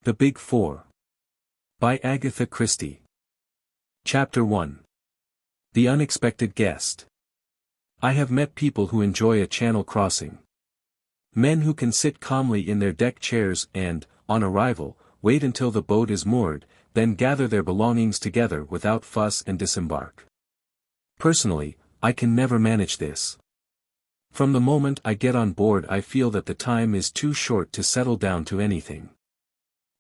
The Big Four. By Agatha Christie. Chapter 1. The Unexpected Guest. I have met people who enjoy a channel crossing. Men who can sit calmly in their deck chairs and, on arrival, wait until the boat is moored, then gather their belongings together without fuss and disembark. Personally, I can never manage this. From the moment I get on board I feel that the time is too short to settle down to anything.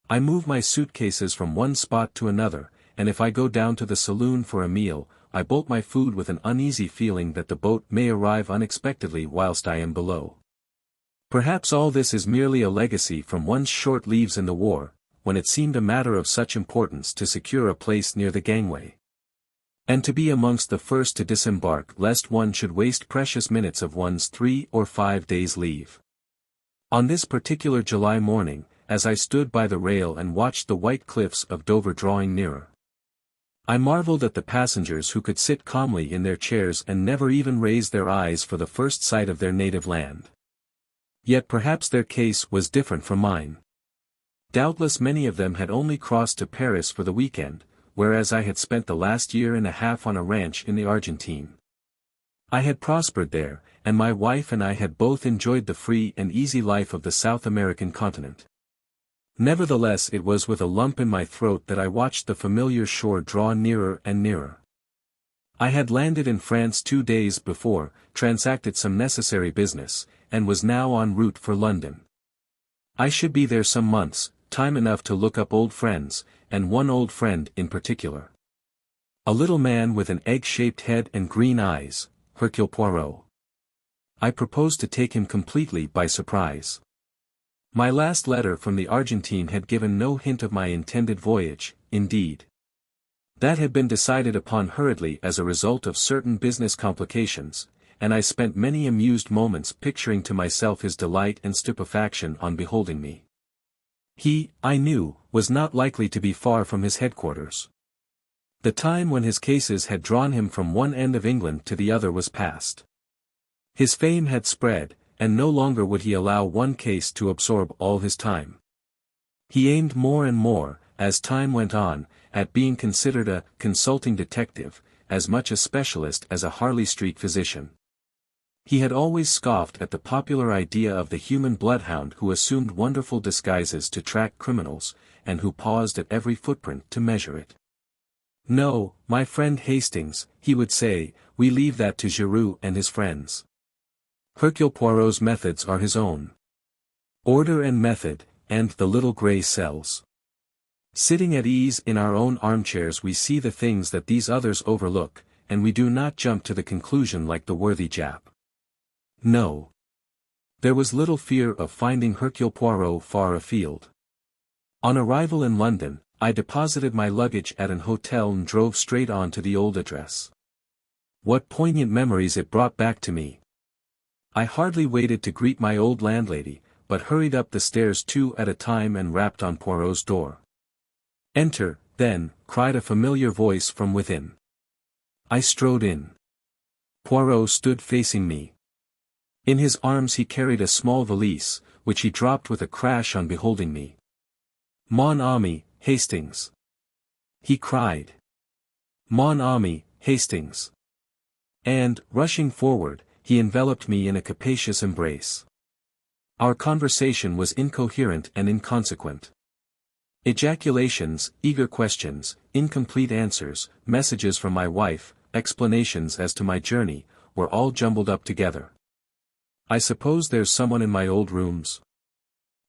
I move my suitcases from one spot to another, and if I go down to the saloon for a meal, I bolt my food with an uneasy feeling that the boat may arrive unexpectedly whilst I am below. Perhaps all this is merely a legacy from one's short leaves in the war, when it seemed a matter of such importance to secure a place near the gangway. And to be amongst the first to disembark lest one should waste precious minutes of one's 3 or 5 days' leave. On this particular July morning, as I stood by the rail and watched the white cliffs of Dover drawing nearer, I marveled at the passengers who could sit calmly in their chairs and never even raise their eyes for the first sight of their native land. Yet perhaps their case was different from mine. Doubtless many of them had only crossed to Paris for the weekend, whereas I had spent the last year and a half on a ranch in the Argentine. I had prospered there, and my wife and I had both enjoyed the free and easy life of the South American continent. Nevertheless, it was with a lump in my throat that I watched the familiar shore draw nearer and nearer. I had landed in France 2 days before, transacted some necessary business, and was now en route for London. I should be there some months, time enough to look up old friends, and one old friend in particular. A little man with an egg-shaped head and green eyes, Hercule Poirot. I proposed to take him completely by surprise. My last letter from the Argentine had given no hint of my intended voyage, indeed. That had been decided upon hurriedly as a result of certain business complications, and I spent many amused moments picturing to myself his delight and stupefaction on beholding me. He, I knew, was not likely to be far from his headquarters. The time when his cases had drawn him from one end of England to the other was past. His fame had spread, and no longer would he allow one case to absorb all his time. He aimed more and more, as time went on, at being considered a consulting detective, as much a specialist as a Harley Street physician. He had always scoffed at the popular idea of the human bloodhound who assumed wonderful disguises to track criminals, and who paused at every footprint to measure it. "No, my friend Hastings," he would say, "we leave that to Giroux and his friends. Hercule Poirot's methods are his own. Order and method, and the little grey cells. Sitting at ease in our own armchairs we see the things that these others overlook, and we do not jump to the conclusion like the worthy Japp." No. There was little fear of finding Hercule Poirot far afield. On arrival in London, I deposited my luggage at an hotel and drove straight on to the old address. What poignant memories it brought back to me! I hardly waited to greet my old landlady, but hurried up the stairs 2 at a time and rapped on Poirot's door. "Enter, then," cried a familiar voice from within. I strode in. Poirot stood facing me. In his arms he carried a small valise, which he dropped with a crash on beholding me. "Mon ami, Hastings!" he cried. "Mon ami, Hastings!" And, rushing forward, he enveloped me in a capacious embrace. Our conversation was incoherent and inconsequent. Ejaculations, eager questions, incomplete answers, messages from my wife, explanations as to my journey, were all jumbled up together. "I suppose there's someone in my old rooms?"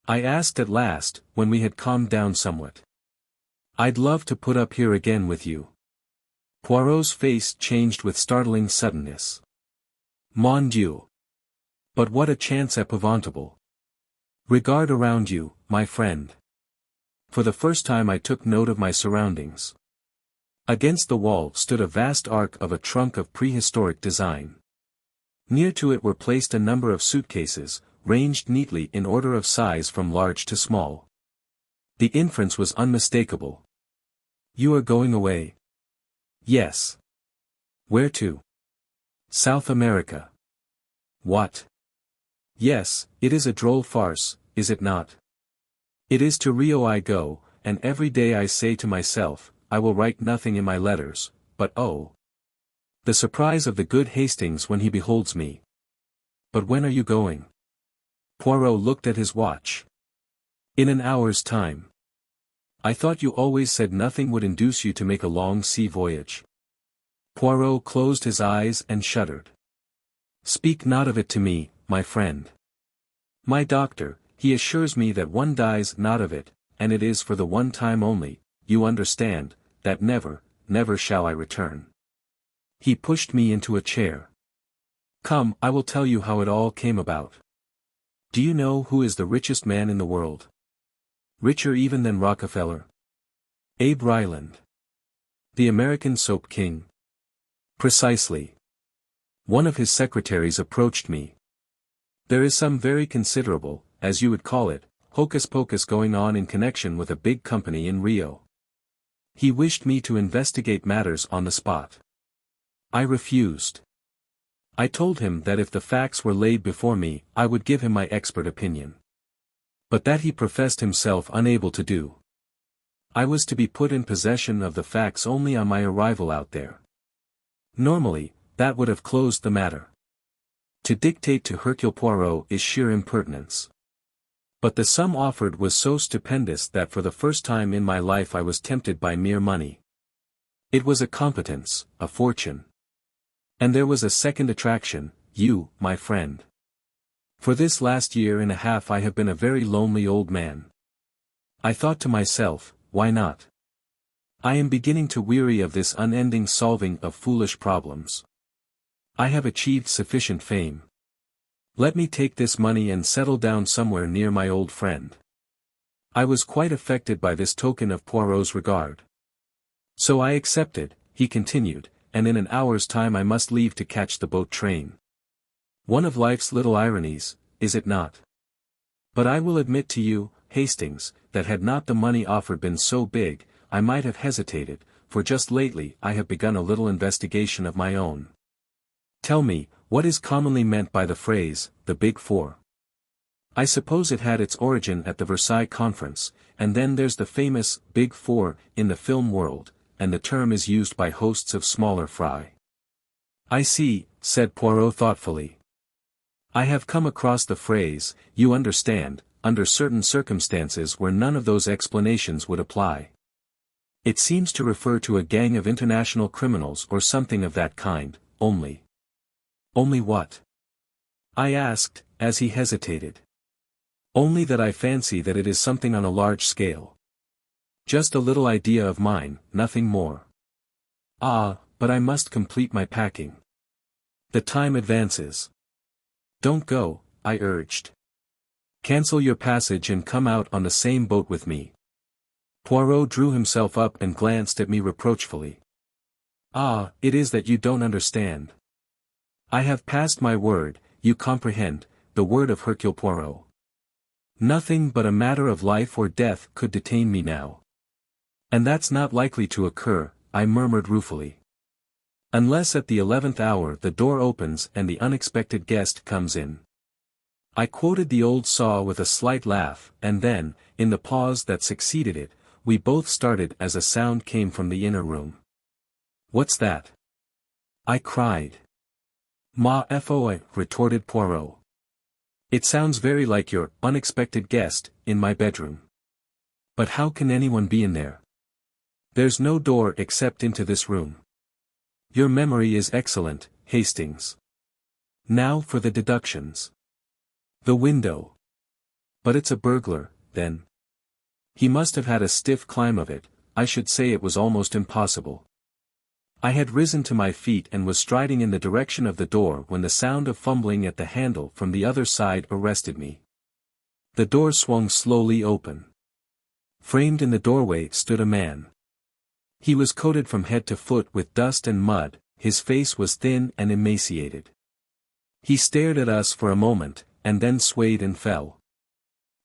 I asked at last, when we had calmed down somewhat. "I'd love to put up here again with you." Poirot's face changed with startling suddenness. "Mon Dieu! But what a chance épouvantable! Regard around you, my friend." For the first time I took note of my surroundings. Against the wall stood a vast ark of a trunk of prehistoric design. Near to it were placed a number of suitcases, ranged neatly in order of size from large to small. The inference was unmistakable. "You are going away?" "Yes." "Where to?" "South America." "What?" "Yes, it is a droll farce, is it not?" It is to Rio I go, and every day I say to myself, I will write nothing in my letters, but oh! the surprise of the good Hastings when he beholds me. But when are you going? Poirot looked at his watch. In an hour's time. I thought you always said nothing would induce you to make a long sea voyage. Poirot closed his eyes and shuddered. Speak not of it to me, my friend. My doctor, he assures me that one dies not of it, and it is for the one time only, you understand, that never, never shall I return. He pushed me into a chair. Come, I will tell you how it all came about. Do you know who is the richest man in the world? Richer even than Rockefeller? Abe Ryland. The American soap king. Precisely. One of his secretaries approached me. There is some very considerable, as you would call it, hocus-pocus going on in connection with a big company in Rio. He wished me to investigate matters on the spot. I refused. I told him that if the facts were laid before me, I would give him my expert opinion. But that he professed himself unable to do. I was to be put in possession of the facts only on my arrival out there. Normally, that would have closed the matter. To dictate to Hercule Poirot is sheer impertinence. But the sum offered was so stupendous that for the first time in my life I was tempted by mere money. It was a competence, a fortune. And there was a second attraction, you, my friend. For this last year and a half I have been a very lonely old man. I thought to myself, why not? I am beginning to weary of this unending solving of foolish problems. I have achieved sufficient fame. Let me take this money and settle down somewhere near my old friend. I was quite affected by this token of Poirot's regard. So I accepted, he continued, and in an hour's time I must leave to catch the boat train. One of life's little ironies, is it not? But I will admit to you, Hastings, that had not the money offered been so big, I might have hesitated, for just lately I have begun a little investigation of my own. Tell me, what is commonly meant by the phrase, the Big Four? I suppose it had its origin at the Versailles Conference, and then there's the famous Big Four in the film world, and the term is used by hosts of smaller fry. I see, said Poirot thoughtfully. I have come across the phrase, you understand, under certain circumstances where none of those explanations would apply. It seems to refer to a gang of international criminals or something of that kind, only. Only what? I asked, as he hesitated. Only that I fancy that it is something on a large scale. Just a little idea of mine, nothing more. Ah, but I must complete my packing. The time advances. Don't go, I urged. Cancel your passage and come out on the same boat with me. Poirot drew himself up and glanced at me reproachfully. Ah, it is that you don't understand. I have passed my word, you comprehend, the word of Hercule Poirot. Nothing but a matter of life or death could detain me now. And that's not likely to occur, I murmured ruefully. Unless at the 11th hour the door opens and the unexpected guest comes in. I quoted the old saw with a slight laugh, and then, in the pause that succeeded it, we both started as a sound came from the inner room. What's that? I cried. Ma foi, retorted Poirot. It sounds very like your unexpected guest in my bedroom. But how can anyone be in there? There's no door except into this room. Your memory is excellent, Hastings. Now for the deductions. The window. But it's a burglar, then. He must have had a stiff climb of it, I should say it was almost impossible. I had risen to my feet and was striding in the direction of the door when the sound of fumbling at the handle from the other side arrested me. The door swung slowly open. Framed in the doorway stood a man. He was coated from head to foot with dust and mud, his face was thin and emaciated. He stared at us for a moment, and then swayed and fell.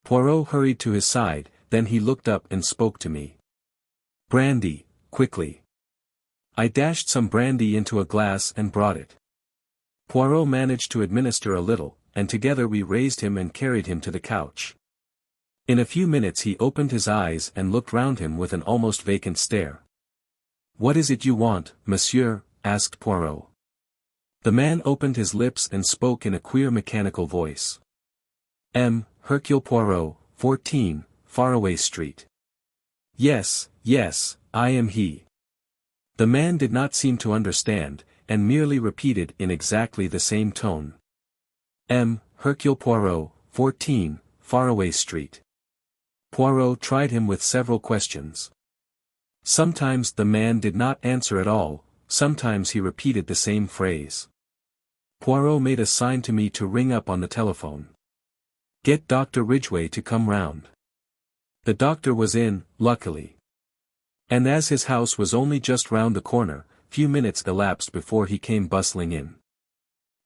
Poirot hurried to his side, then he looked up and spoke to me. Brandy, quickly. I dashed some brandy into a glass and brought it. Poirot managed to administer a little, and together we raised him and carried him to the couch. In a few minutes he opened his eyes and looked round him with an almost vacant stare. "What is it you want, monsieur?" asked Poirot. The man opened his lips and spoke in a queer mechanical voice. Hercule Poirot, 14, Faraway Street. Yes, yes, I am he. The man did not seem to understand, and merely repeated in exactly the same tone. Hercule Poirot, 14, Faraway Street. Poirot tried him with several questions. Sometimes the man did not answer at all, sometimes he repeated the same phrase. Poirot made a sign to me to ring up on the telephone. "Get Dr. Ridgway to come round." The doctor was in, luckily. And as his house was only just round the corner, few minutes elapsed before he came bustling in.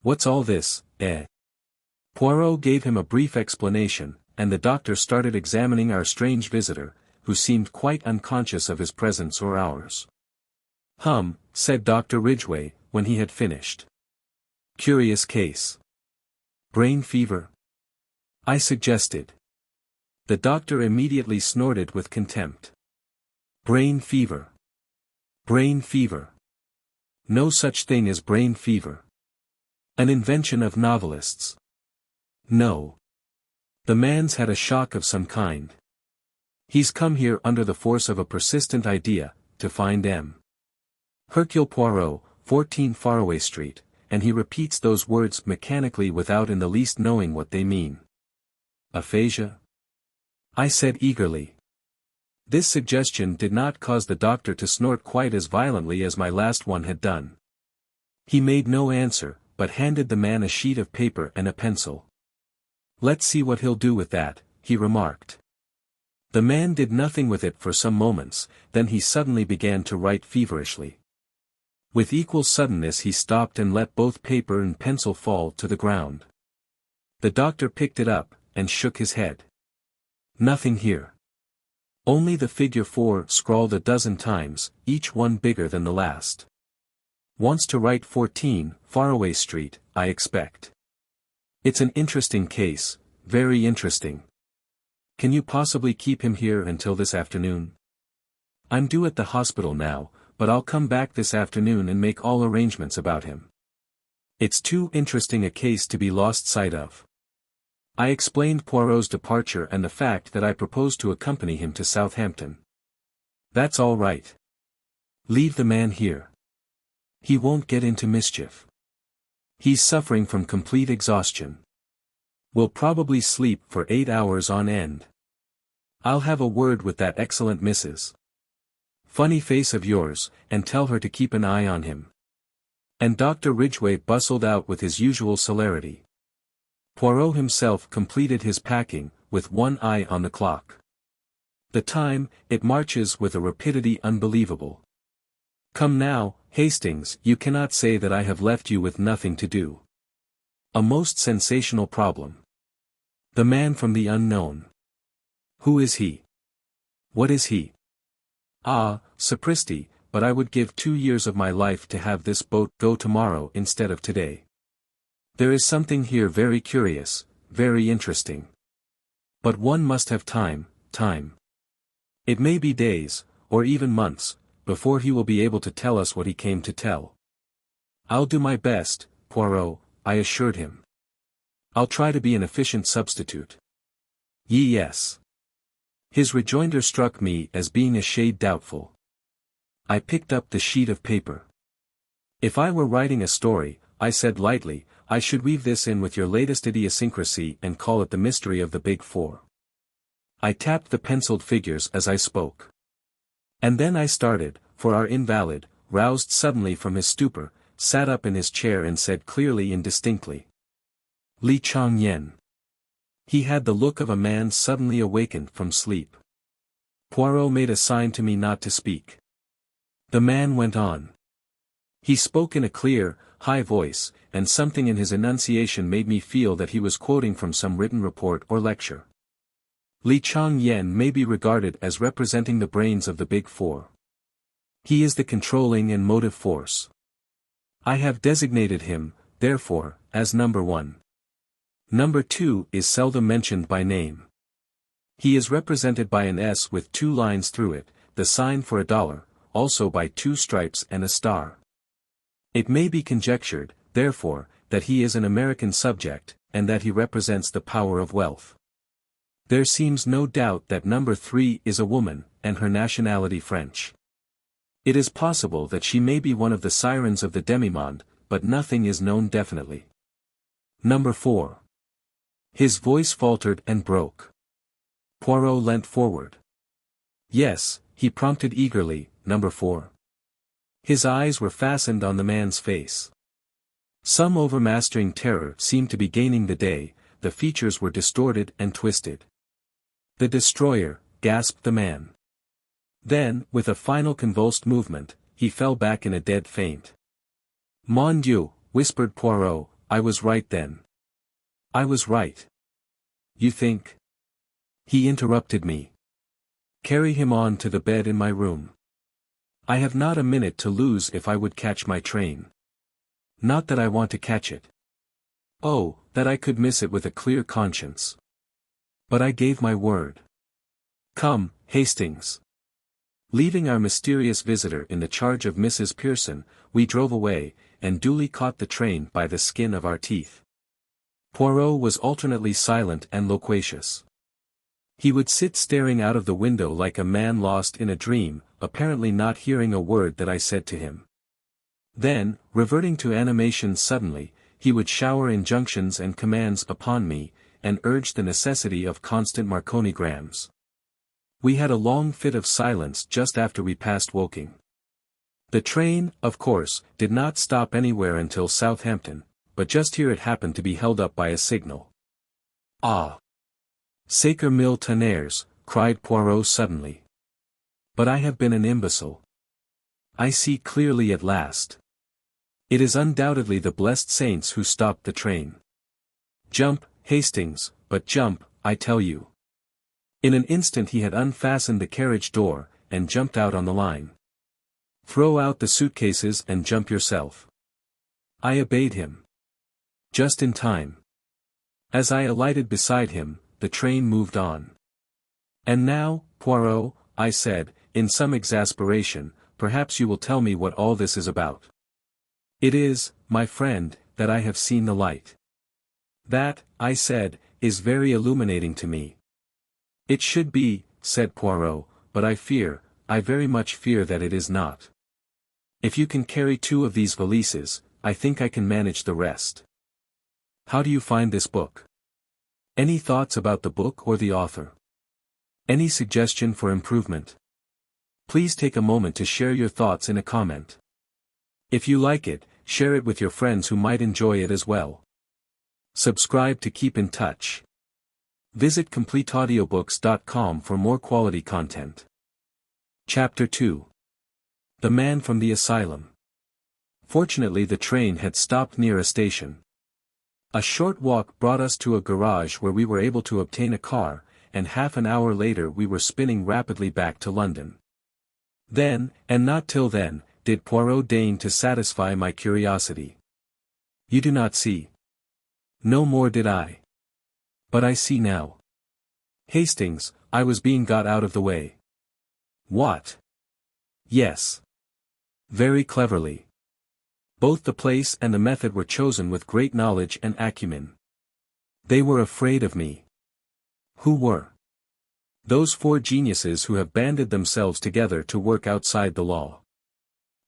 "What's all this, eh?" Poirot gave him a brief explanation, and the doctor started examining our strange visitor, who seemed quite unconscious of his presence or ours. Said Dr. Ridgway, when he had finished. "Curious case. Brain fever?" I suggested. The doctor immediately snorted with contempt. "Brain fever. Brain fever. No such thing as brain fever. An invention of novelists. No. The man's had a shock of some kind. He's come here under the force of a persistent idea, to find Hercule Poirot, 14 Faraway Street, and he repeats those words mechanically without in the least knowing what they mean. Aphasia? I said eagerly. This suggestion did not cause the doctor to snort quite as violently as my last one had done. He made no answer, but handed the man a sheet of paper and a pencil. "Let's see what he'll do with that," he remarked. The man did nothing with it for some moments, then he suddenly began to write feverishly. With equal suddenness he stopped and let both paper and pencil fall to the ground. The doctor picked it up, and shook his head. "Nothing here. Only the figure 4 scrawled a dozen times, each one bigger than the last. Wants to write 14, Faraway Street, I expect. It's an interesting case, very interesting. Can you possibly keep him here until this afternoon? I'm due at the hospital now, but I'll come back this afternoon and make all arrangements about him. It's too interesting a case to be lost sight of." I explained Poirot's departure and the fact that I proposed to accompany him to Southampton. "That's all right. Leave the man here. He won't get into mischief. He's suffering from complete exhaustion. Will probably sleep for 8 hours on end. I'll have a word with that excellent Mrs. Funny face of yours, and tell her to keep an eye on him." And Dr. Ridgway bustled out with his usual celerity. Poirot himself completed his packing, with one eye on the clock. The time, it marches with a rapidity unbelievable. "Come now, Hastings, you cannot say that I have left you with nothing to do. A most sensational problem. The man from the unknown. Who is he? What is he? Ah, sapristi, but I would give 2 years of my life to have this boat go tomorrow instead of today. There is something here very curious, very interesting. But one must have time. It may be days, or even months, before he will be able to tell us what he came to tell. I'll do my best, Poirot, I assured him. I'll try to be an efficient substitute." Yes. His rejoinder struck me as being a shade doubtful. I picked up the sheet of paper. "If I were writing a story," I said lightly, "I should weave this in with your latest idiosyncrasy and call it the mystery of the Big Four." I tapped the penciled figures as I spoke. And then I started, for our invalid, roused suddenly from his stupor, sat up in his chair and said clearly and distinctly. "Li Chang Yen." He had the look of a man suddenly awakened from sleep. Poirot made a sign to me not to speak. The man went on. He spoke in a clear, high voice, and something in his enunciation made me feel that he was quoting from some written report or lecture. Li Chang Yen may be regarded as representing the brains of the Big Four. He is the controlling and motive force. I have designated him, therefore, as number 1. Number 2 is seldom mentioned by name. He is represented by an S with 2 lines through it, the sign for $1, also by 2 stripes and a star. It may be conjectured, therefore, that he is an American subject, and that he represents the power of wealth. There seems no doubt that number 3 is a woman, and her nationality French. It is possible that she may be one of the sirens of the demimonde, but nothing is known definitely. Number 4. His voice faltered and broke. Poirot leant forward. Yes, he prompted eagerly, number 4. His eyes were fastened on the man's face. Some overmastering terror seemed to be gaining the day, the features were distorted and twisted. The destroyer, gasped the man. Then, with a final convulsed movement, he fell back in a dead faint. Mon Dieu, whispered Poirot, I was right then. I was right. You think? He interrupted me. Carry him on to the bed in my room. I have not a minute to lose if I would catch my train. Not that I want to catch it. Oh, that I could miss it with a clear conscience. But I gave my word. Come, Hastings. Leaving our mysterious visitor in the charge of Mrs. Pearson, we drove away, and duly caught the train by the skin of our teeth. Poirot was alternately silent and loquacious. He would sit staring out of the window like a man lost in a dream, apparently not hearing a word that I said to him. Then, reverting to animation suddenly, he would shower injunctions and commands upon me, and urge the necessity of constant Marconigrams. We had a long fit of silence just after we passed Woking. The train, of course, did not stop anywhere until Southampton, but just here it happened to be held up by a signal. Ah! Sacre mille tonnerres, cried Poirot suddenly. But I have been an imbecile. I see clearly at last. It is undoubtedly the blessed saints who stopped the train. Jump, Hastings, but jump, I tell you. In an instant he had unfastened the carriage door, and jumped out on the line. Throw out the suitcases and jump yourself. I obeyed him. Just in time. As I alighted beside him, the train moved on. And now, Poirot, I said, in some exasperation, perhaps you will tell me what all this is about. It is, my friend, that I have seen the light. That, I said, is very illuminating to me. It should be, said Poirot, but I very much fear that it is not. If you can carry 2 of these valises, I think I can manage the rest. How do you find this book? Any thoughts about the book or the author? Any suggestion for improvement? Please take a moment to share your thoughts in a comment. If you like it, share it with your friends who might enjoy it as well. Subscribe to keep in touch. Visit CompleteAudiobooks.com for more quality content. Chapter 2. The Man from the Asylum. Fortunately the train had stopped near a station. A short walk brought us to a garage where we were able to obtain a car, and half an hour later we were spinning rapidly back to London. Then, and not till then, did Poirot deign to satisfy my curiosity. You do not see. No more did I. But I see now. Hastings, I was being got out of the way. What? Yes. Very cleverly. Both the place and the method were chosen with great knowledge and acumen. They were afraid of me. Who were? Those 4 geniuses who have banded themselves together to work outside the law.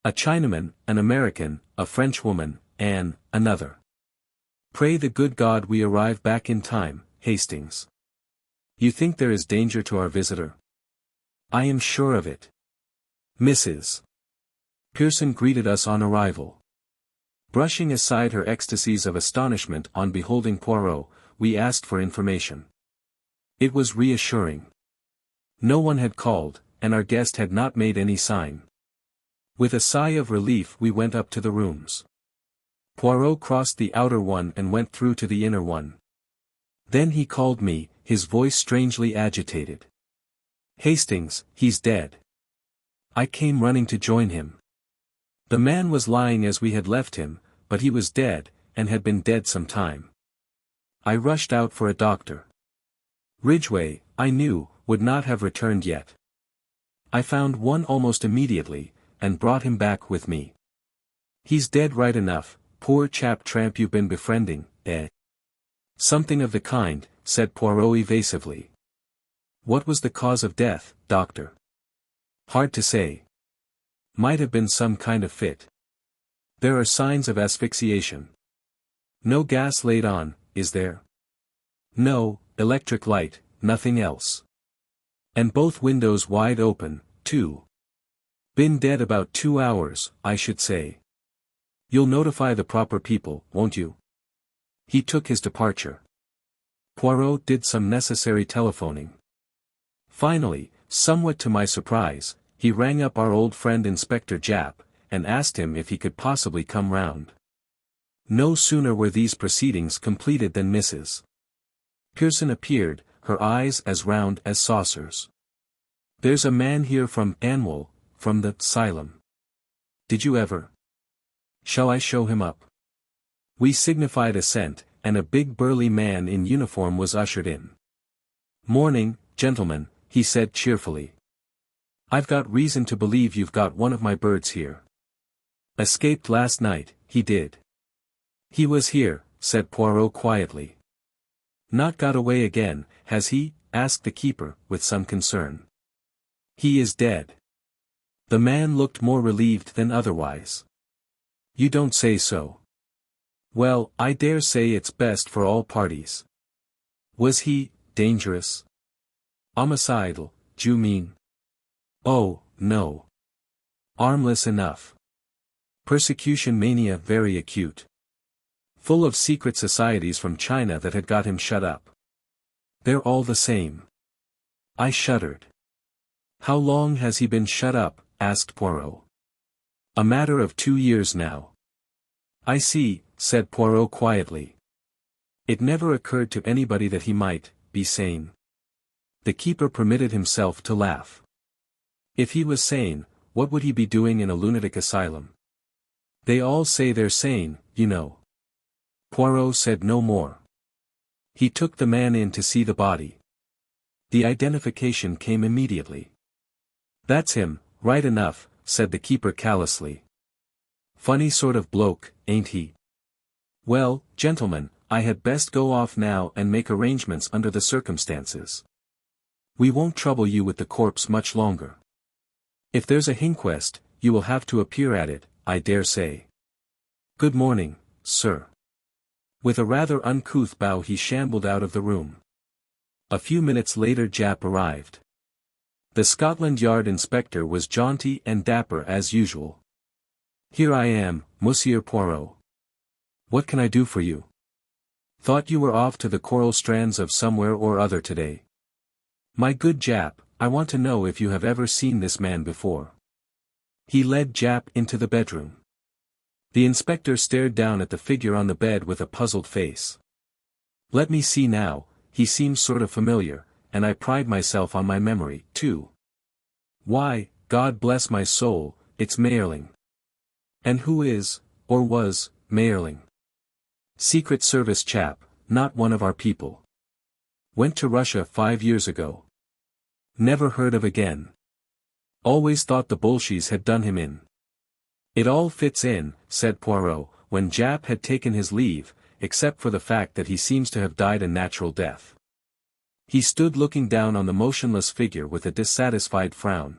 A Chinaman, an American, a Frenchwoman, and another. Pray the good God we arrive back in time, Hastings. You think there is danger to our visitor? I am sure of it. Mrs. Pearson greeted us on arrival. Brushing aside her ecstasies of astonishment on beholding Poirot, we asked for information. It was reassuring. No one had called, and our guest had not made any sign. With a sigh of relief we went up to the rooms. Poirot crossed the outer one and went through to the inner one. Then he called me, his voice strangely agitated. Hastings, he's dead. I came running to join him. The man was lying as we had left him, but he was dead, and had been dead some time. I rushed out for a doctor. Ridgway, I knew, would not have returned yet. I found one almost immediately, and brought him back with me. He's dead right enough, poor chap tramp you've been befriending, eh? Something of the kind, said Poirot evasively. What was the cause of death, doctor? Hard to say. Might have been some kind of fit. There are signs of asphyxiation. No gas laid on, is there? No, electric light, nothing else. And both windows wide open, too. Been dead about 2 hours, I should say. You'll notify the proper people, won't you? He took his departure. Poirot did some necessary telephoning. Finally, somewhat to my surprise, he rang up our old friend Inspector Japp, and asked him if he could possibly come round. No sooner were these proceedings completed than Mrs. Pearson appeared, her eyes as round as saucers. There's a man here from Anwell, from the Asylum. Did you ever? Shall I show him up? We signified assent, and a big burly man in uniform was ushered in. Morning, gentlemen, he said cheerfully. I've got reason to believe you've got one of my birds here. Escaped last night, he did. He was here, said Poirot quietly. Not got away again, has he? Asked the keeper, with some concern. He is dead. The man looked more relieved than otherwise. You don't say so. Well, I dare say it's best for all parties. Was he dangerous? Homicidal, d'you mean? Oh, no. Harmless enough. Persecution mania very acute. Full of secret societies from China that had got him shut up. They're all the same. I shuddered. How long has he been shut up? Asked Poirot. A matter of 2 years now. I see, said Poirot quietly. It never occurred to anybody that he might be sane. The keeper permitted himself to laugh. If he was sane, what would he be doing in a lunatic asylum? They all say they're sane, you know. Poirot said no more. He took the man in to see the body. The identification came immediately. That's him, right enough, said the keeper callously. Funny sort of bloke, ain't he? Well, gentlemen, I had best go off now and make arrangements under the circumstances. We won't trouble you with the corpse much longer. If there's a inquest, you will have to appear at it, I dare say. Good morning, sir. With a rather uncouth bow he shambled out of the room. A few minutes later Japp arrived. The Scotland Yard inspector was jaunty and dapper as usual. Here I am, Monsieur Poirot. What can I do for you? Thought you were off to the coral strands of somewhere or other today. My good Japp, I want to know if you have ever seen this man before. He led Japp into the bedroom. The inspector stared down at the figure on the bed with a puzzled face. Let me see now, he seems sort of familiar, and I pride myself on my memory, too. Why, God bless my soul, it's Mayerling. And who is, or was, Mayerling? Secret Service chap, not one of our people. Went to Russia 5 years ago. Never heard of again. Always thought the Bolsheviks had done him in. It all fits in, said Poirot, when Japp had taken his leave, except for the fact that he seems to have died a natural death. He stood looking down on the motionless figure with a dissatisfied frown.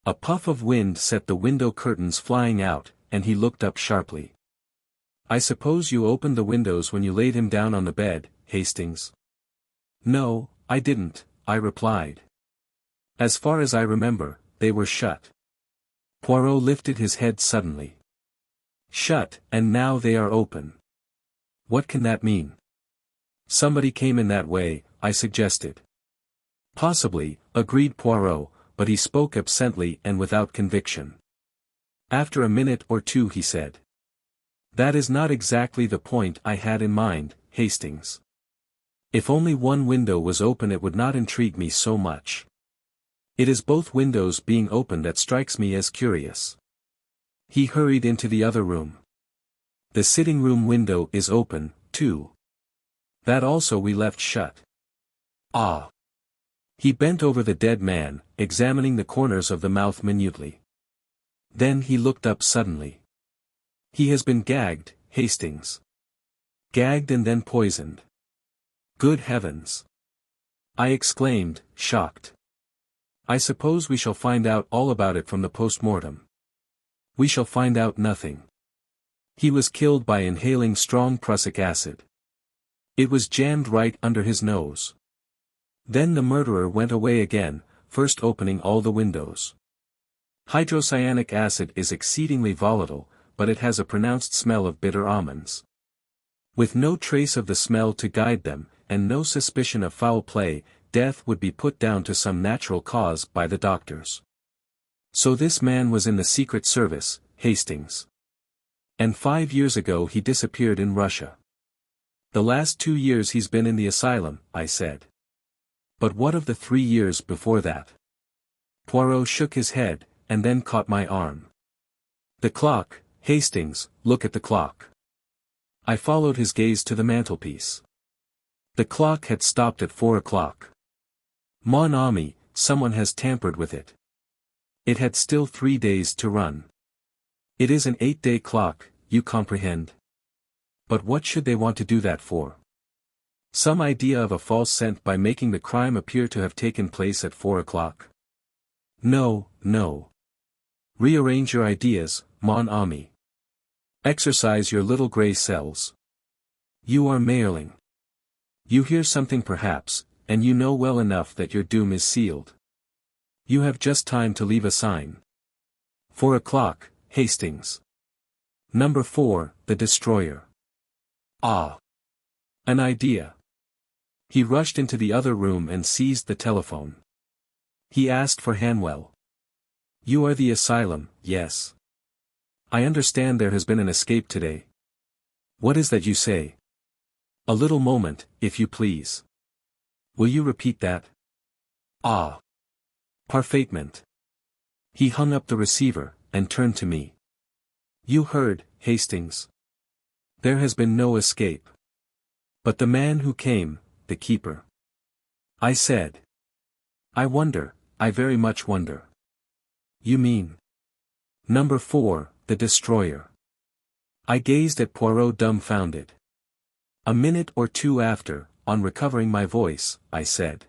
A puff of wind set the window curtains flying out, and he looked up sharply. I suppose you opened the windows when you laid him down on the bed, Hastings? No, I didn't, I replied. As far as I remember, they were shut. Poirot lifted his head suddenly. Shut, and now they are open. What can that mean? Somebody came in that way, I suggested. Possibly, agreed Poirot, but he spoke absently and without conviction. After a minute or two he said. That is not exactly the point I had in mind, Hastings. If only one window was open it would not intrigue me so much. It is both windows being open that strikes me as curious. He hurried into the other room. The sitting room window is open, too. That also we left shut. Ah! He bent over the dead man, examining the corners of the mouth minutely. Then he looked up suddenly. He has been gagged, Hastings. Gagged and then poisoned. Good heavens! I exclaimed, shocked. I suppose we shall find out all about it from the post-mortem. We shall find out nothing. He was killed by inhaling strong prussic acid. It was jammed right under his nose. Then the murderer went away again, first opening all the windows. Hydrocyanic acid is exceedingly volatile, but it has a pronounced smell of bitter almonds. With no trace of the smell to guide them, and no suspicion of foul play, death would be put down to some natural cause by the doctors. So this man was in the Secret Service, Hastings. And 5 years ago he disappeared in Russia. The last 2 years he's been in the asylum, I said. But what of the 3 years before that? Poirot shook his head, and then caught my arm. The clock, Hastings, look at the clock. I followed his gaze to the mantelpiece. The clock had stopped at 4 o'clock. Mon ami, someone has tampered with it. It had still 3 days to run. It is an 8-day clock, you comprehend? But what should they want to do that for? Some idea of a false scent by making the crime appear to have taken place at 4 o'clock? No, no. Rearrange your ideas, mon ami. Exercise your little grey cells. You are Mayerling. You hear something perhaps, and you know well enough that your doom is sealed. You have just time to leave a sign. 4 o'clock, Hastings. Number 4, the destroyer. Ah! An idea. He rushed into the other room and seized the telephone. He asked for Hanwell. You are the asylum, yes. I understand there has been an escape today. What is that you say? A little moment, if you please. Will you repeat that? Ah! Parfaitement. He hung up the receiver, and turned to me. You heard, Hastings. There has been no escape. But the man who came, the keeper. I said. I wonder, I very much wonder. You mean? Number 4, the destroyer. I gazed at Poirot dumbfounded. A minute or two after, on recovering my voice, I said.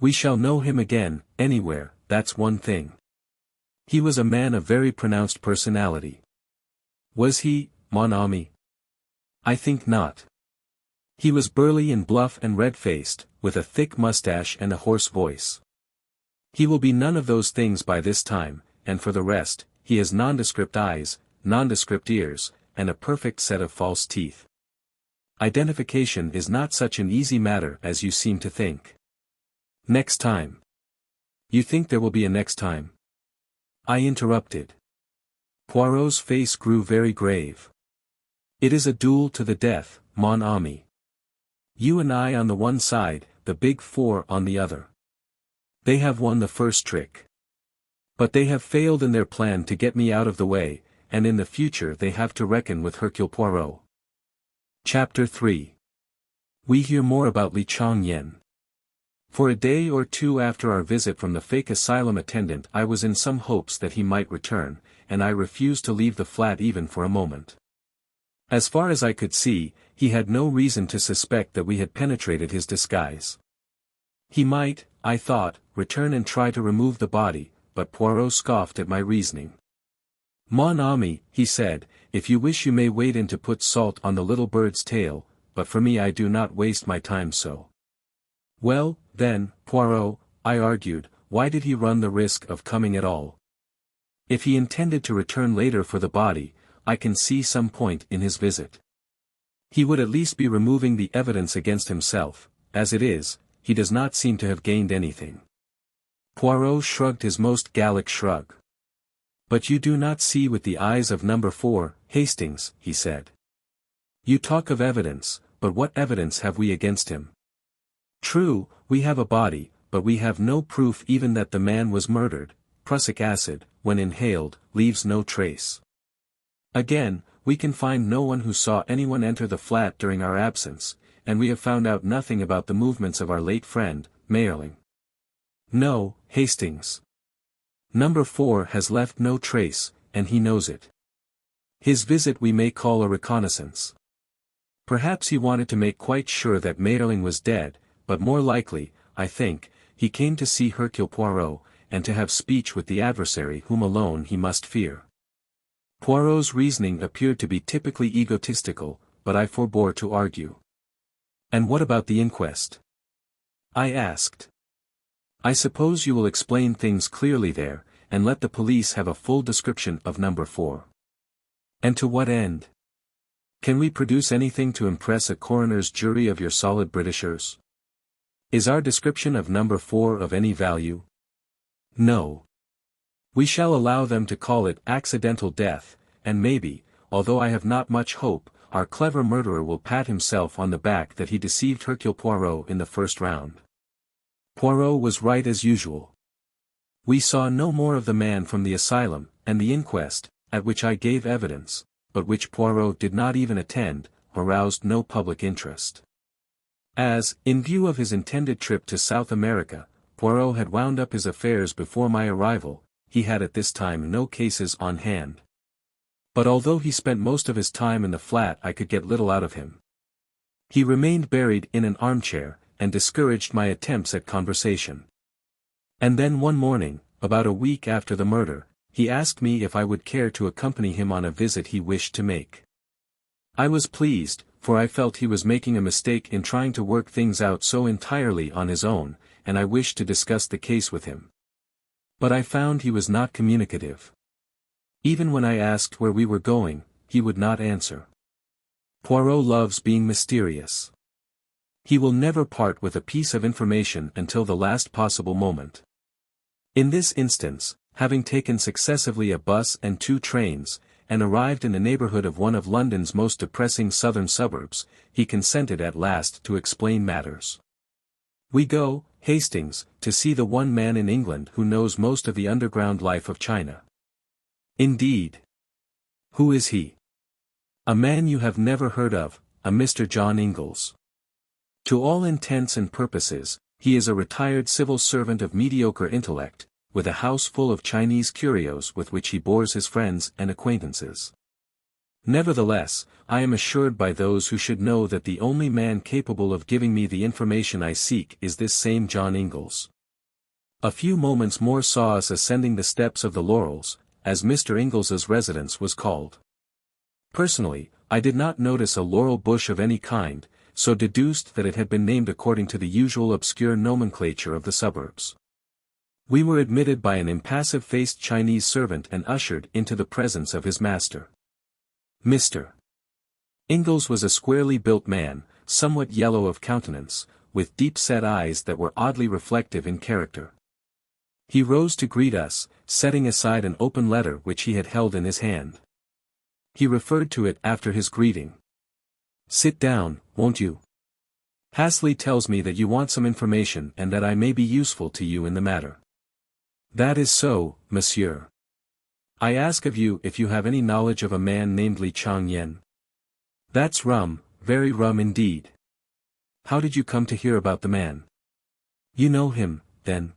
We shall know him again, anywhere, that's one thing. He was a man of very pronounced personality. Was he, mon ami? I think not. He was burly and bluff and red-faced, with a thick mustache and a hoarse voice. He will be none of those things by this time, and for the rest, he has nondescript eyes, nondescript ears, and a perfect set of false teeth. Identification is not such an easy matter as you seem to think. Next time. You think there will be a next time? I interrupted. Poirot's face grew very grave. It is a duel to the death, mon ami. You and I on the one side, the big 4 on the other. They have won the first trick. But they have failed in their plan to get me out of the way, and in the future they have to reckon with Hercule Poirot. Chapter 3. We hear more about Li Chang-yen. For a day or two after our visit from the fake asylum attendant I was in some hopes that he might return, and I refused to leave the flat even for a moment. As far as I could see, he had no reason to suspect that we had penetrated his disguise. He might, I thought, return and try to remove the body, but Poirot scoffed at my reasoning. Mon ami, he said, if you wish you may wade in to put salt on the little bird's tail, but for me I do not waste my time so. Well, then, Poirot, I argued, why did he run the risk of coming at all? If he intended to return later for the body, I can see some point in his visit. He would at least be removing the evidence against himself. As it is, he does not seem to have gained anything. Poirot shrugged his most Gallic shrug. But you do not see with the eyes of number 4, Hastings, he said. You talk of evidence, but what evidence have we against him? True, we have a body, but we have no proof even that the man was murdered. Prussic acid, when inhaled, leaves no trace. Again, we can find no one who saw anyone enter the flat during our absence, and we have found out nothing about the movements of our late friend, Mayerling. No, Hastings. Number 4 has left no trace, and he knows it. His visit we may call a reconnaissance. Perhaps he wanted to make quite sure that Mayerling was dead, but more likely, I think, he came to see Hercule Poirot, and to have speech with the adversary whom alone he must fear. Poirot's reasoning appeared to be typically egotistical, but I forbore to argue. And what about the inquest? I asked. I suppose you will explain things clearly there, and let the police have a full description of number 4. And to what end? Can we produce anything to impress a coroner's jury of your solid Britishers? Is our description of number 4 of any value? No. We shall allow them to call it accidental death, and maybe, although I have not much hope, our clever murderer will pat himself on the back that he deceived Hercule Poirot in the first round. Poirot was right as usual. We saw no more of the man from the asylum, and the inquest, at which I gave evidence, but which Poirot did not even attend, aroused no public interest. As, in view of his intended trip to South America, Poirot had wound up his affairs before my arrival, he had at this time no cases on hand. But although he spent most of his time in the flat, I could get little out of him. He remained buried in an armchair, and discouraged my attempts at conversation. And then one morning, about a week after the murder, he asked me if I would care to accompany him on a visit he wished to make. I was pleased, for I felt he was making a mistake in trying to work things out so entirely on his own, and I wished to discuss the case with him. But I found he was not communicative. Even when I asked where we were going, he would not answer. Poirot loves being mysterious. He will never part with a piece of information until the last possible moment. In this instance, having taken successively a bus and 2 trains, and arrived in the neighborhood of one of London's most depressing southern suburbs, he consented at last to explain matters. We go, Hastings, to see the one man in England who knows most of the underground life of China. Indeed. Who is he? A man you have never heard of, a Mr. John Ingles. To all intents and purposes, he is a retired civil servant of mediocre intellect, with a house full of Chinese curios with which he bores his friends and acquaintances. Nevertheless, I am assured by those who should know that the only man capable of giving me the information I seek is this same John Ingles. A few moments more saw us ascending the steps of the Laurels, as Mr. Ingles's residence was called. Personally, I did not notice a laurel bush of any kind, so deduced that it had been named according to the usual obscure nomenclature of the suburbs. We were admitted by an impassive-faced Chinese servant and ushered into the presence of his master. Mr. Ingles was a squarely built man, somewhat yellow of countenance, with deep-set eyes that were oddly reflective in character. He rose to greet us, setting aside an open letter which he had held in his hand. He referred to it after his greeting. "Sit down, won't you? Hasley tells me that you want some information and that I may be useful to you in the matter." "That is so, monsieur. I ask of you if you have any knowledge of a man named Li Chang-yen." "That's rum, very rum indeed. How did you come to hear about the man?" "You know him, then?"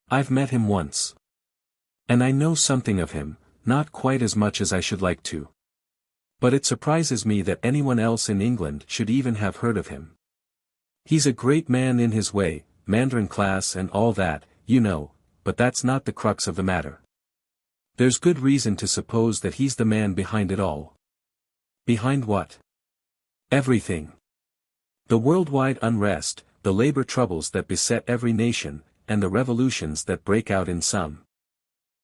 "I've met him once. And I know something of him, not quite as much as I should like to. But it surprises me that anyone else in England should even have heard of him. He's a great man in his way, Mandarin class and all that, you know, but that's not the crux of the matter. There's good reason to suppose that he's the man behind it all." "Behind what?" "Everything. The worldwide unrest, the labor troubles that beset every nation, and the revolutions that break out in some.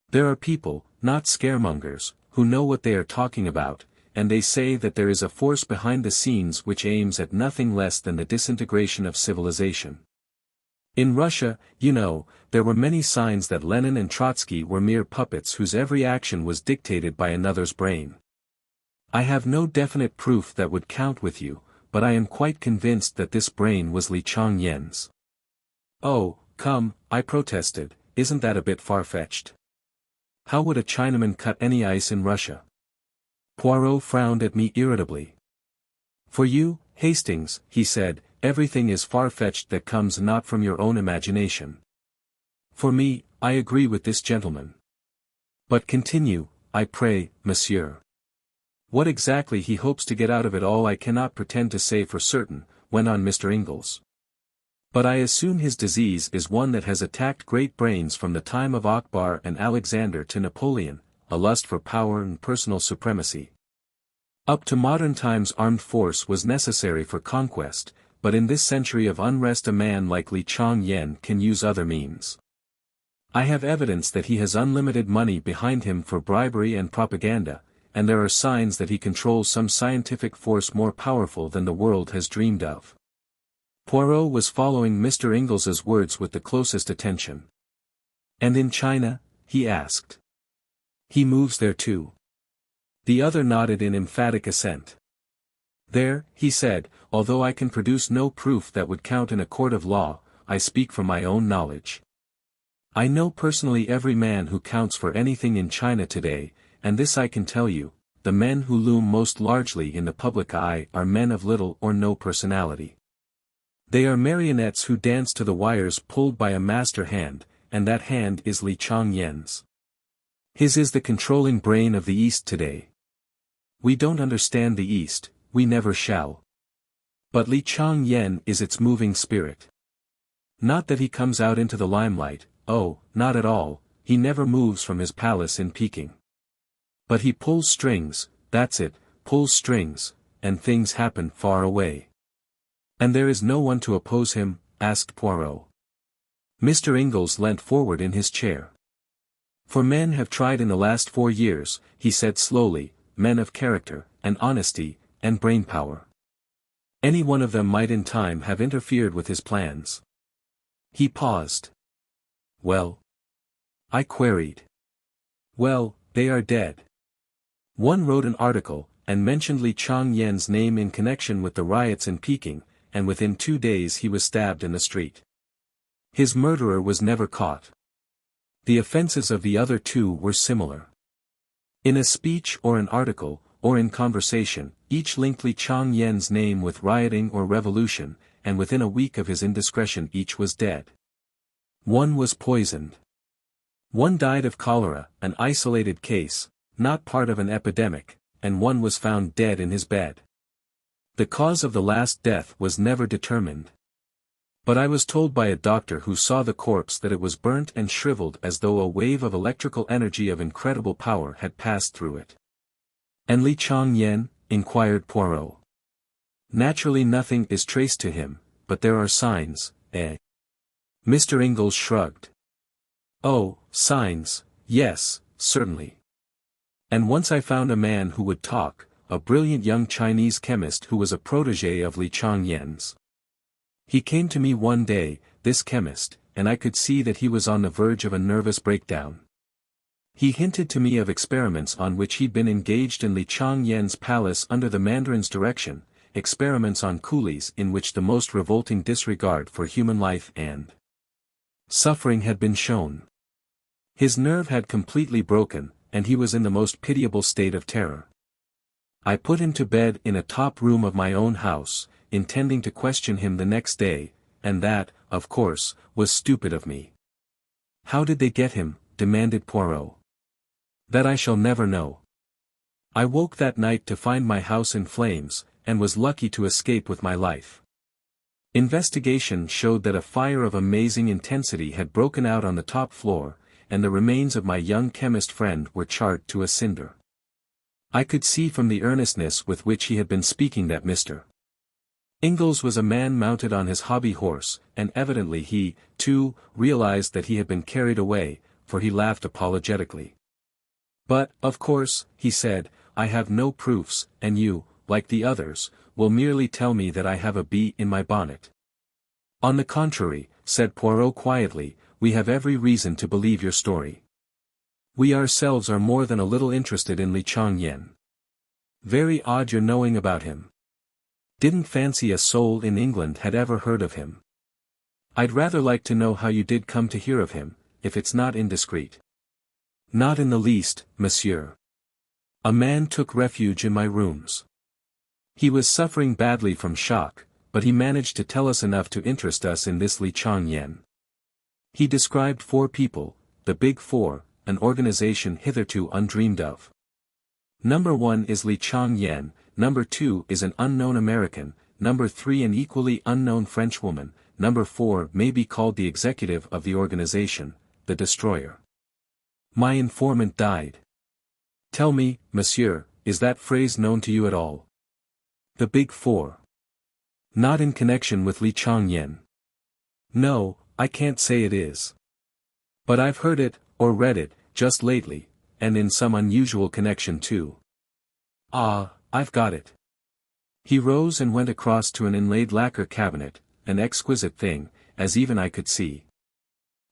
There are people, not scaremongers, who know what they are talking about, and they say that there is a force behind the scenes which aims at nothing less than the disintegration of civilization. In Russia, you know, there were many signs that Lenin and Trotsky were mere puppets whose every action was dictated by another's brain. I have no definite proof that would count with you, but I am quite convinced that this brain was Li Chang-yen's." "Oh, come," I protested, "isn't that a bit far-fetched? How would a Chinaman cut any ice in Russia?" Poirot frowned at me irritably. "For you, Hastings, he said, everything is far-fetched that comes not from your own imagination. For me, I agree with this gentleman. But continue, I pray, monsieur. What exactly he hopes to get out of it all I cannot pretend to say for certain, went on Mr. Ingles. But I assume his disease is one that has attacked great brains from the time of Akbar and Alexander to Napoleon, a lust for power and personal supremacy. Up to modern times armed force was necessary for conquest, but in this century of unrest a man like Li Chang-yen can use other means. I have evidence that he has unlimited money behind him for bribery and propaganda, and there are signs that he controls some scientific force more powerful than the world has dreamed of. Poirot was following Mr. Ingles's words with the closest attention. And in China? He asked. He moves there too. The other nodded in emphatic assent. There, he said, although I can produce no proof that would count in a court of law, I speak from my own knowledge. I know personally every man who counts for anything in China today, and this I can tell you, the men who loom most largely in the public eye are men of little or no personality. They are marionettes who dance to the wires pulled by a master hand, and that hand is Li Chang-yen's. His is the controlling brain of the East today. We don't understand the East, we never shall. But Li Chang-yen is its moving spirit. Not that he comes out into the limelight, oh, not at all, he never moves from his palace in Peking. But he pulls strings, that's it, pulls strings, and things happen far away. And there is no one to oppose him? Asked Poirot. Mr. Ingles leant forward in his chair. For men have tried in the last 4 years, he said slowly, men of character, and honesty, and brainpower. Any one of them might in time have interfered with his plans. He paused. Well? I queried. Well, they are dead. One wrote an article, and mentioned Li Chang-yen's name in connection with the riots in Peking, and within 2 days he was stabbed in the street. His murderer was never caught. The offenses of the other 2 were similar. In a speech or an article, or in conversation, each linked Li Chang-yen's name with rioting or revolution, and within a week of his indiscretion each was dead. One was poisoned. One died of cholera, an isolated case, not part of an epidemic, and one was found dead in his bed. The cause of the last death was never determined. But I was told by a doctor who saw the corpse that it was burnt and shriveled as though a wave of electrical energy of incredible power had passed through it. And Li Chang-yen? Inquired Poirot. Naturally nothing is traced to him, but there are signs, eh? Mr. Ingles shrugged. Oh, signs, yes, certainly. And once I found a man who would talk, a brilliant young Chinese chemist who was a protégé of Li Chang-yen's. He came to me one day, this chemist, and I could see that he was on the verge of a nervous breakdown. He hinted to me of experiments on which he'd been engaged in Li Chang-yen's palace under the Mandarin's direction, experiments on coolies in which the most revolting disregard for human life and suffering had been shown. His nerve had completely broken, and he was in the most pitiable state of terror. I put him to bed in a top room of my own house, intending to question him the next day, and that, of course, was stupid of me. How did they get him? Demanded Poirot. That I shall never know. I woke that night to find my house in flames, and was lucky to escape with my life. Investigation showed that a fire of amazing intensity had broken out on the top floor, and the remains of my young chemist friend were charred to a cinder. I could see from the earnestness with which he had been speaking that Mr. Ingles was a man mounted on his hobby horse, and evidently he, too, realized that he had been carried away, for he laughed apologetically. But, of course, he said, I have no proofs, and you, like the others, will merely tell me that I have a bee in my bonnet. On the contrary, said Poirot quietly, we have every reason to believe your story. We ourselves are more than a little interested in Li Chang-yen. Very odd your knowing about him. Didn't fancy a soul in England had ever heard of him. I'd rather like to know how you did come to hear of him, if it's not indiscreet. Not in the least, monsieur. A man took refuge in my rooms. He was suffering badly from shock, but he managed to tell us enough to interest us in this Li Chang-yen. He described 4 people, the Big Four, an organization hitherto undreamed of. Number 1 is Li Chang-yen, number 2 is an unknown American, number 3 an equally unknown Frenchwoman, number 4 may be called the executive of the organization, the destroyer. My informant died. Tell me, monsieur, is that phrase known to you at all? The Big Four. Not in connection with Li Chang-yen. No, I can't say it is. But I've heard it, or read it, just lately, and in some unusual connection too. Ah, I've got it. He rose and went across to an inlaid lacquer cabinet, an exquisite thing, as even I could see.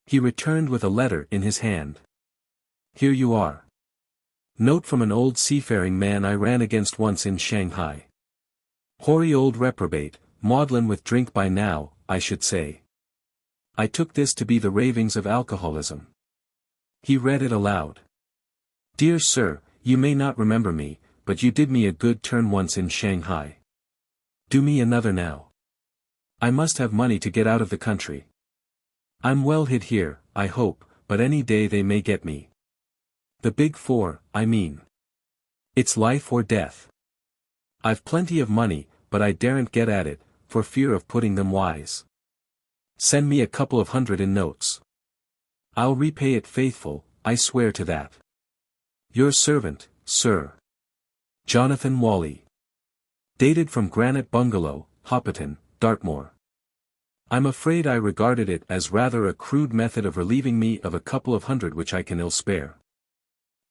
He returned with a letter in his hand. Here you are. Note from an old seafaring man I ran against once in Shanghai. Hoary old reprobate, maudlin with drink by now, I should say. I took this to be the ravings of alcoholism. He read it aloud. Dear sir, you may not remember me, but you did me a good turn once in Shanghai. Do me another now. I must have money to get out of the country. I'm well hid here, I hope, but any day they may get me. The Big Four, I mean. It's life or death. I've plenty of money, but I daren't get at it, for fear of putting them wise. Send me a couple of hundred in notes. I'll repay it faithful, I swear to that. Your servant, sir. Jonathan Wally. Dated from Granite Bungalow, Hoppiton, Dartmoor. I'm afraid I regarded it as rather a crude method of relieving me of a couple of hundred which I can ill spare.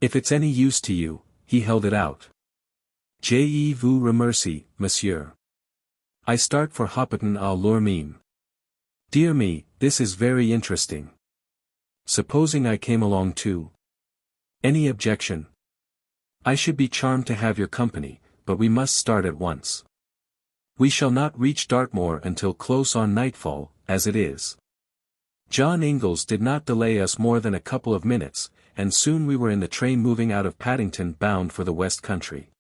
If it's any use to you, he held it out. Je vous remercie, monsieur. I start for Hoppiton à l'Ormine. Dear me, this is very interesting. Supposing I came along too? Any objection? I should be charmed to have your company, but we must start at once. We shall not reach Dartmoor until close on nightfall, as it is. John Ingles did not delay us more than a couple of minutes, and soon we were in the train moving out of Paddington bound for the West Country.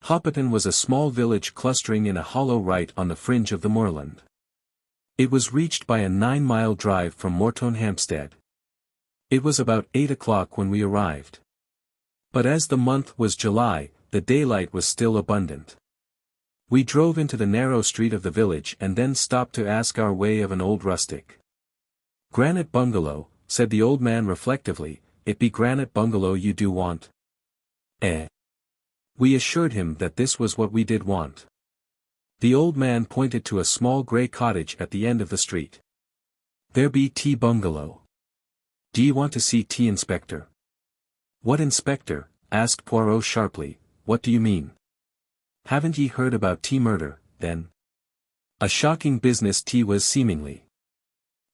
Hoppiton was a small village clustering in a hollow right on the fringe of the moorland. It was reached by a 9-mile drive from Moreton Hampstead. It was about 8 o'clock when we arrived. But as the month was July, the daylight was still abundant. We drove into the narrow street of the village and then stopped to ask our way of an old rustic. Granite Bungalow, said the old man reflectively, it be Granite Bungalow you do want? Eh. We assured him that this was what we did want. The old man pointed to a small grey cottage at the end of the street. There be tea bungalow. Do you want to see tea inspector? What inspector? Asked Poirot sharply, what do you mean? Haven't ye heard about tea murder, then? A shocking business tea was seemingly.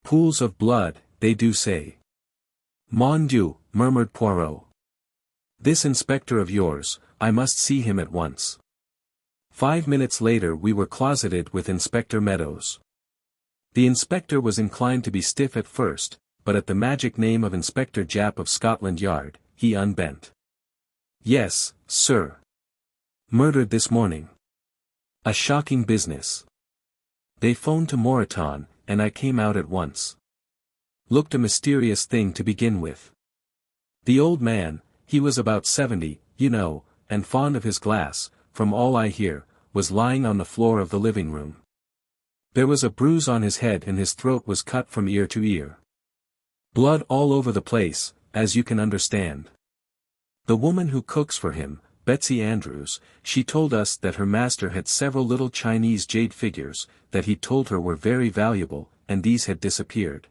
Pools of blood, they do say. Mon Dieu, murmured Poirot. This inspector of yours, I must see him at once. 5 minutes later we were closeted with Inspector Meadows. The inspector was inclined to be stiff at first, but at the magic name of Inspector Japp of Scotland Yard, he unbent. Yes, sir. Murdered this morning. A shocking business. They phoned to Moreton, and I came out at once. Looked a mysterious thing to begin with. The old man, he was about 70, you know, and fond of his glass, from all I hear, was lying on the floor of the living room. There was a bruise on his head and his throat was cut from ear to ear. Blood all over the place, as you can understand. The woman who cooks for him, Betsy Andrews, she told us that her master had several little Chinese jade figures, that he told her were very valuable, and these had disappeared.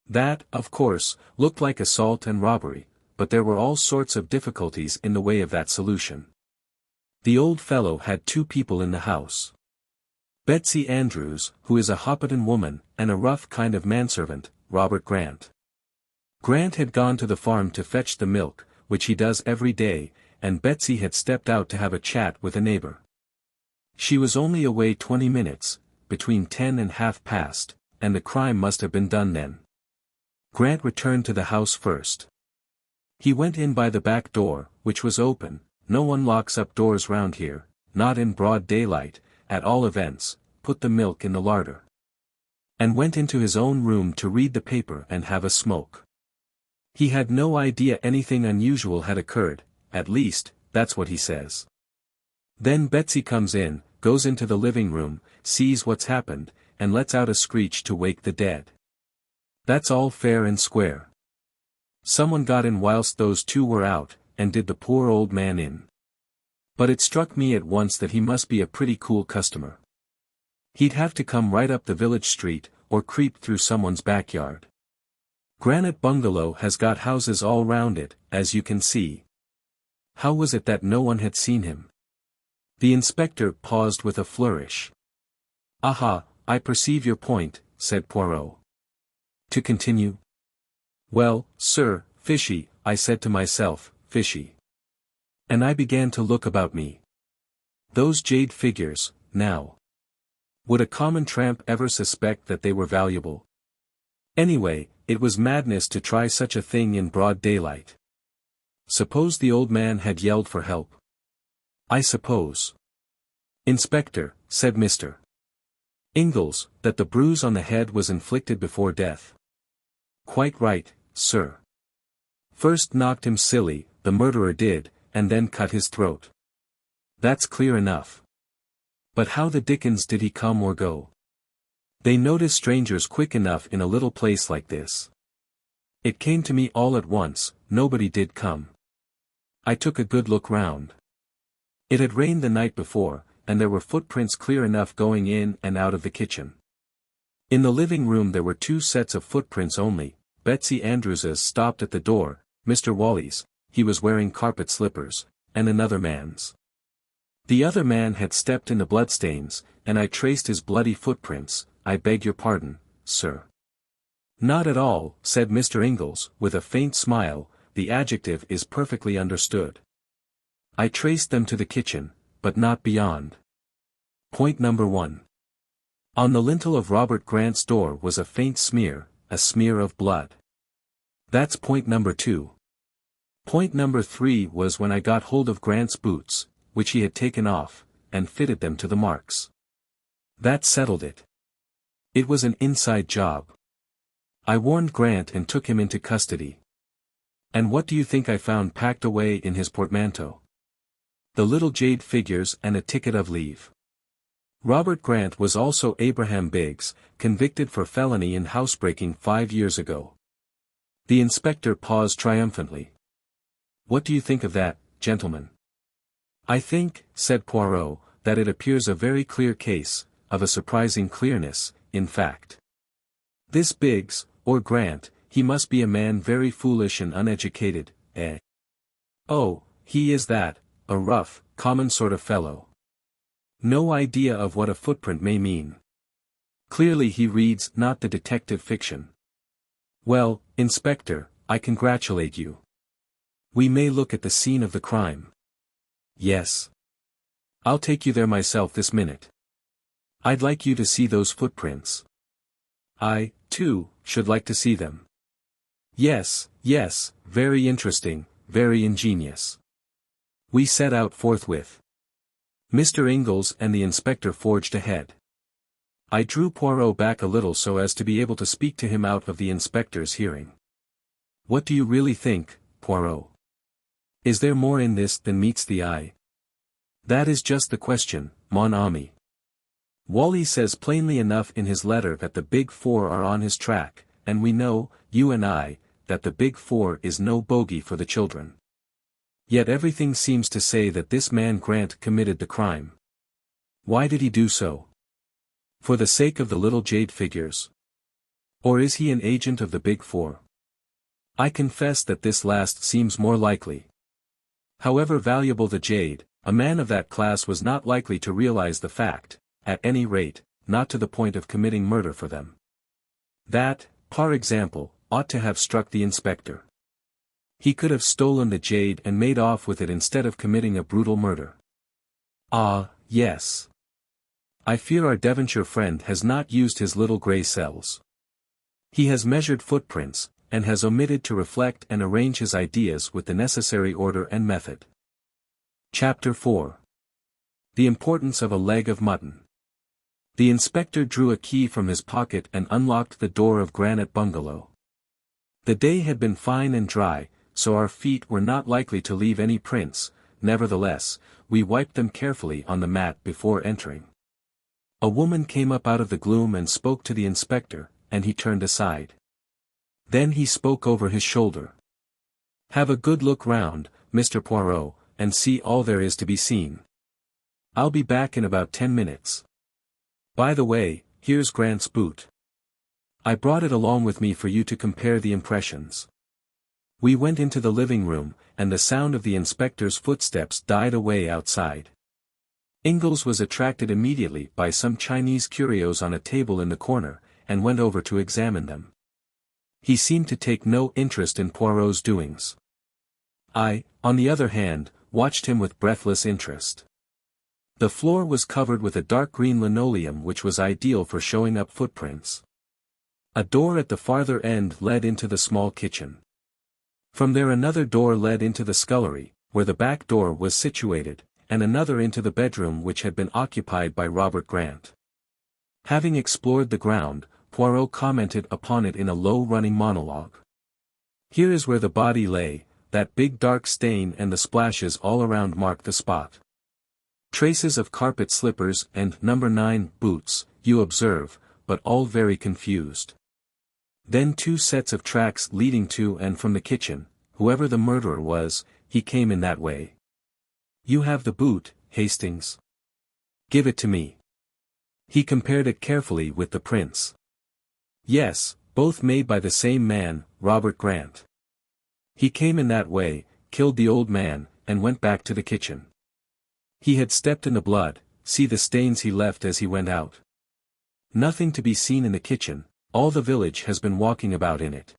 That, of course, looked like assault and robbery, but there were all sorts of difficulties in the way of that solution. The old fellow had 2 people in the house. Betsy Andrews, who is a Hoppiton woman, and a rough kind of manservant, Robert Grant. Grant had gone to the farm to fetch the milk, which he does every day, and Betsy had stepped out to have a chat with a neighbor. She was only away 20 minutes, between 10 and half past, and the crime must have been done then. Grant returned to the house first. He went in by the back door, which was open. No one locks up doors round here, not in broad daylight, at all events, put the milk in the larder. And went into his own room to read the paper and have a smoke. He had no idea anything unusual had occurred, at least, that's what he says. Then Betsy comes in, goes into the living room, sees what's happened, and lets out a screech to wake the dead. That's all fair and square. Someone got in whilst those two were out, and did the poor old man in. But it struck me at once that he must be a pretty cool customer. He'd have to come right up the village street, or creep through someone's backyard. Granite Bungalow has got houses all round it, as you can see. How was it that no one had seen him? The inspector paused with a flourish. "Aha, I perceive your point," said Poirot. "To continue?" "Well, sir, fishy," I said to myself, fishy. And I began to look about me. Those jade figures, now. Would a common tramp ever suspect that they were valuable? Anyway, it was madness to try such a thing in broad daylight. Suppose the old man had yelled for help? I suppose. "Inspector," said Mr. Ingles, "that the bruise on the head was inflicted before death." "Quite right, sir. First knocked him silly, the murderer did, and then cut his throat. That's clear enough. But how the dickens did he come or go? They notice strangers quick enough in a little place like this. It came to me all at once, nobody did come. I took a good look round. It had rained the night before, and there were footprints clear enough going in and out of the kitchen. In the living room there were two sets of footprints only. Betsy Andrews's stopped at the door, Mr. Wally's, he was wearing carpet slippers, and another man's. The other man had stepped in the bloodstains, and I traced his bloody footprints. I beg your pardon, sir. Not at all, said Mr. Ingles, with a faint smile, the adjective is perfectly understood. I traced them to the kitchen, but not beyond. Point number 1. On the lintel of Robert Grant's door was a faint smear, a smear of blood. That's point number 2. Point number 3 was when I got hold of Grant's boots, which he had taken off, and fitted them to the marks. That settled it. It was an inside job. I warned Grant and took him into custody. And what do you think I found packed away in his portmanteau? The little jade figures and a ticket of leave. Robert Grant was also Abraham Biggs, convicted for felony in housebreaking 5 years ago. The inspector paused triumphantly. What do you think of that, gentlemen? I think, said Poirot, that it appears a very clear case, of a surprising clearness, in fact. This Biggs, or Grant, he must be a man very foolish and uneducated, eh? Oh, he is that, a rough, common sort of fellow. No idea of what a footprint may mean. Clearly he reads not the detective fiction. Well, Inspector, I congratulate you. We may look at the scene of the crime. Yes. I'll take you there myself this minute. I'd like you to see those footprints. I, too, should like to see them. Yes, yes, very interesting, very ingenious. We set out forthwith. Mr. Ingles and the inspector forged ahead. I drew Poirot back a little so as to be able to speak to him out of the inspector's hearing. What do you really think, Poirot? Is there more in this than meets the eye? That is just the question, mon ami. Wally says plainly enough in his letter that the Big Four are on his track, and we know, you and I, that the Big Four is no bogey for the children. Yet everything seems to say that this man Grant committed the crime. Why did he do so? For the sake of the little jade figures? Or is he an agent of the Big Four? I confess that this last seems more likely. However valuable the jade, a man of that class was not likely to realize the fact, at any rate, not to the point of committing murder for them. That, par example, ought to have struck the inspector. He could have stolen the jade and made off with it instead of committing a brutal murder. Ah, yes. I fear our Devonshire friend has not used his little grey cells. He has measured footprints, and has omitted to reflect and arrange his ideas with the necessary order and method. Chapter 4. The importance of a leg of mutton. The inspector drew a key from his pocket and unlocked the door of Granite Bungalow. The day had been fine and dry, so our feet were not likely to leave any prints. Nevertheless, we wiped them carefully on the mat before entering. A woman came up out of the gloom and spoke to the inspector, and he turned aside. Then he spoke over his shoulder. "Have a good look round, Mr. Poirot, and see all there is to be seen. I'll be back in about 10 minutes. By the way, here's Grant's boot. I brought it along with me for you to compare the impressions." We went into the living room, and the sound of the inspector's footsteps died away outside. Ingles was attracted immediately by some Chinese curios on a table in the corner, and went over to examine them. He seemed to take no interest in Poirot's doings. I, on the other hand, watched him with breathless interest. The floor was covered with a dark green linoleum which was ideal for showing up footprints. A door at the farther end led into the small kitchen. From there another door led into the scullery, where the back door was situated, and another into the bedroom which had been occupied by Robert Grant. Having explored the ground, Poirot commented upon it in a low-running monologue. "Here is where the body lay, that big dark stain and the splashes all around mark the spot. Traces of carpet slippers and number 9 boots, you observe, but all very confused. Then 2 sets of tracks leading to and from the kitchen. Whoever the murderer was, he came in that way. You have the boot, Hastings. Give it to me." He compared it carefully with the prints. "Yes, both made by the same man, Robert Grant. He came in that way, killed the old man, and went back to the kitchen. He had stepped in the blood, see the stains he left as he went out. Nothing to be seen in the kitchen, all the village has been walking about in it.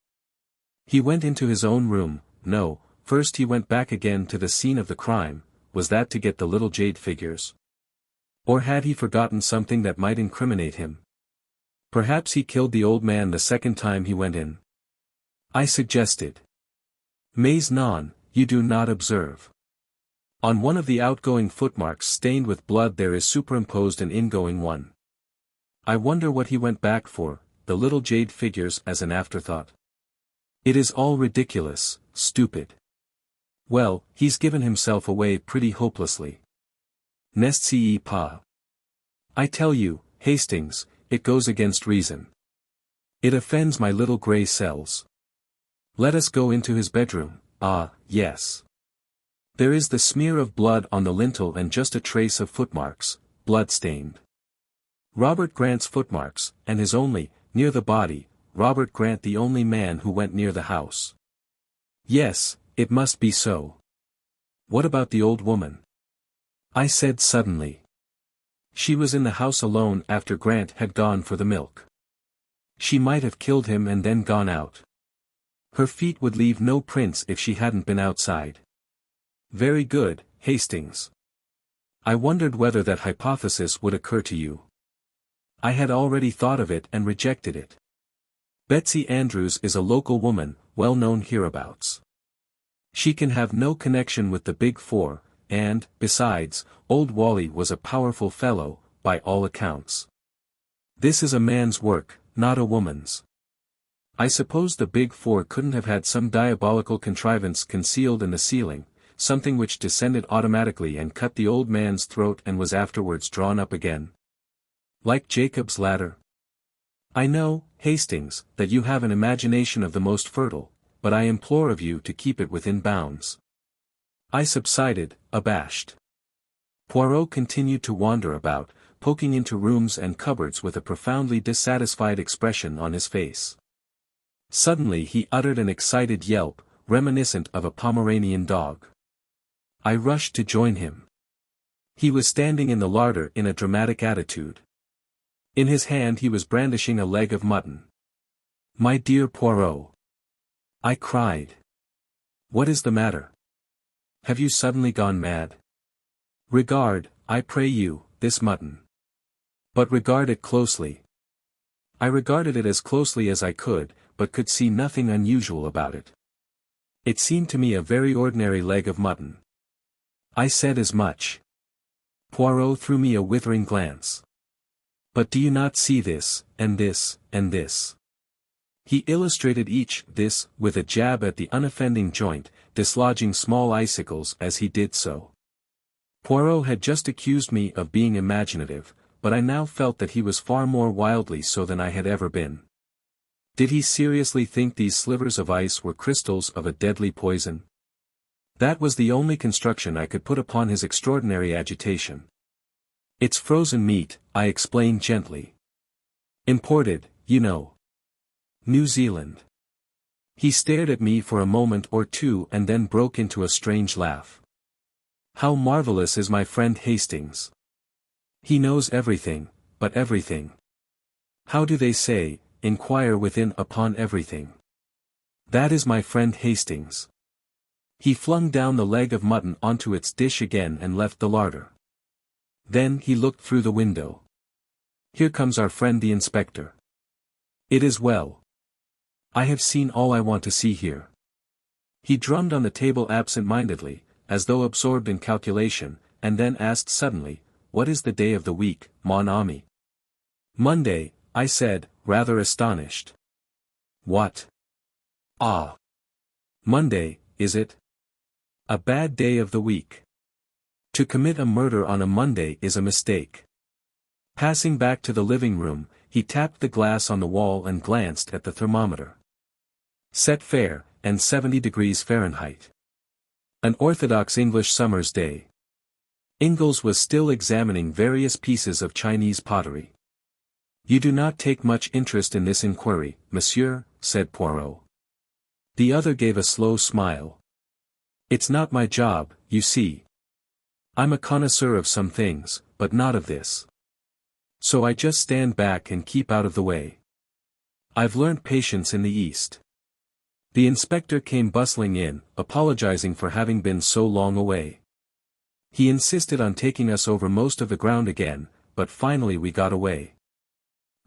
He went into his own room. No, first he went back again to the scene of the crime. Was that to get the little jade figures? Or had he forgotten something that might incriminate him? Perhaps he killed the old man the second time he went in," I suggested. "Mais non, you do not observe. On one of the outgoing footmarks stained with blood there is superimposed an ingoing one. I wonder what he went back for, the little jade figures as an afterthought. It is all ridiculous, stupid. Well, he's given himself away pretty hopelessly. N'est-ce pas? I tell you, Hastings, it goes against reason. It offends my little grey cells. Let us go into his bedroom. Ah, yes. There is the smear of blood on the lintel and just a trace of footmarks, blood-stained. Robert Grant's footmarks, and his only, near the body, Robert Grant the only man who went near the house. Yes, it must be so. What about the old woman?" I said suddenly. "She was in the house alone after Grant had gone for the milk. She might have killed him and then gone out. Her feet would leave no prints if she hadn't been outside." "Very good, Hastings. I wondered whether that hypothesis would occur to you. I had already thought of it and rejected it. Betsy Andrews is a local woman, well known hereabouts. She can have no connection with the Big Four, and, besides, old Wally was a powerful fellow, by all accounts. This is a man's work, not a woman's. I suppose the Big Four couldn't have had some diabolical contrivance concealed in the ceiling, something which descended automatically and cut the old man's throat and was afterwards drawn up again. Like Jacob's ladder. I know, Hastings, that you have an imagination of the most fertile, but I implore of you to keep it within bounds." I subsided, abashed. Poirot continued to wander about, poking into rooms and cupboards with a profoundly dissatisfied expression on his face. Suddenly he uttered an excited yelp, reminiscent of a Pomeranian dog. I rushed to join him. He was standing in the larder in a dramatic attitude. In his hand he was brandishing a leg of mutton. "My dear Poirot," I cried. "What is the matter? Have you suddenly gone mad? Regard, I pray you, this mutton. But regard it closely." I regarded it as closely as I could, but could see nothing unusual about it. It seemed to me a very ordinary leg of mutton. I said as much. Poirot threw me a withering glance. But do you not see this, and this, and this? He illustrated each this with a jab at the unoffending joint, dislodging small icicles as he did so. Poirot had just accused me of being imaginative, but I now felt that he was far more wildly so than I had ever been. Did he seriously think these slivers of ice were crystals of a deadly poison? That was the only construction I could put upon his extraordinary agitation. It's frozen meat, I explained gently. Imported, you know. New Zealand. He stared at me for a moment or two and then broke into a strange laugh. How marvelous is my friend Hastings. He knows everything, but everything. How do they say, inquire within upon everything. That is my friend Hastings. He flung down the leg of mutton onto its dish again and left the larder. Then he looked through the window. Here comes our friend the inspector. It is well. I have seen all I want to see here. He drummed on the table absent-mindedly, as though absorbed in calculation, and then asked suddenly, what is the day of the week, mon ami? Monday, I said, rather astonished. What? Ah. Monday, is it? A bad day of the week. To commit a murder on a Monday is a mistake. Passing back to the living room, he tapped the glass on the wall and glanced at the thermometer. Set fair, and 70 degrees Fahrenheit. An orthodox English summer's day. Ingles was still examining various pieces of Chinese pottery. You do not take much interest in this inquiry, monsieur, said Poirot. The other gave a slow smile. It's not my job, you see. I'm a connoisseur of some things, but not of this. So I just stand back and keep out of the way. I've learnt patience in the East. The inspector came bustling in, apologizing for having been so long away. He insisted on taking us over most of the ground again, but finally we got away.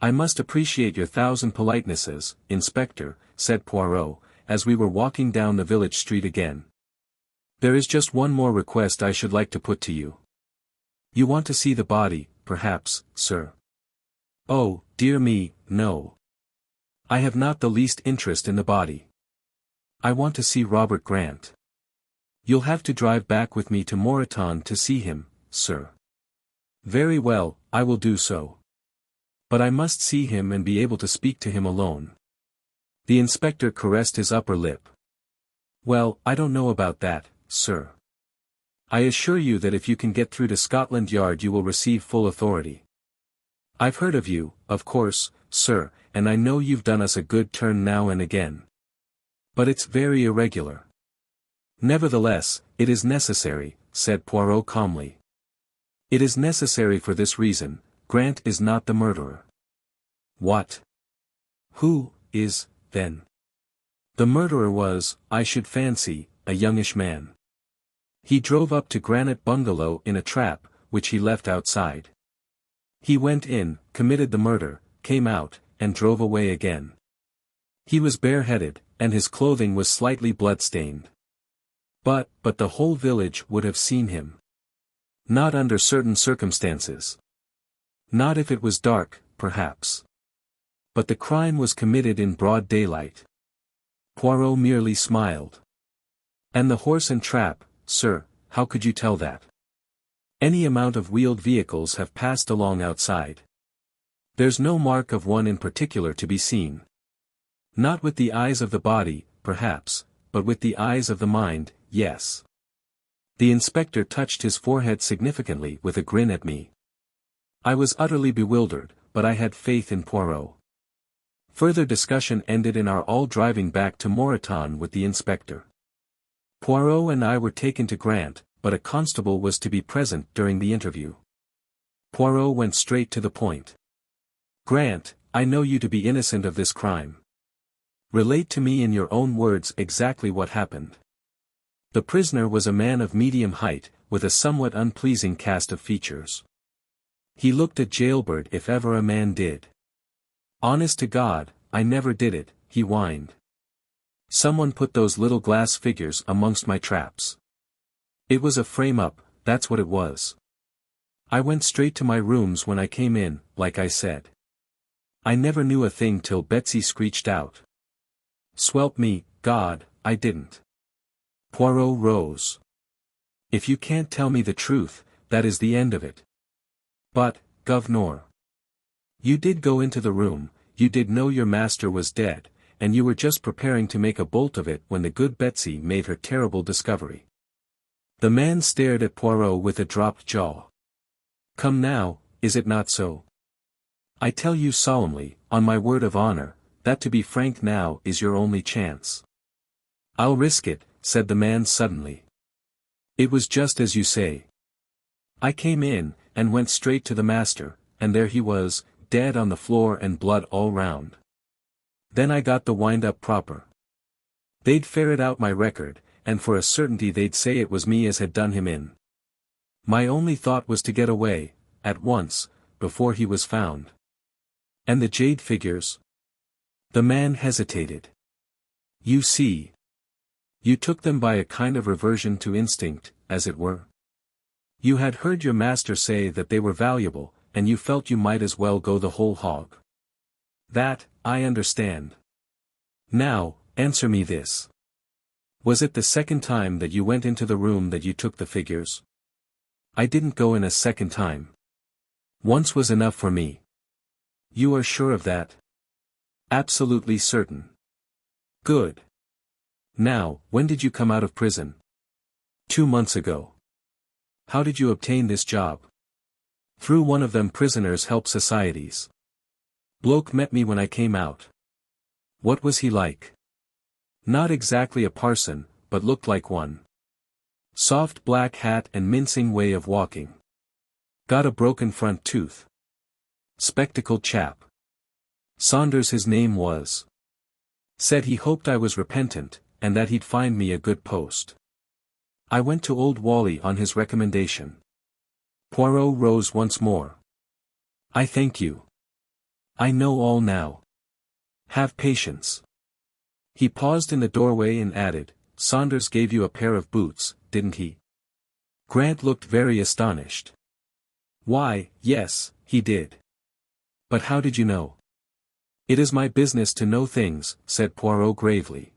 I must appreciate your 1,000 politenesses, Inspector, said Poirot, as we were walking down the village street again. There is just one more request I should like to put to you. You want to see the body, perhaps, sir? Oh, dear me, no. I have not the least interest in the body. I want to see Robert Grant. You'll have to drive back with me to Moreton to see him, sir. Very well, I will do so. But I must see him and be able to speak to him alone. The inspector caressed his upper lip. Well, I don't know about that, sir. I assure you that if you can get through to Scotland Yard you will receive full authority. I've heard of you, of course, sir, and I know you've done us a good turn now and again. But it's very irregular. Nevertheless, it is necessary, said Poirot calmly. It is necessary for this reason, Grant is not the murderer. What? Who is, then? The murderer was, I should fancy, a youngish man. He drove up to Granite Bungalow in a trap, which he left outside. He went in, committed the murder, came out, and drove away again. He was bareheaded, and his clothing was slightly blood-stained. But the whole village would have seen him. Not under certain circumstances. Not if it was dark, perhaps. But the crime was committed in broad daylight. Poirot merely smiled. And the horse and trap, sir, how could you tell that? Any amount of wheeled vehicles have passed along outside. There's no mark of one in particular to be seen. Not with the eyes of the body, perhaps, but with the eyes of the mind, yes. The inspector touched his forehead significantly with a grin at me. I was utterly bewildered, but I had faith in Poirot. Further discussion ended in our all driving back to Moreton with the inspector. Poirot and I were taken to Grant, but a constable was to be present during the interview. Poirot went straight to the point. Grant, I know you to be innocent of this crime. Relate to me in your own words exactly what happened. The prisoner was a man of medium height, with a somewhat unpleasing cast of features. He looked a jailbird if ever a man did. Honest to God, I never did it, he whined. Someone put those little glass figures amongst my traps. It was a frame-up, that's what it was. I went straight to my rooms when I came in, like I said. I never knew a thing till Betsy screeched out. Swelp me, God, I didn't. Poirot rose. If you can't tell me the truth, that is the end of it. But, governor. You did go into the room, you did know your master was dead, and you were just preparing to make a bolt of it when the good Betsy made her terrible discovery. The man stared at Poirot with a dropped jaw. Come now, is it not so? I tell you solemnly, on my word of honor, that to be frank now is your only chance. I'll risk it, said the man suddenly. It was just as you say. I came in, and went straight to the master, and there he was, dead on the floor and blood all round. Then I got the wind-up proper. They'd ferret out my record, and for a certainty they'd say it was me as had done him in. My only thought was to get away, at once, before he was found. And the jade figures? The man hesitated. You see. You took them by a kind of reversion to instinct, as it were. You had heard your master say that they were valuable, and you felt you might as well go the whole hog. That, I understand. Now, answer me this. Was it the second time that you went into the room that you took the figures? I didn't go in a second time. Once was enough for me. You are sure of that? Absolutely certain. Good. Now, when did you come out of prison? 2 months ago. How did you obtain this job? Through one of them prisoners' help societies. Bloke met me when I came out. What was he like? Not exactly a parson, but looked like one. Soft black hat and mincing way of walking. Got a broken front tooth. Spectacled chap. Saunders his name was. Said he hoped I was repentant, and that he'd find me a good post. I went to old Wally on his recommendation. Poirot rose once more. I thank you. I know all now. Have patience. He paused in the doorway and added, Saunders gave you a pair of boots, didn't he? Grant looked very astonished. Why, yes, he did. But how did you know? It is my business to know things, said Poirot gravely.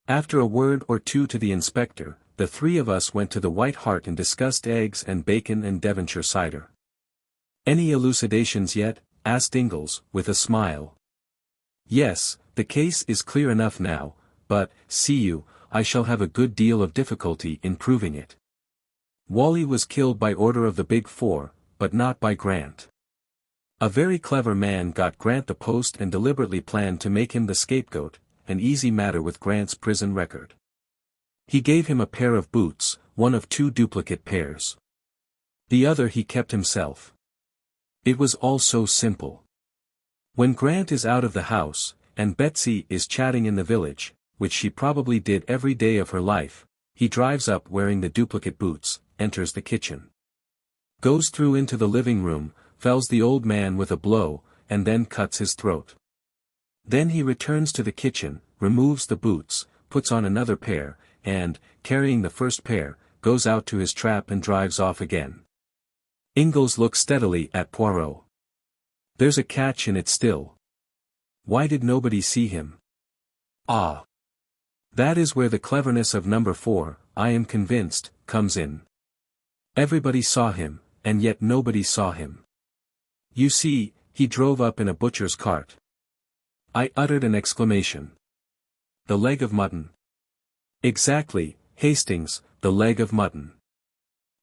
After a word or two to the inspector, the three of us went to the White Hart and discussed eggs and bacon and Devonshire cider. Any elucidations yet? Asked Ingles, with a smile. Yes, the case is clear enough now, but, see you, I shall have a good deal of difficulty in proving it. Wally was killed by order of the Big Four, but not by Grant. A very clever man got Grant the post and deliberately planned to make him the scapegoat, an easy matter with Grant's prison record. He gave him a pair of boots, one of 2 duplicate pairs. The other he kept himself. It was all so simple. When Grant is out of the house, and Betsy is chatting in the village, which she probably did every day of her life, he drives up wearing the duplicate boots, enters the kitchen. Goes through into the living room, fells the old man with a blow, and then cuts his throat. Then he returns to the kitchen, removes the boots, puts on another pair, and, carrying the first pair, goes out to his trap and drives off again. Ingles looked steadily at Poirot. There's a catch in it still. Why did nobody see him? Ah! That is where the cleverness of number 4, I am convinced, comes in. Everybody saw him, and yet nobody saw him. You see, he drove up in a butcher's cart. I uttered an exclamation. The leg of mutton. Exactly, Hastings, the leg of mutton.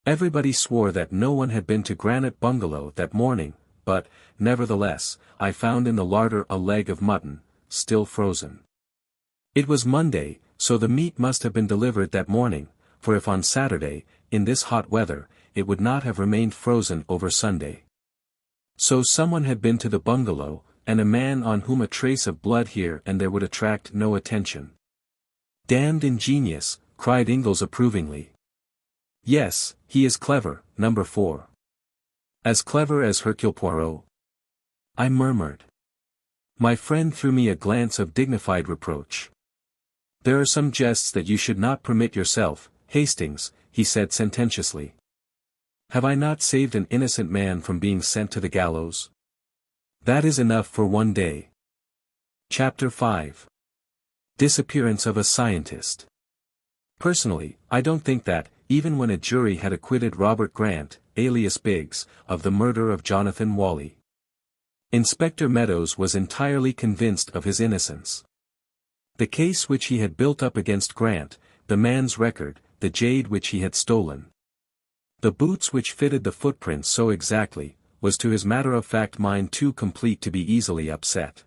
Everybody swore that no one had been to Granite Bungalow that morning, but, nevertheless, I found in the larder a leg of mutton, still frozen. It was Monday, so the meat must have been delivered that morning, for if on Saturday, in this hot weather, it would not have remained frozen over Sunday. So someone had been to the bungalow, and a man on whom a trace of blood here and there would attract no attention. Damned ingenious, cried Ingles approvingly. Yes, he is clever, number 4. As clever as Hercule Poirot? I murmured. My friend threw me a glance of dignified reproach. There are some jests that you should not permit yourself, Hastings, he said sententiously. Have I not saved an innocent man from being sent to the gallows? That is enough for one day. Chapter 5. Disappearance of a Scientist. Personally, I don't think that, even when a jury had acquitted Robert Grant, alias Biggs, of the murder of Jonathan Whalley, Inspector Meadows was entirely convinced of his innocence. The case which he had built up against Grant, the man's record, the jade which he had stolen, the boots which fitted the footprints so exactly, was to his matter-of-fact mind too complete to be easily upset.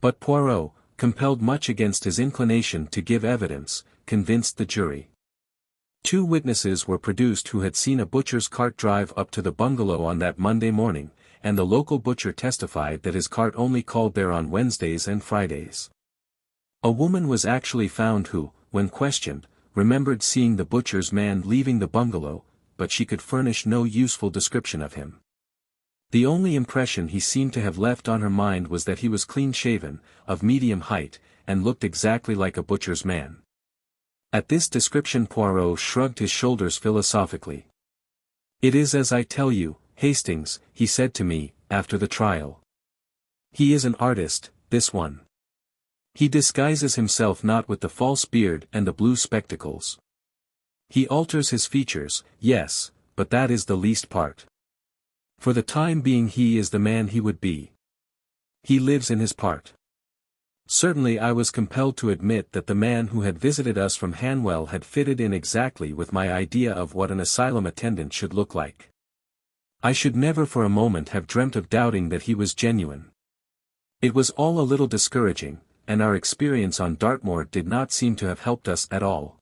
But Poirot, compelled much against his inclination to give evidence, convinced the jury. 2 witnesses were produced who had seen a butcher's cart drive up to the bungalow on that Monday morning, and the local butcher testified that his cart only called there on Wednesdays and Fridays. A woman was actually found who, when questioned, remembered seeing the butcher's man leaving the bungalow, but she could furnish no useful description of him. The only impression he seemed to have left on her mind was that he was clean-shaven, of medium height, and looked exactly like a butcher's man. At this description Poirot shrugged his shoulders philosophically. "It is as I tell you, Hastings," he said to me, after the trial. "He is an artist, this one. He disguises himself not with the false beard and the blue spectacles. He alters his features, yes, but that is the least part. For the time being he is the man he would be. He lives in his part." Certainly I was compelled to admit that the man who had visited us from Hanwell had fitted in exactly with my idea of what an asylum attendant should look like. I should never for a moment have dreamt of doubting that he was genuine. It was all a little discouraging, and our experience on Dartmoor did not seem to have helped us at all.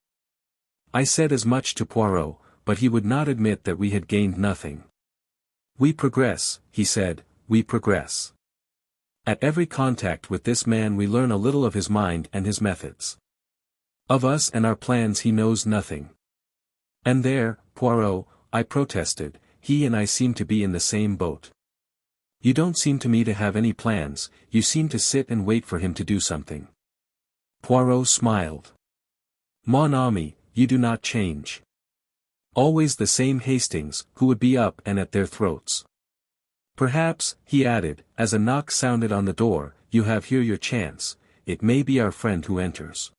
I said as much to Poirot, but he would not admit that we had gained nothing. "We progress," he said, "we progress. At every contact with this man we learn a little of his mind and his methods. Of us and our plans he knows nothing." "And there, Poirot," I protested, "he and I seem to be in the same boat. You don't seem to me to have any plans, you seem to sit and wait for him to do something." Poirot smiled. "Mon ami, you do not change. Always the same Hastings, who would be up and at their throats. Perhaps," he added, as a knock sounded on the door, "you have here your chance, it may be our friend who enters."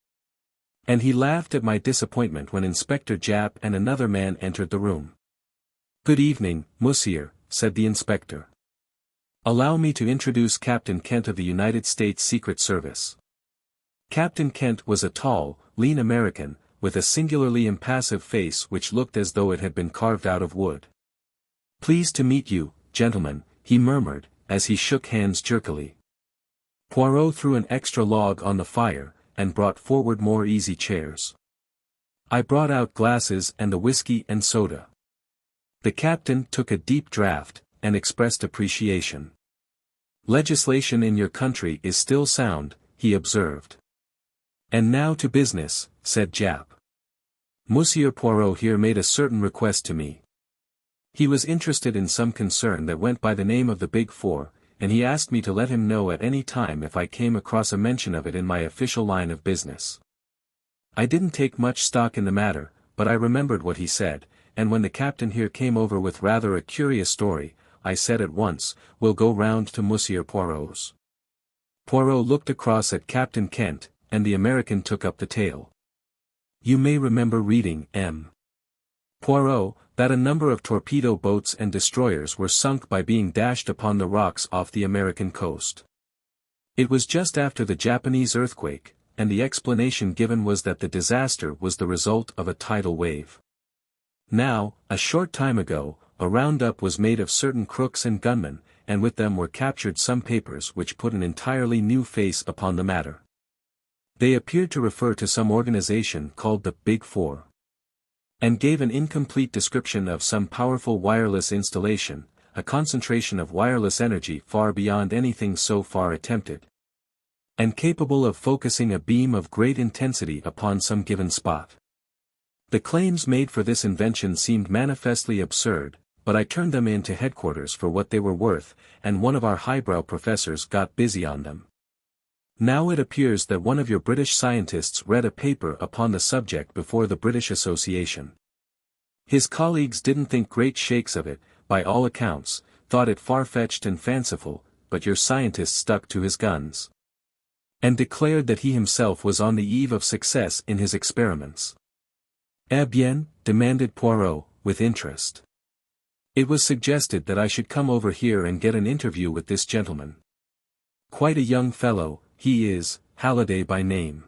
And he laughed at my disappointment when Inspector Japp and another man entered the room. "Good evening, Monsieur," said the inspector. "Allow me to introduce Captain Kent of the United States Secret Service." Captain Kent was a tall, lean American, with a singularly impassive face which looked as though it had been carved out of wood. "Pleased to meet you, gentlemen," he murmured, as he shook hands jerkily. Poirot threw an extra log on the fire, and brought forward more easy chairs. I brought out glasses and the whiskey and soda. The captain took a deep draught, and expressed appreciation. "Legislation in your country is still sound," he observed. "And now to business," said Japp. "Monsieur Poirot here made a certain request to me. He was interested in some concern that went by the name of the Big Four, and he asked me to let him know at any time if I came across a mention of it in my official line of business. I didn't take much stock in the matter, but I remembered what he said, and when the captain here came over with rather a curious story, I said at once, 'We'll go round to Monsieur Poirot's.'" Poirot looked across at Captain Kent, and the American took up the tale. "You may remember reading, M. Poirot, that a number of torpedo boats and destroyers were sunk by being dashed upon the rocks off the American coast. It was just after the Japanese earthquake, and the explanation given was that the disaster was the result of a tidal wave. Now, a short time ago, a roundup was made of certain crooks and gunmen, and with them were captured some papers which put an entirely new face upon the matter. They appeared to refer to some organization called the Big Four, and gave an incomplete description of some powerful wireless installation, a concentration of wireless energy far beyond anything so far attempted, and capable of focusing a beam of great intensity upon some given spot. The claims made for this invention seemed manifestly absurd, but I turned them in to headquarters for what they were worth, and one of our highbrow professors got busy on them. Now it appears that one of your British scientists read a paper upon the subject before the British Association. His colleagues didn't think great shakes of it, by all accounts, thought it far-fetched and fanciful, but your scientist stuck to his guns. And declared that he himself was on the eve of success in his experiments. Eh bien? Demanded Poirot, with interest. It was suggested that I should come over here and get an interview with this gentleman. Quite a young fellow, he is, Halliday by name.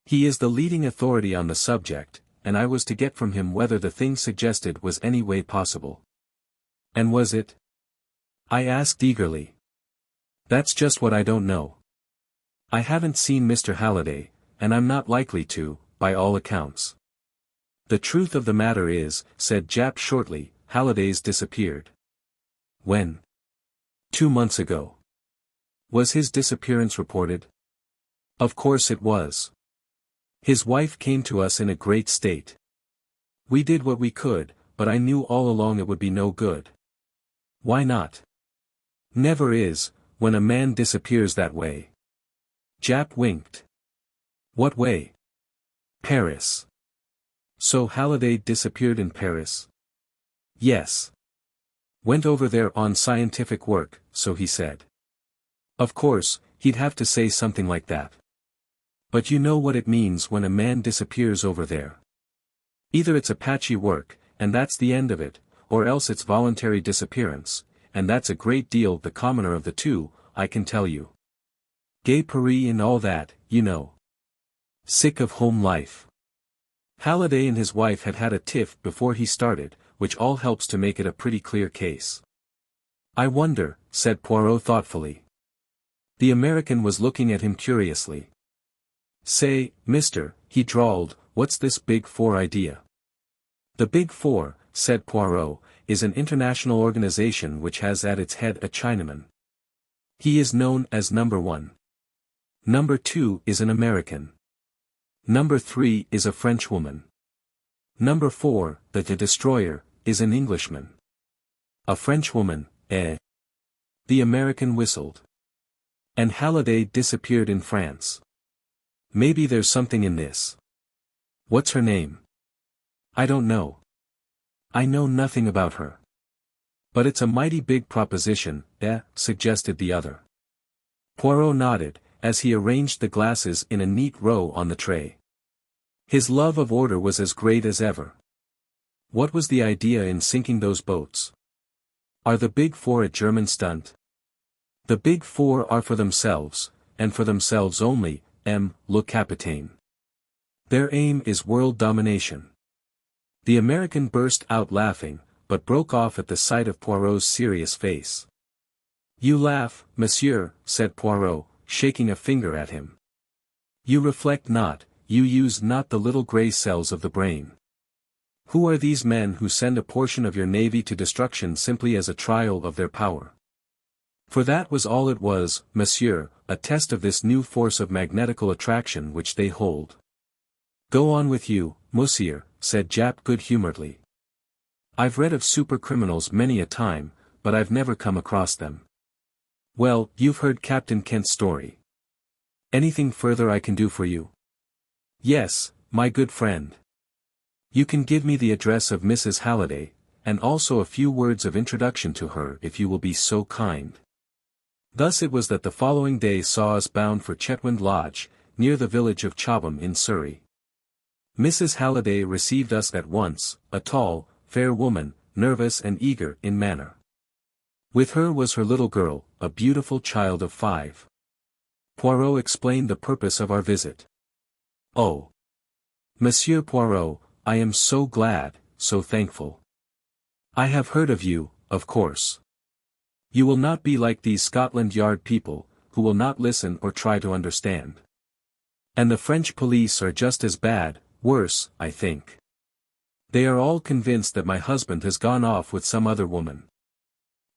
He is the leading authority on the subject, and I was to get from him whether the thing suggested was any way possible. And was it? I asked eagerly. That's just what I don't know. I haven't seen Mr. Halliday, and I'm not likely to, by all accounts. The truth of the matter is, said Japp shortly, Halliday's disappeared. When? 2 months ago. Was his disappearance reported? Of course it was. His wife came to us in a great state. We did what we could, but I knew all along it would be no good. Why not? Never is, when a man disappears that way. Japp winked. What way? Paris. So Halliday disappeared in Paris? Yes. Went over there on scientific work, so he said. Of course, he'd have to say something like that. But you know what it means when a man disappears over there. Either it's Apache work, and that's the end of it, or else it's voluntary disappearance, and that's a great deal the commoner of the two, I can tell you. Gay Paris and all that, you know. Sick of home life. Halliday and his wife had had a tiff before he started, which all helps to make it a pretty clear case. I wonder, said Poirot thoughtfully. The American was looking at him curiously. Say, mister, he drawled, what's this Big Four idea? The Big Four, said Poirot, is an international organization which has at its head a Chinaman. He is known as Number 1. Number 2 is an American. Number 3 is a Frenchwoman. Number 4, the destroyer, is an Englishman. A Frenchwoman, eh? The American whistled. And Halliday disappeared in France. Maybe there's something in this. What's her name? I don't know. I know nothing about her. But it's a mighty big proposition, suggested the other. Poirot nodded, as he arranged the glasses in a neat row on the tray. His love of order was as great as ever. What was the idea in sinking those boats? Are the Big Four a German stunt? The Big Four are for themselves, and for themselves only, le Capitaine. Their aim is world domination. The American burst out laughing, but broke off at the sight of Poirot's serious face. You laugh, monsieur, said Poirot, shaking a finger at him. You reflect not, you use not the little grey cells of the brain. Who are these men who send a portion of your navy to destruction simply as a trial of their power? For that was all it was, monsieur, a test of this new force of magnetical attraction which they hold. Go on with you, monsieur, said Japp good-humouredly. I've read of super-criminals many a time, but I've never come across them. Well, you've heard Captain Kent's story. Anything further I can do for you? Yes, my good friend. You can give me the address of Mrs. Halliday, and also a few words of introduction to her if you will be so kind. Thus it was that the following day saw us bound for Chetwynd Lodge, near the village of Chobham in Surrey. Mrs. Halliday received us at once, a tall, fair woman, nervous and eager in manner. With her was her little girl, a beautiful child of 5. Poirot explained the purpose of our visit. Oh! Monsieur Poirot, I am so glad, so thankful. I have heard of you, of course. You will not be like these Scotland Yard people, who will not listen or try to understand. And the French police are just as bad, worse, I think. They are all convinced that my husband has gone off with some other woman.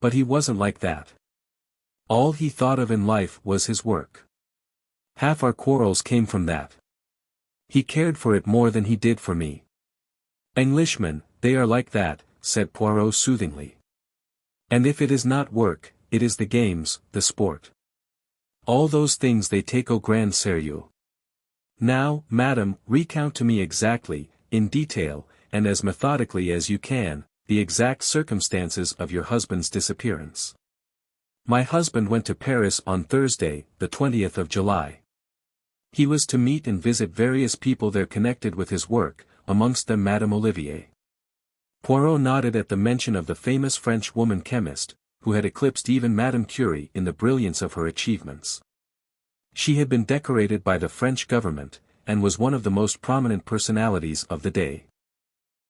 But he wasn't like that. All he thought of in life was his work. Half our quarrels came from that. He cared for it more than he did for me. Englishmen, they are like that, said Poirot soothingly. And if it is not work, it is the games, the sport. All those things they take au grand sérieux. Now, madam, recount to me exactly, in detail, and as methodically as you can, the exact circumstances of your husband's disappearance. My husband went to Paris on Thursday, the 20th of July. He was to meet and visit various people there connected with his work, amongst them Madame Olivier. Poirot nodded at the mention of the famous French woman chemist, who had eclipsed even Madame Curie in the brilliance of her achievements. She had been decorated by the French government, and was one of the most prominent personalities of the day.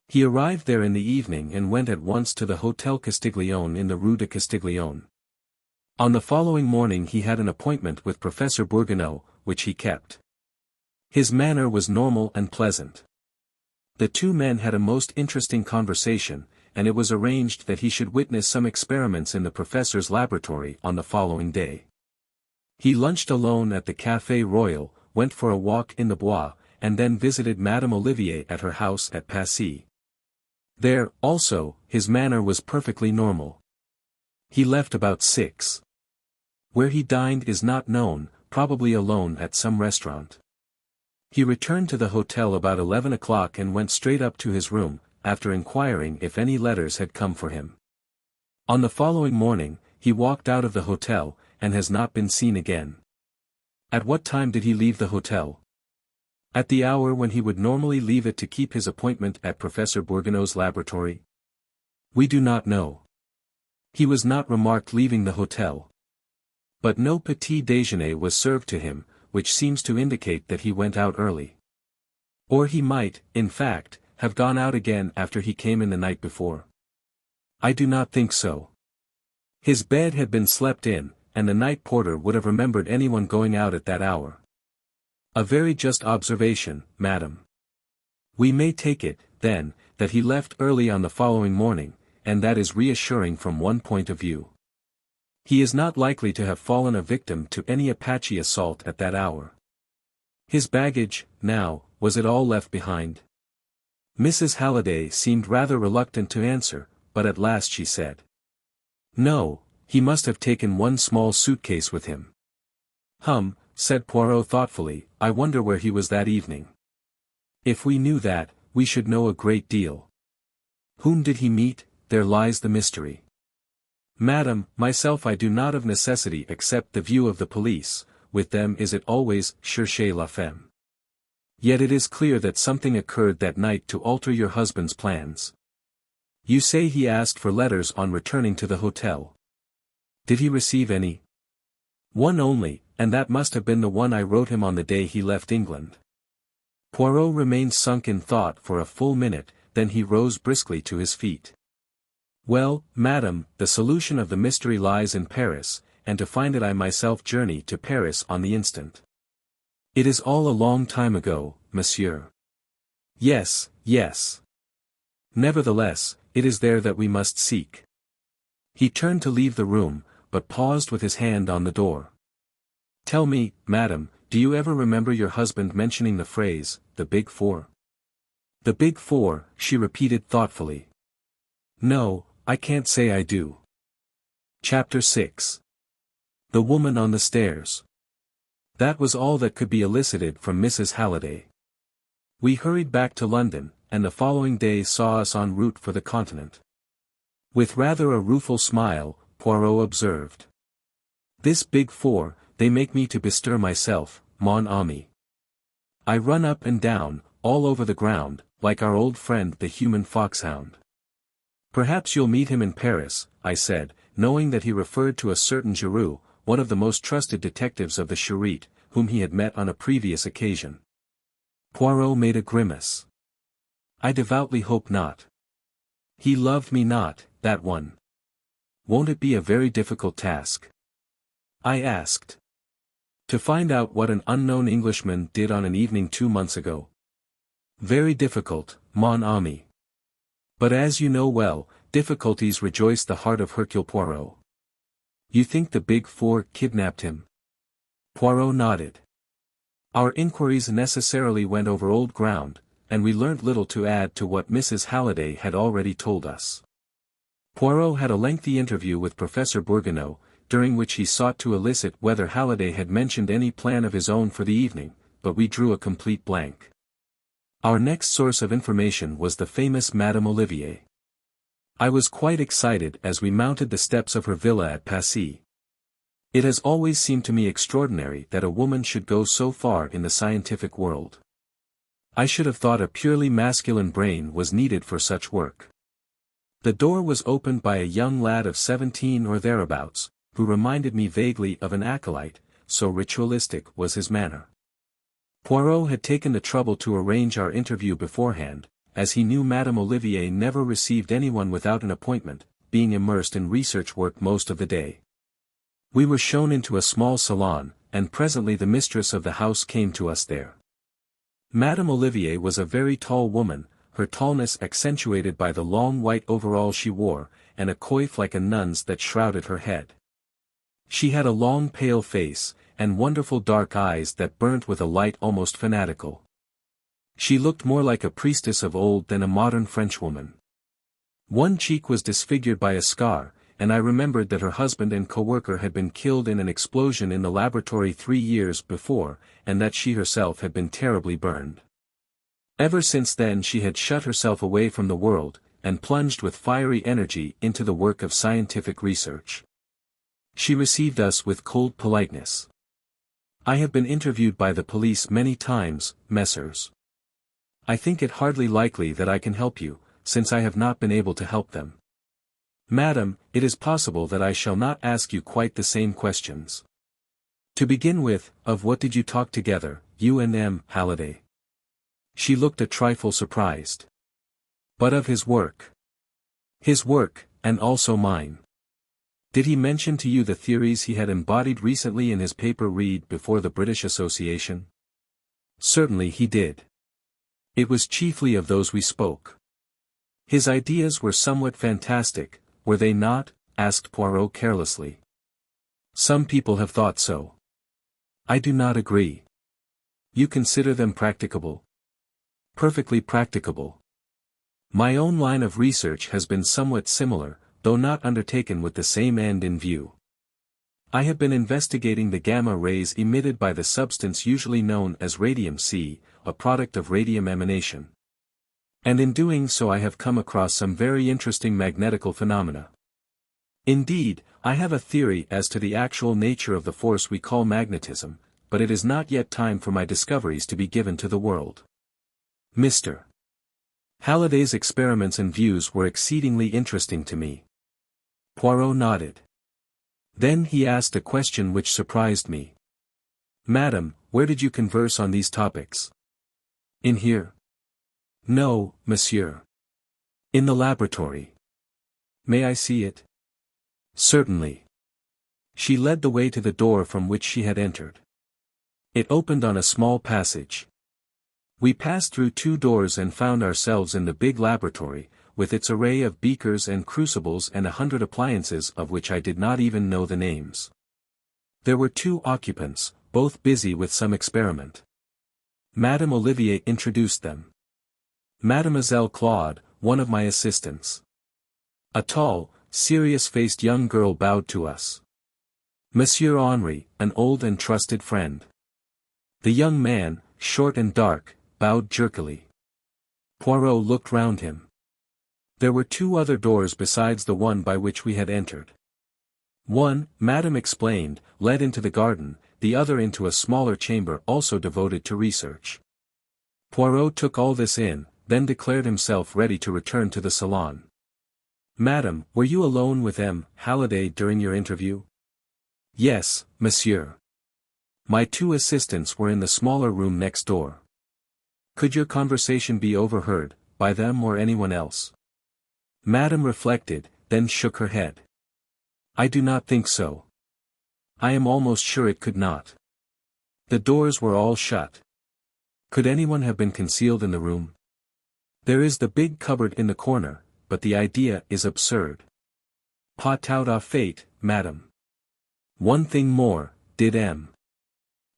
He arrived there in the evening and went at once to the Hôtel Castiglione in the Rue de Castiglione. On the following morning he had an appointment with Professor Bourguignon, which he kept. His manner was normal and pleasant. The two men had a most interesting conversation, and it was arranged that he should witness some experiments in the professor's laboratory on the following day. He lunched alone at the Café Royal, went for a walk in the Bois, and then visited Madame Olivier at her house at Passy. There, also, his manner was perfectly normal. He left about 6. Where he dined is not known, probably alone at some restaurant. He returned to the hotel about 11 o'clock and went straight up to his room, after inquiring if any letters had come for him. On the following morning, he walked out of the hotel, and has not been seen again. At what time did he leave the hotel? At the hour when he would normally leave it to keep his appointment at Professor Bourguignon's laboratory? We do not know. He was not remarked leaving the hotel. But no petit déjeuner was served to him, which seems to indicate that he went out early. Or he might, in fact, have gone out again after he came in the night before. I do not think so. His bed had been slept in, and the night porter would have remembered anyone going out at that hour. A very just observation, madam. We may take it, then, that he left early on the following morning, and that is reassuring from one point of view. He is not likely to have fallen a victim to any Apache assault at that hour. His baggage, now, was it all left behind? Mrs. Halliday seemed rather reluctant to answer, but at last she said. No, he must have taken one small suitcase with him. Said Poirot thoughtfully, I wonder where he was that evening. If we knew that, we should know a great deal. Whom did he meet? There lies the mystery. Madam, myself I do not of necessity accept the view of the police, with them is it always cherchez la femme. Yet it is clear that something occurred that night to alter your husband's plans. You say he asked for letters on returning to the hotel. Did he receive any? One only, and that must have been the one I wrote him on the day he left England. Poirot remained sunk in thought for a full minute, then he rose briskly to his feet. Well, madam, the solution of the mystery lies in Paris, and to find it I myself journey to Paris on the instant. It is all a long time ago, monsieur. Yes, yes. Nevertheless, it is there that we must seek. He turned to leave the room, but paused with his hand on the door. Tell me, madam, do you ever remember your husband mentioning the phrase, the Big Four? The Big Four, she repeated thoughtfully. No, I can't say I do. Chapter 6. The Woman on the Stairs. That was all that could be elicited from Mrs. Halliday. We hurried back to London, and the following day saw us en route for the Continent. With rather a rueful smile, Poirot observed. This Big Four, they make me to bestir myself, mon ami. I run up and down, all over the ground, like our old friend the human foxhound. Perhaps you'll meet him in Paris, I said, knowing that he referred to a certain Giroux, one of the most trusted detectives of the Charite, whom he had met on a previous occasion. Poirot made a grimace. I devoutly hope not. He loved me not, that one. Won't it be a very difficult task? I asked. To find out what an unknown Englishman did on an evening 2 months ago. Very difficult, mon ami. But as you know well, difficulties rejoice the heart of Hercule Poirot. You think the Big Four kidnapped him? Poirot nodded. Our inquiries necessarily went over old ground, and we learnt little to add to what Mrs. Halliday had already told us. Poirot had a lengthy interview with Professor Bourguignon, during which he sought to elicit whether Halliday had mentioned any plan of his own for the evening, but we drew a complete blank. Our next source of information was the famous Madame Olivier. I was quite excited as we mounted the steps of her villa at Passy. It has always seemed to me extraordinary that a woman should go so far in the scientific world. I should have thought a purely masculine brain was needed for such work. The door was opened by a young lad of 17 or thereabouts, who reminded me vaguely of an acolyte, so ritualistic was his manner. Poirot had taken the trouble to arrange our interview beforehand, as he knew Madame Olivier never received anyone without an appointment, being immersed in research work most of the day. We were shown into a small salon, and presently the mistress of the house came to us there. Madame Olivier was a very tall woman, her tallness accentuated by the long white overall she wore, and a coif like a nun's that shrouded her head. She had a long pale face, and wonderful dark eyes that burnt with a light almost fanatical. She looked more like a priestess of old than a modern Frenchwoman. One cheek was disfigured by a scar, and I remembered that her husband and co-worker had been killed in an explosion in the laboratory 3 years before, and that she herself had been terribly burned. Ever since then she had shut herself away from the world, and plunged with fiery energy into the work of scientific research. She received us with cold politeness. "I have been interviewed by the police many times, messieurs. I think it hardly likely that I can help you, since I have not been able to help them. Madam, it is possible that I shall not ask you quite the same questions. To begin with, of what did you talk together, you and M. Halliday?" She looked a trifle surprised. "But of his work." "His work, and also mine. Did he mention to you the theories he had embodied recently in his paper read before the British Association?" "Certainly he did. It was chiefly of those we spoke." "His ideas were somewhat fantastic, were they not?" asked Poirot carelessly. "Some people have thought so. I do not agree." "You consider them practicable?" "Perfectly practicable. My own line of research has been somewhat similar, though not undertaken with the same end in view. I have been investigating the gamma rays emitted by the substance usually known as radium C, a product of radium emanation. And in doing so I have come across some very interesting magnetical phenomena. Indeed, I have a theory as to the actual nature of the force we call magnetism, but it is not yet time for my discoveries to be given to the world. Mr. Halliday's experiments and views were exceedingly interesting to me." Poirot nodded. Then he asked a question which surprised me. "Madam, where did you converse on these topics?" "In here?" "No, monsieur. In the laboratory." "May I see it?" "Certainly." She led the way to the door from which she had entered. It opened on a small passage. We passed through 2 doors and found ourselves in the big laboratory, with its array of beakers and crucibles and 100 appliances of which I did not even know the names. There were 2 occupants, both busy with some experiment. Madame Olivier introduced them. Mademoiselle Claude, one of my assistants. A tall, serious-faced young girl bowed to us. Monsieur Henri, an old and trusted friend. The young man, short and dark, bowed jerkily. Poirot looked round him. There were 2 other doors besides the one by which we had entered. One, Madame explained, led into the garden, the other into a smaller chamber also devoted to research. Poirot took all this in, then declared himself ready to return to the salon. "Madame, were you alone with M. Halliday during your interview?" "Yes, monsieur. My 2 assistants were in the smaller room next door." "Could your conversation be overheard, by them or anyone else?" Madame reflected, then shook her head. "I do not think so. I am almost sure it could not. The doors were all shut. Could anyone have been concealed in the room? There is the big cupboard in the corner, but the idea is absurd. Pas tout à fait, madame. One thing more, did M.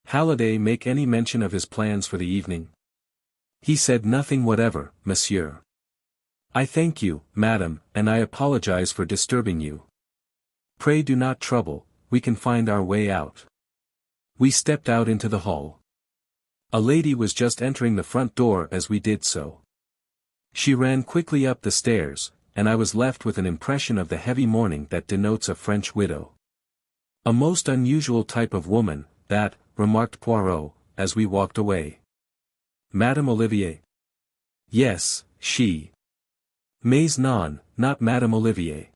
Halliday make any mention of his plans for the evening?" "He said nothing whatever, monsieur." "I thank you, madam, and I apologize for disturbing you. Pray do not trouble, we can find our way out." We stepped out into the hall. A lady was just entering the front door as we did so. She ran quickly up the stairs, and I was left with an impression of the heavy mourning that denotes a French widow. A most unusual type of woman, that, remarked Poirot, as we walked away. Madame Olivier? Yes, she. Mais non, not Madame Olivier.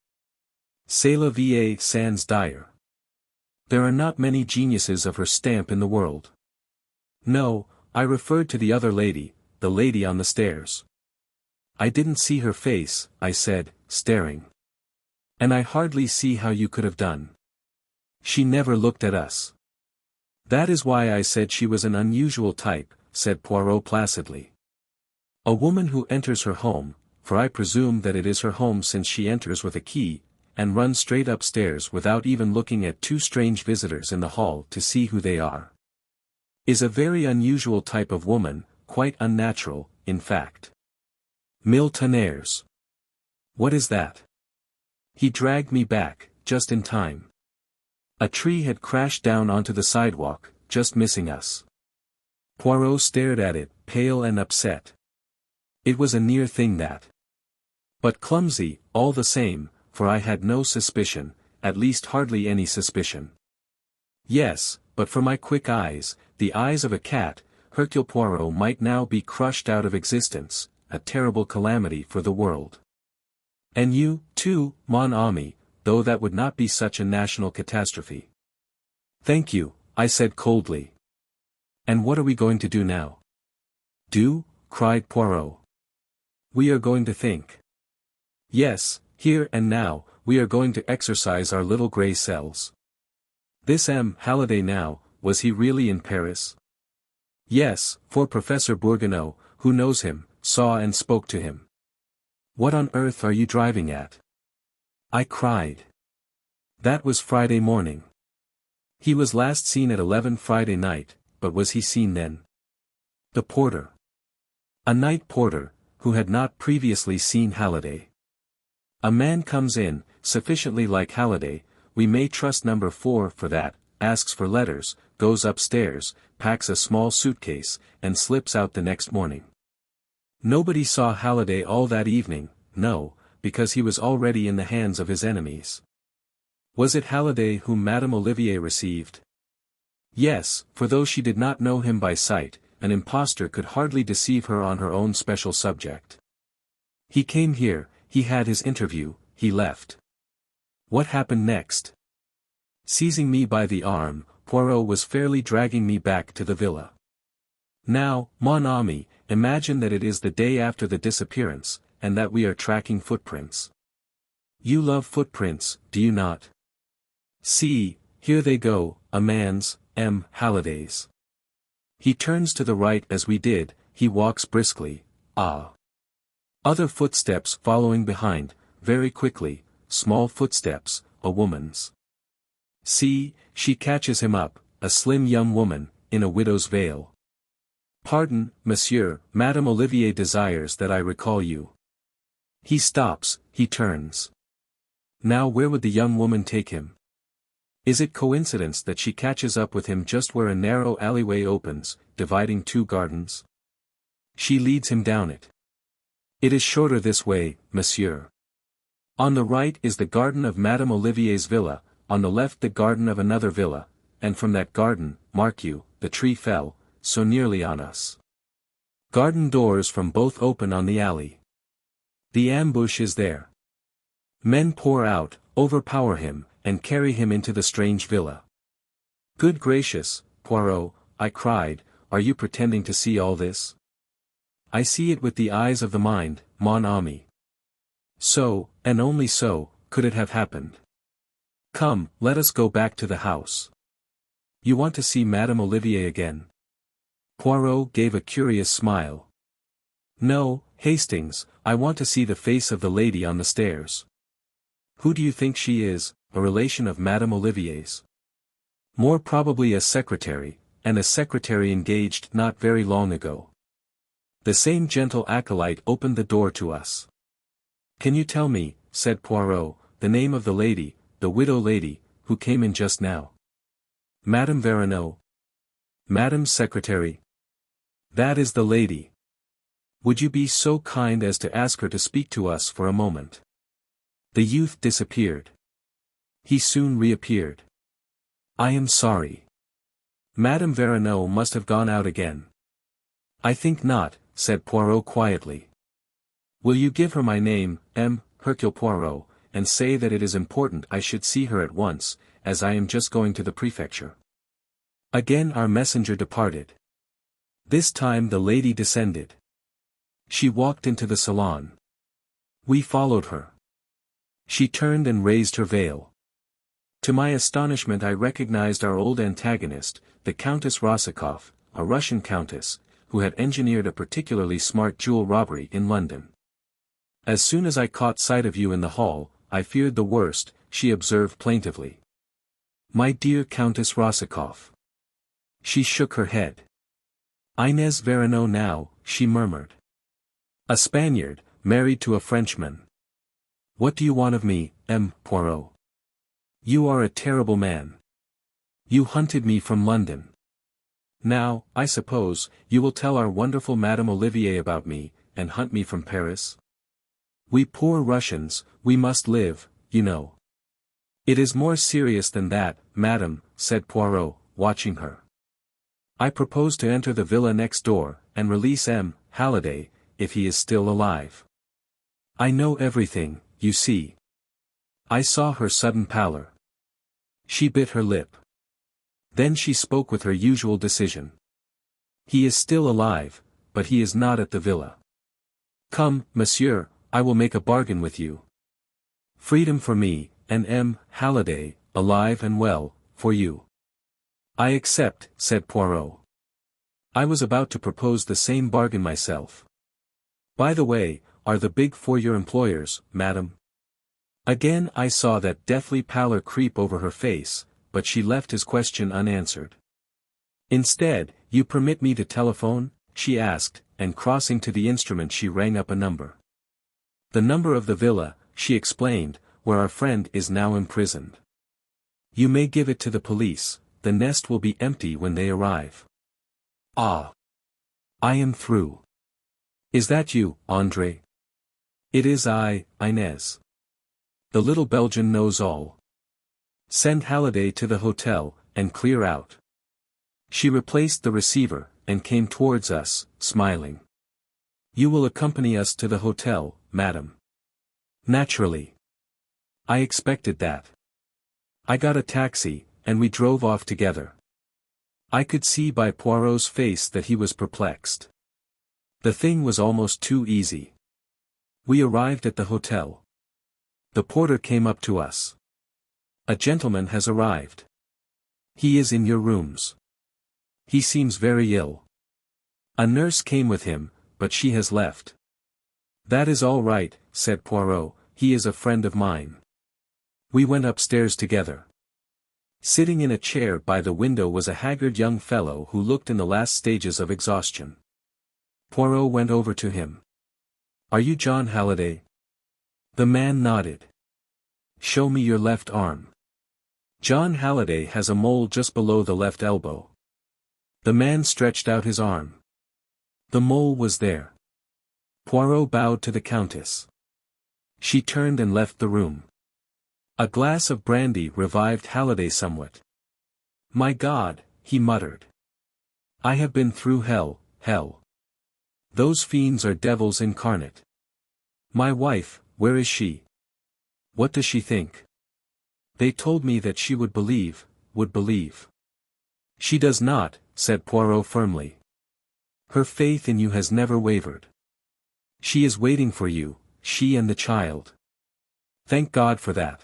C'est la vieille sans dire. There are not many geniuses of her stamp in the world. No, I referred to the other lady, the lady on the stairs. I didn't see her face, I said, staring. And I hardly see how you could have done. She never looked at us. That is why I said she was an unusual type, said Poirot placidly. A woman who enters her home, for I presume that it is her home since she enters with a key, and runs straight upstairs without even looking at two strange visitors in the hall to see who they are, is a very unusual type of woman, quite unnatural, in fact. Mille tonnerres. What is that? He dragged me back, just in time. A tree had crashed down onto the sidewalk, just missing us. Poirot stared at it, pale and upset. It was a near thing that. But clumsy, all the same, for I had no suspicion, at least hardly any suspicion. Yes, but for my quick eyes, the eyes of a cat, Hercule Poirot might now be crushed out of existence, a terrible calamity for the world. And you, too, mon ami, though that would not be such a national catastrophe. Thank you, I said coldly. And what are we going to do now? Do? Cried Poirot. We are going to think. Yes, here and now, we are going to exercise our little grey cells. This Halliday now, was he really in Paris? Yes, for Professor Bourguignon, who knows him, saw and spoke to him. What on earth are you driving at? I cried. That was Friday morning. He was last seen at 11 Friday night, but was he seen then? The porter. A night porter, who had not previously seen Halliday. A man comes in, sufficiently like Halliday, we may trust number 4 for that, asks for letters, goes upstairs, packs a small suitcase, and slips out the next morning. Nobody saw Halliday all that evening, no, because he was already in the hands of his enemies. Was it Halliday whom Madame Olivier received? Yes, for though she did not know him by sight, an impostor could hardly deceive her on her own special subject. He came here, he had his interview, he left. What happened next? Seizing me by the arm, Poirot was fairly dragging me back to the villa. Now, mon ami, imagine that it is the day after the disappearance, and that we are tracking footprints. You love footprints, do you not? See, here they go, a man's, Halliday's. He turns to the right as we did, he walks briskly, ah. Other footsteps following behind, very quickly, small footsteps, a woman's. See, she catches him up, a slim young woman, in a widow's veil. Pardon, monsieur, Madame Olivier desires that I recall you. He stops, he turns. Now where would the young woman take him? Is it coincidence that she catches up with him just where a narrow alleyway opens, dividing two gardens? She leads him down it. It is shorter this way, monsieur. On the right is the garden of Madame Olivier's villa, on the left the garden of another villa, and from that garden, mark you, the tree fell, so nearly on us. Garden doors from both open on the alley. The ambush is there. Men pour out, overpower him, and carry him into the strange villa. Good gracious, Poirot, I cried, are you pretending to see all this? I see it with the eyes of the mind, mon ami. So, and only so, could it have happened. Come, let us go back to the house. You want to see Madame Olivier again? Poirot gave a curious smile. No, Hastings, I want to see the face of the lady on the stairs. Who do you think she is, a relation of Madame Olivier's? More probably a secretary, and a secretary engaged not very long ago. The same gentle acolyte opened the door to us. Can you tell me, said Poirot, the name of the lady, the widow lady, who came in just now? Madame Verneau. Madame's secretary. That is the lady. Would you be so kind as to ask her to speak to us for a moment? The youth disappeared. He soon reappeared. I am sorry. Madame Verneau must have gone out again. I think not, said Poirot quietly. Will you give her my name, Hercule Poirot, and say that it is important I should see her at once, as I am just going to the prefecture. Again our messenger departed. This time the lady descended. She walked into the salon. We followed her. She turned and raised her veil. To my astonishment I recognized our old antagonist, the Countess Rosikoff, a Russian countess, who had engineered a particularly smart jewel robbery in London. As soon as I caught sight of you in the hall, I feared the worst, she observed plaintively. My dear Countess Rosikoff. She shook her head. Inez Verneau now, she murmured. A Spaniard, married to a Frenchman. What do you want of me, Poirot? You are a terrible man. You hunted me from London. Now, I suppose, you will tell our wonderful Madame Olivier about me, and hunt me from Paris? We poor Russians, we must live, you know. It is more serious than that, madame, said Poirot, watching her. I propose to enter the villa next door, and release Halliday, if he is still alive. I know everything, you see. I saw her sudden pallor. She bit her lip. Then she spoke with her usual decision. He is still alive, but he is not at the villa. Come, monsieur, I will make a bargain with you. Freedom for me, and Halliday, alive and well, for you. I accept, said Poirot. I was about to propose the same bargain myself. By the way, are the big four your employers, madam? Again I saw that deathly pallor creep over her face, but she left his question unanswered. Instead, you permit me to telephone? She asked, and crossing to the instrument she rang up a number. The number of the villa, she explained, where our friend is now imprisoned. You may give it to the police, the nest will be empty when they arrive. Ah! I am through. Is that you, André? It is I, Inez. The little Belgian knows all. Send Halliday to the hotel, and clear out. She replaced the receiver, and came towards us, smiling. You will accompany us to the hotel, madam. Naturally. I expected that. I got a taxi, and we drove off together. I could see by Poirot's face that he was perplexed. The thing was almost too easy. We arrived at the hotel. The porter came up to us. A gentleman has arrived. He is in your rooms. He seems very ill. A nurse came with him, but she has left. That is all right, said Poirot, he is a friend of mine. We went upstairs together. Sitting in a chair by the window was a haggard young fellow who looked in the last stages of exhaustion. Poirot went over to him. Are you John Halliday? The man nodded. Show me your left arm. John Halliday has a mole just below the left elbow. The man stretched out his arm. The mole was there. Poirot bowed to the Countess. She turned and left the room. A glass of brandy revived Halliday somewhat. My God, he muttered. I have been through hell. Those fiends are devils incarnate. My wife, where is she? What does she think? They told me that she would believe. She does not, said Poirot firmly. Her faith in you has never wavered. She is waiting for you, she and the child. Thank God for that.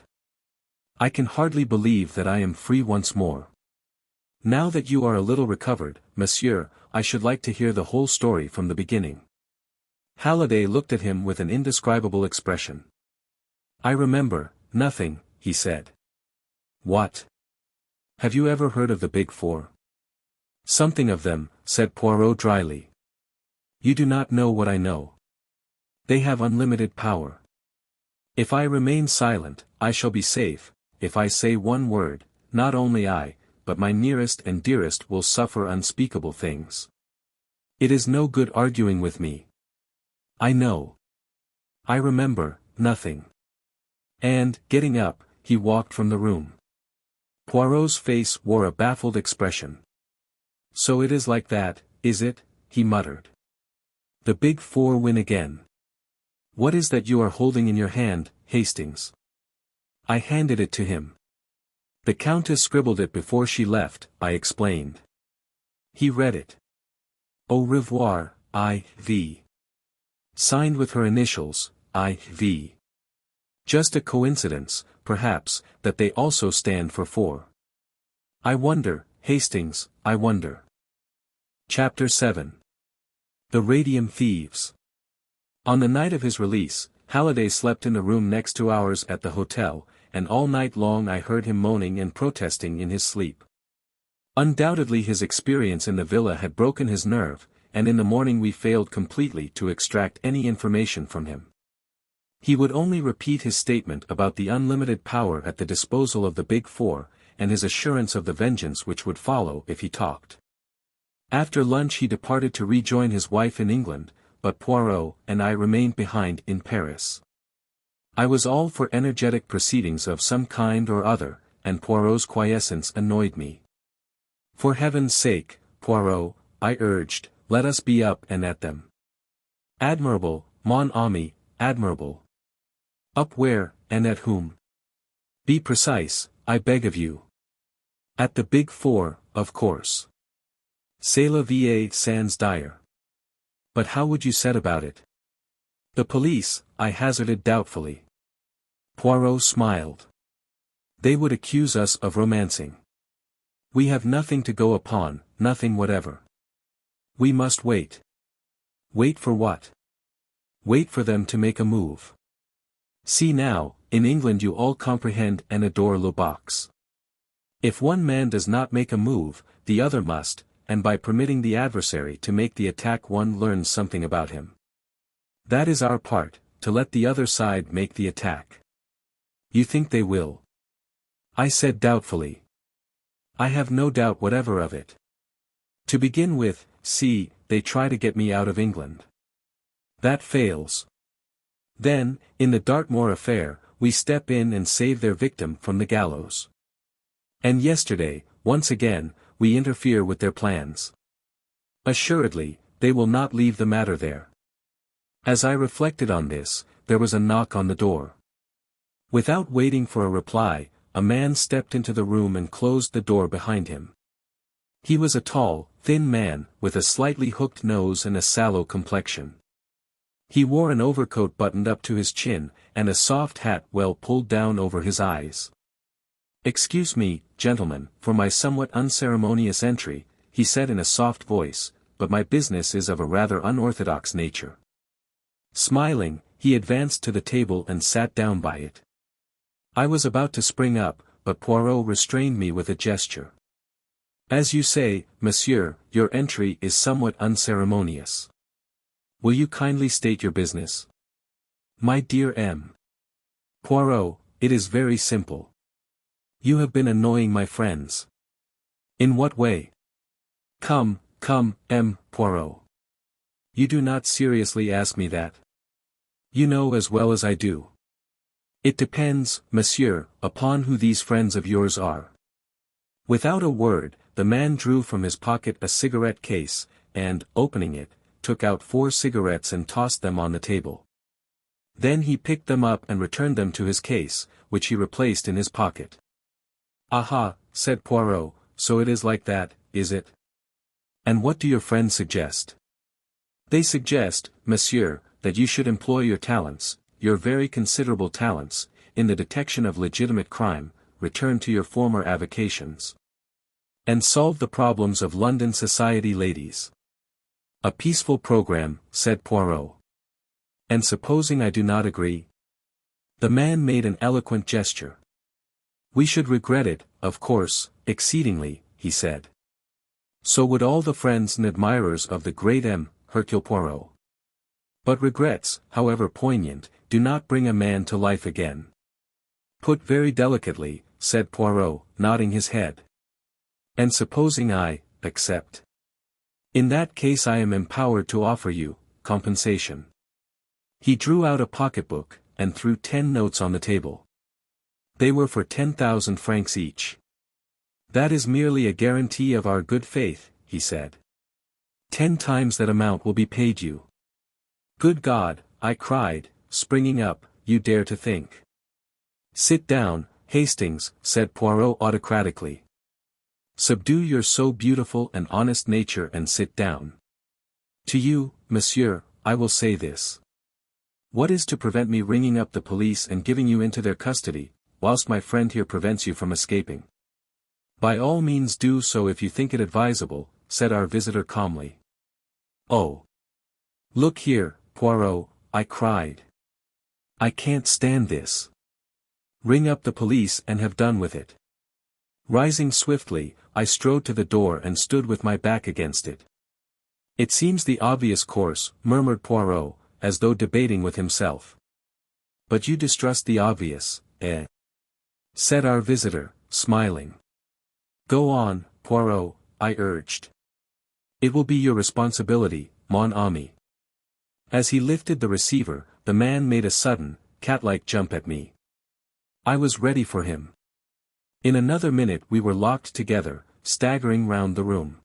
I can hardly believe that I am free once more. Now that you are a little recovered, monsieur, I should like to hear the whole story from the beginning. Halliday looked at him with an indescribable expression. I remember nothing, he said. What? Have you ever heard of the Big Four? Something of them, said Poirot dryly. You do not know what I know. They have unlimited power. If I remain silent, I shall be safe. If I say one word, not only I, but my nearest and dearest will suffer unspeakable things. It is no good arguing with me. I know. I remember nothing. And, getting up, he walked from the room. Poirot's face wore a baffled expression. So it is like that, is it? He muttered. The Big Four win again. What is that you are holding in your hand, Hastings? I handed it to him. The Countess scribbled it before she left, I explained. He read it. Au revoir, I.V. Signed with her initials, I.V. Just a coincidence, perhaps, that they also stand for four. I wonder, Hastings, I wonder. Chapter 7. The Radium Thieves. On the night of his release, Halliday slept in the room next to ours at the hotel, and all night long I heard him moaning and protesting in his sleep. Undoubtedly his experience in the villa had broken his nerve, and in the morning we failed completely to extract any information from him. He would only repeat his statement about the unlimited power at the disposal of the Big Four, and his assurance of the vengeance which would follow if he talked. After lunch he departed to rejoin his wife in England, but Poirot and I remained behind in Paris. I was all for energetic proceedings of some kind or other, and Poirot's quiescence annoyed me. For heaven's sake, Poirot, I urged, let us be up and at them. Admirable, mon ami, admirable. Up where, and at whom? Be precise, I beg of you. At the Big Four, of course. C'est la vie sans dire. But how would you set about it? The police, I hazarded doubtfully. Poirot smiled. They would accuse us of romancing. We have nothing to go upon, nothing whatever. We must wait. Wait for what? Wait for them to make a move. See now, in England you all comprehend and adore le box. If one man does not make a move, the other must, and by permitting the adversary to make the attack one learns something about him. That is our part, to let the other side make the attack. You think they will? I said doubtfully. I have no doubt whatever of it. To begin with, see, they try to get me out of England. That fails. Then, in the Dartmoor affair, we step in and save their victim from the gallows. And yesterday, once again, we interfere with their plans. Assuredly, they will not leave the matter there. As I reflected on this, there was a knock on the door. Without waiting for a reply, a man stepped into the room and closed the door behind him. He was a tall, thin man, with a slightly hooked nose and a sallow complexion. He wore an overcoat buttoned up to his chin, and a soft hat well pulled down over his eyes. Excuse me, gentlemen, for my somewhat unceremonious entry, he said in a soft voice, but my business is of a rather unorthodox nature. Smiling, he advanced to the table and sat down by it. I was about to spring up, but Poirot restrained me with a gesture. As you say, monsieur, your entry is somewhat unceremonious. Will you kindly state your business? My dear M. Poirot, it is very simple. You have been annoying my friends. In what way? Come, M. Poirot. You do not seriously ask me that. You know as well as I do. It depends, monsieur, upon who these friends of yours are. Without a word, the man drew from his pocket a cigarette case, and, opening it, took out 4 cigarettes and tossed them on the table. Then he picked them up and returned them to his case, which he replaced in his pocket. Aha, said Poirot, so it is like that, is it? And what do your friends suggest? They suggest, monsieur, that you should employ your talents, your very considerable talents, in the detection of legitimate crime, return to your former avocations. And solve the problems of London society ladies. A peaceful program, said Poirot. And supposing I do not agree? The man made an eloquent gesture. We should regret it, of course, exceedingly, he said. So would all the friends and admirers of the great M. Hercule Poirot. But regrets, however poignant, do not bring a man to life again. Put very delicately, said Poirot, nodding his head. And supposing I accept? In that case I am empowered to offer you compensation. He drew out a pocketbook, and threw 10 notes on the table. They were for 10,000 francs each. That is merely a guarantee of our good faith, he said. 10 times that amount will be paid you. Good God, I cried, springing up, you dare to think. Sit down, Hastings, said Poirot autocratically. Subdue your so beautiful and honest nature and sit down. To you, monsieur, I will say this. What is to prevent me ringing up the police and giving you into their custody, whilst my friend here prevents you from escaping? By all means do so if you think it advisable, said our visitor calmly. Oh! Look here, Poirot, I cried. I can't stand this. Ring up the police and have done with it. Rising swiftly, I strode to the door and stood with my back against it. It seems the obvious course, murmured Poirot, as though debating with himself. But you distrust the obvious, eh? Said our visitor, smiling. Go on, Poirot, I urged. It will be your responsibility, mon ami. As he lifted the receiver, the man made a sudden, cat-like jump at me. I was ready for him. In another minute we were locked together, staggering round the room.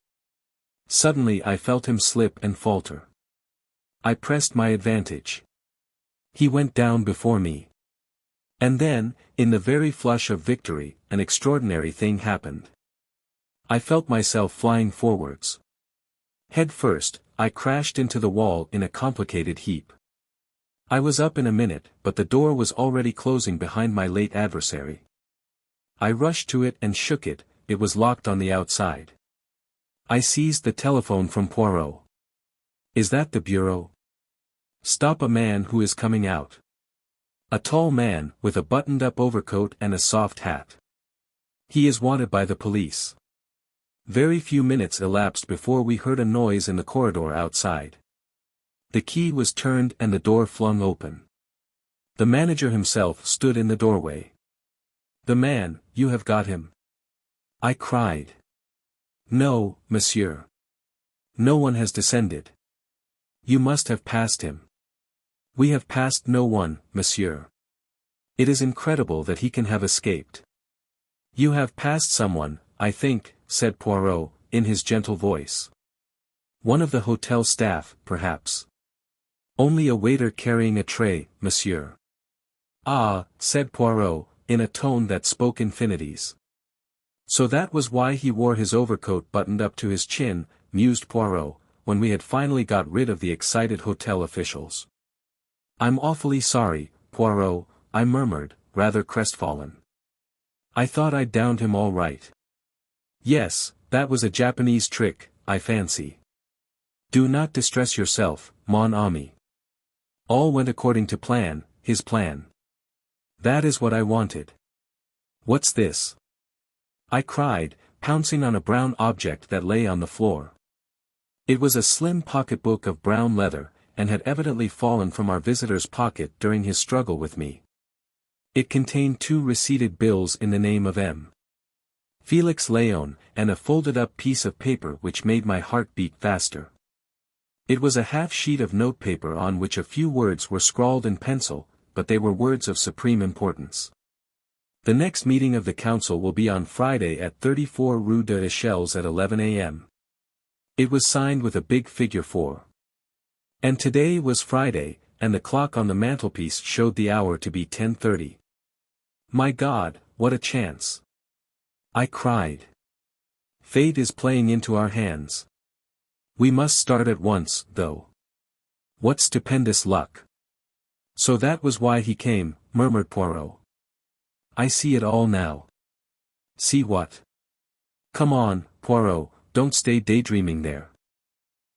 Suddenly I felt him slip and falter. I pressed my advantage. He went down before me. And then, in the very flush of victory, an extraordinary thing happened. I felt myself flying forwards. Head first, I crashed into the wall in a complicated heap. I was up in a minute, but the door was already closing behind my late adversary. I rushed to it and shook it, it was locked on the outside. I seized the telephone from Poirot. Is that the bureau? Stop a man who is coming out. A tall man, with a buttoned-up overcoat and a soft hat. He is wanted by the police. Very few minutes elapsed before we heard a noise in the corridor outside. The key was turned and the door flung open. The manager himself stood in the doorway. The man, you have got him? I cried. No, monsieur. No one has descended. You must have passed him. We have passed no one, monsieur. It is incredible that he can have escaped. You have passed someone, I think, said Poirot, in his gentle voice. One of the hotel staff, perhaps. Only a waiter carrying a tray, monsieur. Ah, said Poirot, in a tone that spoke infinities. So that was why he wore his overcoat buttoned up to his chin, mused Poirot, when we had finally got rid of the excited hotel officials. I'm awfully sorry, Poirot, I murmured, rather crestfallen. I thought I'd downed him all right. Yes, that was a Japanese trick, I fancy. Do not distress yourself, mon ami. All went according to plan, his plan. That is what I wanted. What's this? I cried, pouncing on a brown object that lay on the floor. It was a slim pocketbook of brown leather, and had evidently fallen from our visitor's pocket during his struggle with me. It contained 2 receipted bills in the name of M. Felix Léon, and a folded-up piece of paper which made my heart beat faster. It was a half-sheet of notepaper on which a few words were scrawled in pencil, but they were words of supreme importance. The next meeting of the council will be on Friday at 34 Rue des Echelles at 11 a.m. It was signed with a big figure 4. And today was Friday, and the clock on the mantelpiece showed the hour to be 10:30. My God, what a chance! I cried. Fate is playing into our hands. We must start at once, though. What stupendous luck! So that was why he came, murmured Poirot. I see it all now. See what? Come on, Poirot, don't stay daydreaming there.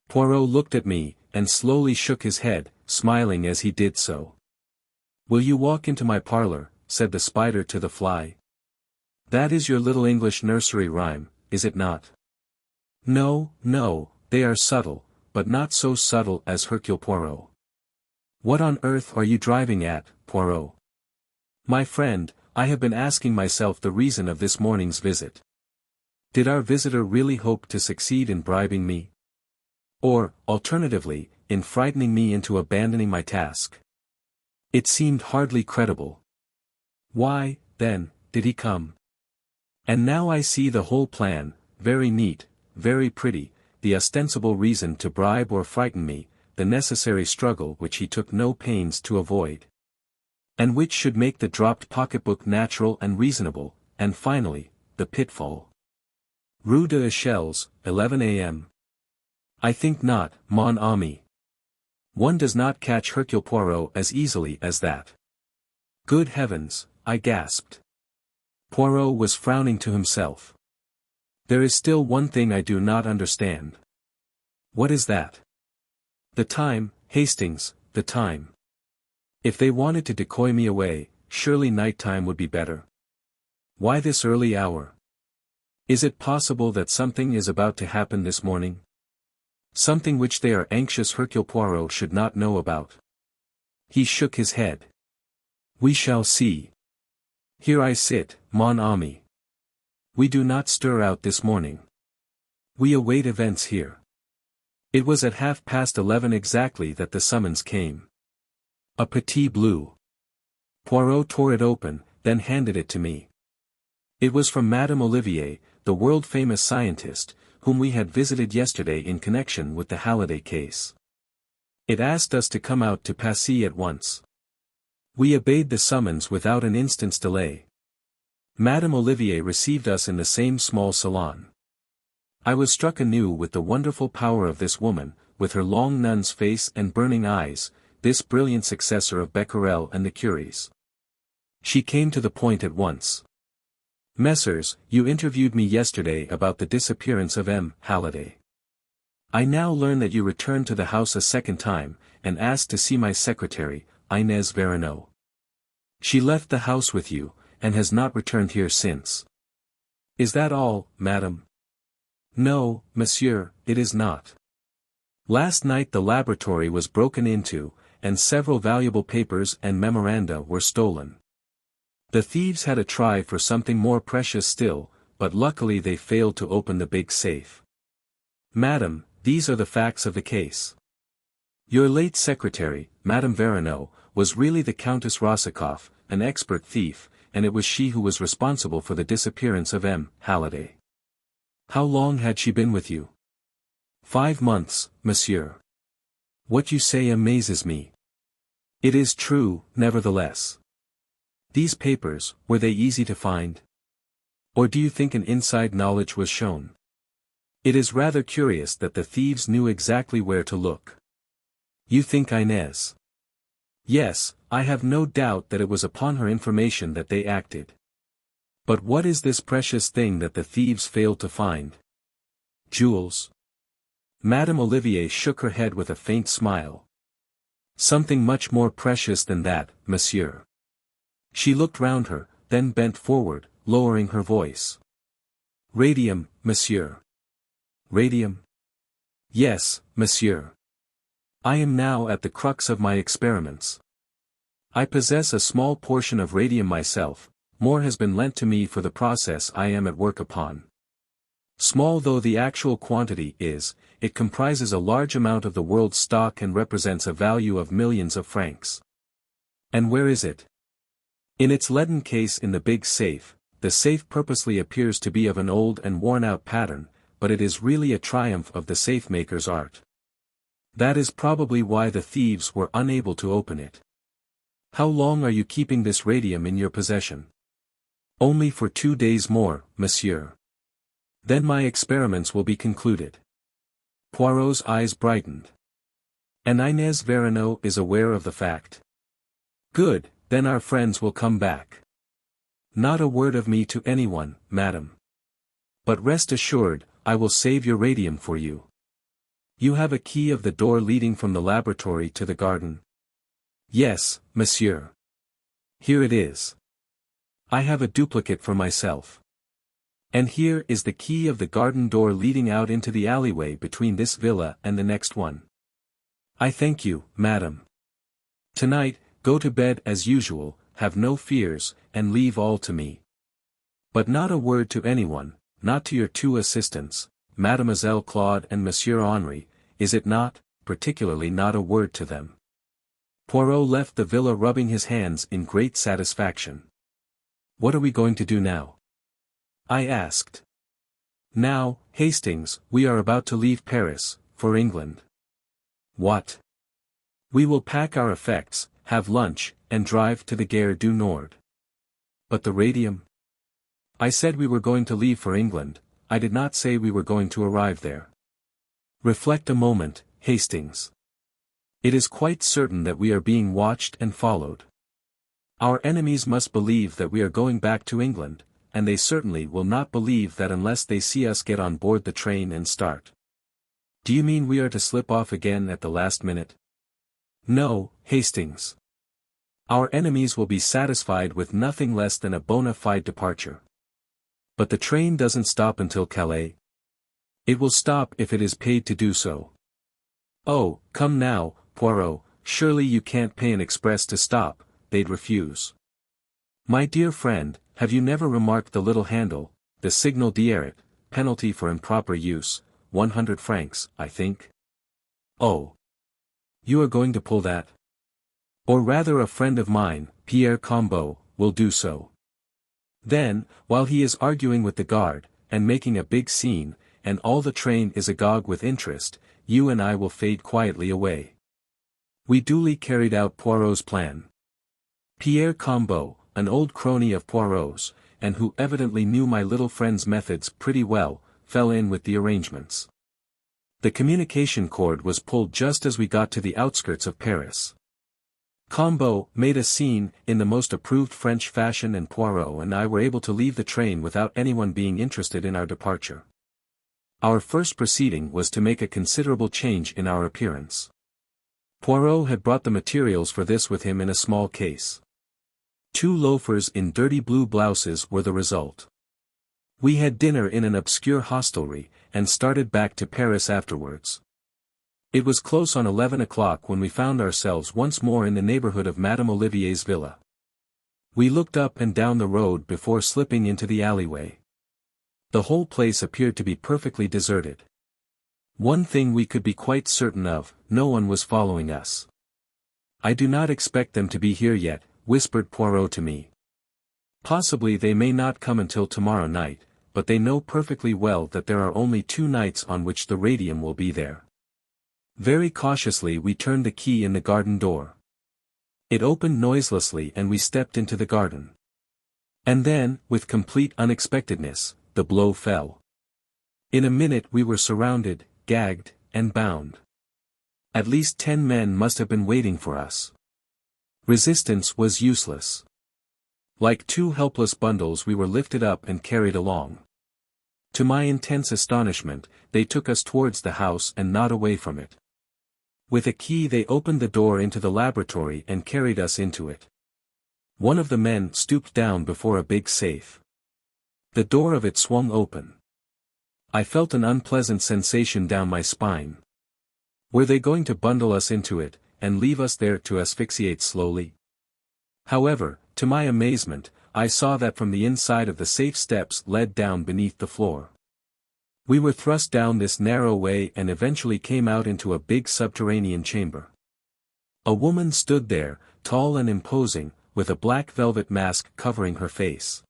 Poirot looked at me, and slowly shook his head, smiling as he did so. Will you walk into my parlor, said the spider to the fly. That is your little English nursery rhyme, is it not? No, no, they are subtle, but not so subtle as Hercule Poirot. What on earth are you driving at, Poirot? My friend, I have been asking myself the reason of this morning's visit. Did our visitor really hope to succeed in bribing me? Or, alternatively, in frightening me into abandoning my task. It seemed hardly credible. Why, then, did he come? And now I see the whole plan, very neat, very pretty, the ostensible reason to bribe or frighten me, the necessary struggle which he took no pains to avoid. And which should make the dropped pocketbook natural and reasonable, and finally, the pitfall. Rue de Echelles, 11 a.m. I think not, mon ami. One does not catch Hercule Poirot as easily as that. Good heavens, I gasped. Poirot was frowning to himself. There is still one thing I do not understand. What is that? The time, Hastings, the time. If they wanted to decoy me away, surely nighttime would be better. Why this early hour? Is it possible that something is about to happen this morning? Something which they are anxious Hercule Poirot should not know about. He shook his head. We shall see. Here I sit, mon ami. We do not stir out this morning. We await events here. It was at 11:30 exactly that the summons came. A petit bleu. Poirot tore it open, then handed it to me. It was from Madame Olivier, the world-famous scientist, whom we had visited yesterday in connection with the Halliday case. It asked us to come out to Passy at once. We obeyed the summons without an instant's delay. Madame Olivier received us in the same small salon. I was struck anew with the wonderful power of this woman, with her long nun's face and burning eyes, this brilliant successor of Becquerel and the Curies. She came to the point at once. Messrs, you interviewed me yesterday about the disappearance of M. Halliday. I now learn that you returned to the house a second time, and asked to see my secretary, Inès Verneau. She left the house with you, and has not returned here since. Is that all, madam? No, monsieur, it is not. Last night the laboratory was broken into, and several valuable papers and memoranda were stolen. The thieves had a try for something more precious still, but luckily they failed to open the big safe. Madam, these are the facts of the case. Your late secretary, Madame Verneau, was really the Countess Rossakoff, an expert thief, and it was she who was responsible for the disappearance of M. Halliday. How long had she been with you? 5 months, monsieur. What you say amazes me. It is true, nevertheless. These papers, were they easy to find? Or do you think an inside knowledge was shown? It is rather curious that the thieves knew exactly where to look. You think Inès? Yes, I have no doubt that it was upon her information that they acted. But what is this precious thing that the thieves failed to find? Jewels? Madame Olivier shook her head with a faint smile. Something much more precious than that, monsieur. She looked round her, then bent forward, lowering her voice. Radium, monsieur. Radium? Yes, monsieur. I am now at the crux of my experiments. I possess a small portion of radium myself, more has been lent to me for the process I am at work upon. Small though the actual quantity is, it comprises a large amount of the world's stock and represents a value of millions of francs. And where is it? In its leaden case in the big safe. The safe purposely appears to be of an old and worn-out pattern, but it is really a triumph of the safe-maker's art. That is probably why the thieves were unable to open it. How long are you keeping this radium in your possession? Only for 2 days more, monsieur. Then my experiments will be concluded. Poirot's eyes brightened. And Inès Verneau is aware of the fact. Good, then our friends will come back. Not a word of me to anyone, madam. But rest assured, I will save your radium for you. You have a key of the door leading from the laboratory to the garden? Yes, monsieur. Here it is. I have a duplicate for myself. And here is the key of the garden door leading out into the alleyway between this villa and the next one. I thank you, madam. Tonight, go to bed as usual, have no fears, and leave all to me. But not a word to anyone, not to your 2 assistants, Mademoiselle Claude and Monsieur Henri, is it not, particularly not a word to them. Poirot left the villa rubbing his hands in great satisfaction. What are we going to do now? I asked. Now, Hastings, we are about to leave Paris, for England. What? We will pack our effects, have lunch, and drive to the Gare du Nord. But the Radium? I said we were going to leave for England, I did not say we were going to arrive there. Reflect a moment, Hastings. It is quite certain that we are being watched and followed. Our enemies must believe that we are going back to England, and they certainly will not believe that unless they see us get on board the train and start. Do you mean we are to slip off again at the last minute? No, Hastings. Our enemies will be satisfied with nothing less than a bona fide departure. But the train doesn't stop until Calais. It will stop if it is paid to do so. Oh, come now, Poirot, surely you can't pay an express to stop, they'd refuse. My dear friend, have you never remarked the little handle, the signal d'arrêt, penalty for improper use, 100 francs, I think? Oh. You are going to pull that? Or rather a friend of mine, Pierre Combeau, will do so. Then, while he is arguing with the guard, and making a big scene, and all the train is agog with interest, you and I will fade quietly away. We duly carried out Poirot's plan. Pierre Combeau, an old crony of Poirot's, and who evidently knew my little friend's methods pretty well, fell in with the arrangements. The communication cord was pulled just as we got to the outskirts of Paris. Combeau made a scene in the most approved French fashion, and Poirot and I were able to leave the train without anyone being interested in our departure. Our first proceeding was to make a considerable change in our appearance. Poirot had brought the materials for this with him in a small case. 2 loafers in dirty blue blouses were the result. We had dinner in an obscure hostelry, and started back to Paris afterwards. It was close on 11 o'clock when we found ourselves once more in the neighborhood of Madame Olivier's villa. We looked up and down the road before slipping into the alleyway. The whole place appeared to be perfectly deserted. One thing we could be quite certain of, no one was following us. I do not expect them to be here yet, whispered Poirot to me. Possibly they may not come until tomorrow night, but they know perfectly well that there are only 2 nights on which the Radium will be there. Very cautiously we turned the key in the garden door. It opened noiselessly and we stepped into the garden. And then, with complete unexpectedness, the blow fell. In a minute we were surrounded, gagged, and bound. At least 10 men must have been waiting for us. Resistance was useless. Like 2 helpless bundles we were lifted up and carried along. To my intense astonishment, they took us towards the house and not away from it. With a key they opened the door into the laboratory and carried us into it. One of the men stooped down before a big safe. The door of it swung open. I felt an unpleasant sensation down my spine. Were they going to bundle us into it, and leave us there to asphyxiate slowly? However, to my amazement, I saw that from the inside of the safe steps led down beneath the floor. We were thrust down this narrow way and eventually came out into a big subterranean chamber. A woman stood there, tall and imposing, with a black velvet mask covering her face.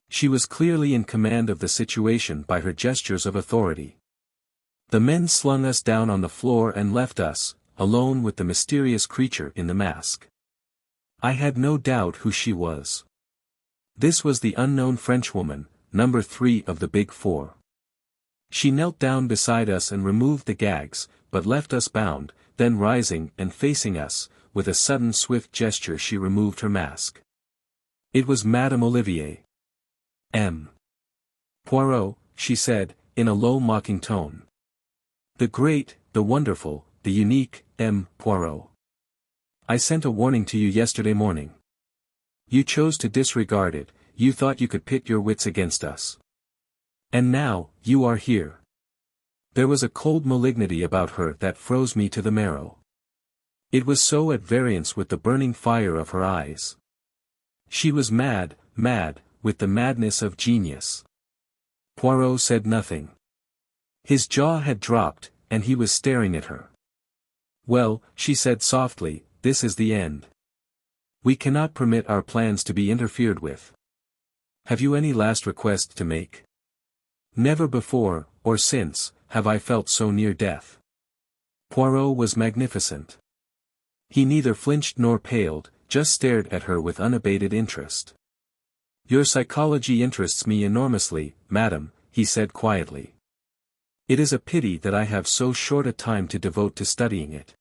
She was clearly in command of the situation by her gestures of authority. The men slung us down on the floor and left us, alone with the mysterious creature in the mask. I had no doubt who she was. This was the unknown Frenchwoman, number 3 of the Big Four. She knelt down beside us and removed the gags, but left us bound, then rising and facing us, with a sudden swift gesture she removed her mask. It was Madame Olivier. M. Poirot, she said, in a low mocking tone. The great, the wonderful, the unique, M. Poirot. I sent a warning to you yesterday morning. You chose to disregard it, you thought you could pit your wits against us. And now, you are here. There was a cold malignity about her that froze me to the marrow. It was so at variance with the burning fire of her eyes. She was mad, mad, with the madness of genius. Poirot said nothing. His jaw had dropped, and he was staring at her. "Well," she said softly, "this is the end. We cannot permit our plans to be interfered with. Have you any last request to make?" "Never before, or since, have I felt so near death." Poirot was magnificent. He neither flinched nor paled, just stared at her with unabated interest. "Your psychology interests me enormously, madam," he said quietly. "It is a pity that I have so short a time to devote to studying it.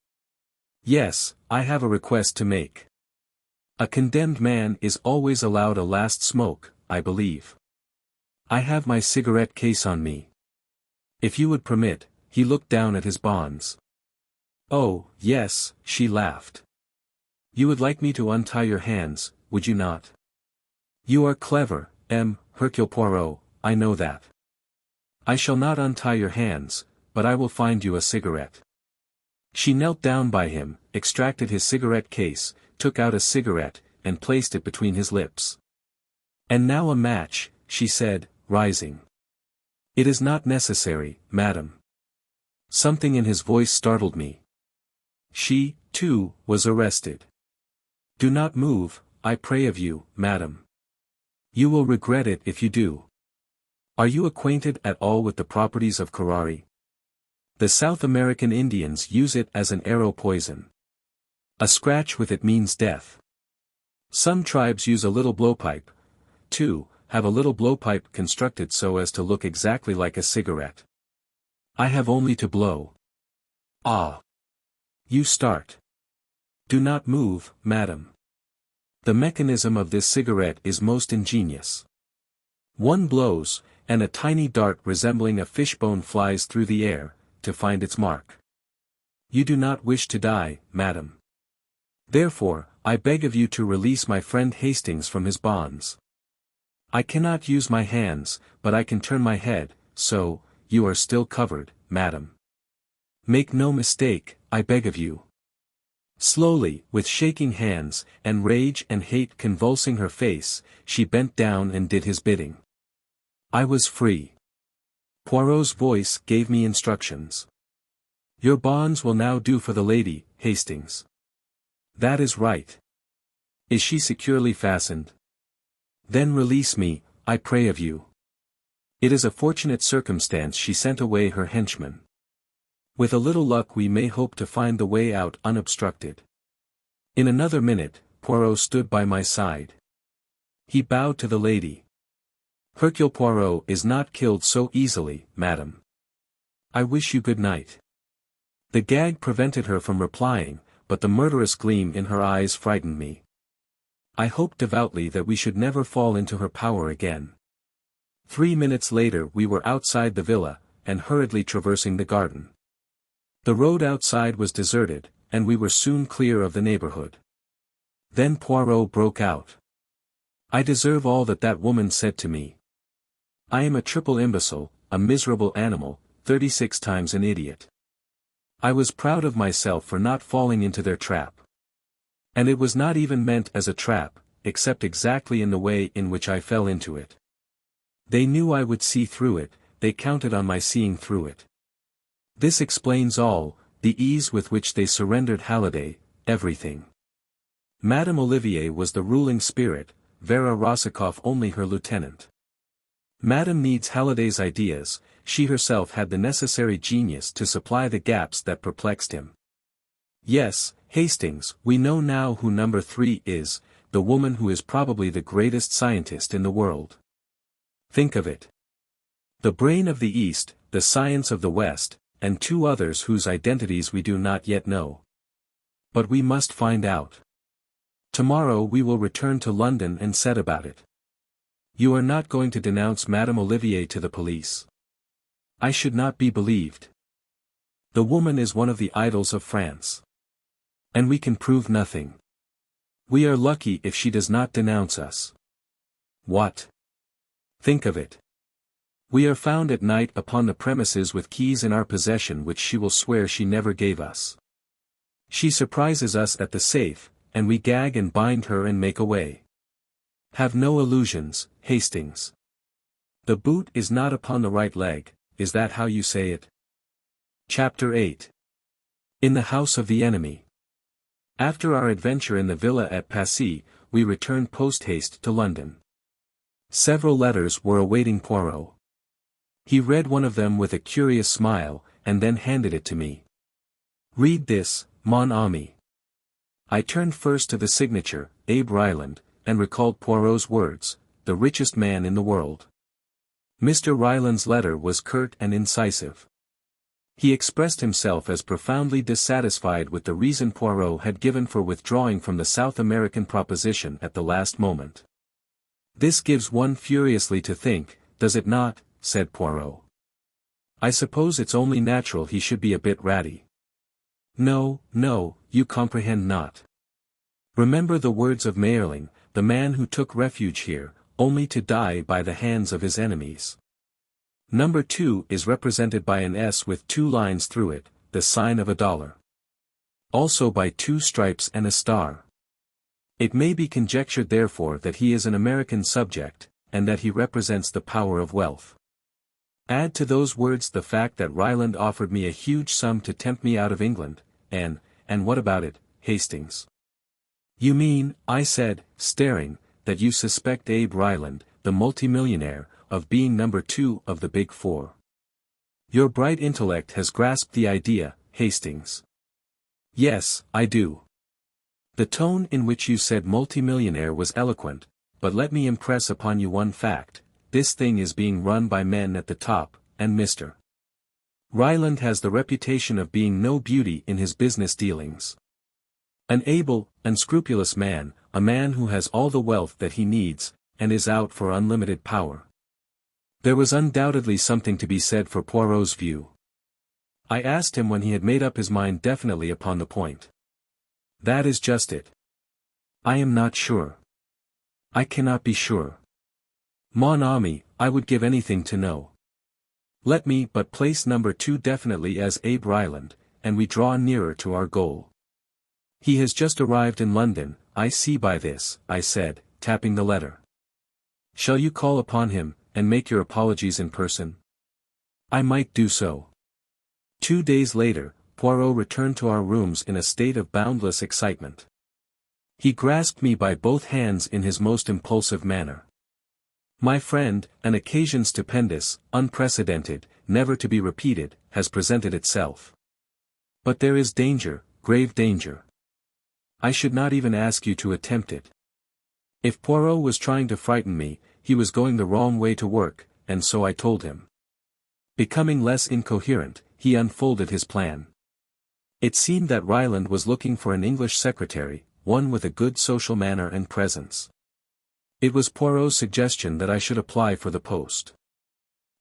Yes, I have a request to make. A condemned man is always allowed a last smoke, I believe. I have my cigarette case on me. If you would permit," he looked down at his bonds. "Oh, yes," she laughed. "You would like me to untie your hands, would you not? You are clever, Hercule Poirot, I know that. I shall not untie your hands, but I will find you a cigarette." She knelt down by him, extracted his cigarette case, took out a cigarette, and placed it between his lips. "And now a match," she said, rising. "It is not necessary, madam." Something in his voice startled me. She, too, was arrested. "Do not move, I pray of you, madam. You will regret it if you do. Are you acquainted at all with the properties of curare? The South American Indians use it as an arrow poison. A scratch with it means death. Some tribes use a little blowpipe, too, have a little blowpipe constructed so as to look exactly like a cigarette. I have only to blow. Ah! You start. Do not move, madam. The mechanism of this cigarette is most ingenious. One blows, and a tiny dart resembling a fishbone flies through the air, to find its mark. You do not wish to die, madam. Therefore, I beg of you to release my friend Hastings from his bonds. I cannot use my hands, but I can turn my head, so, you are still covered, madam. Make no mistake, I beg of you." Slowly, with shaking hands, and rage and hate convulsing her face, she bent down and did his bidding. I was free. Poirot's voice gave me instructions. "Your bonds will now do for the lady, Hastings." "That is right." "Is she securely fastened?" "Then release me, I pray of you." It is a fortunate circumstance she sent away her henchman. With a little luck we may hope to find the way out unobstructed. In another minute, Poirot stood by my side. He bowed to the lady. "Hercule Poirot is not killed so easily, madam. I wish you good night." The gag prevented her from replying, but the murderous gleam in her eyes frightened me. I hoped devoutly that we should never fall into her power again. 3 minutes later we were outside the villa, and hurriedly traversing the garden. The road outside was deserted, and we were soon clear of the neighborhood. Then Poirot broke out. "I deserve all that that woman said to me. I am a triple imbecile, a miserable animal, 36 times an idiot. I was proud of myself for not falling into their trap. And it was not even meant as a trap, except exactly in the way in which I fell into it. They knew I would see through it, they counted on my seeing through it. This explains all, the ease with which they surrendered Halliday, everything. Madame Olivier was the ruling spirit, Vera Rosikoff only her lieutenant. Madame needs Halliday's ideas, she herself had the necessary genius to supply the gaps that perplexed him. Yes, Hastings, we know now who number 3 is, the woman who is probably the greatest scientist in the world. Think of it. The brain of the East, the science of the West, and 2 others whose identities we do not yet know. But we must find out. Tomorrow we will return to London and set about it. You are not going to denounce Madame Olivier to the police. I should not be believed. The woman is one of the idols of France. And we can prove nothing. We are lucky if she does not denounce us. What? Think of it. We are found at night upon the premises with keys in our possession which she will swear she never gave us. She surprises us at the safe, and we gag and bind her and make away. Have no illusions, Hastings. The boot is not upon the right leg, is that how you say it? Chapter 8. In the House of the Enemy. After our adventure in the villa at Passy, we returned post-haste to London. Several letters were awaiting Poirot. He read one of them with a curious smile, and then handed it to me. "Read this, mon ami." I turned first to the signature, Abe Ryland, and recalled Poirot's words, the richest man in the world. Mr. Ryland's letter was curt and incisive. He expressed himself as profoundly dissatisfied with the reason Poirot had given for withdrawing from the South American proposition at the last moment. "This gives one furiously to think, does it not?" said Poirot. "I suppose it's only natural he should be a bit ratty." "No, no, you comprehend not. Remember the words of Mayerling, the man who took refuge here, only to die by the hands of his enemies. Number 2 is represented by an S with 2 lines through it, the sign of $1. Also by 2 stripes and a star. It may be conjectured therefore that he is an American subject, and that he represents the power of wealth. Add to those words the fact that Ryland offered me a huge sum to tempt me out of England, and what about it, Hastings?" "You mean," I said, staring, "that you suspect Abe Ryland, the multimillionaire, of being number 2 of the Big Four. Your bright intellect has grasped the idea, Hastings." "Yes, I do." The tone in which you said multimillionaire was eloquent, but let me impress upon you one fact, this thing is being run by men at the top, and Mr. Ryland has the reputation of being no beauty in his business dealings. An able, unscrupulous man, a man who has all the wealth that he needs, and is out for unlimited power. There was undoubtedly something to be said for Poirot's view. I asked him when he had made up his mind definitely upon the point. "That is just it. I am not sure. I cannot be sure. Mon ami, I would give anything to know. Let me but place number 2 definitely as Abe Ryland, and we draw nearer to our goal. He has just arrived in London, I see by this," I said, tapping the letter. "Shall you call upon him, and make your apologies in person?" "I might do so." 2 days later, Poirot returned to our rooms in a state of boundless excitement. He grasped me by both hands in his most impulsive manner. "My friend, an occasion stupendous, unprecedented, never to be repeated, has presented itself. But there is danger, grave danger. I should not even ask you to attempt it." If Poirot was trying to frighten me, he was going the wrong way to work, and so I told him. Becoming less incoherent, he unfolded his plan. It seemed that Ryland was looking for an English secretary, one with a good social manner and presence. It was Poirot's suggestion that I should apply for the post.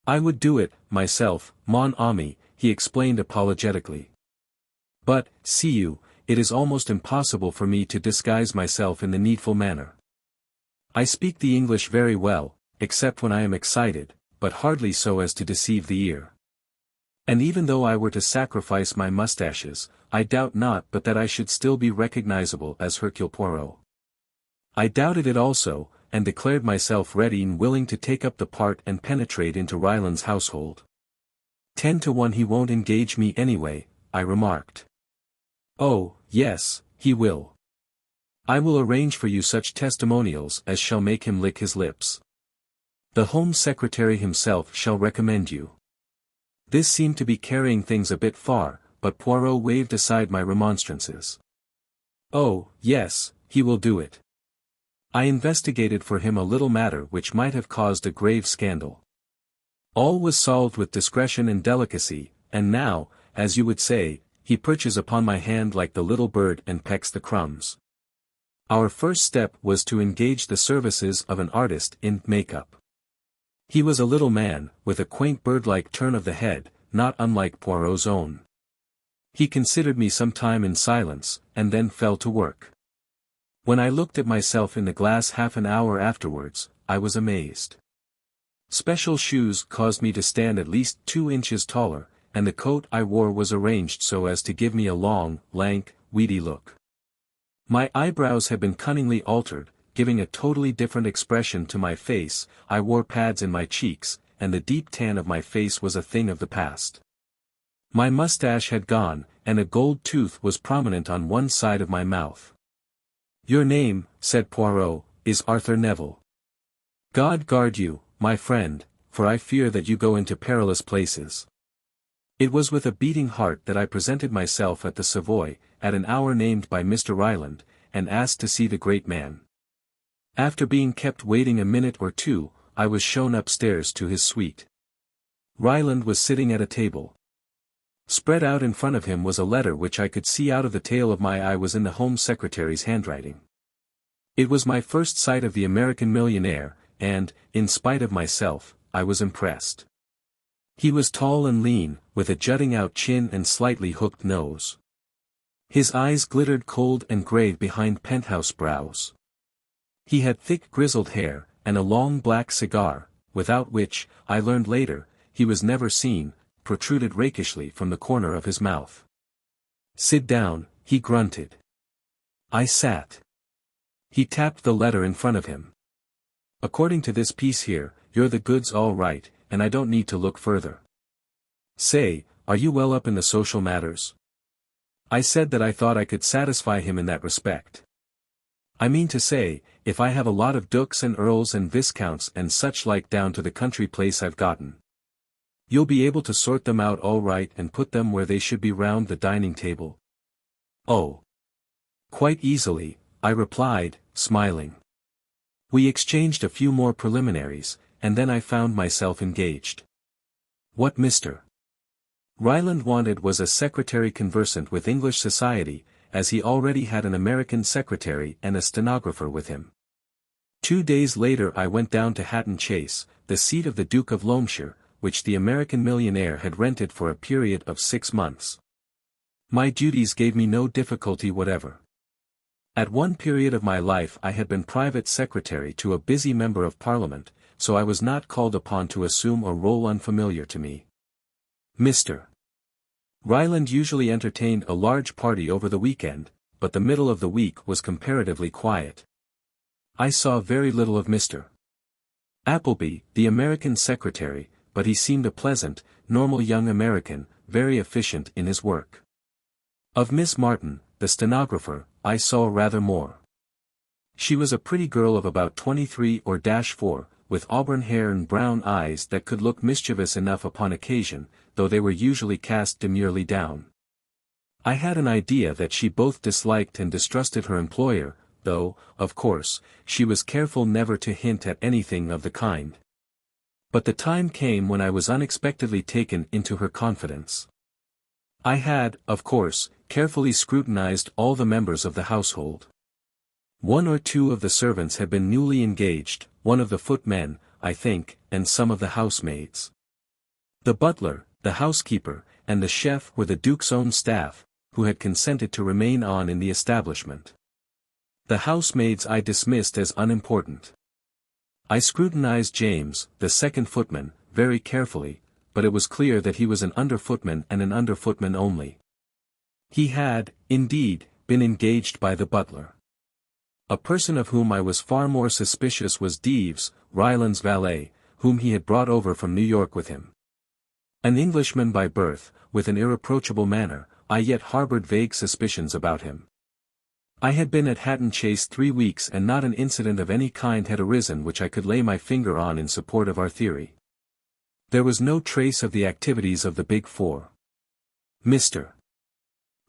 "I would do it, myself, mon ami," he explained apologetically. "But, see you, it is almost impossible for me to disguise myself in the needful manner. I speak the English very well, except when I am excited, but hardly so as to deceive the ear. And even though I were to sacrifice my mustaches, I doubt not but that I should still be recognizable as Hercule Poirot." I doubted it also, and declared myself ready and willing to take up the part and penetrate into Ryland's household. 10 to 1 he won't engage me anyway," I remarked. "Oh, yes, he will. I will arrange for you such testimonials as shall make him lick his lips. The Home Secretary himself shall recommend you." This seemed to be carrying things a bit far, but Poirot waved aside my remonstrances. "Oh, yes, he will do it." I investigated for him a little matter which might have caused a grave scandal. All was solved with discretion and delicacy, and now, as you would say, he perches upon my hand like the little bird and pecks the crumbs. Our first step was to engage the services of an artist in make-up. He was a little man, with a quaint bird-like turn of the head, not unlike Poirot's own. He considered me some time in silence, and then fell to work. When I looked at myself in the glass half an hour afterwards, I was amazed. Special shoes caused me to stand at least 2 inches taller, and the coat I wore was arranged so as to give me a long, lank, weedy look. My eyebrows had been cunningly altered, giving a totally different expression to my face. I wore pads in my cheeks, and the deep tan of my face was a thing of the past. My mustache had gone, and a gold tooth was prominent on one side of my mouth. "Your name," said Poirot, "is Arthur Neville. God guard you, my friend, for I fear that you go into perilous places." It was with a beating heart that I presented myself at the Savoy, at an hour named by Mr. Ryland, and asked to see the great man. After being kept waiting a minute or two, I was shown upstairs to his suite. Ryland was sitting at a table. Spread out in front of him was a letter which I could see out of the tail of my eye was in the Home Secretary's handwriting. It was my first sight of the American millionaire, and, in spite of myself, I was impressed. He was tall and lean, with a jutting-out chin and slightly hooked nose. His eyes glittered cold and grave behind penthouse brows. He had thick grizzled hair, and a long black cigar, without which, I learned later, he was never seen, protruded rakishly from the corner of his mouth. "Sit down," he grunted. I sat. He tapped the letter in front of him. "According to this piece here, you're the goods all right, and I don't need to look further. Say, are you well up in the social matters?" I said that I thought I could satisfy him in that respect. "I mean to say, if I have a lot of dukes and earls and viscounts and such like down to the country place I've gotten. You'll be able to sort them out all right and put them where they should be round the dining table?" "Oh. Quite easily," I replied, smiling. We exchanged a few more preliminaries, and then I found myself engaged. What Mr. Ryland wanted was a secretary conversant with English society, as he already had an American secretary and a stenographer with him. 2 days later I went down to Hatton Chase, the seat of the Duke of Loamshire, which the American millionaire had rented for a period of 6 months. My duties gave me no difficulty whatever. At one period of my life I had been private secretary to a busy member of Parliament, so I was not called upon to assume a role unfamiliar to me. Mr. Ryland usually entertained a large party over the weekend, but the middle of the week was comparatively quiet. I saw very little of Mr. Appleby, the American secretary, but he seemed a pleasant, normal young American, very efficient in his work. Of Miss Martin, the stenographer, I saw rather more. She was a pretty girl of about 23 or 4, with auburn hair and brown eyes that could look mischievous enough upon occasion, though they were usually cast demurely down. I had an idea that she both disliked and distrusted her employer, though, of course, she was careful never to hint at anything of the kind. But the time came when I was unexpectedly taken into her confidence. I had, of course, carefully scrutinized all the members of the household. 1 or 2 of the servants had been newly engaged, 1 of the footmen, I think, and some of the housemaids. The butler, the housekeeper, and the chef were the Duke's own staff, who had consented to remain on in the establishment. The housemaids I dismissed as unimportant. I scrutinized James, the second footman, very carefully, but it was clear that he was an under-footman and an under-footman only. He had, indeed, been engaged by the butler. A person of whom I was far more suspicious was Thieves, Ryland's valet, whom he had brought over from New York with him. An Englishman by birth, with an irreproachable manner, I yet harbored vague suspicions about him. I had been at Hatton Chase 3 weeks and not an incident of any kind had arisen which I could lay my finger on in support of our theory. There was no trace of the activities of the Big Four. Mr.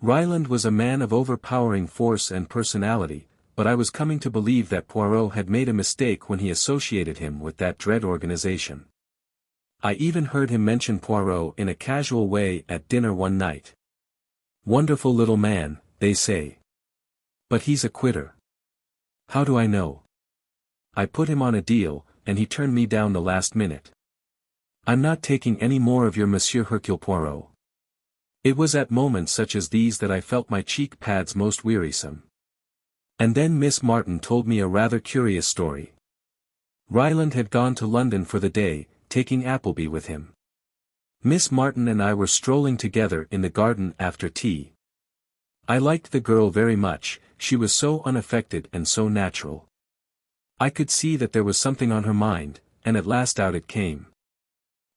Ryland was a man of overpowering force and personality, but I was coming to believe that Poirot had made a mistake when he associated him with that dread organization. I even heard him mention Poirot in a casual way at dinner one night. "Wonderful little man," they say. "But he's a quitter." How do I know? I put him on a deal, and he turned me down the last minute. "I'm not taking any more of your Monsieur Hercule Poirot." It was at moments such as these that I felt my cheek pads most wearisome. And then Miss Martin told me a rather curious story. Ryland had gone to London for the day, taking Appleby with him. Miss Martin and I were strolling together in the garden after tea. I liked the girl very much, she was so unaffected and so natural. I could see that there was something on her mind, and at last out it came.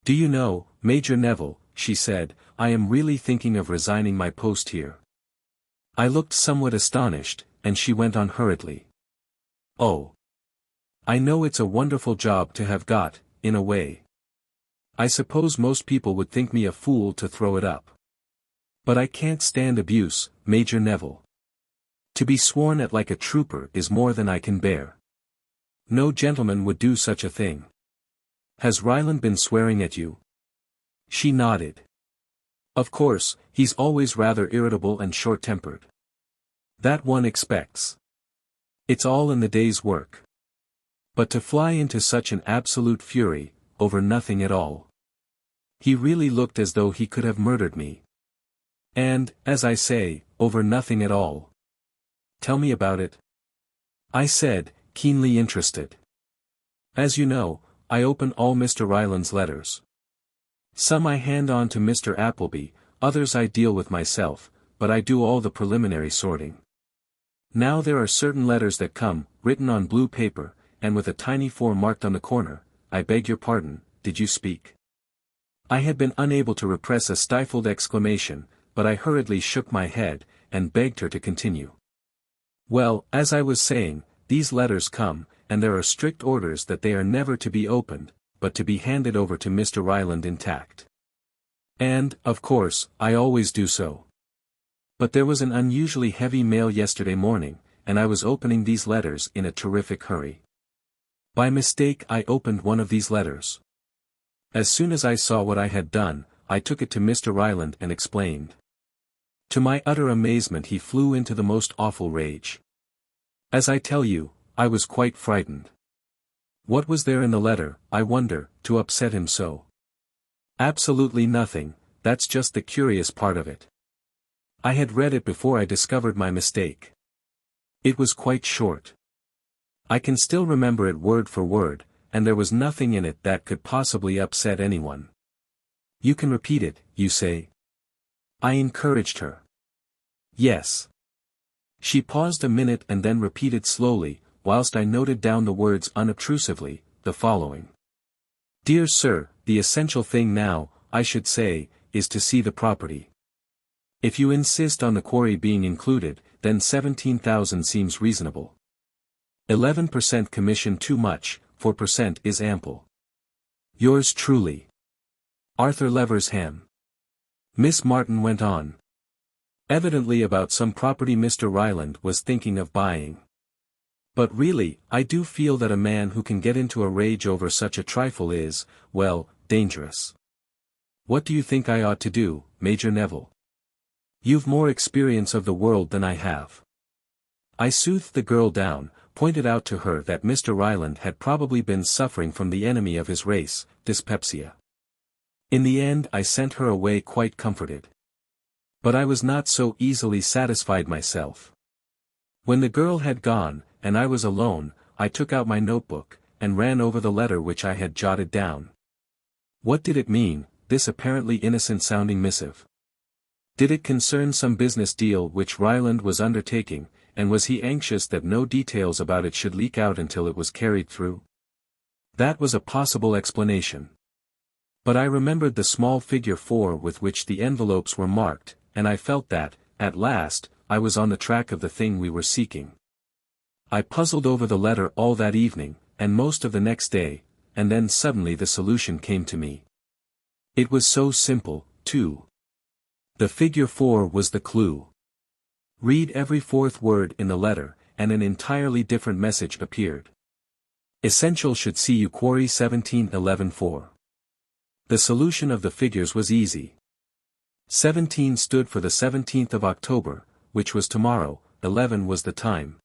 "Do you know, Major Neville," she said, I am really thinking of resigning my post here. I looked somewhat astonished, and she went on hurriedly. Oh. I know it's a wonderful job to have got, in a way. I suppose most people would think me a fool to throw it up. But I can't stand abuse, Major Neville. To be sworn at like a trooper is more than I can bear. No gentleman would do such a thing. Has Ryland been swearing at you? She nodded. Of course, he's always rather irritable and short-tempered. That one expects. It's all in the day's work. But to fly into such an absolute fury, over nothing at all. He really looked as though he could have murdered me. And, as I say, over nothing at all. Tell me about it. I said, keenly interested. As you know, I open all Mr. Ryland's letters. Some I hand on to Mr. Appleby, others I deal with myself, but I do all the preliminary sorting. Now there are certain letters that come, written on blue paper, and with a tiny 4 marked on the corner. I beg your pardon, did you speak? I had been unable to repress a stifled exclamation, but I hurriedly shook my head, and begged her to continue. Well, as I was saying, these letters come, and there are strict orders that they are never to be opened, but to be handed over to Mr. Ryland intact. And, of course, I always do so. But there was an unusually heavy mail yesterday morning, and I was opening these letters in a terrific hurry. By mistake I opened one of these letters. As soon as I saw what I had done, I took it to Mr. Ryland and explained. To my utter amazement he flew into the most awful rage. As I tell you, I was quite frightened. What was there in the letter, I wonder, to upset him so? Absolutely nothing, that's just the curious part of it. I had read it before I discovered my mistake. It was quite short. I can still remember it word for word, and there was nothing in it that could possibly upset anyone. You can repeat it, you say? I encouraged her. Yes. She paused a minute and then repeated slowly, whilst I noted down the words unobtrusively, the following. Dear Sir, the essential thing now, I should say, is to see the property. If you insist on the quarry being included, then 17,000 seems reasonable. 11% commission too much, 4% is ample. Yours truly. Arthur Leversham. Miss Martin went on. Evidently about some property Mr. Ryland was thinking of buying. But really, I do feel that a man who can get into a rage over such a trifle is, well, dangerous. What do you think I ought to do, Major Neville? You've more experience of the world than I have. I soothed the girl down, pointed out to her that Mr. Ryland had probably been suffering from the enemy of his race, dyspepsia. In the end I sent her away quite comforted. But I was not so easily satisfied myself. When the girl had gone, and I was alone, I took out my notebook, and ran over the letter which I had jotted down. What did it mean, this apparently innocent-sounding missive? Did it concern some business deal which Ryland was undertaking, and was he anxious that no details about it should leak out until it was carried through? That was a possible explanation. But I remembered the small figure 4 with which the envelopes were marked, and I felt that, at last, I was on the track of the thing we were seeking. I puzzled over the letter all that evening, and most of the next day, and then suddenly the solution came to me. It was so simple, too. The figure 4 was the clue. Read every 4th word in the letter, and an entirely different message appeared. Essential should see you quarry 1711-4. The solution of the figures was easy. 17 stood for the 17th of October, which was tomorrow, 11 was the time.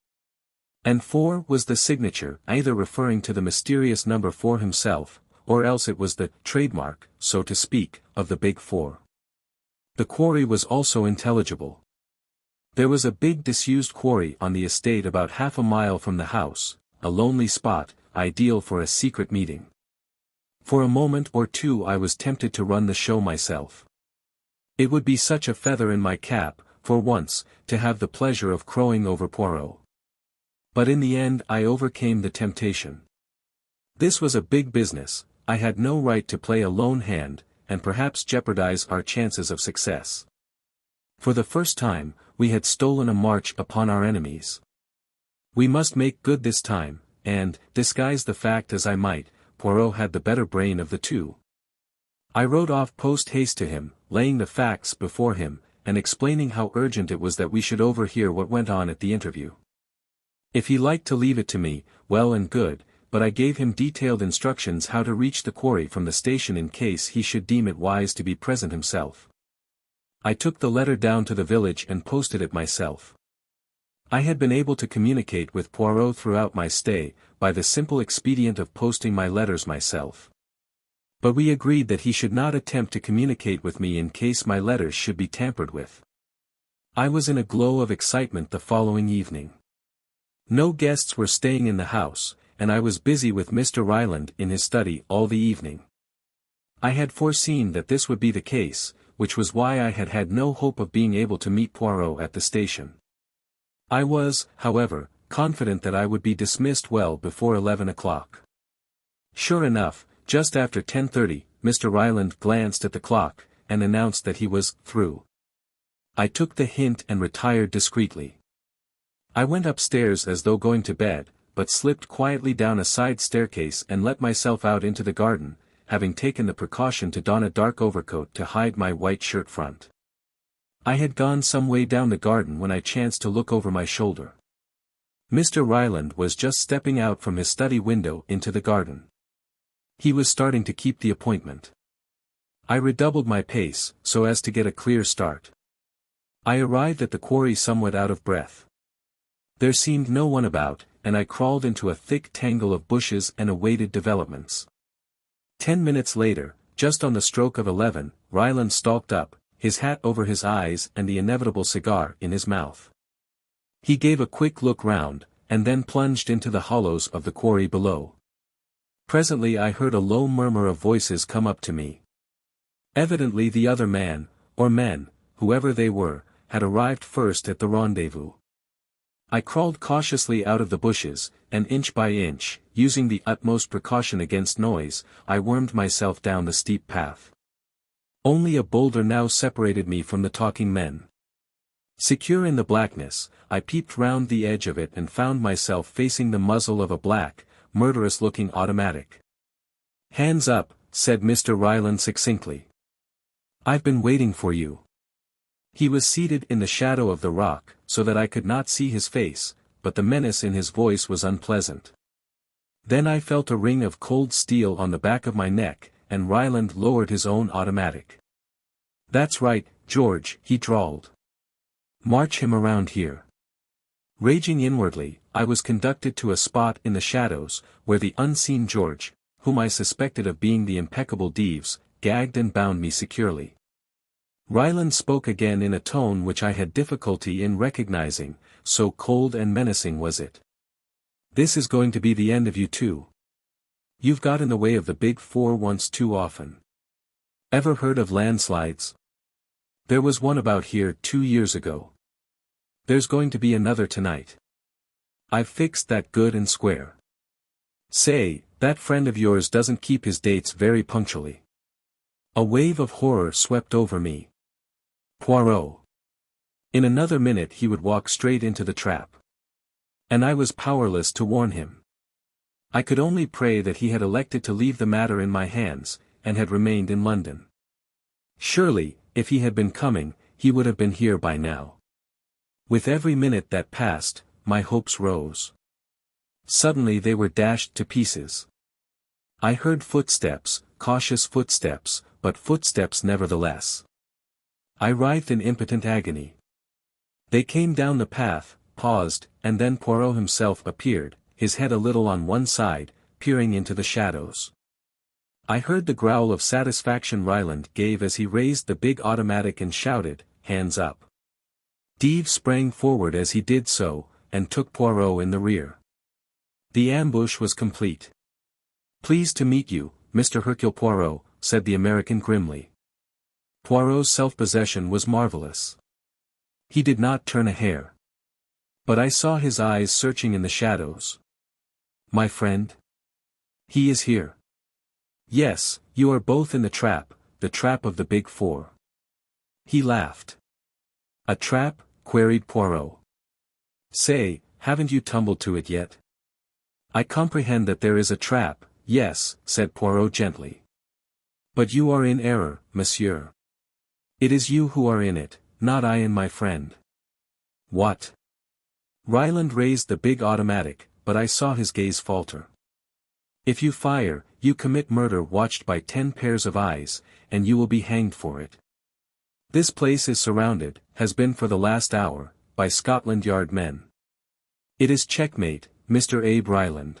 And 4 was the signature, either referring to the mysterious number 4 himself, or else it was the trademark, so to speak, of the Big Four. The quarry was also intelligible. There was a big disused quarry on the estate about half a mile from the house, a lonely spot, ideal for a secret meeting. For a moment or two I was tempted to run the show myself. It would be such a feather in my cap, for once, to have the pleasure of crowing over Poirot. But in the end I overcame the temptation. This was a big business, I had no right to play a lone hand, and perhaps jeopardize our chances of success. For the first time, we had stolen a march upon our enemies. We must make good this time, and, disguise the fact as I might, Poirot had the better brain of the two. I wrote off post-haste to him, laying the facts before him, and explaining how urgent it was that we should overhear what went on at the interview. If he liked to leave it to me, well and good, but I gave him detailed instructions how to reach the quarry from the station in case he should deem it wise to be present himself. I took the letter down to the village and posted it myself. I had been able to communicate with Poirot throughout my stay, by the simple expedient of posting my letters myself. But we agreed that he should not attempt to communicate with me in case my letters should be tampered with. I was in a glow of excitement the following evening. No guests were staying in the house, and I was busy with Mr. Ryland in his study all the evening. I had foreseen that this would be the case, which was why I had had no hope of being able to meet Poirot at the station. I was, however, confident that I would be dismissed well before 11 o'clock. Sure enough, just after 10:30, Mr. Ryland glanced at the clock, and announced that he was through. I took the hint and retired discreetly. I went upstairs as though going to bed, but slipped quietly down a side staircase and let myself out into the garden, having taken the precaution to don a dark overcoat to hide my white shirt front. I had gone some way down the garden when I chanced to look over my shoulder. Mr. Ryland was just stepping out from his study window into the garden. He was starting to keep the appointment. I redoubled my pace, so as to get a clear start. I arrived at the quarry somewhat out of breath. There seemed no one about, and I crawled into a thick tangle of bushes and awaited developments. 10 minutes later, just on the stroke of 11, Ryland stalked up, his hat over his eyes and the inevitable cigar in his mouth. He gave a quick look round, and then plunged into the hollows of the quarry below. Presently I heard a low murmur of voices come up to me. Evidently the other man, or men, whoever they were, had arrived first at the rendezvous. I crawled cautiously out of the bushes, and inch by inch, using the utmost precaution against noise, I wormed myself down the steep path. Only a boulder now separated me from the talking men. Secure in the blackness, I peeped round the edge of it and found myself facing the muzzle of a black, murderous-looking automatic. "Hands up," said Mr. Ryland succinctly. "I've been waiting for you." He was seated in the shadow of the rock, so that I could not see his face, but the menace in his voice was unpleasant. Then I felt a ring of cold steel on the back of my neck, and Ryland lowered his own automatic. "That's right, George," he drawled. "March him around here." Raging inwardly, I was conducted to a spot in the shadows, where the unseen George, whom I suspected of being the impeccable Thieves, gagged and bound me securely. Ryland spoke again in a tone which I had difficulty in recognizing, so cold and menacing was it. "This is going to be the end of you too. You've got in the way of the Big Four once too often. Ever heard of landslides? There was one about here 2 years ago. There's going to be another tonight. I've fixed that good and square. Say, that friend of yours doesn't keep his dates very punctually." A wave of horror swept over me. Poirot. In another minute he would walk straight into the trap. And I was powerless to warn him. I could only pray that he had elected to leave the matter in my hands, and had remained in London. Surely, if he had been coming, he would have been here by now. With every minute that passed, my hopes rose. Suddenly they were dashed to pieces. I heard footsteps, cautious footsteps, but footsteps nevertheless. I writhed in impotent agony. They came down the path, paused, and then Poirot himself appeared, his head a little on one side, peering into the shadows. I heard the growl of satisfaction Ryland gave as he raised the big automatic and shouted, "Hands up." Thieves sprang forward as he did so, and took Poirot in the rear. The ambush was complete. "Pleased to meet you, Mr. Hercule Poirot," said the American grimly. Poirot's self-possession was marvelous. He did not turn a hair. But I saw his eyes searching in the shadows. "My friend? He is here." "Yes, you are both in the trap, the trap of the Big Four. He laughed. A trap? Queried Poirot. Say, haven't you tumbled to it yet? I comprehend that there is a trap, yes, said Poirot gently. But you are in error, monsieur. It is you who are in it, not I and my friend. What? Ryland raised the big automatic, but I saw his gaze falter. If you fire, you commit murder watched by 10 pairs of eyes, and you will be hanged for it. This place is surrounded, has been for the last hour, by Scotland Yard men. It is checkmate, Mr. Abe Ryland.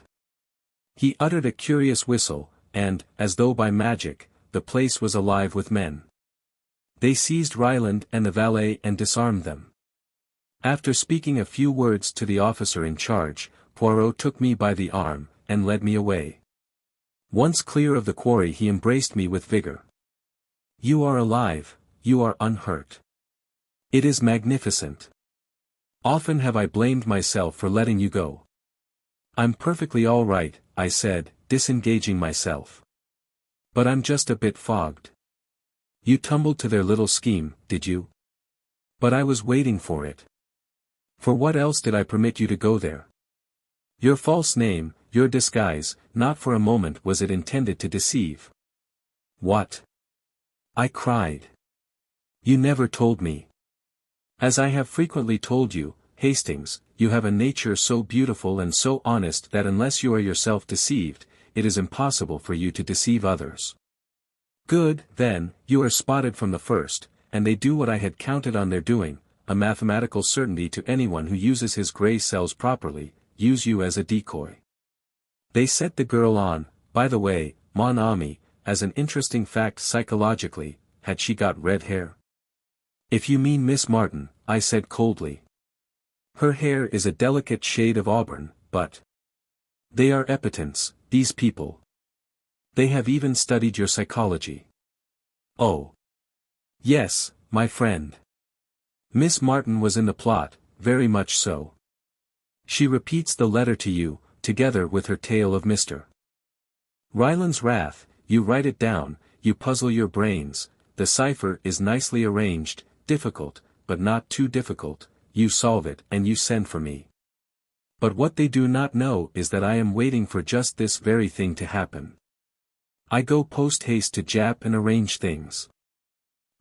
He uttered a curious whistle, and, as though by magic, the place was alive with men. They seized Ryland and the valet and disarmed them. After speaking a few words to the officer in charge, Poirot took me by the arm, and led me away. Once clear of the quarry he embraced me with vigor. You are alive, you are unhurt. It is magnificent. Often have I blamed myself for letting you go. I'm perfectly all right, I said, disengaging myself. But I'm just a bit fogged. You tumbled to their little scheme, did you? But I was waiting for it. For what else did I permit you to go there? Your false name, your disguise, not for a moment was it intended to deceive. What? I cried. You never told me. As I have frequently told you, Hastings, you have a nature so beautiful and so honest that unless you are yourself deceived, it is impossible for you to deceive others. Good, then, you are spotted from the first, and they do what I had counted on their doing, a mathematical certainty to anyone who uses his gray cells properly, use you as a decoy. They set the girl on, by the way, mon ami, as an interesting fact psychologically, had she got red hair? If you mean Miss Martin, I said coldly. Her hair is a delicate shade of auburn, but they are epitants, these people. They have even studied your psychology. Oh. Yes, my friend. Miss Martin was in the plot, very much so. She repeats the letter to you, together with her tale of Mr. Ryland's wrath, you write it down, you puzzle your brains, the cipher is nicely arranged, difficult, but not too difficult, you solve it and you send for me. But what they do not know is that I am waiting for just this very thing to happen. I go post-haste to Japp and arrange things.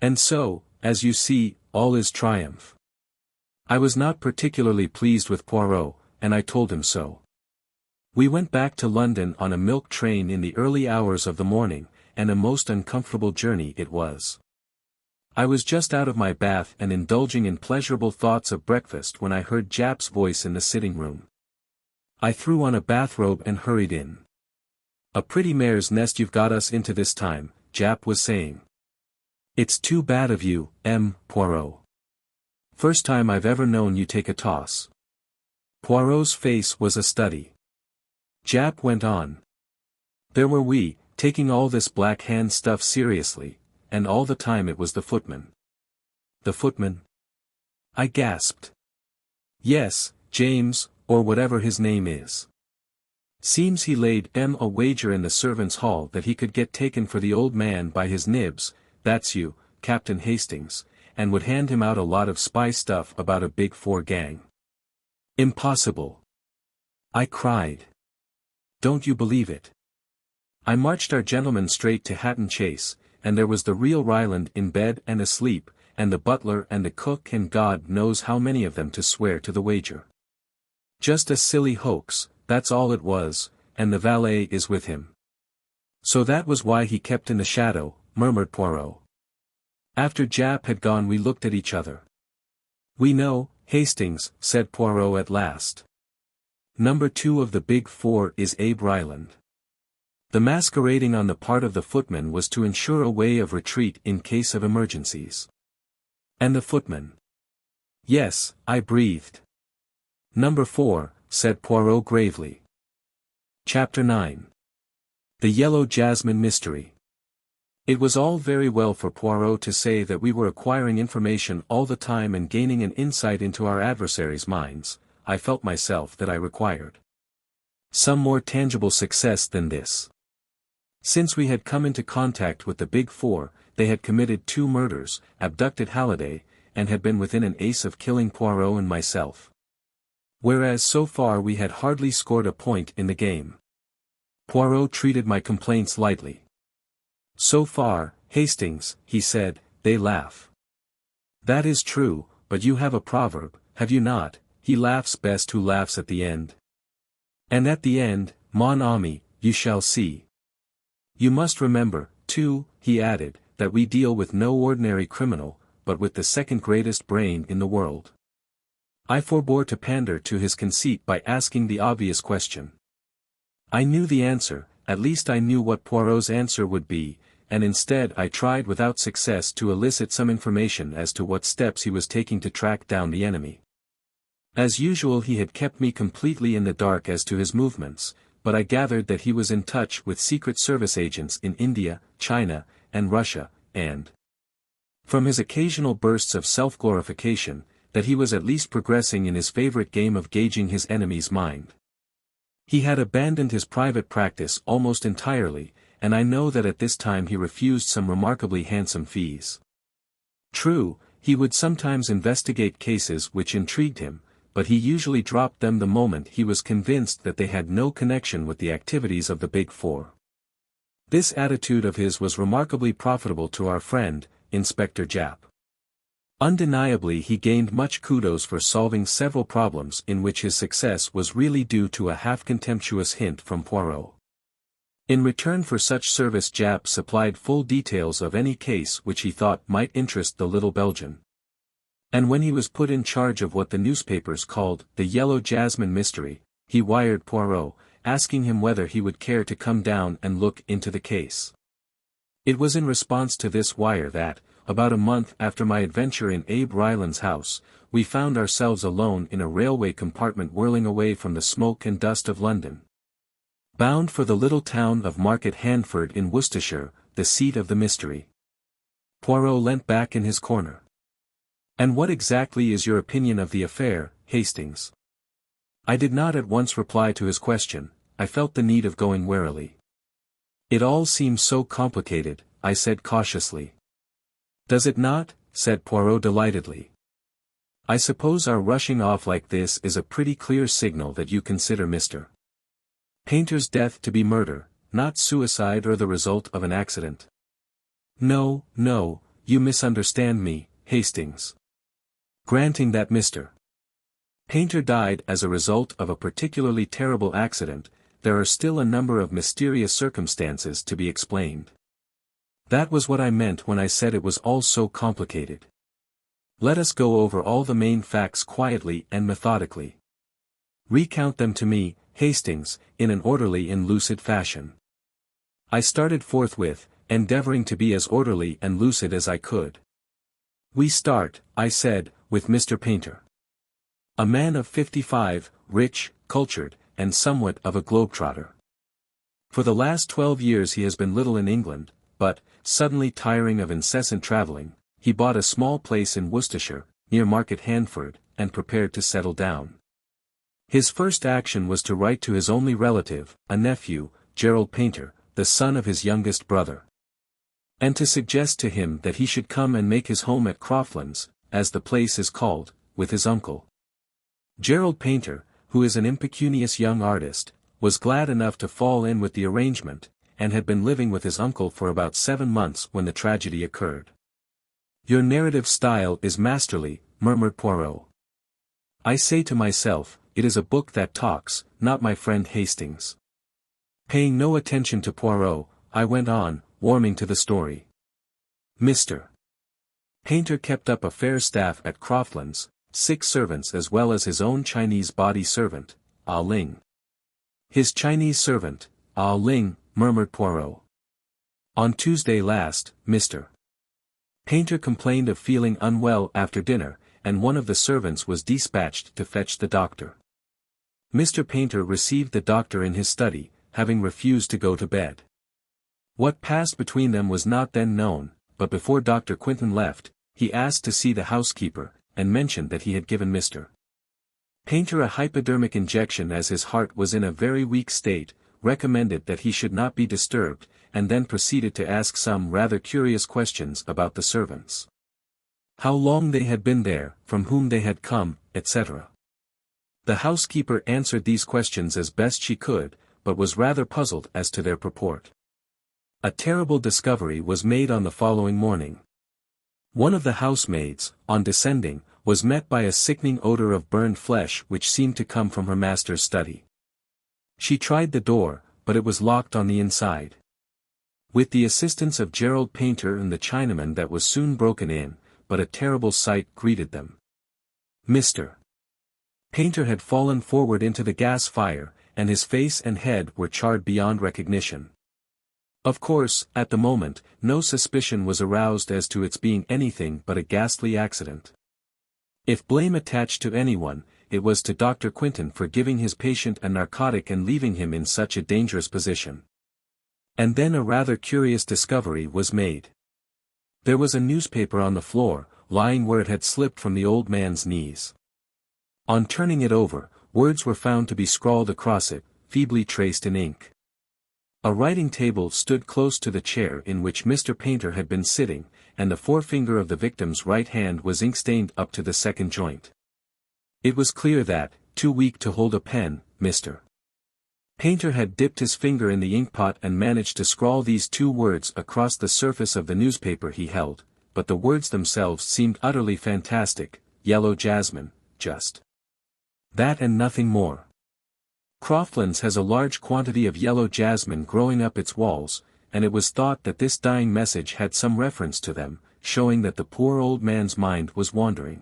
And so, as you see, all is triumph. I was not particularly pleased with Poirot, and I told him so. We went back to London on a milk train in the early hours of the morning, and a most uncomfortable journey it was. I was just out of my bath and indulging in pleasurable thoughts of breakfast when I heard Japp's voice in the sitting room. I threw on a bathrobe and hurried in. A pretty mare's nest you've got us into this time, Japp was saying. It's too bad of you, Poirot. First time I've ever known you take a toss. Poirot's face was a study. Japp went on. There were we, taking all this Black Hand stuff seriously, and all the time it was the footman. The footman? I gasped. Yes, James, or whatever his name is. Seems he laid a wager in the servants' hall that he could get taken for the old man by his nibs, that's you, Captain Hastings, and would hand him out a lot of spy stuff about a Big Four gang. Impossible. I cried. Don't you believe it? I marched our gentlemen straight to Hatton Chase, and there was the real Ryland in bed and asleep, and the butler and the cook and God knows how many of them to swear to the wager. Just a silly hoax, that's all it was, and the valet is with him. So that was why he kept in the shadow, murmured Poirot. After Japp had gone we looked at each other. We know, Hastings, said Poirot at last. Number 2 of the Big Four is Abe Ryland. The masquerading on the part of the footman was to ensure a way of retreat in case of emergencies. And the footman? Yes, I breathed. Number 4, said Poirot gravely. Chapter 9. The Yellow Jasmine Mystery. It was all very well for Poirot to say that we were acquiring information all the time and gaining an insight into our adversaries' minds. I felt myself that I required some more tangible success than this. Since we had come into contact with the Big Four, they had committed 2 murders, abducted Halliday, and had been within an ace of killing Poirot and myself. Whereas so far we had hardly scored a point in the game. Poirot treated my complaints lightly. "So far, Hastings," he said, "they laugh." "That is true, but you have a proverb, have you not, 'He laughs best who laughs at the end'? And at the end, mon ami, you shall see. You must remember, too," he added, "that we deal with no ordinary criminal, but with the second greatest brain in the world." I forbore to pander to his conceit by asking the obvious question. I knew the answer, at least I knew what Poirot's answer would be, and instead I tried without success to elicit some information as to what steps he was taking to track down the enemy. As usual, he had kept me completely in the dark as to his movements, but I gathered that he was in touch with Secret Service agents in India, China, and Russia, and, from his occasional bursts of self-glorification, that he was at least progressing in his favorite game of gauging his enemy's mind. He had abandoned his private practice almost entirely, and I know that at this time he refused some remarkably handsome fees. True, he would sometimes investigate cases which intrigued him, but he usually dropped them the moment he was convinced that they had no connection with the activities of the Big Four. This attitude of his was remarkably profitable to our friend, Inspector Japp. Undeniably he gained much kudos for solving several problems in which his success was really due to a half-contemptuous hint from Poirot. In return for such service Japp supplied full details of any case which he thought might interest the little Belgian. And when he was put in charge of what the newspapers called the Yellow Jasmine mystery, he wired Poirot, asking him whether he would care to come down and look into the case. It was in response to this wire that, about a month after my adventure in Abe Ryland's house, we found ourselves alone in a railway compartment whirling away from the smoke and dust of London. Bound for the little town of Market Handford in Worcestershire, the seat of the mystery. Poirot leant back in his corner. "And what exactly is your opinion of the affair, Hastings?" I did not at once reply to his question. I felt the need of going warily. "It all seems so complicated," I said cautiously. "Does it not?" said Poirot delightedly. "I suppose our rushing off like this is a pretty clear signal that you consider Mr. Painter's death to be murder, not suicide or the result of an accident." "No, no, you misunderstand me, Hastings. Granting that Mr. Painter died as a result of a particularly terrible accident, there are still a number of mysterious circumstances to be explained. That was what I meant when I said it was all so complicated. Let us go over all the main facts quietly and methodically. Recount them to me, Hastings, in an orderly and lucid fashion." I started forthwith, endeavoring to be as orderly and lucid as I could. "We start," I said, "with Mr. Painter. A man of 55, rich, cultured, and somewhat of a globetrotter. For the last 12 years he has been little in England, but, suddenly tiring of incessant travelling, he bought a small place in Worcestershire, near Market Handford, and prepared to settle down. His first action was to write to his only relative, a nephew, Gerald Painter, the son of his youngest brother, and to suggest to him that he should come and make his home at Croftlands, as the place is called, with his uncle. Gerald Painter, who is an impecunious young artist, was glad enough to fall in with the arrangement, and had been living with his uncle for about 7 months when the tragedy occurred. "Your narrative style is masterly," murmured Poirot. I say to myself, it is a book that talks, not my friend Hastings. Paying no attention to Poirot, I went on, warming to the story. Mr. Painter kept up a fair staff at Croftlands, 6 servants as well as his own Chinese body servant, Ah Ling. "His Chinese servant, Ah Ling," murmured Poirot. "On Tuesday last, Mr. Painter complained of feeling unwell after dinner, and one of the servants was dispatched to fetch the doctor. Mr. Painter received the doctor in his study, having refused to go to bed. What passed between them was not then known, but before Dr. Quinton left, he asked to see the housekeeper, and mentioned that he had given Mr. Painter a hypodermic injection as his heart was in a very weak state, recommended that he should not be disturbed, and then proceeded to ask some rather curious questions about the servants. How long they had been there, from whom they had come, etc. The housekeeper answered these questions as best she could, but was rather puzzled as to their purport. A terrible discovery was made on the following morning. One of the housemaids, on descending, was met by a sickening odor of burned flesh which seemed to come from her master's study. She tried the door, but it was locked on the inside. With the assistance of Gerald Painter and the Chinaman that was soon broken in, but a terrible sight greeted them. Mr. Painter had fallen forward into the gas fire, and his face and head were charred beyond recognition. Of course, at the moment, no suspicion was aroused as to its being anything but a ghastly accident. If blame attached to anyone, it was to Dr. Quinton for giving his patient a narcotic and leaving him in such a dangerous position. And then a rather curious discovery was made. There was a newspaper on the floor, lying where it had slipped from the old man's knees. On turning it over, words were found to be scrawled across it, feebly traced in ink. A writing table stood close to the chair in which Mr. Painter had been sitting, and the forefinger of the victim's right hand was ink-stained up to the second joint. It was clear that, too weak to hold a pen, Mr. Painter had dipped his finger in the inkpot and managed to scrawl these two words across the surface of the newspaper he held, but the words themselves seemed utterly fantastic: Yellow Jasmine, just that and nothing more. Croftlands has a large quantity of yellow jasmine growing up its walls, and it was thought that this dying message had some reference to them, showing that the poor old man's mind was wandering.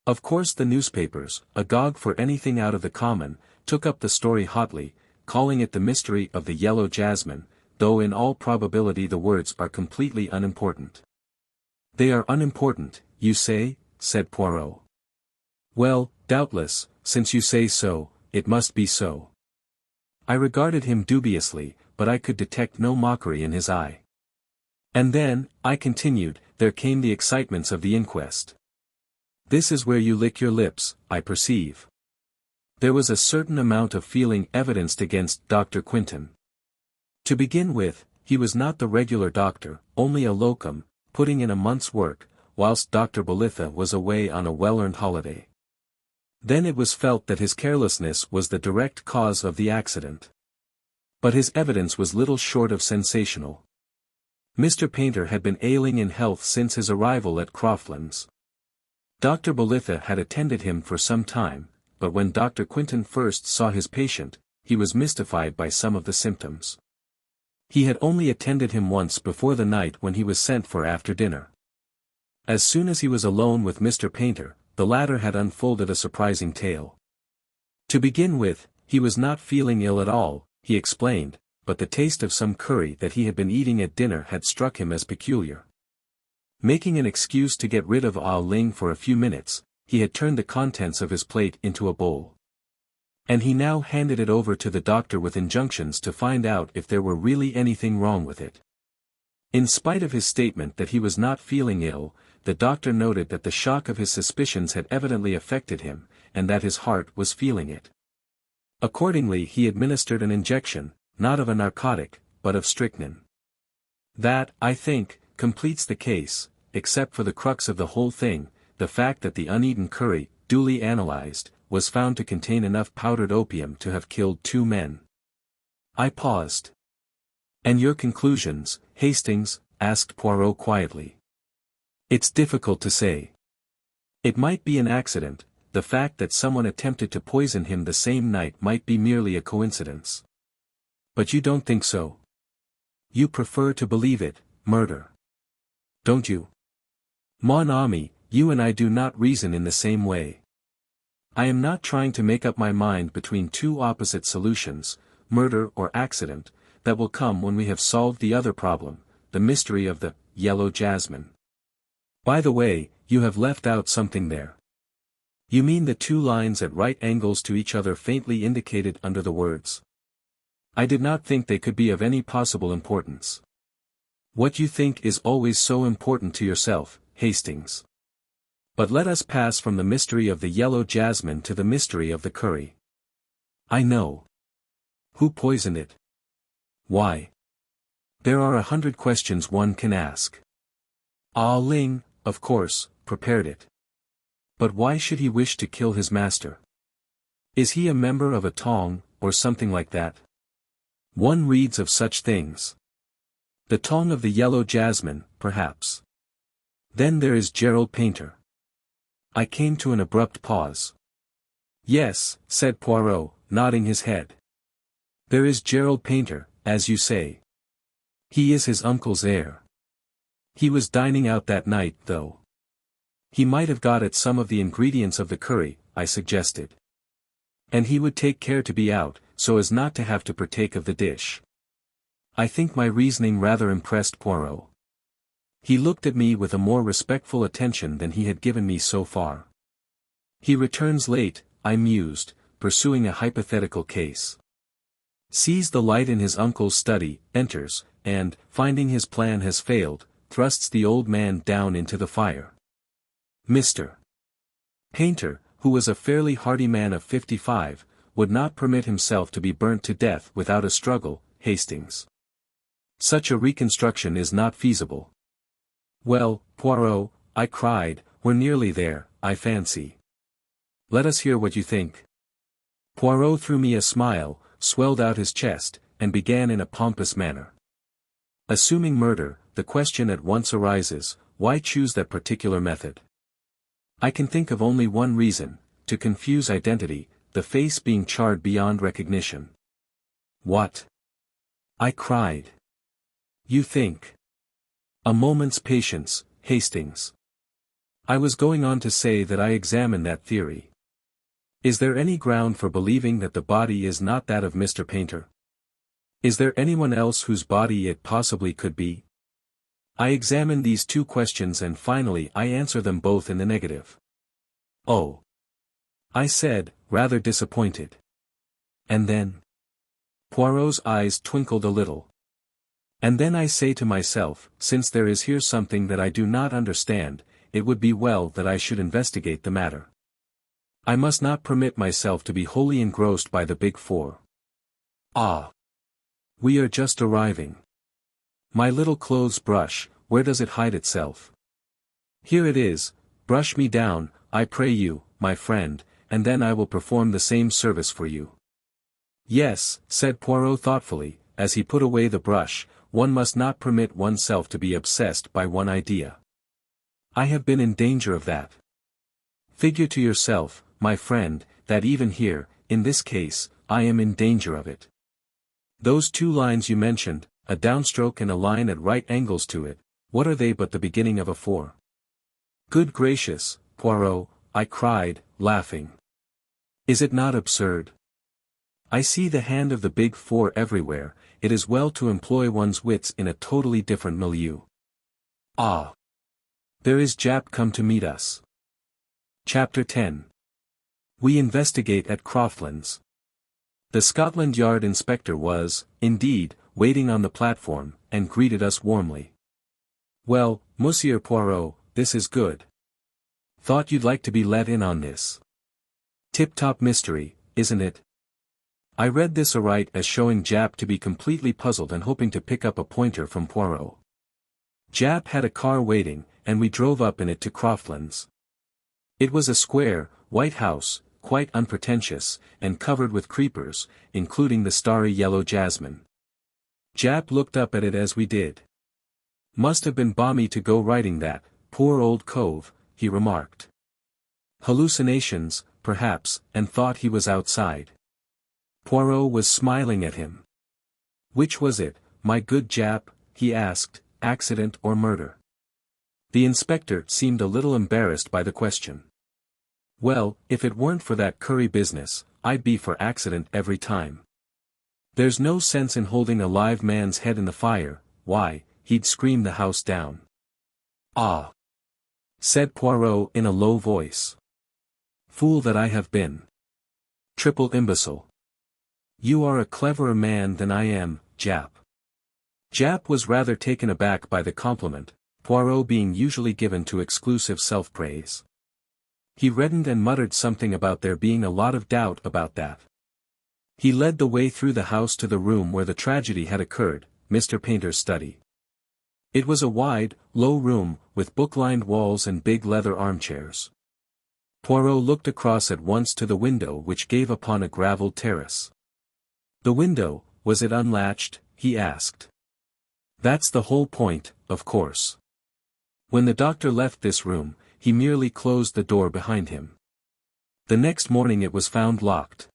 Of course the newspapers, agog for anything out of the common, took up the story hotly, calling it the mystery of the yellow jasmine, though in all probability the words are completely unimportant. They are unimportant, you say? Said Poirot. Well, doubtless, since you say so, it must be so. I regarded him dubiously, but I could detect no mockery in his eye. And then, I continued, there came the excitements of the inquest. This is where you lick your lips, I perceive. There was a certain amount of feeling evidenced against Dr. Quinton. To begin with, he was not the regular doctor, only a locum, putting in a month's work, whilst Dr. Bolitho was away on a well-earned holiday. Then it was felt that his carelessness was the direct cause of the accident. But his evidence was little short of sensational. Mr. Painter had been ailing in health since his arrival at Croftlands. Dr. Bolitho had attended him for some time, but when Dr. Quinton first saw his patient, he was mystified by some of the symptoms. He had only attended him once before the night when he was sent for after dinner. As soon as he was alone with Mr. Painter, the latter had unfolded a surprising tale. To begin with, he was not feeling ill at all, he explained, but the taste of some curry that he had been eating at dinner had struck him as peculiar. Making an excuse to get rid of Ah Ling for a few minutes, he had turned the contents of his plate into a bowl. And he now handed it over to the doctor with injunctions to find out if there were really anything wrong with it. In spite of his statement that he was not feeling ill, the doctor noted that the shock of his suspicions had evidently affected him, and that his heart was feeling it. Accordingly he administered an injection, not of a narcotic, but of strychnine. That, I think, completes the case, except for the crux of the whole thing, the fact that the uneaten curry, duly analyzed, was found to contain enough powdered opium to have killed 2 men. I paused. And your conclusions, Hastings? Asked Poirot quietly. It's difficult to say. It might be an accident, the fact that someone attempted to poison him the same night might be merely a coincidence. But you don't think so? You prefer to believe it, murder. Don't you? Mon ami, you and I do not reason in the same way. I am not trying to make up my mind between two opposite solutions, murder or accident, that will come when we have solved the other problem, the mystery of the yellow jasmine. By the way, you have left out something there. You mean the 2 lines at right angles to each other faintly indicated under the words. I did not think they could be of any possible importance. What you think is always so important to yourself, Hastings. But let us pass from the mystery of the yellow jasmine to the mystery of the curry. I know. Who poisoned it? Why? There are 100 questions one can ask. Ah Ling, of course, prepared it. But why should he wish to kill his master? Is he a member of a tong, or something like that? One reads of such things. The tong of the yellow Jasmine, perhaps. Then there is Gerald Painter. I came to an abrupt pause. Yes, said Poirot, nodding his head. There is Gerald Painter, as you say. He is his uncle's heir. He was dining out that night, though. He might have got at some of the ingredients of the curry, I suggested. And he would take care to be out, so as not to have to partake of the dish. I think my reasoning rather impressed Poirot. He looked at me with a more respectful attention than he had given me so far. He returns late, I mused, pursuing a hypothetical case. Sees the light in his uncle's study, enters, and, finding his plan has failed, thrusts the old man down into the fire. Mr. Painter, who was a fairly hearty man of 55, would not permit himself to be burnt to death without a struggle, Hastings. Such a reconstruction is not feasible. Well, Poirot, I cried, we're nearly there, I fancy. Let us hear what you think. Poirot threw me a smile, swelled out his chest, and began in a pompous manner. Assuming murder, the question at once arises, why choose that particular method? I can think of only one reason, to confuse identity, the face being charred beyond recognition. What? I cried. You think? A moment's patience, Hastings. I was going on to say that I examine that theory. Is there any ground for believing that the body is not that of Mr. Painter? Is there anyone else whose body it possibly could be? I examine these two questions and finally I answer them both in the negative. Oh! I said, rather disappointed. And then? Poirot's eyes twinkled a little. And then I say to myself, since there is here something that I do not understand, it would be well that I should investigate the matter. I must not permit myself to be wholly engrossed by the big four. Ah! We are just arriving. My little clothes brush, where does it hide itself? Here it is, brush me down, I pray you, my friend, and then I will perform the same service for you. Yes, said Poirot thoughtfully, as he put away the brush, one must not permit oneself to be obsessed by one idea. I have been in danger of that. Figure to yourself, my friend, that even here, in this case, I am in danger of it. Those two lines you mentioned, a downstroke and a line at right angles to it, what are they but the beginning of a four? Good gracious, Poirot, I cried, laughing. Is it not absurd? I see the hand of the big four everywhere, it is well to employ one's wits in a totally different milieu. Ah! There is Japp come to meet us. Chapter 10. We investigate at Croftlands. The Scotland Yard inspector was, indeed, waiting on the platform, and greeted us warmly. Well, Monsieur Poirot, this is good. Thought you'd like to be let in on this. Tip-top mystery, isn't it? I read this aright as showing Japp to be completely puzzled and hoping to pick up a pointer from Poirot. Japp had a car waiting, and we drove up in it to Croftlands. It was a square, white house, quite unpretentious, and covered with creepers, including the starry yellow jasmine. Japp looked up at it as we did. Must have been balmy to go riding that, poor old cove, he remarked. Hallucinations, perhaps, and thought he was outside. Poirot was smiling at him. Which was it, my good Japp, he asked, accident or murder? The inspector seemed a little embarrassed by the question. Well, if it weren't for that curry business, I'd be for accident every time. There's no sense in holding a live man's head in the fire, why, he'd scream the house down. Ah! Said Poirot in a low voice. Fool that I have been. Triple imbecile. You are a cleverer man than I am, Japp. Japp was rather taken aback by the compliment, Poirot being usually given to exclusive self-praise. He reddened and muttered something about there being a lot of doubt about that. He led the way through the house to the room where the tragedy had occurred, Mr. Painter's study. It was a wide, low room, with book-lined walls and big leather armchairs. Poirot looked across at once to the window which gave upon a gravelled terrace. The window, was it unlatched? He asked. That's the whole point, of course. When the doctor left this room, he merely closed the door behind him. The next morning it was found locked.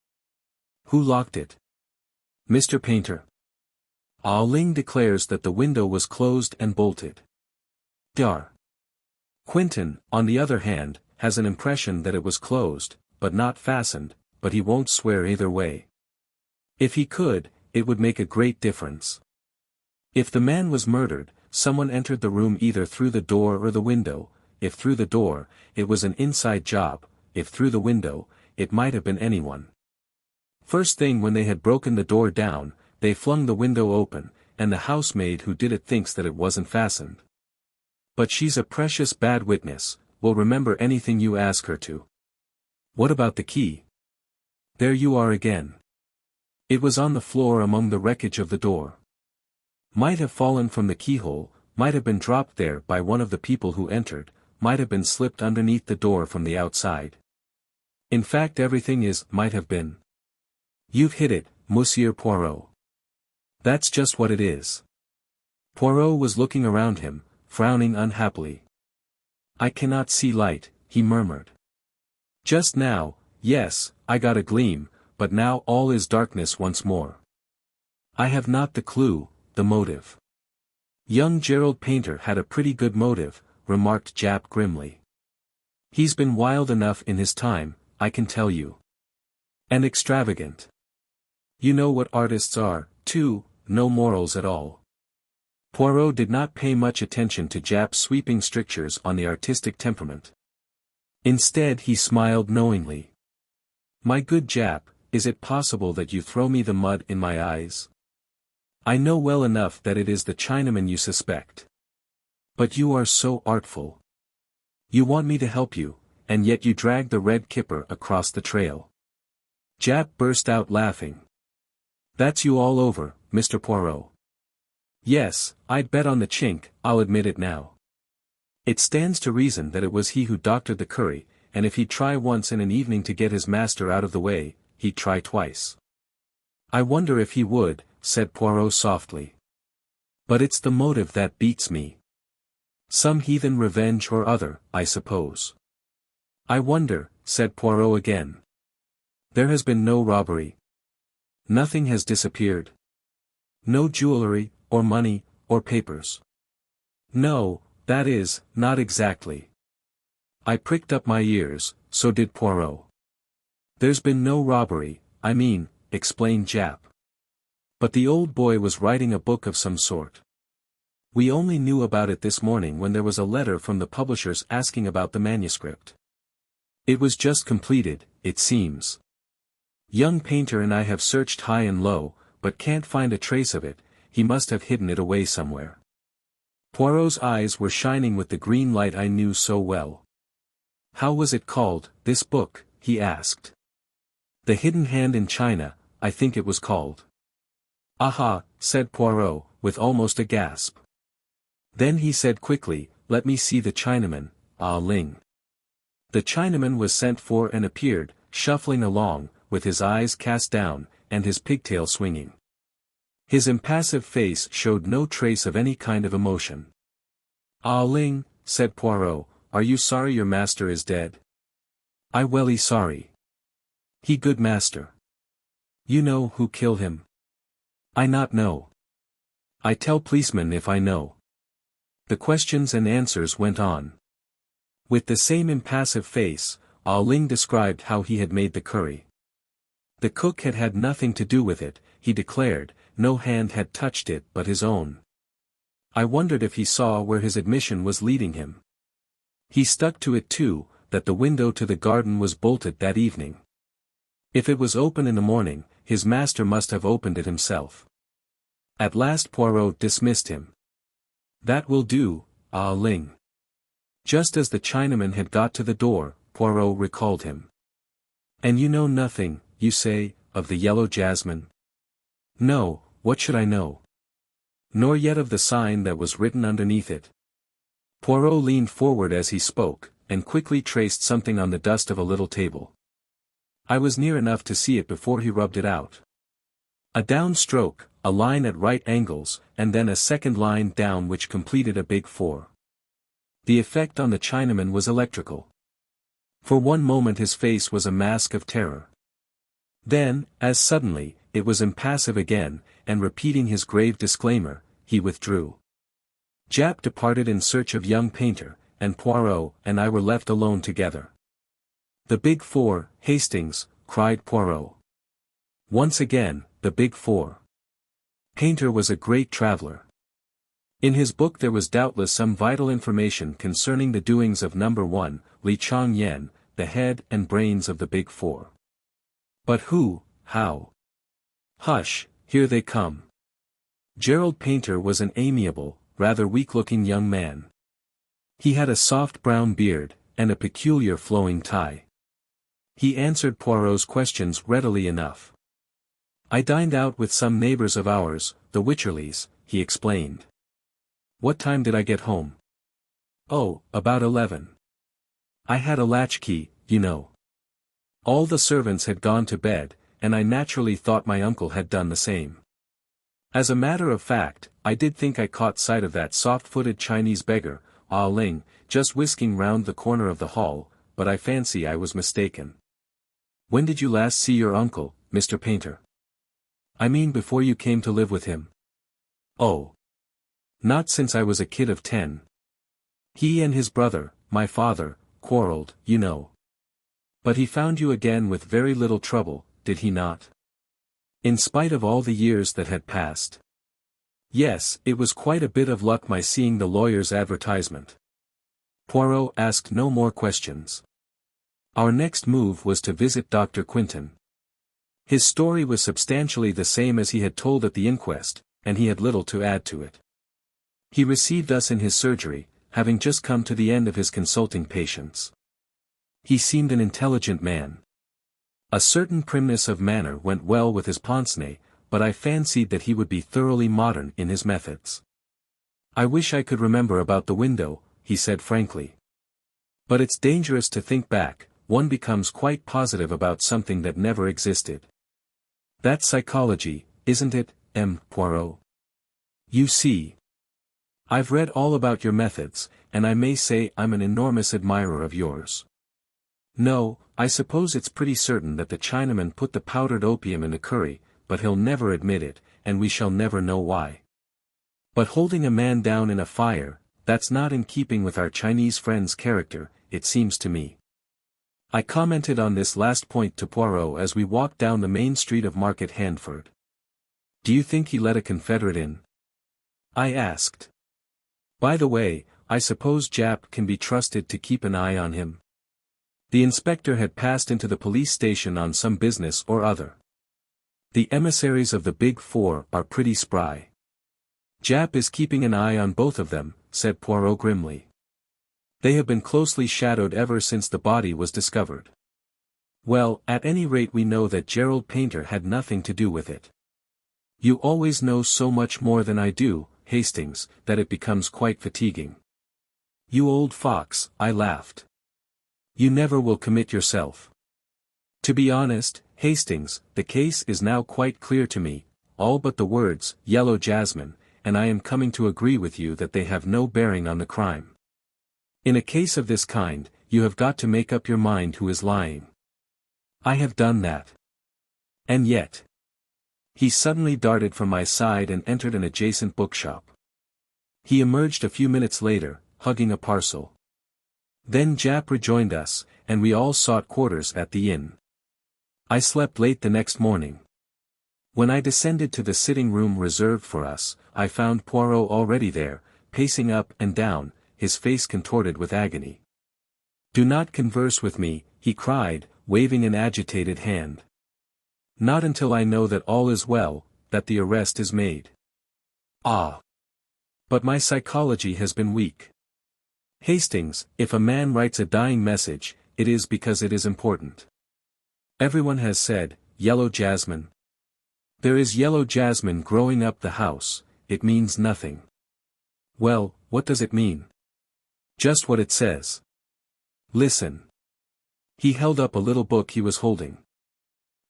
Who locked it? Mr. Painter. Ah Ling declares that the window was closed and bolted. Dar. Quentin, on the other hand, has an impression that it was closed, but not fastened, but he won't swear either way. If he could, it would make a great difference. If the man was murdered, someone entered the room either through the door or the window. If through the door, it was an inside job. If through the window, it might have been anyone. First thing when they had broken the door down, they flung the window open, and the housemaid who did it thinks that it wasn't fastened. But she's a precious bad witness, will remember anything you ask her to. What about the key? There you are again. It was on the floor among the wreckage of the door. Might have fallen from the keyhole, might have been dropped there by one of the people who entered, might have been slipped underneath the door from the outside. In fact everything is, might have been. You've hit it, Monsieur Poirot. That's just what it is. Poirot was looking around him, frowning unhappily. I cannot see light, he murmured. Just now, yes, I got a gleam, but now all is darkness once more. I have not the clue, the motive. Young Gerald Painter had a pretty good motive, remarked Japp grimly. He's been wild enough in his time, I can tell you. And extravagant. You know what artists are, too, no morals at all. Poirot did not pay much attention to Japp's sweeping strictures on the artistic temperament. Instead he smiled knowingly. My good Japp, is it possible that you throw me the mud in my eyes? I know well enough that it is the Chinaman you suspect. But you are so artful. You want me to help you, and yet you drag the red kipper across the trail. Japp burst out laughing. That's you all over, Mr. Poirot. Yes, I'd bet on the chink, I'll admit it now. It stands to reason that it was he who doctored the curry, and if he'd try once in an evening to get his master out of the way, he'd try twice. I wonder if he would, said Poirot softly. But it's the motive that beats me. Some heathen revenge or other, I suppose. I wonder, said Poirot again. There has been no robbery. Nothing has disappeared. No jewellery, or money, or papers. No, that is, not exactly. I pricked up my ears, so did Poirot. There's been no robbery, I mean, explained Japp. But the old boy was writing a book of some sort. We only knew about it this morning when there was a letter from the publishers asking about the manuscript. It was just completed, it seems. Young Painter and I have searched high and low, but can't find a trace of it. He must have hidden it away somewhere. Poirot's eyes were shining with the green light I knew so well. How was it called, this book, he asked. The Hidden Hand in China, I think it was called. Aha, said Poirot, with almost a gasp. Then he said quickly, let me see the Chinaman, Ah Ling. The Chinaman was sent for and appeared, shuffling along, with his eyes cast down, and his pigtail swinging. His impassive face showed no trace of any kind of emotion. Ah Ling, said Poirot, are you sorry your master is dead? I welly sorry. He good master. You know who kill him? I not know. I tell policeman if I know. The questions and answers went on. With the same impassive face, Ah Ling described how he had made the curry. The cook had had nothing to do with it, he declared, no hand had touched it but his own. I wondered if he saw where his admission was leading him. He stuck to it too, that the window to the garden was bolted that evening. If it was open in the morning, his master must have opened it himself. At last Poirot dismissed him. That will do, Ah Ling. Just as the Chinaman had got to the door, Poirot recalled him. And you know nothing, you say, of the yellow Jasmine? No, what should I know? Nor yet of the sign that was written underneath it. Poirot leaned forward as he spoke, and quickly traced something on the dust of a little table. I was near enough to see it before he rubbed it out. A down stroke, a line at right angles, and then a second line down which completed a big 4. The effect on the Chinaman was electrical. For one moment his face was a mask of terror. Then, as suddenly, it was impassive again, and repeating his grave disclaimer, he withdrew. Japp departed in search of young Painter, and Poirot and I were left alone together. "The Big Four, Hastings," cried Poirot. Once again, the Big Four. Painter was a great traveler. In his book there was doubtless some vital information concerning the doings of number 1, Li Chang-yen, the head and brains of the Big Four. But who, how? Hush, here they come. Gerald Painter was an amiable, rather weak-looking young man. He had a soft brown beard, and a peculiar flowing tie. He answered Poirot's questions readily enough. "I dined out with some neighbors of ours, the Wycherleys," he explained. "What time did I get home?" "Oh, about 11. I had a latchkey, you know. All the servants had gone to bed, and I naturally thought my uncle had done the same. As a matter of fact, I did think I caught sight of that soft-footed Chinese beggar, Ah Ling, just whisking round the corner of the hall, but I fancy I was mistaken." "When did you last see your uncle, Mr. Painter?" "I mean before you came to live with him." "Oh. Not since I was a kid of 10. He and his brother, my father, quarreled, you know. But he found you again with very little trouble, did he not? In spite of all the years that had passed." "Yes, it was quite a bit of luck my seeing the lawyer's advertisement." Poirot asked no more questions. Our next move was to visit Dr. Quinton. His story was substantially the same as he had told at the inquest, and he had little to add to it. He received us in his surgery, having just come to the end of his consulting patients. He seemed an intelligent man. A certain primness of manner went well with his pince-nez, but I fancied that he would be thoroughly modern in his methods. "I wish I could remember about the window," he said frankly. "But it's dangerous to think back, one becomes quite positive about something that never existed. That's psychology, isn't it, M. Poirot? You see. I've read all about your methods, and I may say I'm an enormous admirer of yours. No, I suppose it's pretty certain that the Chinaman put the powdered opium in the curry, but he'll never admit it, and we shall never know why. But holding a man down in a fire, that's not in keeping with our Chinese friend's character, it seems to me." I commented on this last point to Poirot as we walked down the main street of Market Handford. "Do you think he let a confederate in?" I asked. "By the way, I suppose Japp can be trusted to keep an eye on him?" The inspector had passed into the police station on some business or other. "The emissaries of the Big Four are pretty spry. Japp is keeping an eye on both of them," said Poirot grimly. "They have been closely shadowed ever since the body was discovered. Well, at any rate we know that Gerald Painter had nothing to do with it." "You always know so much more than I do, Hastings, that it becomes quite fatiguing." "You old fox," I laughed. "You never will commit yourself." "To be honest, Hastings, the case is now quite clear to me, all but the words, Yellow Jasmine, and I am coming to agree with you that they have no bearing on the crime. In a case of this kind, you have got to make up your mind who is lying. I have done that. And yet." He suddenly darted from my side and entered an adjacent bookshop. He emerged a few minutes later, hugging a parcel. Then Japp rejoined us, and we all sought quarters at the inn. I slept late the next morning. When I descended to the sitting room reserved for us, I found Poirot already there, pacing up and down, his face contorted with agony. "Do not converse with me," he cried, waving an agitated hand. "Not until I know that all is well, that the arrest is made. Ah! But my psychology has been weak. Hastings, if a man writes a dying message, it is because it is important. Everyone has said, Yellow Jasmine. There is yellow jasmine growing up the house, it means nothing. Well, what does it mean? Just what it says. Listen. He held up a little book he was holding.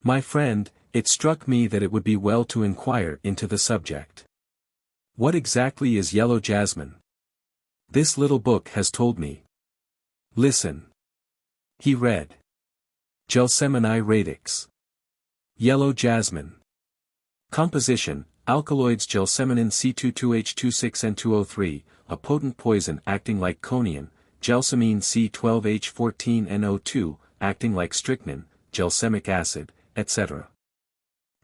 My friend, it struck me that it would be well to inquire into the subject. What exactly is yellow jasmine? This little book has told me. Listen. He read. Gelsemineae radix. Yellow jasmine. Composition, alkaloids gelseminin C22H26N2O3, a potent poison acting like coniine, gelsamine C12H14NO2, acting like strychnine, gelsemic acid, etc.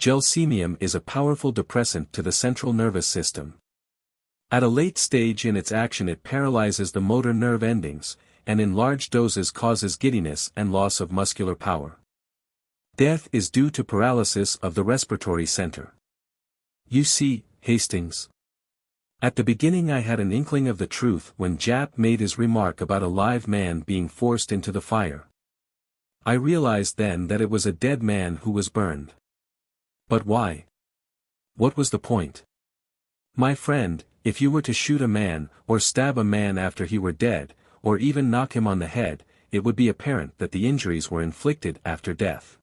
Gelsemium is a powerful depressant to the central nervous system. At a late stage in its action it paralyzes the motor nerve endings, and in large doses causes giddiness and loss of muscular power. Death is due to paralysis of the respiratory center. You see, Hastings. At the beginning I had an inkling of the truth when Japp made his remark about a live man being forced into the fire. I realized then that it was a dead man who was burned. But why? What was the point? My friend, if you were to shoot a man, or stab a man after he were dead, or even knock him on the head, it would be apparent that the injuries were inflicted after death.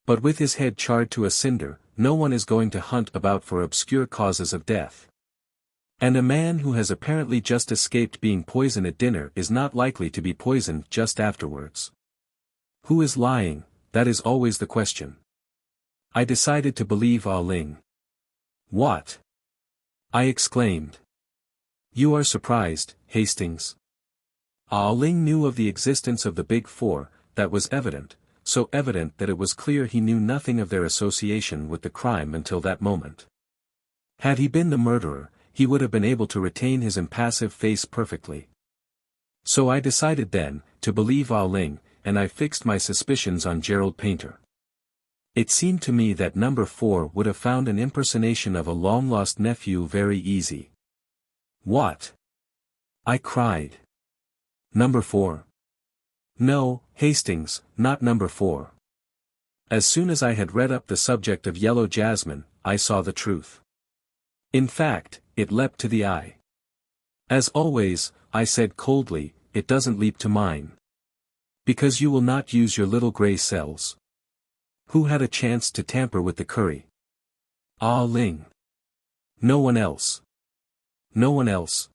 But with his head charred to a cinder, no one is going to hunt about for obscure causes of death. And a man who has apparently just escaped being poisoned at dinner is not likely to be poisoned just afterwards. Who is lying? That is always the question. I decided to believe Ah Ling. What? I exclaimed. You are surprised, Hastings. Ah Ling knew of the existence of the Big Four, that was evident, so evident that it was clear he knew nothing of their association with the crime until that moment. Had he been the murderer, he would have been able to retain his impassive face perfectly. So I decided then, to believe Ah Ling, and I fixed my suspicions on Gerald Painter. It seemed to me that number 4 would have found an impersonation of a long-lost nephew very easy. What? I cried. Number 4. No, Hastings, not number 4. As soon as I had read up the subject of yellow jasmine, I saw the truth. In fact, it leapt to the eye. As always, I said coldly, it doesn't leap to mine. Because you will not use your little grey cells. Who had a chance to tamper with the curry? Ah Ling. No one else. No one else.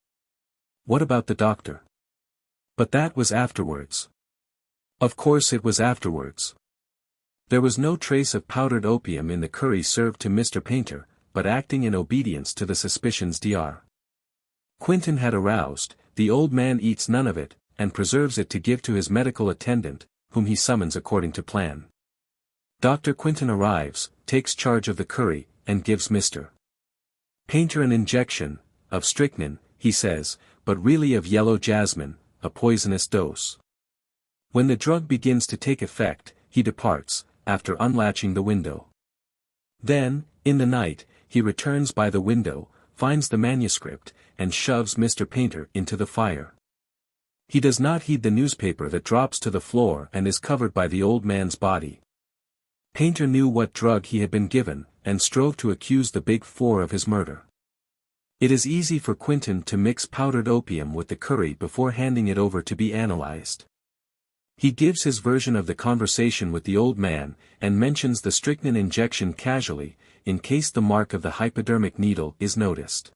What about the doctor? But that was afterwards. Of course it was afterwards. There was no trace of powdered opium in the curry served to Mr. Painter, but acting in obedience to the suspicions Dr. Quinton had aroused, the old man eats none of it, and preserves it to give to his medical attendant, whom he summons according to plan. Dr. Quinton arrives, takes charge of the curry, and gives Mr. Painter an injection, of strychnine, he says, but really of yellow jasmine, a poisonous dose. When the drug begins to take effect, he departs, after unlatching the window. Then, in the night, he returns by the window, finds the manuscript, and shoves Mr. Painter into the fire. He does not heed the newspaper that drops to the floor and is covered by the old man's body. Painter knew what drug he had been given, and strove to accuse the Big Four of his murder. It is easy for Quinton to mix powdered opium with the curry before handing it over to be analyzed. He gives his version of the conversation with the old man, and mentions the strychnine injection casually, in case the mark of the hypodermic needle is noticed.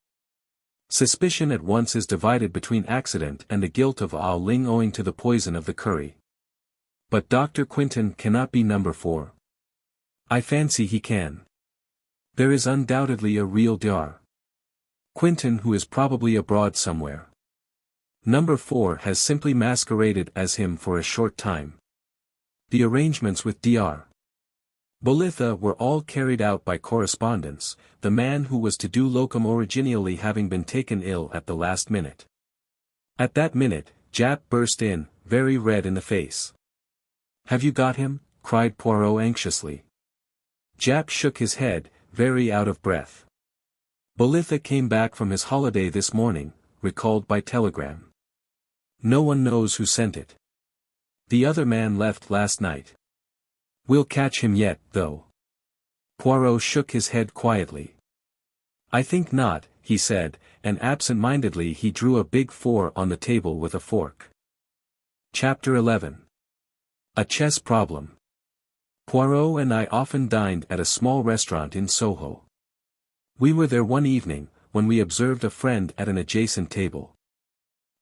Suspicion at once is divided between accident and the guilt of Ah Ling owing to the poison of the curry. But Dr. Quinton cannot be number 4. I fancy he can. There is undoubtedly a real Dr. Quinton who is probably abroad somewhere. Number 4 has simply masqueraded as him for a short time. The arrangements with Dr. Bolitha were all carried out by correspondence, the man who was to do locum originally having been taken ill at the last minute. At that minute, Japp burst in, very red in the face. Have you got him? Cried Poirot anxiously. Japp shook his head, very out of breath. Bolitha came back from his holiday this morning, recalled by telegram. No one knows who sent it. The other man left last night. We'll catch him yet, though. Poirot shook his head quietly. I think not, he said, and absent-mindedly he drew a big 4 on the table with a fork. Chapter 11. A Chess Problem. Poirot and I often dined at a small restaurant in Soho. We were there one evening, when we observed a friend at an adjacent table.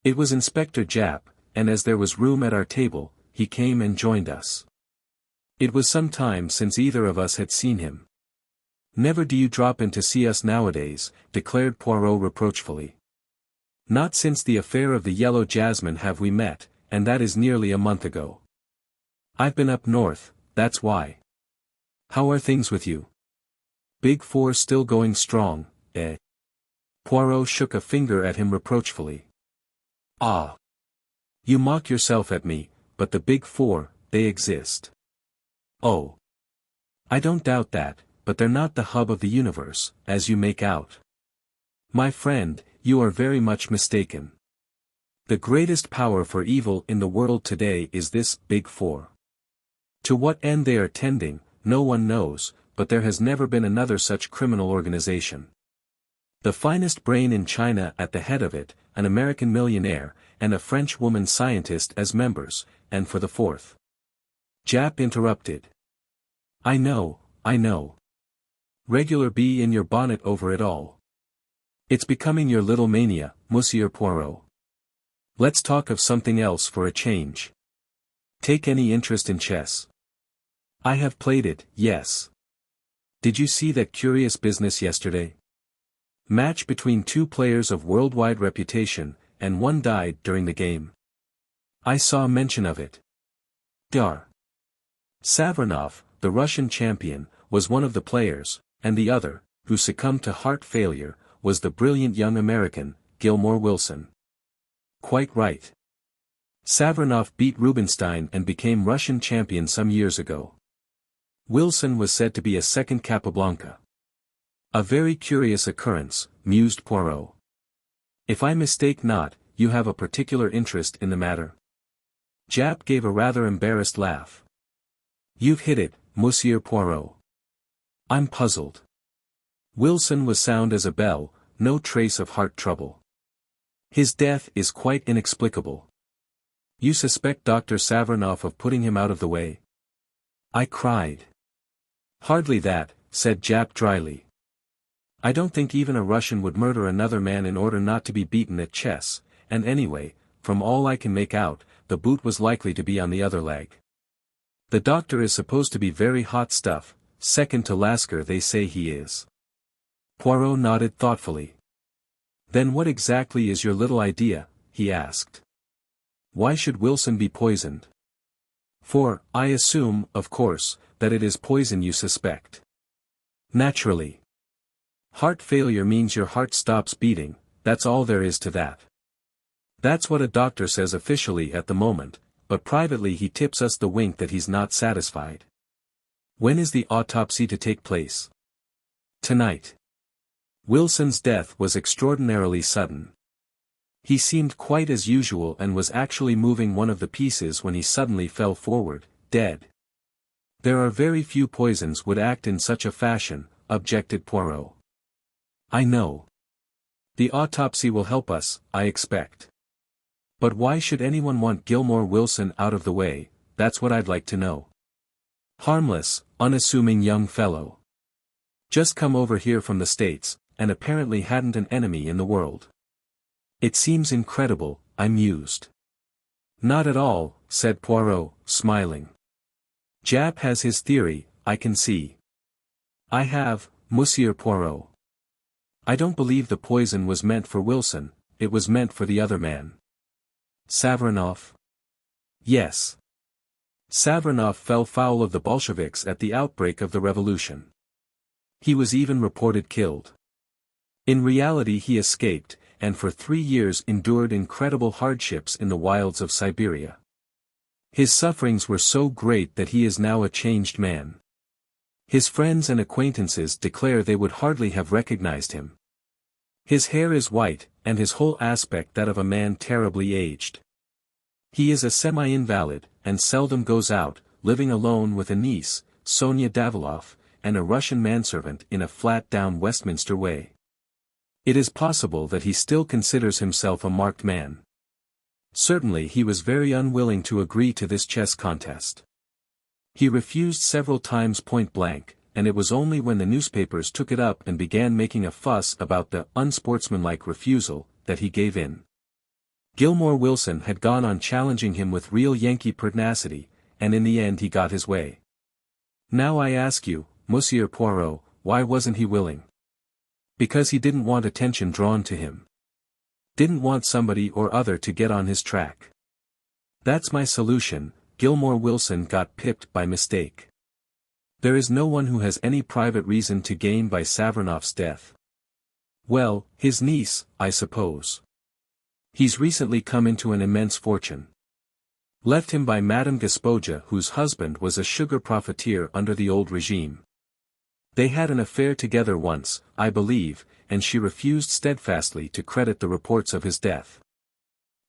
It was Inspector Japp, and as there was room at our table, he came and joined us. It was some time since either of us had seen him. "Never do you drop in to see us nowadays," declared Poirot reproachfully. "Not since the affair of the yellow Jasmine have we met, and that is nearly a month ago. I've been up north, that's why. How are things with you? Big Four still going strong, eh?" Poirot shook a finger at him reproachfully. "Ah! You mock yourself at me, but the Big Four, they exist." "Oh! I don't doubt that, but they're not the hub of the universe, as you make out. My friend, you are very much mistaken. The greatest power for evil in the world today is this Big Four. To what end they are tending, no one knows, but there has never been another such criminal organization. The finest brain in China at the head of it, an American millionaire, and a French woman scientist as members, and for the fourth." Japp interrupted. I know. Regular bee in your bonnet over it all. It's becoming your little mania, Monsieur Poirot. Let's talk of something else for a change. Take any interest in chess? I have played it, yes. Did you see that curious business yesterday? Match between two players of worldwide reputation, and one died during the game. I saw mention of it. Dar. Savronov, the Russian champion, was one of the players, and the other, who succumbed to heart failure, was the brilliant young American, Gilmore Wilson. Quite right. Savronov beat Rubinstein and became Russian champion some years ago. Wilson was said to be a second Capablanca. A very curious occurrence, mused Poirot. If I mistake not, you have a particular interest in the matter. Japp gave a rather embarrassed laugh. You've hit it, Monsieur Poirot. I'm puzzled. Wilson was sound as a bell, no trace of heart trouble. His death is quite inexplicable. You suspect Dr. Savronov of putting him out of the way? I cried. Hardly that, said Japp dryly. I don't think even a Russian would murder another man in order not to be beaten at chess, and anyway, from all I can make out, the boot was likely to be on the other leg. The doctor is supposed to be very hot stuff, second to Lasker they say he is. Poirot nodded thoughtfully. Then what exactly is your little idea, he asked. Why should Wilson be poisoned? For, I assume, of course, that it is poison you suspect. Naturally. Heart failure means your heart stops beating, that's all there is to that. That's what a doctor says officially at the moment, but privately he tips us the wink that he's not satisfied. When is the autopsy to take place? Tonight. Wilson's death was extraordinarily sudden. He seemed quite as usual and was actually moving one of the pieces when he suddenly fell forward, dead. There are very few poisons would act in such a fashion, objected Poirot. I know. The autopsy will help us, I expect. But why should anyone want Gilmore Wilson out of the way, that's what I'd like to know. Harmless, unassuming young fellow. Just come over here from the States, and apparently hadn't an enemy in the world. It seems incredible, I mused. Not at all, said Poirot, smiling. Japp has his theory, I can see. I have, Monsieur Poirot. I don't believe the poison was meant for Wilson, it was meant for the other man. Savronov? Yes. Savronov fell foul of the Bolsheviks at the outbreak of the revolution. He was even reported killed. In reality he escaped, and for 3 years endured incredible hardships in the wilds of Siberia. His sufferings were so great that he is now a changed man. His friends and acquaintances declare they would hardly have recognized him. His hair is white, and his whole aspect that of a man terribly aged. He is a semi-invalid, and seldom goes out, living alone with a niece, Sonia Daviloff, and a Russian manservant in a flat-down Westminster way. It is possible that he still considers himself a marked man. Certainly he was very unwilling to agree to this chess contest. He refused several times point blank, and it was only when the newspapers took it up and began making a fuss about the unsportsmanlike refusal, that he gave in. Gilmore Wilson had gone on challenging him with real Yankee pertinacity, and in the end he got his way. Now I ask you, Monsieur Poirot, why wasn't he willing? Because he didn't want attention drawn to him. Didn't want somebody or other to get on his track. That's my solution. Gilmore Wilson got pipped by mistake. There is no one who has any private reason to gain by Savernoff's death. Well, his niece, I suppose. He's recently come into an immense fortune. Left him by Madame Gaspoja, whose husband was a sugar profiteer under the old regime. They had an affair together once, I believe, and she refused steadfastly to credit the reports of his death.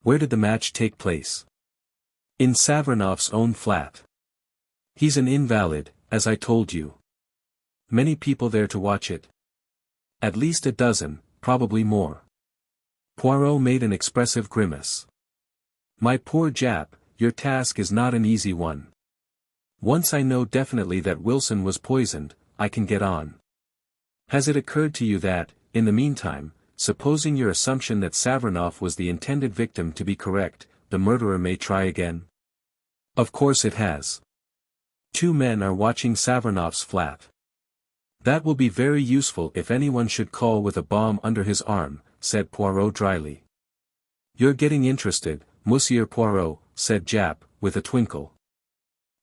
Where did the match take place? In Savernoff's own flat. He's an invalid, as I told you. Many people there to watch it. At least a dozen, probably more. Poirot made an expressive grimace. My poor Japp, your task is not an easy one. Once I know definitely that Wilson was poisoned, I can get on. Has it occurred to you that, in the meantime, supposing your assumption that Savernoff was the intended victim to be correct, the murderer may try again? Of course it has. 2 men are watching Savernoff's flat. That will be very useful if anyone should call with a bomb under his arm, said Poirot dryly. You're getting interested, Monsieur Poirot, said Japp, with a twinkle.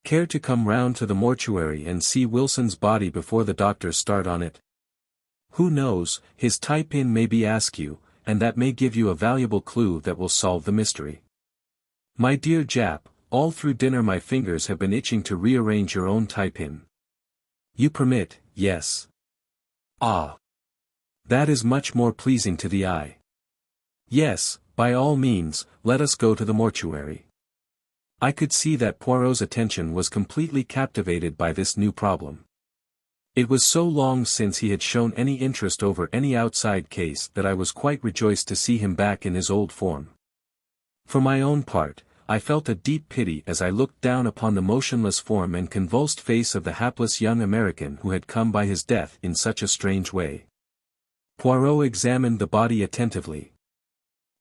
Care to come round to the mortuary and see Wilson's body before the doctors start on it? Who knows, his tie-pin may be askew, and that may give you a valuable clue that will solve the mystery. My dear Japp, all through dinner my fingers have been itching to rearrange your own tie-pin. You permit, yes. Ah. That is much more pleasing to the eye. Yes, by all means, let us go to the mortuary. I could see that Poirot's attention was completely captivated by this new problem. It was so long since he had shown any interest over any outside case that I was quite rejoiced to see him back in his old form. For my own part, I felt a deep pity as I looked down upon the motionless form and convulsed face of the hapless young American who had come by his death in such a strange way. Poirot examined the body attentively.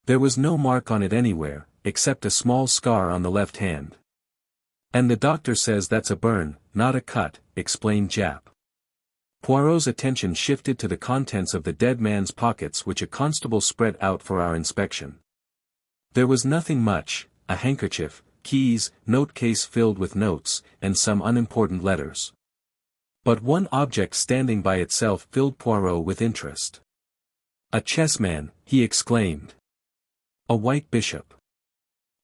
There was no mark on it anywhere, except a small scar on the left hand. And the doctor says that's a burn, not a cut, explained Japp. Poirot's attention shifted to the contents of the dead man's pockets which a constable spread out for our inspection. There was nothing much, a handkerchief, keys, note-case filled with notes, and some unimportant letters. But one object standing by itself filled Poirot with interest. A chessman, he exclaimed. A white bishop.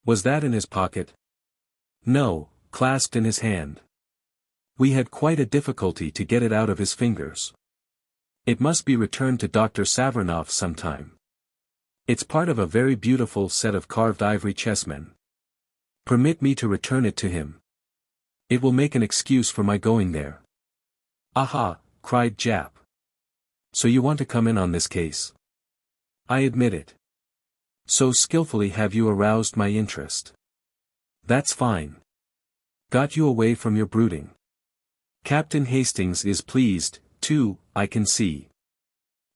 Was that in his pocket? No, clasped in his hand. We had quite a difficulty to get it out of his fingers. It must be returned to Dr. Savernoff sometime. It's part of a very beautiful set of carved ivory chessmen. Permit me to return it to him. It will make an excuse for my going there. Aha, cried Japp. So you want to come in on this case? I admit it. So skillfully have you aroused my interest. That's fine. Got you away from your brooding. Captain Hastings is pleased, too, I can see.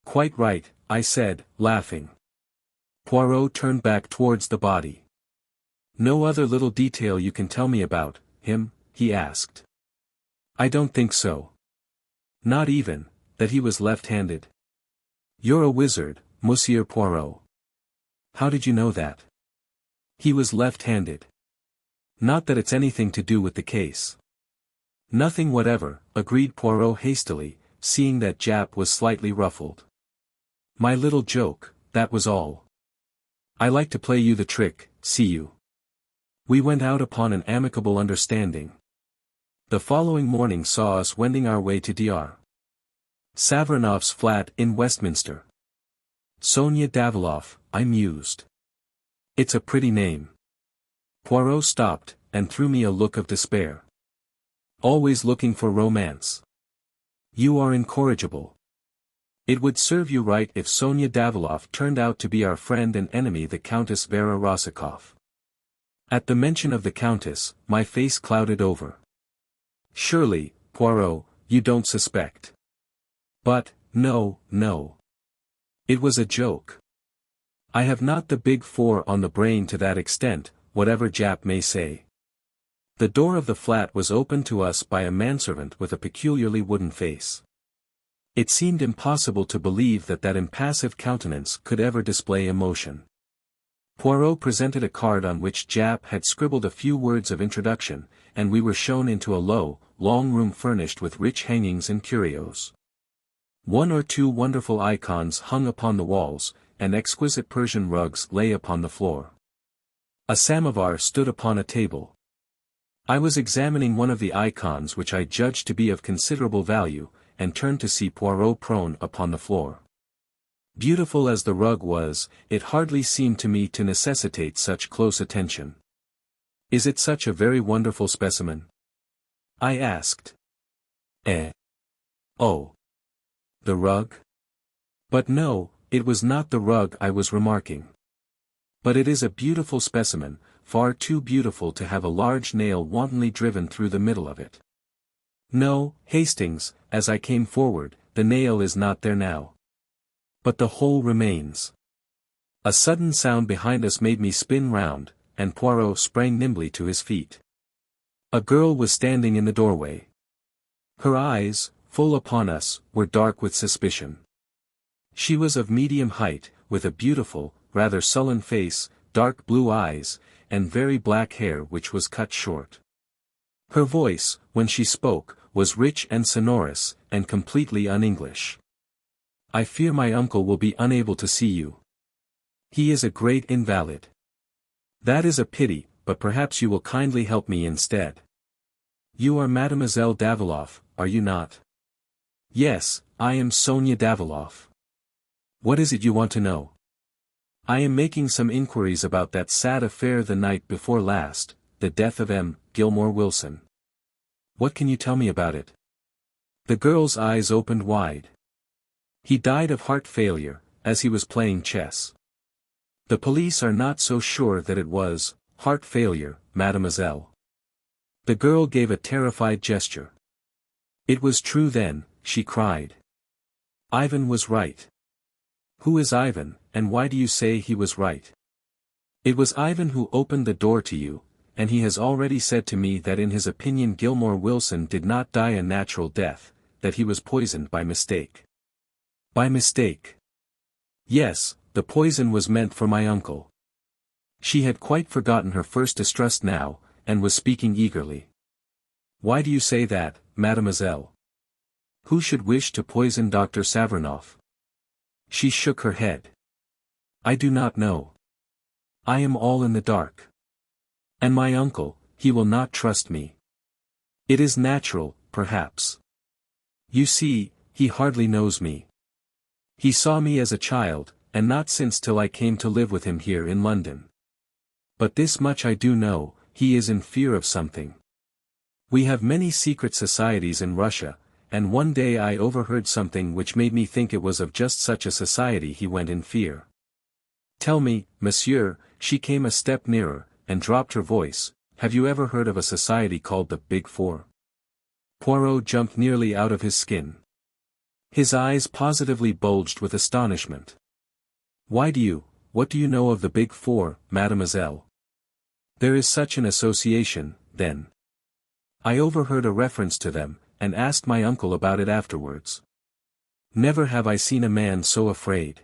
Quite right, I said, laughing. Poirot turned back towards the body. No other little detail you can tell me about him, he asked. I don't think so. Not even, that he was left-handed. You're a wizard, Monsieur Poirot. How did you know that? He was left-handed. Not that it's anything to do with the case. Nothing whatever, agreed Poirot hastily, seeing that Japp was slightly ruffled. My little joke, that was all. I like to play you the trick, see you. We went out upon an amicable understanding. The following morning saw us wending our way to Dr. Savernoff's flat in Westminster. Sonia Daviloff, I mused. It's a pretty name. Poirot stopped, and threw me a look of despair. Always looking for romance. You are incorrigible. It would serve you right if Sonia Daviloff turned out to be our friend and enemy the Countess Vera Rosikoff. At the mention of the Countess, my face clouded over. Surely, Poirot, you don't suspect. But, no. It was a joke. I have not the big four on the brain to that extent, whatever Japp may say. The door of the flat was opened to us by a manservant with a peculiarly wooden face. It seemed impossible to believe that that impassive countenance could ever display emotion. Poirot presented a card on which Japp had scribbled a few words of introduction, and we were shown into a low, long room furnished with rich hangings and curios. One or two wonderful icons hung upon the walls, and exquisite Persian rugs lay upon the floor. A samovar stood upon a table. I was examining one of the icons which I judged to be of considerable value, and turned to see Poirot prone upon the floor. Beautiful as the rug was, it hardly seemed to me to necessitate such close attention. "Is it such a very wonderful specimen?" I asked. Oh. The rug? But no, it was not the rug I was remarking. But it is a beautiful specimen, far too beautiful to have a large nail wantonly driven through the middle of it. No, Hastings, as I came forward, the nail is not there now. But the hole remains. A sudden sound behind us made me spin round, and Poirot sprang nimbly to his feet. A girl was standing in the doorway. Her eyes, full upon us, were dark with suspicion. She was of medium height, with a beautiful, rather sullen face, dark blue eyes, and very black hair which was cut short. Her voice, when she spoke, was rich and sonorous, and completely un-English. "I fear my uncle will be unable to see you. He is a great invalid. That is a pity, but perhaps you will kindly help me instead. You are Mademoiselle Daviloff, are you not?" "Yes, I am Sonia Daviloff." "What is it you want to know?" "I am making some inquiries about that sad affair the night before last, the death of M. Gilmore Wilson." "What can you tell me about it?" The girl's eyes opened wide. "He died of heart failure, as he was playing chess." "The police are not so sure that it was heart failure, mademoiselle." The girl gave a terrified gesture. "It was true then," she cried. "Ivan was right." "Who is Ivan, and why do you say he was right?" "It was Ivan who opened the door to you, and he has already said to me that in his opinion Gilmore Wilson did not die a natural death, that he was poisoned by mistake." "By mistake?" "Yes, the poison was meant for my uncle." She had quite forgotten her first distrust now, and was speaking eagerly. "Why do you say that, mademoiselle? Who should wish to poison Dr. Savernoff?" She shook her head. "I do not know. I am all in the dark. And my uncle, he will not trust me. It is natural, perhaps. You see, he hardly knows me. He saw me as a child, and not since till I came to live with him here in London. But this much I do know, he is in fear of something. We have many secret societies in Russia, and one day I overheard something which made me think it was of just such a society he went in fear. Tell me, monsieur," she came a step nearer, and dropped her voice, "have you ever heard of a society called the Big Four?" Poirot jumped nearly out of his skin. His eyes positively bulged with astonishment. What do you know of the Big Four, mademoiselle?" "There is such an association, then. I overheard a reference to them, and asked my uncle about it afterwards. Never have I seen a man so afraid.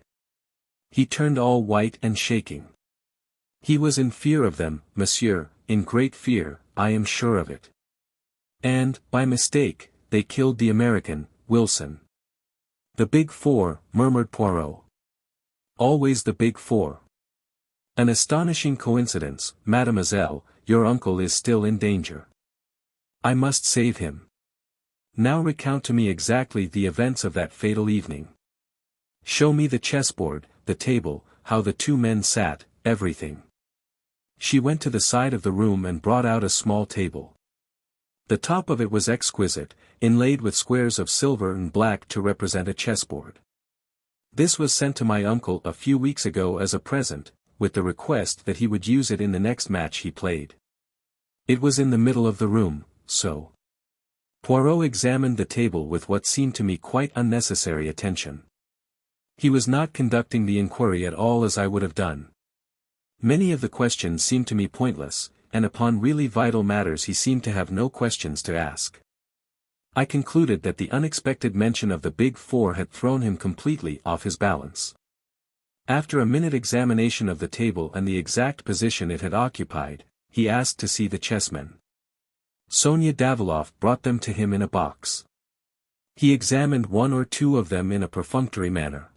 He turned all white and shaking. He was in fear of them, monsieur, in great fear, I am sure of it. And, by mistake, they killed the American, Wilson." "The Big Four," murmured Poirot. "Always the Big Four. An astonishing coincidence, mademoiselle, your uncle is still in danger. I must save him. Now recount to me exactly the events of that fatal evening. Show me the chessboard, the table, how the two men sat, everything." She went to the side of the room and brought out a small table. The top of it was exquisite, inlaid with squares of silver and black to represent a chessboard. This was sent to my uncle a few weeks ago as a present, with the request that he would use it in the next match he played. It was in the middle of the room, so. Poirot examined the table with what seemed to me quite unnecessary attention. He was not conducting the inquiry at all as I would have done. Many of the questions seemed to me pointless, and upon really vital matters he seemed to have no questions to ask. I concluded that the unexpected mention of the Big Four had thrown him completely off his balance. After a minute examination of the table and the exact position it had occupied, he asked to see the chessmen. Sonia Daviloff brought them to him in a box. He examined one or two of them in a perfunctory manner.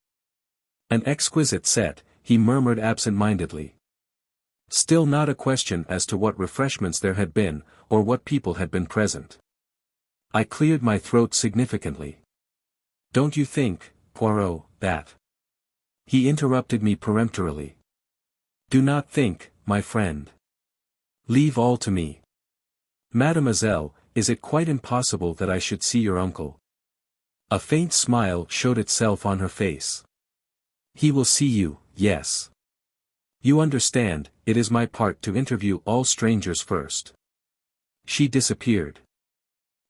An exquisite set, he murmured absent-mindedly. Still not a question as to what refreshments there had been, or what people had been present. I cleared my throat significantly. Don't you think, Poirot, that... He interrupted me peremptorily. Do not think, my friend. Leave all to me. Mademoiselle, is it quite impossible that I should see your uncle? A faint smile showed itself on her face. He will see you, yes. You understand, it is my part to interview all strangers first. She disappeared.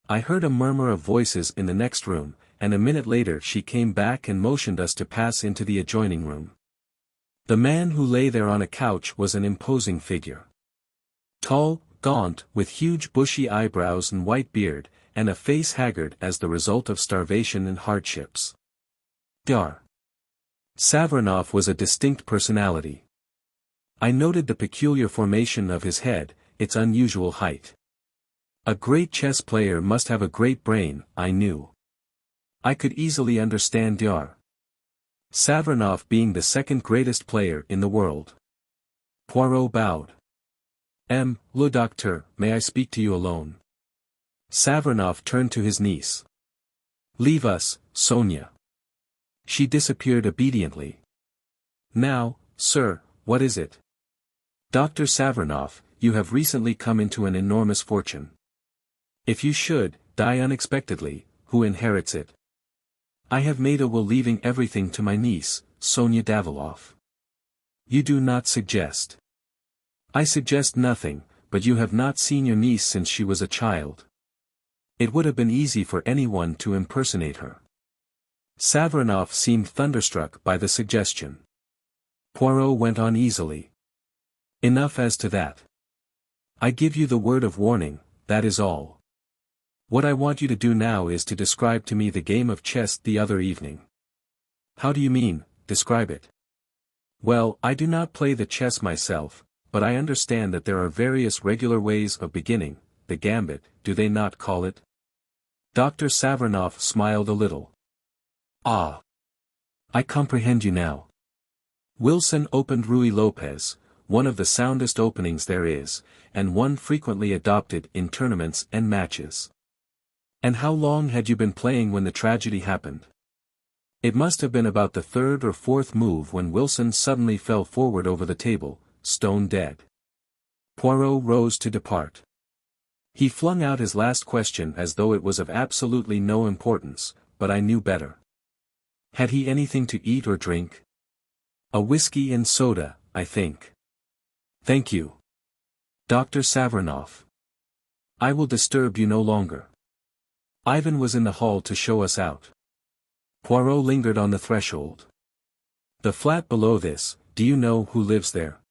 I heard a murmur of voices in the next room, and a minute later she came back and motioned us to pass into the adjoining room. The man who lay there on a couch was an imposing figure. Tall, gaunt, with huge bushy eyebrows and white beard, and a face haggard as the result of starvation and hardships. Dar. Savarinoff was a distinct personality. I noted the peculiar formation of his head, its unusual height. A great chess player must have a great brain, I knew. I could easily understand Dar. Savarinoff being the second greatest player in the world. Poirot bowed. Le docteur, may I speak to you alone? Savarinoff turned to his niece. Leave us, Sonia. She disappeared obediently. Now, sir, what is it? Dr. Savarinoff, you have recently come into an enormous fortune. If you should die unexpectedly, who inherits it? I have made a will leaving everything to my niece, Sonia Daviloff. You do not suggest. I suggest nothing, but you have not seen your niece since she was a child. It would have been easy for anyone to impersonate her. Savarinoff seemed thunderstruck by the suggestion. Poirot went on easily. Enough as to that. I give you the word of warning, that is all. What I want you to do now is to describe to me the game of chess the other evening. How do you mean, describe it? Well, I do not play the chess myself, but I understand that there are various regular ways of beginning, the gambit, do they not call it? Dr. Savarinoff smiled a little. Ah! I comprehend you now. Wilson opened Ruy Lopez, one of the soundest openings there is, and one frequently adopted in tournaments and matches. And how long had you been playing when the tragedy happened? It must have been about the third or fourth move when Wilson suddenly fell forward over the table, stone dead. Poirot rose to depart. He flung out his last question as though it was of absolutely no importance, but I knew better. Had he anything to eat or drink? A whiskey and soda, I think. Thank you. Dr. Savarinoff. I will disturb you no longer. Ivan was in the hall to show us out. Poirot lingered on the threshold. The flat below this, do you know who lives there?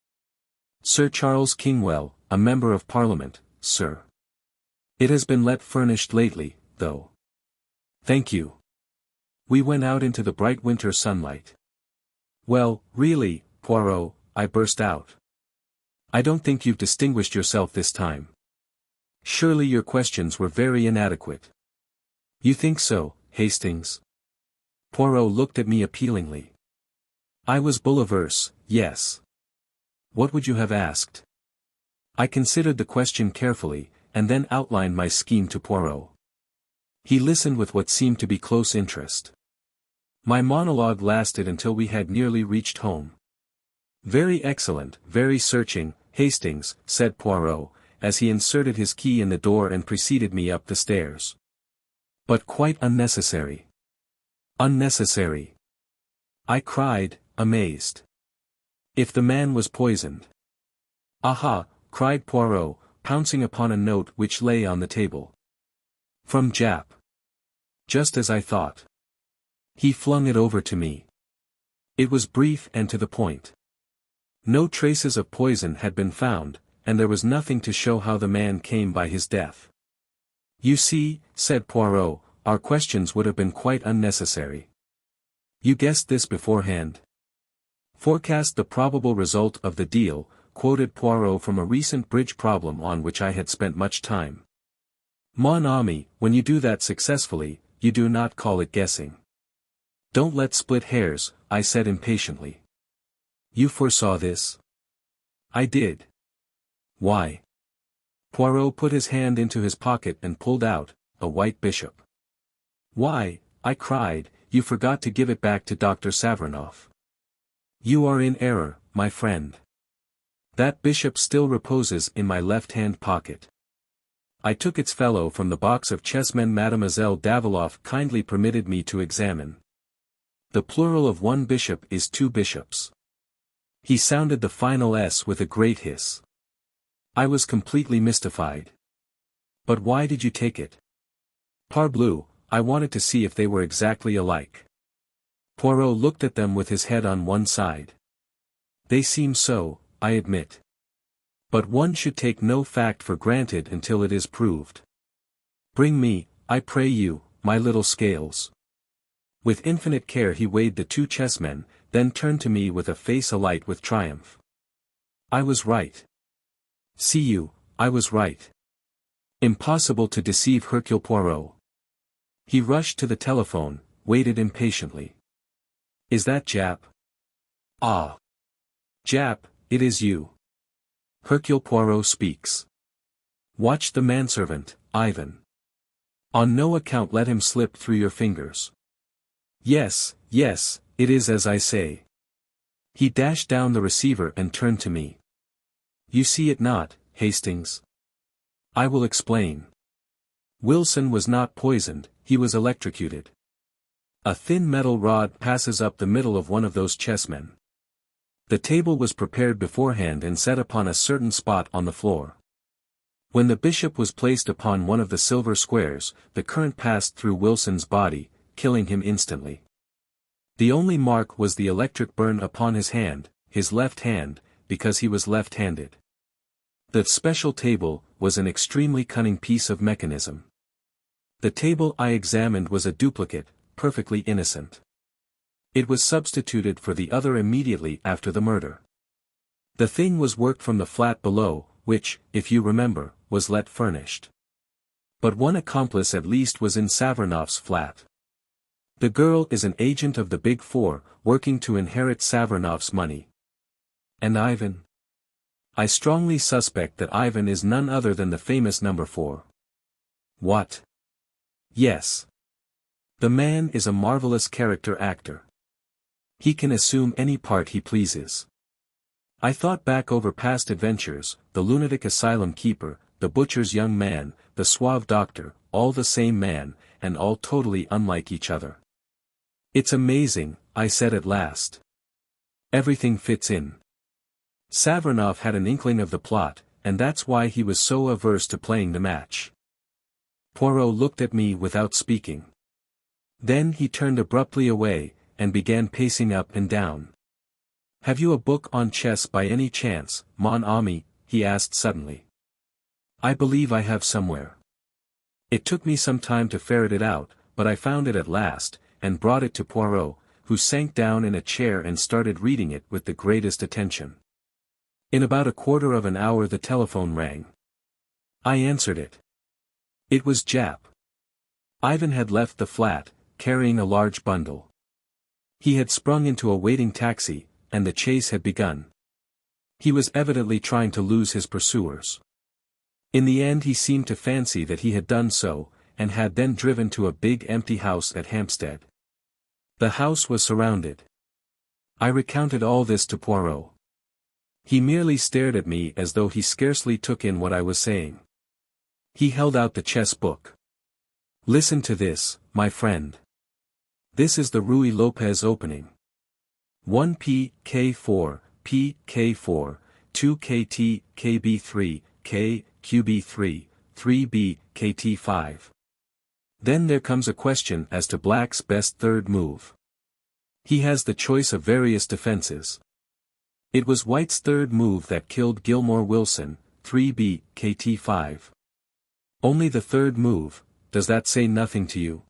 Sir Charles Kingwell, a member of Parliament, sir. It has been let furnished lately, though. Thank you. We went out into the bright winter sunlight. Well, really, Poirot, I burst out. I don't think you've distinguished yourself this time. Surely your questions were very inadequate. You think so, Hastings? Poirot looked at me appealingly. I was bull-averse, yes. What would you have asked? I considered the question carefully, and then outlined my scheme to Poirot. He listened with what seemed to be close interest. My monologue lasted until we had nearly reached home. Very excellent, very searching, Hastings, said Poirot, as he inserted his key in the door and preceded me up the stairs. But quite unnecessary. Unnecessary. I cried, amazed. If the man was poisoned. Aha, cried Poirot, pouncing upon a note which lay on the table. From Japp. Just as I thought. He flung it over to me. It was brief and to the point. No traces of poison had been found, and there was nothing to show how the man came by his death. You see, said Poirot, our questions would have been quite unnecessary. You guessed this beforehand? Forecast the probable result of the deal, quoted Poirot from a recent bridge problem on which I had spent much time. Mon ami, when you do that successfully, you do not call it guessing. Don't let's split hairs, I said impatiently. You foresaw this? I did. Why? Poirot put his hand into his pocket and pulled out a white bishop. Why, I cried, you forgot to give it back to Dr. Savranoff. You are in error, my friend. That bishop still reposes in my left-hand pocket. I took its fellow from the box of chessmen Mademoiselle Daviloff kindly permitted me to examine. The plural of one bishop is two bishops. He sounded the final S with a great hiss. I was completely mystified. But why did you take it? Parbleu, I wanted to see if they were exactly alike. Poirot looked at them with his head on one side. They seem so, I admit. But one should take no fact for granted until it is proved. Bring me, I pray you, my little scales. With infinite care he weighed the two chessmen, then turned to me with a face alight with triumph. I was right. See you, I was right. Impossible to deceive Hercule Poirot. He rushed to the telephone, waited impatiently. Is that Japp? Ah. Japp, it is you. Hercule Poirot speaks. Watch the manservant, Ivan. On no account let him slip through your fingers. Yes, yes, it is as I say. He dashed down the receiver and turned to me. You see it not, Hastings? I will explain. Wilson was not poisoned, he was electrocuted. A thin metal rod passes up the middle of one of those chessmen. The table was prepared beforehand and set upon a certain spot on the floor. When the bishop was placed upon one of the silver squares, the current passed through Wilson's body, killing him instantly. The only mark was the electric burn upon his left hand, because he was left-handed. The special table was an extremely cunning piece of mechanism. The table I examined was a duplicate, perfectly innocent. It was substituted for the other immediately after the murder. The thing was worked from the flat below, which, if you remember, was let furnished. But one accomplice at least was in Savranoff's flat. The girl is an agent of the Big Four, working to inherit Savranoff's money. And Ivan? I strongly suspect that Ivan is none other than the famous number 4. What? Yes. The man is a marvelous character actor. He can assume any part he pleases. I thought back over past adventures, the lunatic asylum keeper, the butcher's young man, the suave doctor, all the same man, and all totally unlike each other. It's amazing, I said at last. Everything fits in. Savranoff had an inkling of the plot, and that's why he was so averse to playing the match. Poirot looked at me without speaking. Then he turned abruptly away, and began pacing up and down. Have you a book on chess by any chance, mon ami? He asked suddenly. I believe I have somewhere. It took me some time to ferret it out, but I found it at last, and brought it to Poirot, who sank down in a chair and started reading it with the greatest attention. In about a quarter of an hour the telephone rang. I answered it. It was Japp. Ivan had left the flat, carrying a large bundle. He had sprung into a waiting taxi, and the chase had begun. He was evidently trying to lose his pursuers. In the end he seemed to fancy that he had done so, and had then driven to a big empty house at Hampstead. The house was surrounded. I recounted all this to Poirot. He merely stared at me as though he scarcely took in what I was saying. He held out the chess book. Listen to this, my friend. This is the Ruy Lopez opening. 1p, K4, P, K4, 2kt, KB3, K, QB3, 3b, KT5. Then there comes a question as to Black's best third move. He has the choice of various defenses. It was White's third move that killed Gilmore Wilson, 3b, KT5. Only the third move, does that say nothing to you?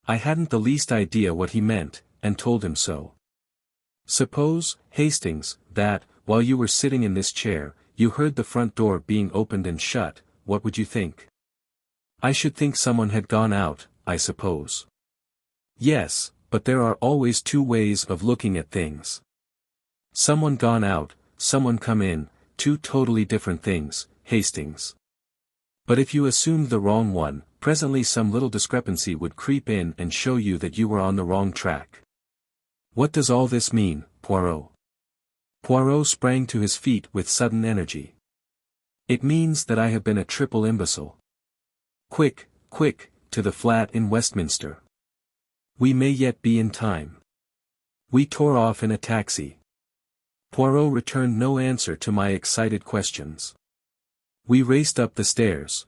I hadn't the least idea what he meant, and told him so. Suppose, Hastings, that, while you were sitting in this chair, you heard the front door being opened and shut, what would you think? I should think someone had gone out, I suppose. Yes, but there are always two ways of looking at things. Someone gone out, someone come in, two totally different things, Hastings. But if you assumed the wrong one, presently some little discrepancy would creep in and show you that you were on the wrong track. What does all this mean, Poirot? Poirot sprang to his feet with sudden energy. It means that I have been a triple imbecile. Quick, quick, to the flat in Westminster. We may yet be in time. We tore off in a taxi. Poirot returned no answer to my excited questions. We raced up the stairs.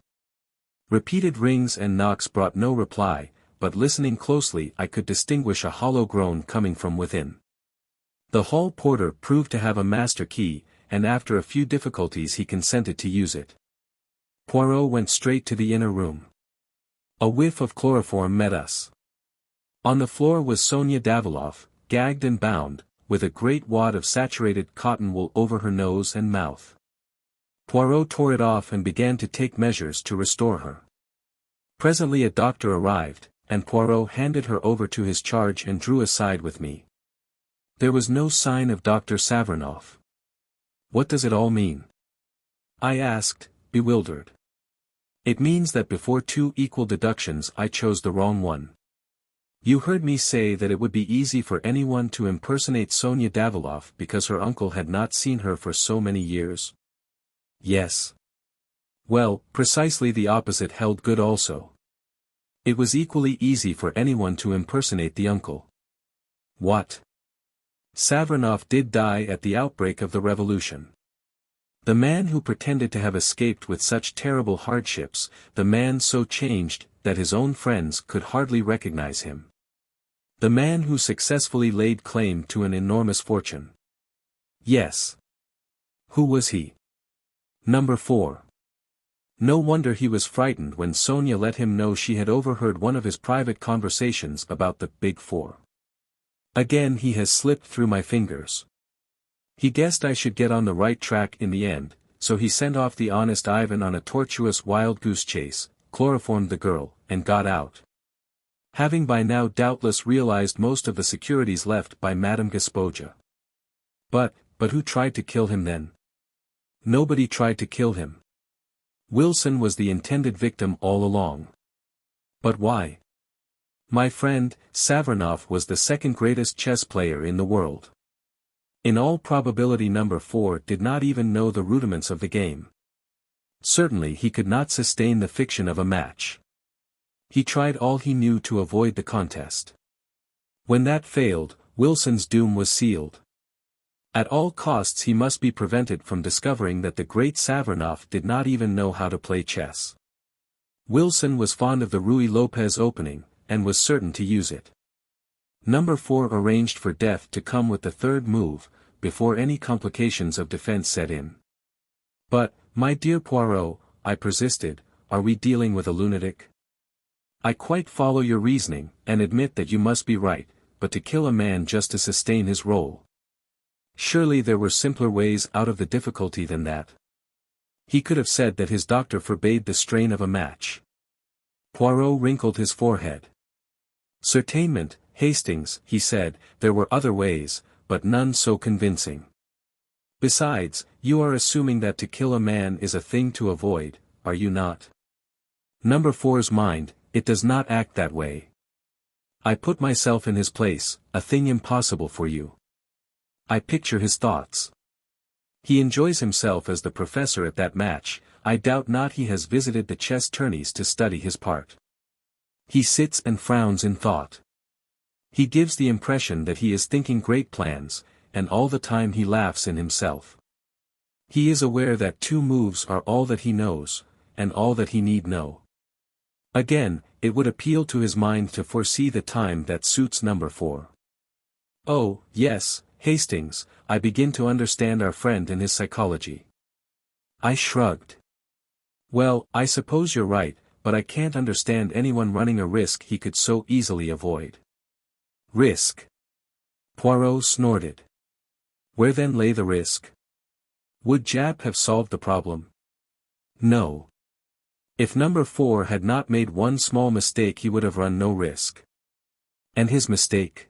Repeated rings and knocks brought no reply, but listening closely I could distinguish a hollow groan coming from within. The hall porter proved to have a master key, and after a few difficulties he consented to use it. Poirot went straight to the inner room. A whiff of chloroform met us. On the floor was Sonia Daviloff, gagged and bound, with a great wad of saturated cotton wool over her nose and mouth. Poirot tore it off and began to take measures to restore her. Presently a doctor arrived, and Poirot handed her over to his charge and drew aside with me. There was no sign of Dr. Savernoff. What does it all mean? I asked, bewildered. It means that before two equal deductions I chose the wrong one. You heard me say that it would be easy for anyone to impersonate Sonia Daviloff because her uncle had not seen her for so many years? Yes. Well, precisely the opposite held good also. It was equally easy for anyone to impersonate the uncle. What? Savernoff did die at the outbreak of the revolution. The man who pretended to have escaped with such terrible hardships, the man so changed that his own friends could hardly recognize him. The man who successfully laid claim to an enormous fortune. Yes. Who was he? Number 4. No wonder he was frightened when Sonia let him know she had overheard one of his private conversations about the Big Four. Again he has slipped through my fingers. He guessed I should get on the right track in the end, so he sent off the honest Ivan on a tortuous wild goose chase, chloroformed the girl, and got out. Having by now doubtless realized most of the securities left by Madame Gaspoja. But who tried to kill him then? Nobody tried to kill him. Wilson was the intended victim all along. But why? My friend, Savernoff was the second greatest chess player in the world. In all probability Number 4 did not even know the rudiments of the game. Certainly he could not sustain the fiction of a match. He tried all he knew to avoid the contest. When that failed, Wilson's doom was sealed. At all costs he must be prevented from discovering that the great Savernoff did not even know how to play chess. Wilson was fond of the Ruy Lopez opening, and was certain to use it. Number 4 arranged for death to come with the third move, before any complications of defense set in. But, my dear Poirot, I persisted, are we dealing with a lunatic? I quite follow your reasoning, and admit that you must be right, but to kill a man just to sustain his role. Surely there were simpler ways out of the difficulty than that. He could have said that his doctor forbade the strain of a match. Poirot wrinkled his forehead. Certainement, Hastings, he said, there were other ways, but none so convincing. Besides, you are assuming that to kill a man is a thing to avoid, are you not? Number 4's mind, it does not act that way. I put myself in his place, a thing impossible for you. I picture his thoughts. He enjoys himself as the professor at that match, I doubt not he has visited the chess tourneys to study his part. He sits and frowns in thought. He gives the impression that he is thinking great plans, and all the time he laughs in himself. He is aware that 2 moves are all that he knows, and all that he need know. Again, it would appeal to his mind to foresee the time that suits number 4. Oh, yes, Hastings, I begin to understand our friend and his psychology. I shrugged. Well, I suppose you're right, but I can't understand anyone running a risk he could so easily avoid. Risk. Poirot snorted. Where then lay the risk? Would Japp have solved the problem? No. If number 4 had not made one small mistake, he would have run no risk. And his mistake?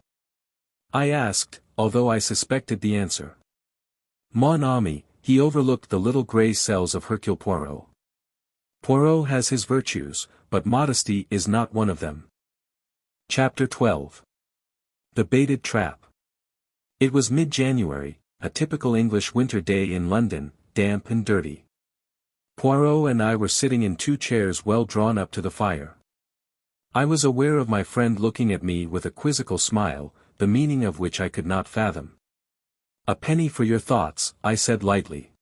I asked, although I suspected the answer. Mon ami, he overlooked the little grey cells of Hercule Poirot. Poirot has his virtues, but modesty is not one of them. Chapter 12. The Baited Trap. It was mid-January, a typical English winter day in London, damp and dirty. Poirot and I were sitting in 2 chairs well drawn up to the fire. I was aware of my friend looking at me with a quizzical smile, the meaning of which I could not fathom. A penny for your thoughts, I said lightly.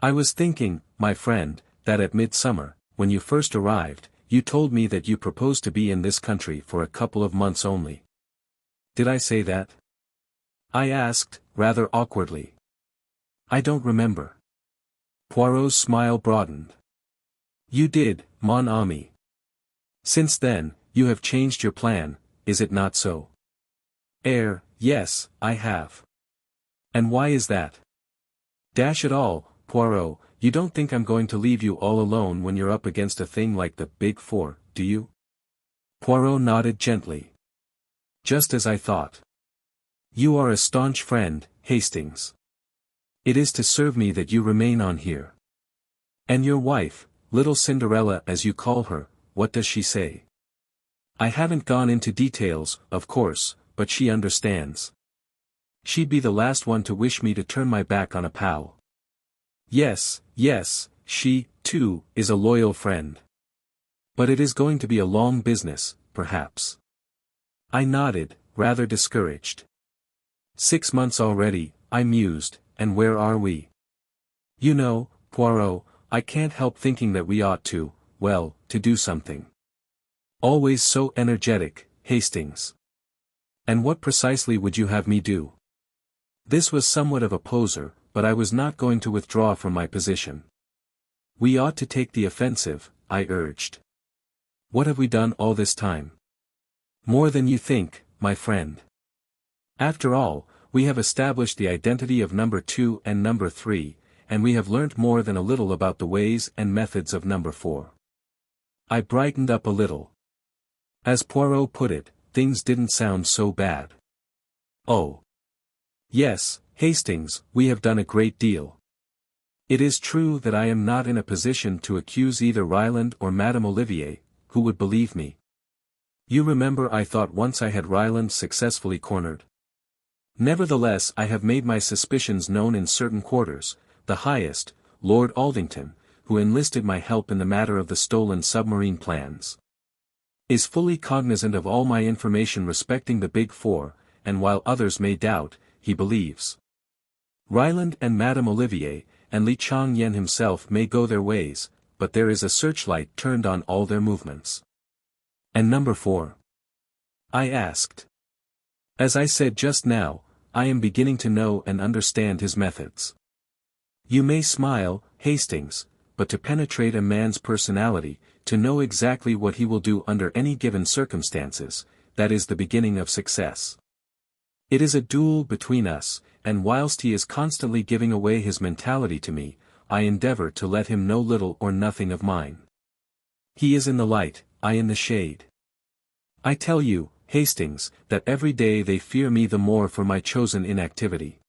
I was thinking, my friend, that at midsummer, when you first arrived, you told me that you proposed to be in this country for a couple of months only. Did I say that? I asked, rather awkwardly. I don't remember. Poirot's smile broadened. You did, mon ami. Since then, you have changed your plan, is it not so? Yes, I have. And why is that? Dash it all, Poirot, you don't think I'm going to leave you all alone when you're up against a thing like the Big Four, do you? Poirot nodded gently. Just as I thought. You are a staunch friend, Hastings. It is to serve me that you remain on here. And your wife, little Cinderella as you call her, what does she say? I haven't gone into details, of course, but she understands. She'd be the last one to wish me to turn my back on a pal. Yes, she, too, is a loyal friend. But it is going to be a long business, perhaps. I nodded, rather discouraged. 6 months already, I mused, and where are we? You know, Poirot, I can't help thinking that we ought to do something. Always so energetic, Hastings. And what precisely would you have me do? This was somewhat of a poser, but I was not going to withdraw from my position. We ought to take the offensive, I urged. What have we done all this time? More than you think, my friend. After all, we have established the identity of number 2 and number 3, and we have learnt more than a little about the ways and methods of number 4. I brightened up a little. As Poirot put it, things didn't sound so bad. Oh. Yes, Hastings, we have done a great deal. It is true that I am not in a position to accuse either Ryland or Madame Olivier, who would believe me. You remember I thought once I had Ryland successfully cornered. Nevertheless I have made my suspicions known in certain quarters, the highest, Lord Aldington, who enlisted my help in the matter of the stolen submarine plans, is fully cognizant of all my information respecting the Big Four, and while others may doubt, he believes. Ryland and Madame Olivier, and Li Chang-yen himself may go their ways, but there is a searchlight turned on all their movements. And number 4? I asked. As I said just now, I am beginning to know and understand his methods. You may smile, Hastings, but to penetrate a man's personality, to know exactly what he will do under any given circumstances, that is the beginning of success. It is a duel between us, and whilst he is constantly giving away his mentality to me, I endeavour to let him know little or nothing of mine. He is in the light, I in the shade. I tell you, Hastings, that every day they fear me the more for my chosen inactivity.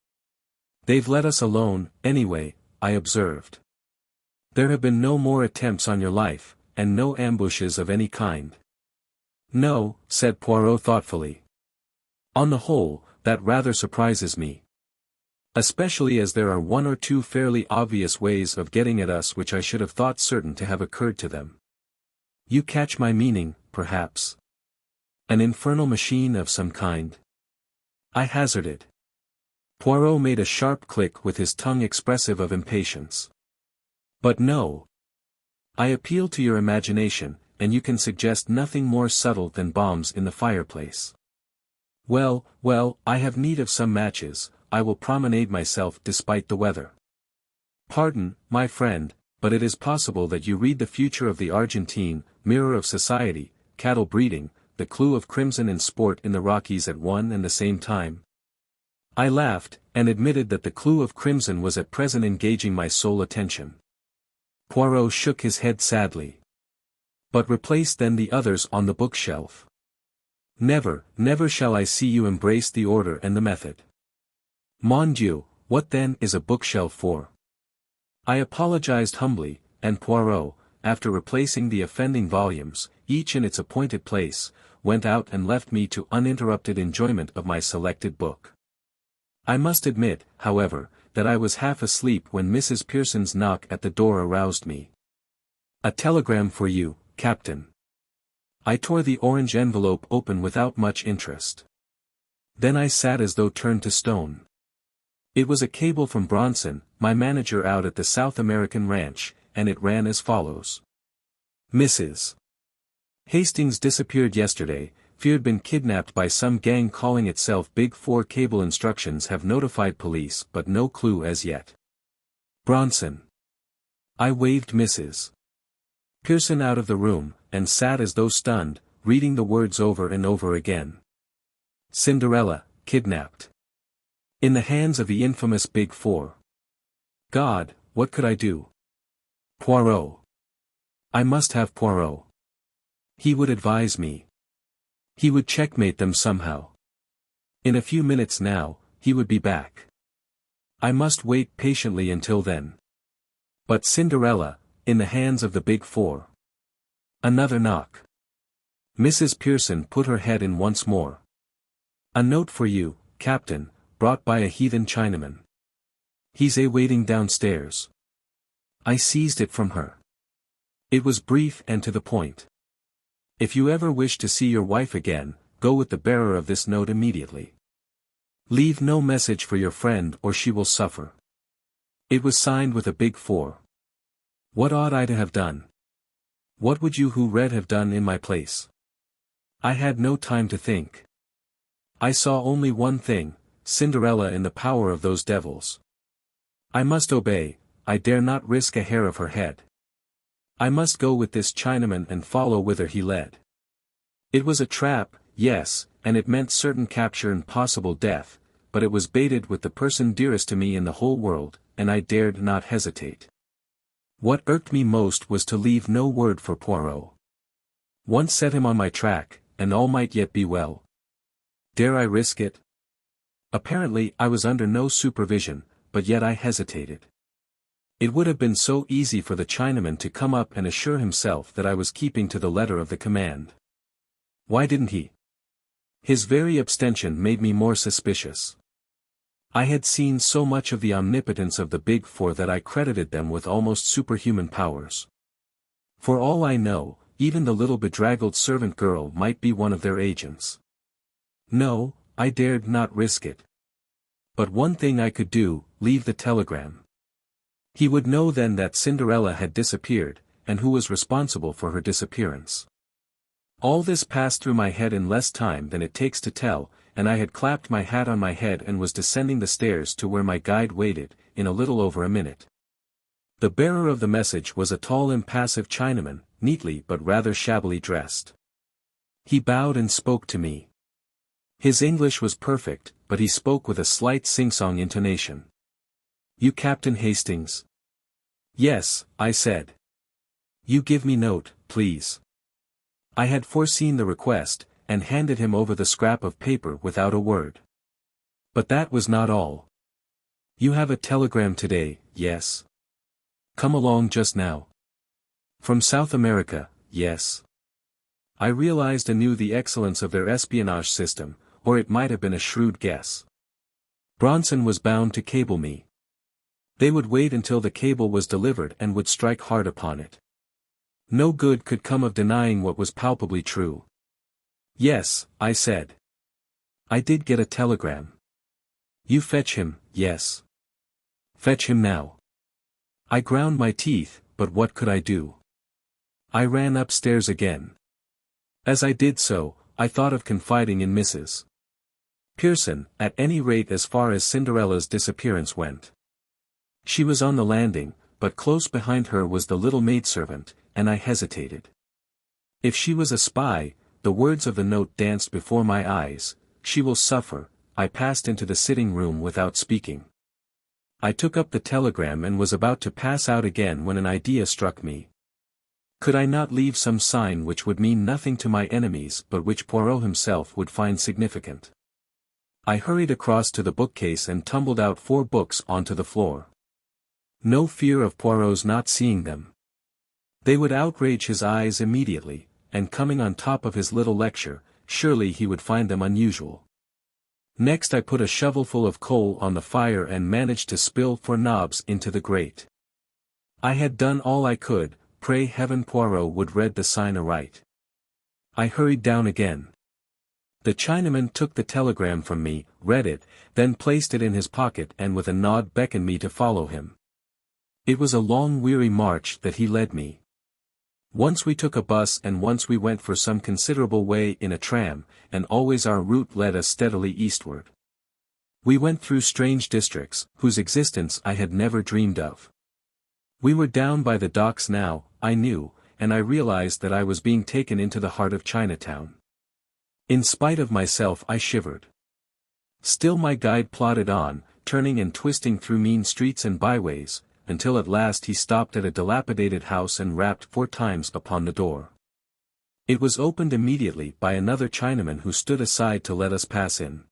They've let us alone, anyway, I observed. There have been no more attempts on your life, and no ambushes of any kind. No, said Poirot thoughtfully. On the whole, that rather surprises me. Especially as there are 1 or 2 fairly obvious ways of getting at us which I should have thought certain to have occurred to them. You catch my meaning, perhaps. An infernal machine of some kind? I hazarded. Poirot made a sharp click with his tongue expressive of impatience. But no. I appeal to your imagination, and you can suggest nothing more subtle than bombs in the fireplace. Well, I have need of some matches, I will promenade myself despite the weather. Pardon, my friend, but it is possible that you read the future of the Argentine, mirror of society, cattle breeding, the clue of crimson in sport in the Rockies at one and the same time. I laughed, and admitted that the clue of crimson was at present engaging my sole attention. Poirot shook his head sadly. But replace then the others on the bookshelf. Never shall I see you embrace the order and the method. Mon Dieu, what then is a bookshelf for? I apologized humbly, and Poirot, after replacing the offending volumes, each in its appointed place, went out and left me to uninterrupted enjoyment of my selected book. I must admit, however, that I was half asleep when Mrs. Pearson's knock at the door aroused me. A telegram for you, Captain. I tore the orange envelope open without much interest. Then I sat as though turned to stone. It was a cable from Bronson, my manager out at the South American ranch, and it ran as follows. Mrs. Hastings disappeared yesterday, feared been kidnapped by some gang calling itself Big Four. Cable instructions have notified police but no clue as yet. Bronson. I waved Mrs. Pearson out of the room, and sat as though stunned, reading the words over and over again. Cinderella, kidnapped. In the hands of the infamous Big Four. God, what could I do? Poirot. I must have Poirot. He would advise me. He would checkmate them somehow. In a few minutes now, he would be back. I must wait patiently until then. But Cinderella, in the hands of the Big Four. Another knock. Mrs. Pearson put her head in once more. A note for you, Captain, brought by a heathen Chinaman. He's waiting downstairs. I seized it from her. It was brief and to the point. If you ever wish to see your wife again, go with the bearer of this note immediately. Leave no message for your friend or she will suffer. It was signed with a Big Four. What ought I to have done? What would you who read have done in my place? I had no time to think. I saw only one thing, Cinderella in the power of those devils. I must obey, I dare not risk a hair of her head. I must go with this Chinaman and follow whither he led. It was a trap, yes, and it meant certain capture and possible death, but it was baited with the person dearest to me in the whole world, and I dared not hesitate. What irked me most was to leave no word for Poirot. Once set him on my track, and all might yet be well. Dare I risk it? Apparently I was under no supervision, but yet I hesitated. It would have been so easy for the Chinaman to come up and assure himself that I was keeping to the letter of the command. Why didn't he? His very abstention made me more suspicious. I had seen so much of the omnipotence of the Big Four that I credited them with almost superhuman powers. For all I know, even the little bedraggled servant girl might be one of their agents. No, I dared not risk it. But one thing I could do, leave the telegram. He would know then that Cinderella had disappeared, and who was responsible for her disappearance. All this passed through my head in less time than it takes to tell, and I had clapped my hat on my head and was descending the stairs to where my guide waited, in a little over a minute. The bearer of the message was a tall impassive Chinaman, neatly but rather shabbily dressed. He bowed and spoke to me. His English was perfect, but he spoke with a slight sing-song intonation. You Captain Hastings? Yes, I said. You give me note, please. I had foreseen the request, and handed him over the scrap of paper without a word. But that was not all. You have a telegram today, yes? Come along just now. From South America, yes. I realized anew the excellence of their espionage system, or it might have been a shrewd guess. Bronson was bound to cable me. They would wait until the cable was delivered and would strike hard upon it. No good could come of denying what was palpably true. Yes, I said. I did get a telegram. You fetch him, yes. Fetch him now. I ground my teeth, but what could I do? I ran upstairs again. As I did so, I thought of confiding in Mrs. Pearson, at any rate as far as Cinderella's disappearance went. She was on the landing, but close behind her was the little maidservant, and I hesitated. If she was a spy, the words of the note danced before my eyes, "She will suffer." I passed into the sitting room without speaking. I took up the telegram and was about to pass out again when an idea struck me. Could I not leave some sign which would mean nothing to my enemies but which Poirot himself would find significant? I hurried across to the bookcase and tumbled out 4 books onto the floor. No fear of Poirot's not seeing them. They would outrage his eyes immediately, and coming on top of his little lecture, surely he would find them unusual. Next I put a shovelful of coal on the fire and managed to spill 4 knobs into the grate. I had done all I could, pray heaven Poirot would read the sign aright. I hurried down again. The Chinaman took the telegram from me, read it, then placed it in his pocket and with a nod beckoned me to follow him. It was a long weary march that he led me. Once we took a bus and once we went for some considerable way in a tram, and always our route led us steadily eastward. We went through strange districts, whose existence I had never dreamed of. We were down by the docks now, I knew, and I realized that I was being taken into the heart of Chinatown. In spite of myself I shivered. Still my guide plodded on, turning and twisting through mean streets and byways, until at last he stopped at a dilapidated house and rapped 4 times upon the door. It was opened immediately by another Chinaman who stood aside to let us pass in.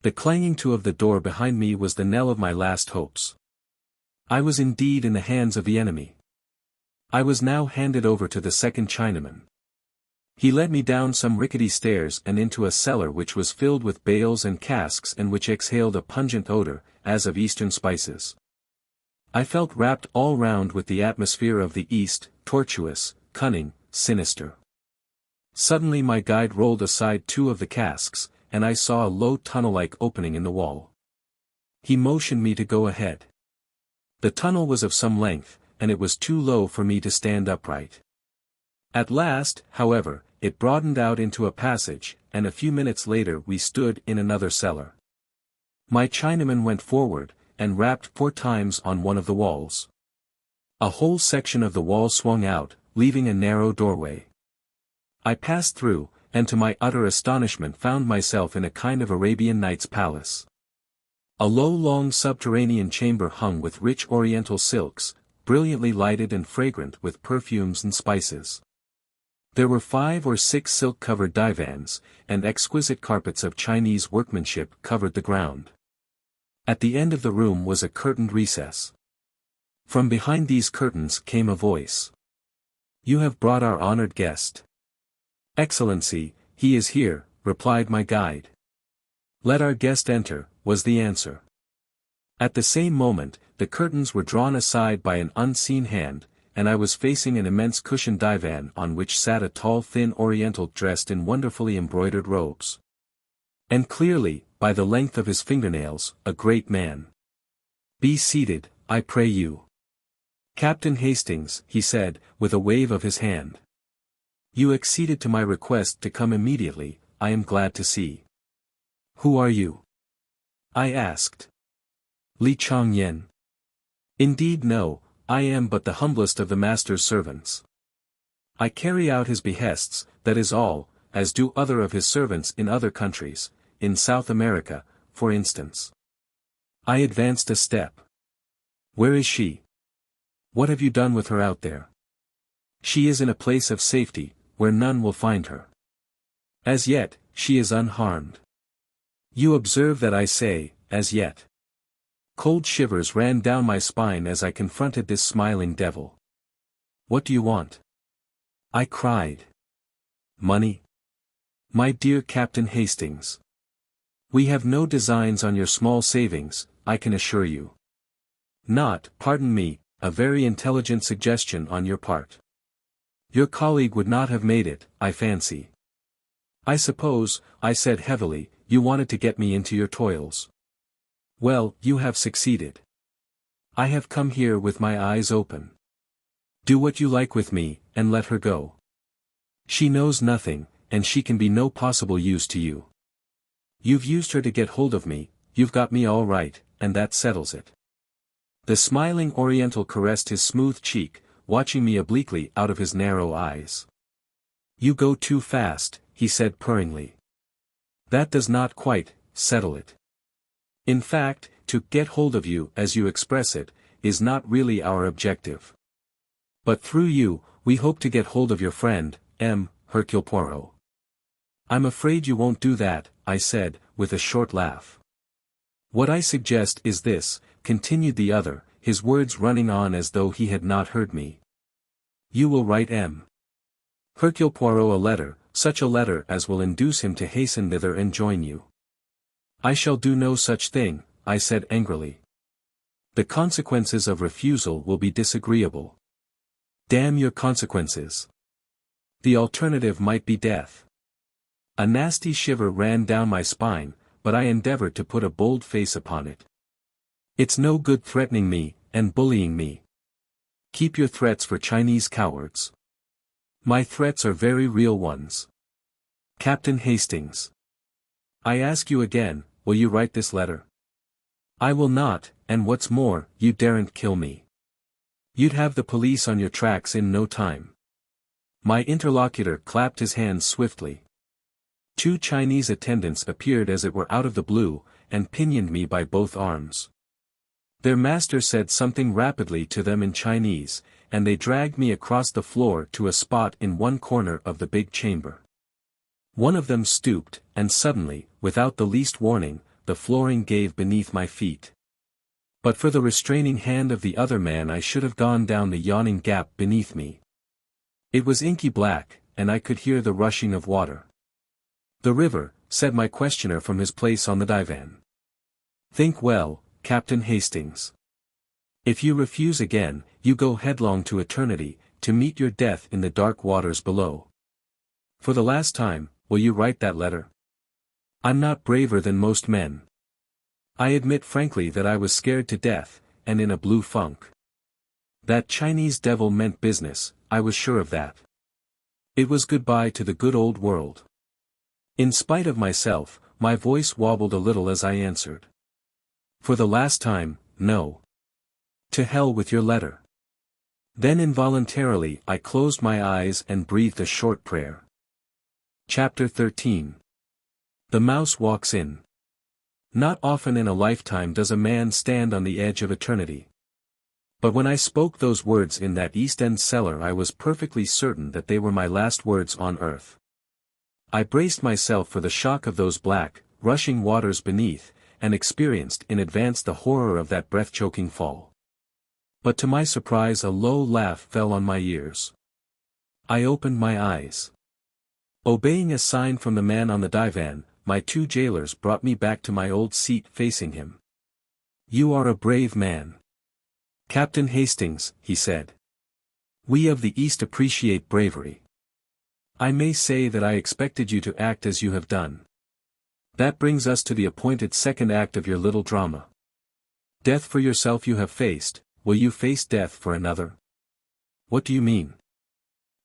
The clanging to of the door behind me was the knell of my last hopes. I was indeed in the hands of the enemy. I was now handed over to the second Chinaman. He led me down some rickety stairs and into a cellar which was filled with bales and casks and which exhaled a pungent odor, as of Eastern spices. I felt wrapped all round with the atmosphere of the East, tortuous, cunning, sinister. Suddenly my guide rolled aside 2 of the casks, and I saw a low tunnel-like opening in the wall. He motioned me to go ahead. The tunnel was of some length, and it was too low for me to stand upright. At last, however, it broadened out into a passage, and a few minutes later we stood in another cellar. My Chinaman went forward, and rapped 4 times on one of the walls. A whole section of the wall swung out, leaving a narrow doorway. I passed through, and to my utter astonishment found myself in a kind of Arabian Nights palace. A low long subterranean chamber hung with rich oriental silks, brilliantly lighted and fragrant with perfumes and spices. There were 5 or 6 silk-covered divans, and exquisite carpets of Chinese workmanship covered the ground. At the end of the room was a curtained recess. From behind these curtains came a voice. "You have brought our honored guest." "Excellency, he is here," replied my guide. "Let our guest enter," was the answer. At the same moment, the curtains were drawn aside by an unseen hand, and I was facing an immense cushioned divan on which sat a tall thin Oriental dressed in wonderfully embroidered robes. And clearly, by the length of his fingernails, a great man. "Be seated, I pray you. Captain Hastings," he said, with a wave of his hand. "You acceded to my request to come immediately, I am glad to see." "Who are you?" I asked. "Li Chong Yen." "Indeed no, I am but the humblest of the master's servants. I carry out his behests, that is all, as do other of his servants in other countries, in South America, for instance." I advanced a step. "Where is she? What have you done with her out there?" "She is in a place of safety, where none will find her. As yet, she is unharmed." You observe that I say, as yet. Cold shivers ran down my spine as I confronted this smiling devil. "What do you want?" I cried. "Money? My dear Captain Hastings. We have no designs on your small savings, I can assure you. Not, pardon me, a very intelligent suggestion on your part. Your colleague would not have made it, I fancy. I suppose, I said heavily, you wanted to get me into your toils. Well, you have succeeded. I have come here with my eyes open. Do what you like with me, and let her go. She knows nothing, and she can be no possible use to you. You've used her to get hold of me, you've got me all right, and that settles it. The smiling Oriental caressed his smooth cheek, watching me obliquely out of his narrow eyes. You go too fast, he said purringly. That does not quite settle it. In fact, to get hold of you, as you express it, is not really our objective. But through you, we hope to get hold of your friend, Hercule Poirot. I'm afraid you won't do that, I said, with a short laugh. What I suggest is this, continued the other, his words running on as though he had not heard me. You will write Hercule Poirot a letter, such a letter as will induce him to hasten thither and join you. I shall do no such thing, I said angrily. The consequences of refusal will be disagreeable. Damn your consequences. The alternative might be death. A nasty shiver ran down my spine, but I endeavored to put a bold face upon it. It's no good threatening me, and bullying me. Keep your threats for Chinese cowards. My threats are very real ones. Captain Hastings. I ask you again, will you write this letter? I will not, and what's more, you daren't kill me. You'd have the police on your tracks in no time. My interlocutor clapped his hands swiftly. 2 Chinese attendants appeared as it were out of the blue, and pinioned me by both arms. Their master said something rapidly to them in Chinese, and they dragged me across the floor to a spot in one corner of the big chamber. One of them stooped, and suddenly, without the least warning, the flooring gave beneath my feet. But for the restraining hand of the other man I should have gone down the yawning gap beneath me. It was inky black, and I could hear the rushing of water. The river, said my questioner from his place on the divan. Think well, Captain Hastings. If you refuse again, you go headlong to eternity, to meet your death in the dark waters below. For the last time, will you write that letter? I'm not braver than most men. I admit frankly that I was scared to death, and in a blue funk. That Chinese devil meant business, I was sure of that. It was goodbye to the good old world. In spite of myself, my voice wobbled a little as I answered. For the last time, no. To hell with your letter. Then involuntarily I closed my eyes and breathed a short prayer. Chapter 13. The Mouse Walks In. Not often in a lifetime does a man stand on the edge of eternity. But when I spoke those words in that East End cellar I was perfectly certain that they were my last words on earth. I braced myself for the shock of those black, rushing waters beneath, and experienced in advance the horror of that breath-choking fall. But to my surprise a low laugh fell on my ears. I opened my eyes. Obeying a sign from the man on the divan, my 2 jailers brought me back to my old seat facing him. You are a brave man. Captain Hastings, he said. We of the East appreciate bravery. I may say that I expected you to act as you have done. That brings us to the appointed second act of your little drama. Death for yourself you have faced, will you face death for another? What do you mean?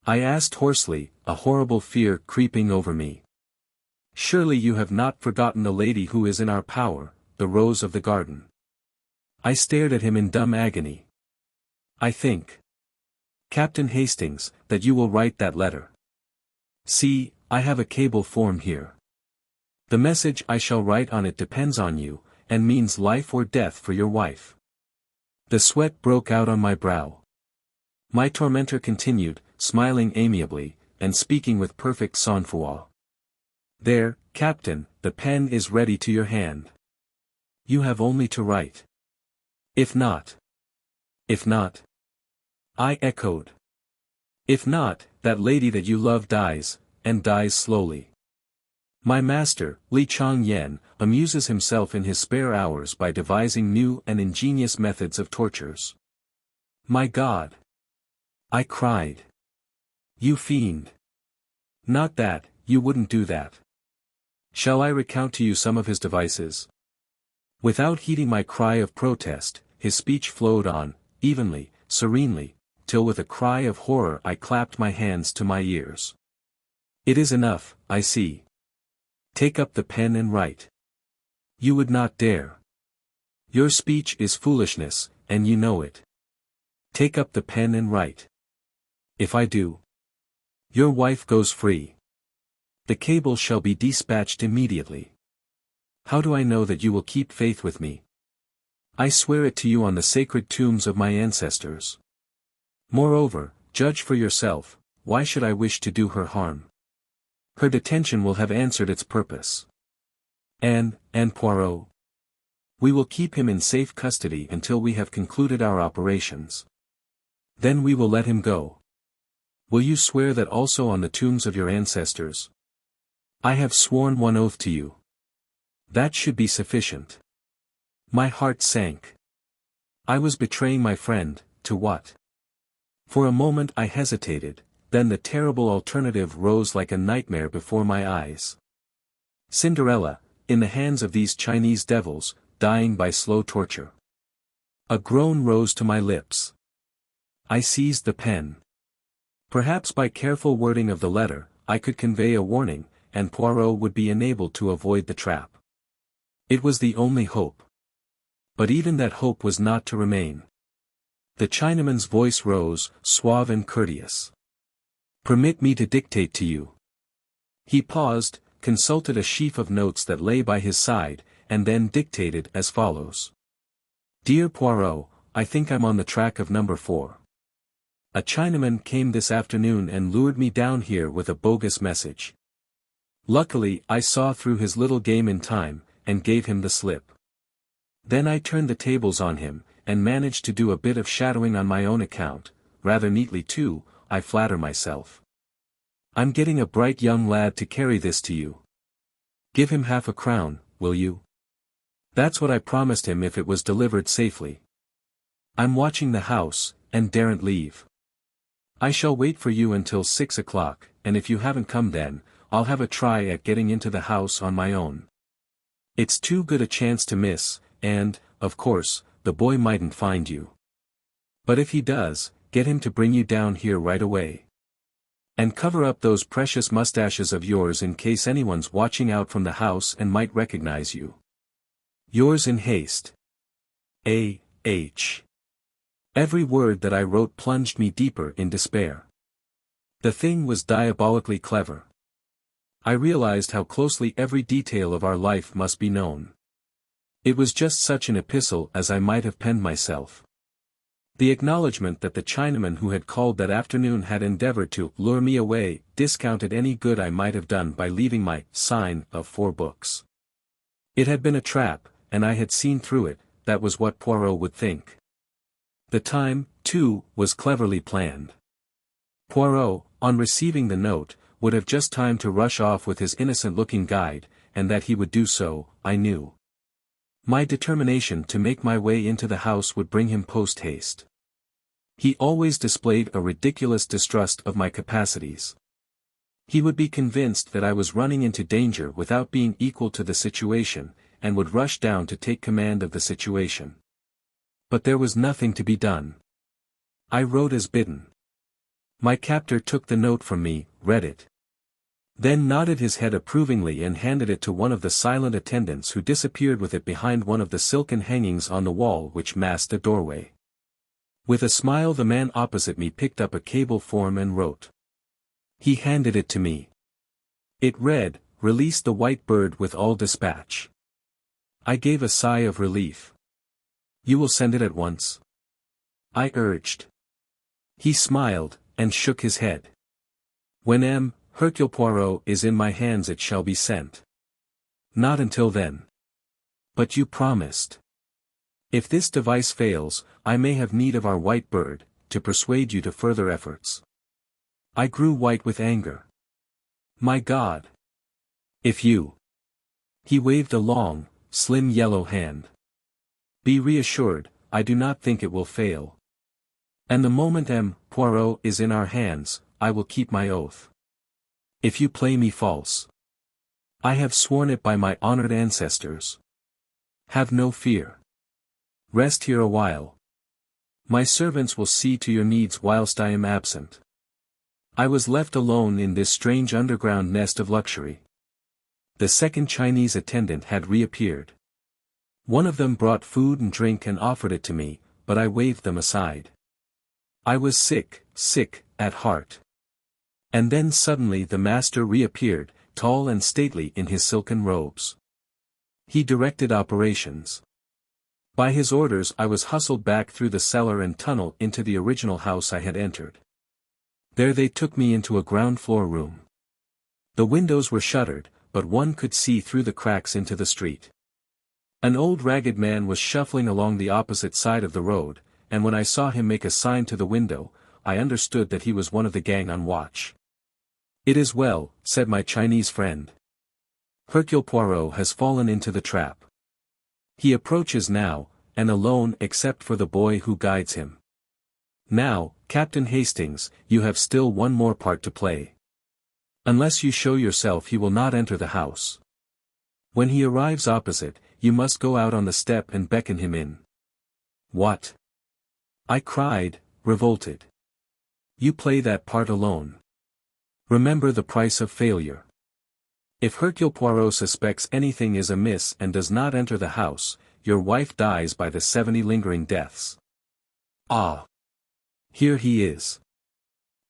I asked hoarsely, a horrible fear creeping over me. Surely you have not forgotten the lady who is in our power, the rose of the garden. I stared at him in dumb agony. I think, Captain Hastings, that you will write that letter. See, I have a cable form here. The message I shall write on it depends on you, and means life or death for your wife. The sweat broke out on my brow. My tormentor continued, smiling amiably, and speaking with perfect sang-froid. There, Captain, the pen is ready to your hand. You have only to write. If not. If not. I echoed. If not, that lady that you love dies, and dies slowly. My master, Li Chang-yen, amuses himself in his spare hours by devising new and ingenious methods of tortures. My God! I cried. You fiend! Not that, you wouldn't do that. Shall I recount to you some of his devices? Without heeding my cry of protest, his speech flowed on, evenly, serenely, till with a cry of horror I clapped my hands to my ears. It is enough, I see. Take up the pen and write. You would not dare. Your speech is foolishness, and you know it. Take up the pen and write. If I do, your wife goes free. The cable shall be dispatched immediately. How do I know that you will keep faith with me? I swear it to you on the sacred tombs of my ancestors. Moreover, judge for yourself, why should I wish to do her harm? Her detention will have answered its purpose. And Poirot. We will keep him in safe custody until we have concluded our operations. Then we will let him go. Will you swear that also on the tombs of your ancestors? I have sworn one oath to you. That should be sufficient. My heart sank. I was betraying my friend, to what? For a moment I hesitated, then the terrible alternative rose like a nightmare before my eyes. Cinderella, in the hands of these Chinese devils, dying by slow torture. A groan rose to my lips. I seized the pen. Perhaps by careful wording of the letter, I could convey a warning, and Poirot would be enabled to avoid the trap. It was the only hope. But even that hope was not to remain. The Chinaman's voice rose, suave and courteous. Permit me to dictate to you. He paused, consulted a sheaf of notes that lay by his side, and then dictated as follows. Dear Poirot, I think I'm on the track of number 4. A Chinaman came this afternoon and lured me down here with a bogus message. Luckily I saw through his little game in time, and gave him the slip. Then I turned the tables on him, and managed to do a bit of shadowing on my own account, rather neatly too, I flatter myself. I'm getting a bright young lad to carry this to you. Give him half a crown, will you? That's what I promised him if it was delivered safely. I'm watching the house, and daren't leave. I shall wait for you until 6 o'clock, and if you haven't come then, I'll have a try at getting into the house on my own. It's too good a chance to miss, and, of course, the boy mightn't find you. But if he does, get him to bring you down here right away. And cover up those precious mustaches of yours in case anyone's watching out from the house and might recognize you. Yours in haste. A.H. Every word that I wrote plunged me deeper in despair. The thing was diabolically clever. I realized how closely every detail of our life must be known. It was just such an epistle as I might have penned myself. The acknowledgment that the Chinaman who had called that afternoon had endeavored to lure me away discounted any good I might have done by leaving my sign of 4 books. It had been a trap, and I had seen through it, that was what Poirot would think. The time, too, was cleverly planned. Poirot, on receiving the note, would have just time to rush off with his innocent-looking guide, and that he would do so, I knew. My determination to make my way into the house would bring him post-haste. He always displayed a ridiculous distrust of my capacities. He would be convinced that I was running into danger without being equal to the situation, and would rush down to take command of the situation. But there was nothing to be done. I wrote as bidden. My captor took the note from me, read it. Then nodded his head approvingly and handed it to one of the silent attendants who disappeared with it behind one of the silken hangings on the wall which masked a doorway. With a smile the man opposite me picked up a cable form and wrote. He handed it to me. It read, "Release the white bird with all dispatch." I gave a sigh of relief. "You will send it at once?" I urged. He smiled, and shook his head. "When Hercule Poirot is in my hands it shall be sent. Not until then." "But you promised." "If this device fails, I may have need of our white bird, to persuade you to further efforts." I grew white with anger. "My God! If you—" He waved a long, slim yellow hand. "Be reassured, I do not think it will fail. And the moment Poirot is in our hands, I will keep my oath." If you play me false. I have sworn it by my honored ancestors. Have no fear. Rest here a while. My servants will see to your needs whilst I am absent. I was left alone in this strange underground nest of luxury. The second Chinese attendant had reappeared. One of them brought food and drink and offered it to me, but I waved them aside. I was sick at heart. And then suddenly the master reappeared, tall and stately in his silken robes. He directed operations. By his orders I was hustled back through the cellar and tunnel into the original house I had entered. There they took me into a ground floor room. The windows were shuttered, but one could see through the cracks into the street. An old ragged man was shuffling along the opposite side of the road, and when I saw him make a sign to the window, I understood that he was one of the gang on watch. It is well, said my Chinese friend. Hercule Poirot has fallen into the trap. He approaches now, and alone except for the boy who guides him. Now, Captain Hastings, you have still one more part to play. Unless you show yourself he will not enter the house. When he arrives opposite, you must go out on the step and beckon him in. What? I cried, revolted. You play that part alone. Remember the price of failure. If Hercule Poirot suspects anything is amiss and does not enter the house, your wife dies by the 70 lingering deaths. Ah! Here he is.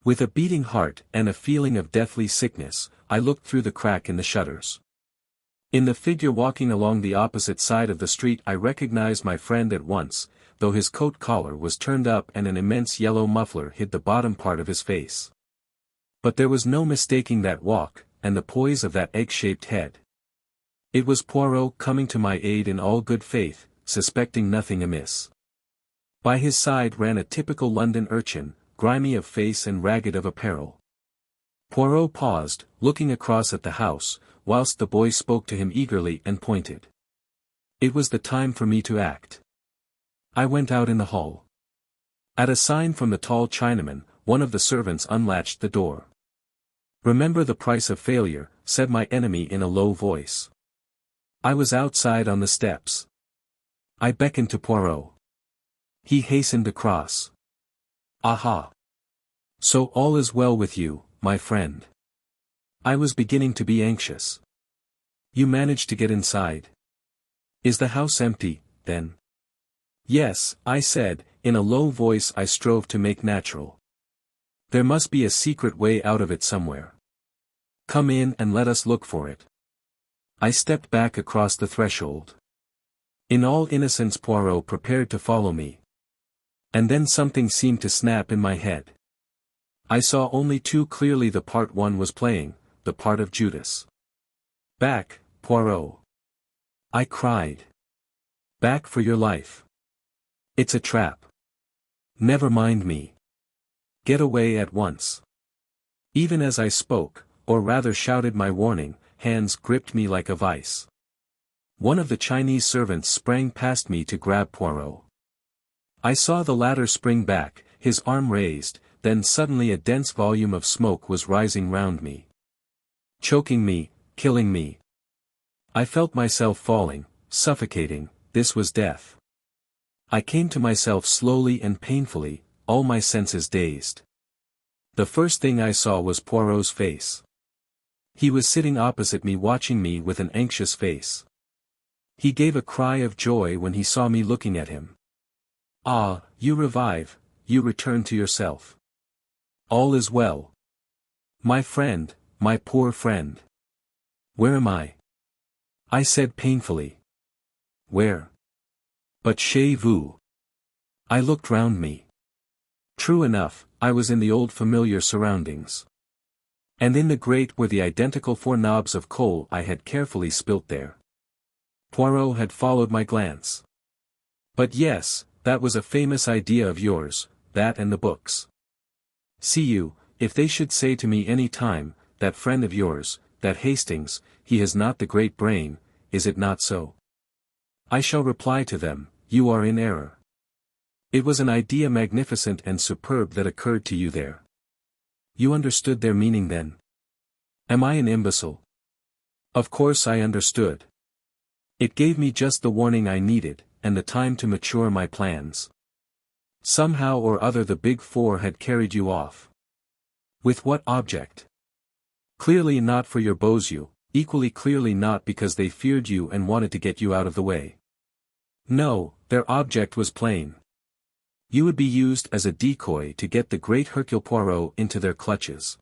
With a beating heart and a feeling of deathly sickness, I looked through the crack in the shutters. In the figure walking along the opposite side of the street I recognized my friend at once, though his coat collar was turned up and an immense yellow muffler hid the bottom part of his face. But there was no mistaking that walk, and the poise of that egg-shaped head. It was Poirot coming to my aid in all good faith, suspecting nothing amiss. By his side ran a typical London urchin, grimy of face and ragged of apparel. Poirot paused, looking across at the house, whilst the boy spoke to him eagerly and pointed. It was the time for me to act. I went out in the hall. At a sign from the tall Chinaman, one of the servants unlatched the door. Remember the price of failure, said my enemy in a low voice. I was outside on the steps. I beckoned to Poirot. He hastened across. Aha! So all is well with you, my friend. I was beginning to be anxious. You managed to get inside. Is the house empty, then? Yes, I said, in a low voice I strove to make natural. There must be a secret way out of it somewhere. Come in and let us look for it. I stepped back across the threshold. In all innocence Poirot prepared to follow me. And then something seemed to snap in my head. I saw only too clearly the part one was playing, the part of Judas. Back, Poirot. I cried. Back for your life. It's a trap. Never mind me. Get away at once. Even as I spoke, or rather shouted my warning, hands gripped me like a vice. One of the Chinese servants sprang past me to grab Poirot. I saw the latter spring back, his arm raised, then suddenly a dense volume of smoke was rising round me. Choking me, killing me. I felt myself falling, suffocating, this was death. I came to myself slowly and painfully, all my senses dazed. The first thing I saw was Poirot's face. He was sitting opposite me watching me with an anxious face. He gave a cry of joy when he saw me looking at him. Ah, you revive, you return to yourself. All is well. My friend, my poor friend. Where am I? I said painfully. Where? But chez vous. I looked round me. True enough, I was in the old familiar surroundings. And in the grate were the identical 4 knobs of coal I had carefully spilt there. Poirot had followed my glance. But yes, that was a famous idea of yours, that and the books. See you, if they should say to me any time, that friend of yours, that Hastings, he has not the great brain, is it not so? I shall reply to them, you are in error. It was an idea magnificent and superb that occurred to you there. You understood their meaning then? Am I an imbecile? Of course I understood. It gave me just the warning I needed, and the time to mature my plans. Somehow or other the Big Four had carried you off. With what object? Clearly not for your beaux-yeux, equally clearly not because they feared you and wanted to get you out of the way. No, their object was plain. You would be used as a decoy to get the great Hercule Poirot into their clutches.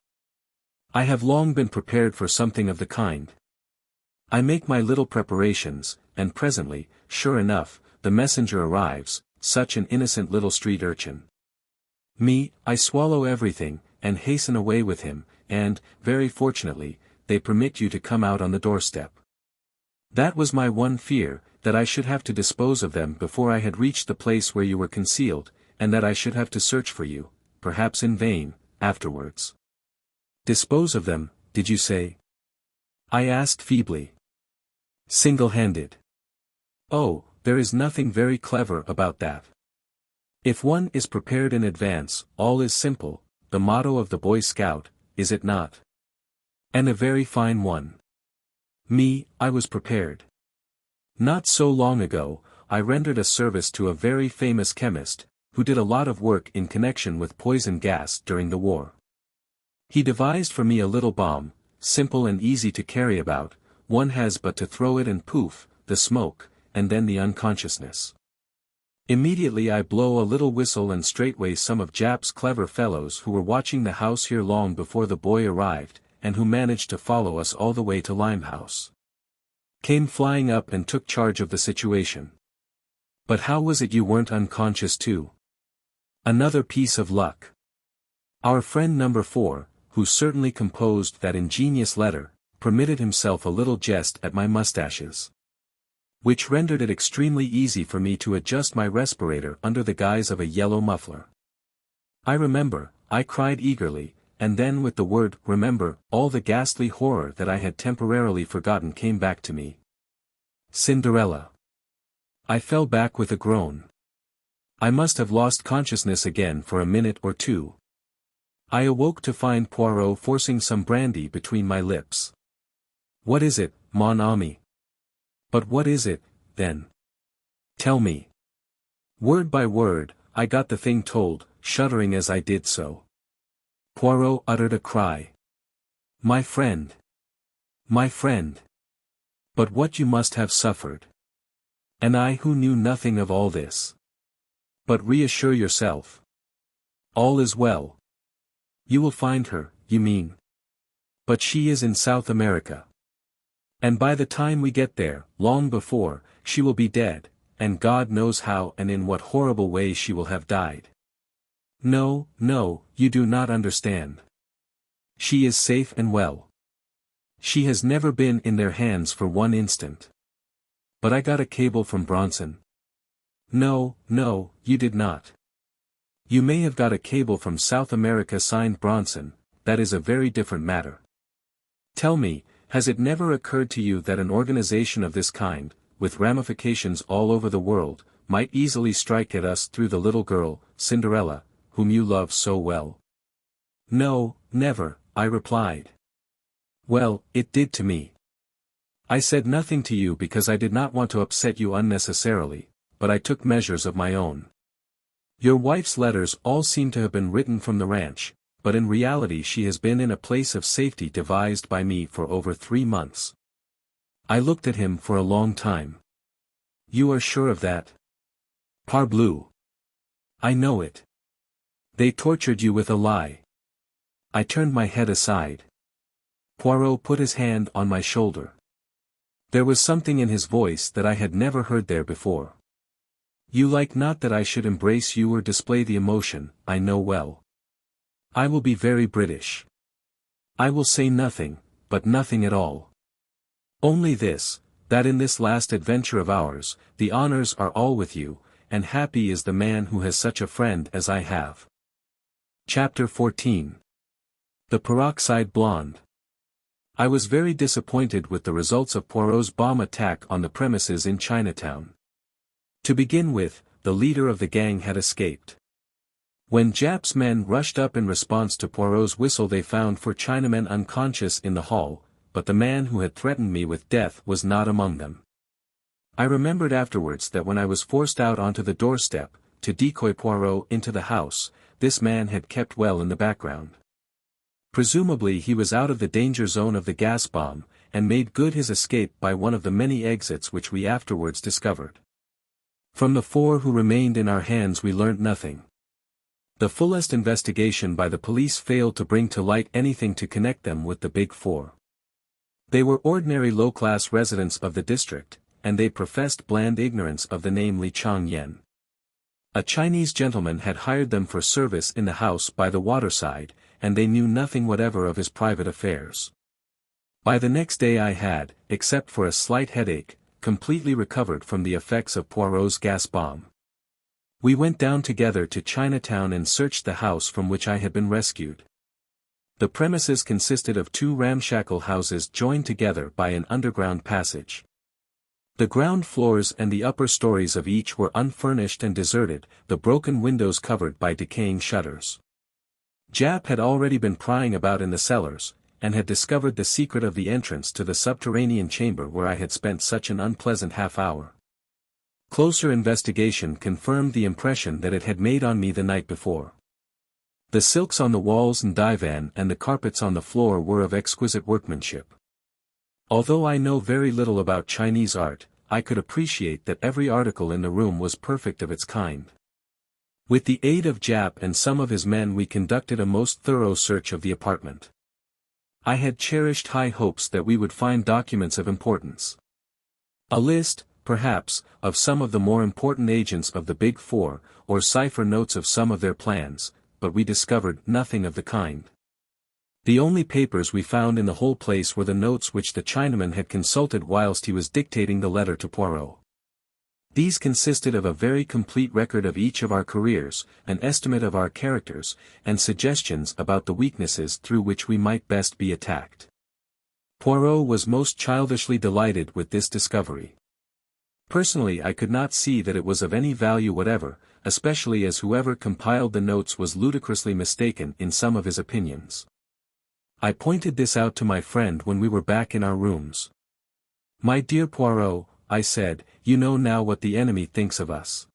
I have long been prepared for something of the kind. I make my little preparations, and presently, sure enough, the messenger arrives, such an innocent little street urchin. Me, I swallow everything, and hasten away with him, and, very fortunately, they permit you to come out on the doorstep. That was my one fear, that I should have to dispose of them before I had reached the place where you were concealed, and that I should have to search for you, perhaps in vain, afterwards. Dispose of them, did you say? I asked feebly. Single-handed. Oh, there is nothing very clever about that. If one is prepared in advance, all is simple, the motto of the Boy Scout, is it not? And a very fine one. Me, I was prepared. Not so long ago, I rendered a service to a very famous chemist, who did a lot of work in connection with poison gas during the war. He devised for me a little bomb, simple and easy to carry about, one has but to throw it and poof, the smoke, and then the unconsciousness. Immediately I blow a little whistle and straightway some of Japp's clever fellows who were watching the house here long before the boy arrived, and who managed to follow us all the way to Limehouse, came flying up and took charge of the situation. But how was it you weren't unconscious too? Another piece of luck. Our friend number 4, who certainly composed that ingenious letter, permitted himself a little jest at my mustaches, which rendered it extremely easy for me to adjust my respirator under the guise of a yellow muffler. I remember, I cried eagerly, and then with the word remember, all the ghastly horror that I had temporarily forgotten came back to me. Cinderella. I fell back with a groan. I must have lost consciousness again for a minute or two. I awoke to find Poirot forcing some brandy between my lips. What is it, mon ami? But what is it, then? Tell me. Word by word, I got the thing told, shuddering as I did so. Poirot uttered a cry. My friend! My friend! But what you must have suffered! And I who knew nothing of all this. But reassure yourself. All is well. You will find her, you mean. But she is in South America. And by the time we get there, long before, she will be dead, and God knows how and in what horrible way she will have died. No, no, you do not understand. She is safe and well. She has never been in their hands for one instant. But I got a cable from Bronson. No, no, you did not. You may have got a cable from South America signed Bronson, that is a very different matter. Tell me, has it never occurred to you that an organization of this kind, with ramifications all over the world, might easily strike at us through the little girl, Cinderella, whom you love so well? No, never, I replied. Well, it did to me. I said nothing to you because I did not want to upset you unnecessarily, but I took measures of my own. Your wife's letters all seem to have been written from the ranch, but in reality she has been in a place of safety devised by me for over 3 months. I looked at him for a long time. You are sure of that? Parbleu! I know it. They tortured you with a lie. I turned my head aside. Poirot put his hand on my shoulder. There was something in his voice that I had never heard there before. You like not that I should embrace you or display the emotion, I know well. I will be very British. I will say nothing, but nothing at all. Only this, that in this last adventure of ours, the honors are all with you, and happy is the man who has such a friend as I have. Chapter 14. The Peroxide Blonde. I was very disappointed with the results of Poirot's bomb attack on the premises in Chinatown. To begin with, the leader of the gang had escaped. When Japp's men rushed up in response to Poirot's whistle, they found four Chinamen unconscious in the hall, but the man who had threatened me with death was not among them. I remembered afterwards that when I was forced out onto the doorstep, to decoy Poirot into the house, this man had kept well in the background. Presumably he was out of the danger zone of the gas bomb, and made good his escape by one of the many exits which we afterwards discovered. From the four who remained in our hands we learnt nothing. The fullest investigation by the police failed to bring to light anything to connect them with the Big Four. They were ordinary low-class residents of the district, and they professed bland ignorance of the name Li Changyen. A Chinese gentleman had hired them for service in the house by the waterside, and they knew nothing whatever of his private affairs. By the next day I had, except for a slight headache, completely recovered from the effects of Poirot's gas bomb. We went down together to Chinatown and searched the house from which I had been rescued. The premises consisted of two ramshackle houses joined together by an underground passage. The ground floors and the upper stories of each were unfurnished and deserted, the broken windows covered by decaying shutters. Japp had already been prying about in the cellars, and had discovered the secret of the entrance to the subterranean chamber where I had spent such an unpleasant half-hour. Closer investigation confirmed the impression that it had made on me the night before. The silks on the walls and divan and the carpets on the floor were of exquisite workmanship. Although I know very little about Chinese art, I could appreciate that every article in the room was perfect of its kind. With the aid of Japp and some of his men we conducted a most thorough search of the apartment. I had cherished high hopes that we would find documents of importance. A list, perhaps, of some of the more important agents of the Big Four, or cipher notes of some of their plans, but we discovered nothing of the kind. The only papers we found in the whole place were the notes which the Chinaman had consulted whilst he was dictating the letter to Poirot. These consisted of a very complete record of each of our careers, an estimate of our characters, and suggestions about the weaknesses through which we might best be attacked. Poirot was most childishly delighted with this discovery. Personally I could not see that it was of any value whatever, especially as whoever compiled the notes was ludicrously mistaken in some of his opinions. I pointed this out to my friend when we were back in our rooms. "My dear Poirot," I said, "you know now what the enemy thinks of us.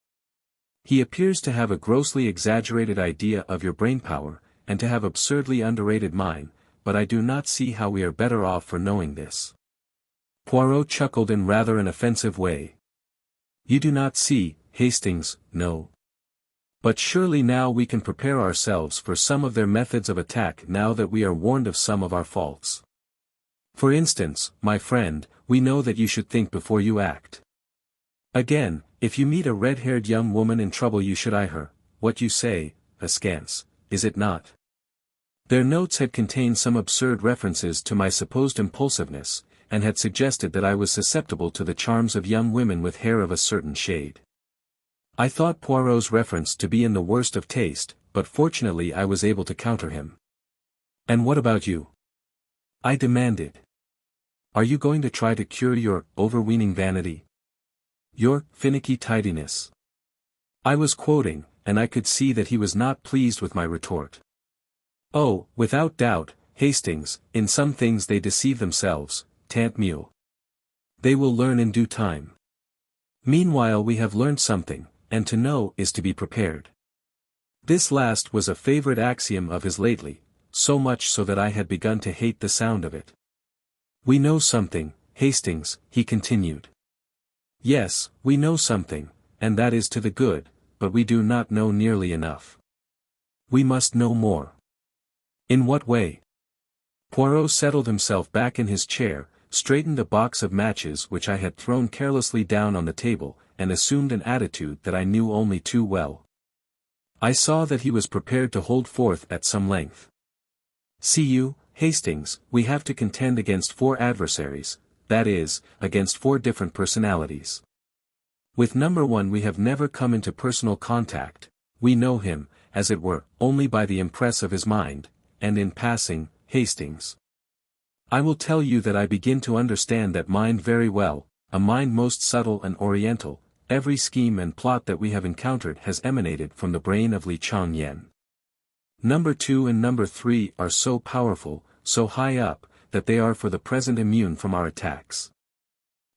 He appears to have a grossly exaggerated idea of your brainpower, and to have absurdly underrated mine, but I do not see how we are better off for knowing this." Poirot chuckled in rather an offensive way. "You do not see, Hastings, no. But surely now we can prepare ourselves for some of their methods of attack now that we are warned of some of our faults. For instance, my friend, we know that you should think before you act. Again, if you meet a red-haired young woman in trouble you should eye her, what you say, askance, is it not?" Their notes had contained some absurd references to my supposed impulsiveness, and had suggested that I was susceptible to the charms of young women with hair of a certain shade. I thought Poirot's reference to be in the worst of taste, but fortunately I was able to counter him. "And what about you?" I demanded. "Are you going to try to cure your overweening vanity? Your finicky tidiness?" I was quoting, and I could see that he was not pleased with my retort. "Oh, without doubt, Hastings, in some things they deceive themselves, tant mieux. They will learn in due time. Meanwhile we have learned something, and to know is to be prepared." This last was a favorite axiom of his lately, so much so that I had begun to hate the sound of it. "We know something, Hastings," he continued. "Yes, we know something, and that is to the good, but we do not know nearly enough. We must know more." "In what way?" Poirot settled himself back in his chair, straightened a box of matches which I had thrown carelessly down on the table, and assumed an attitude that I knew only too well. I saw that he was prepared to hold forth at some length. "See you, Hastings, we have to contend against four adversaries, that is, against four different personalities. With number one we have never come into personal contact, we know him, as it were, only by the impress of his mind, and in passing, Hastings. I will tell you that I begin to understand that mind very well, a mind most subtle and oriental, every scheme and plot that we have encountered has emanated from the brain of Li Changyan. Number 2 and number 3 are so powerful, so high up, that they are for the present immune from our attacks.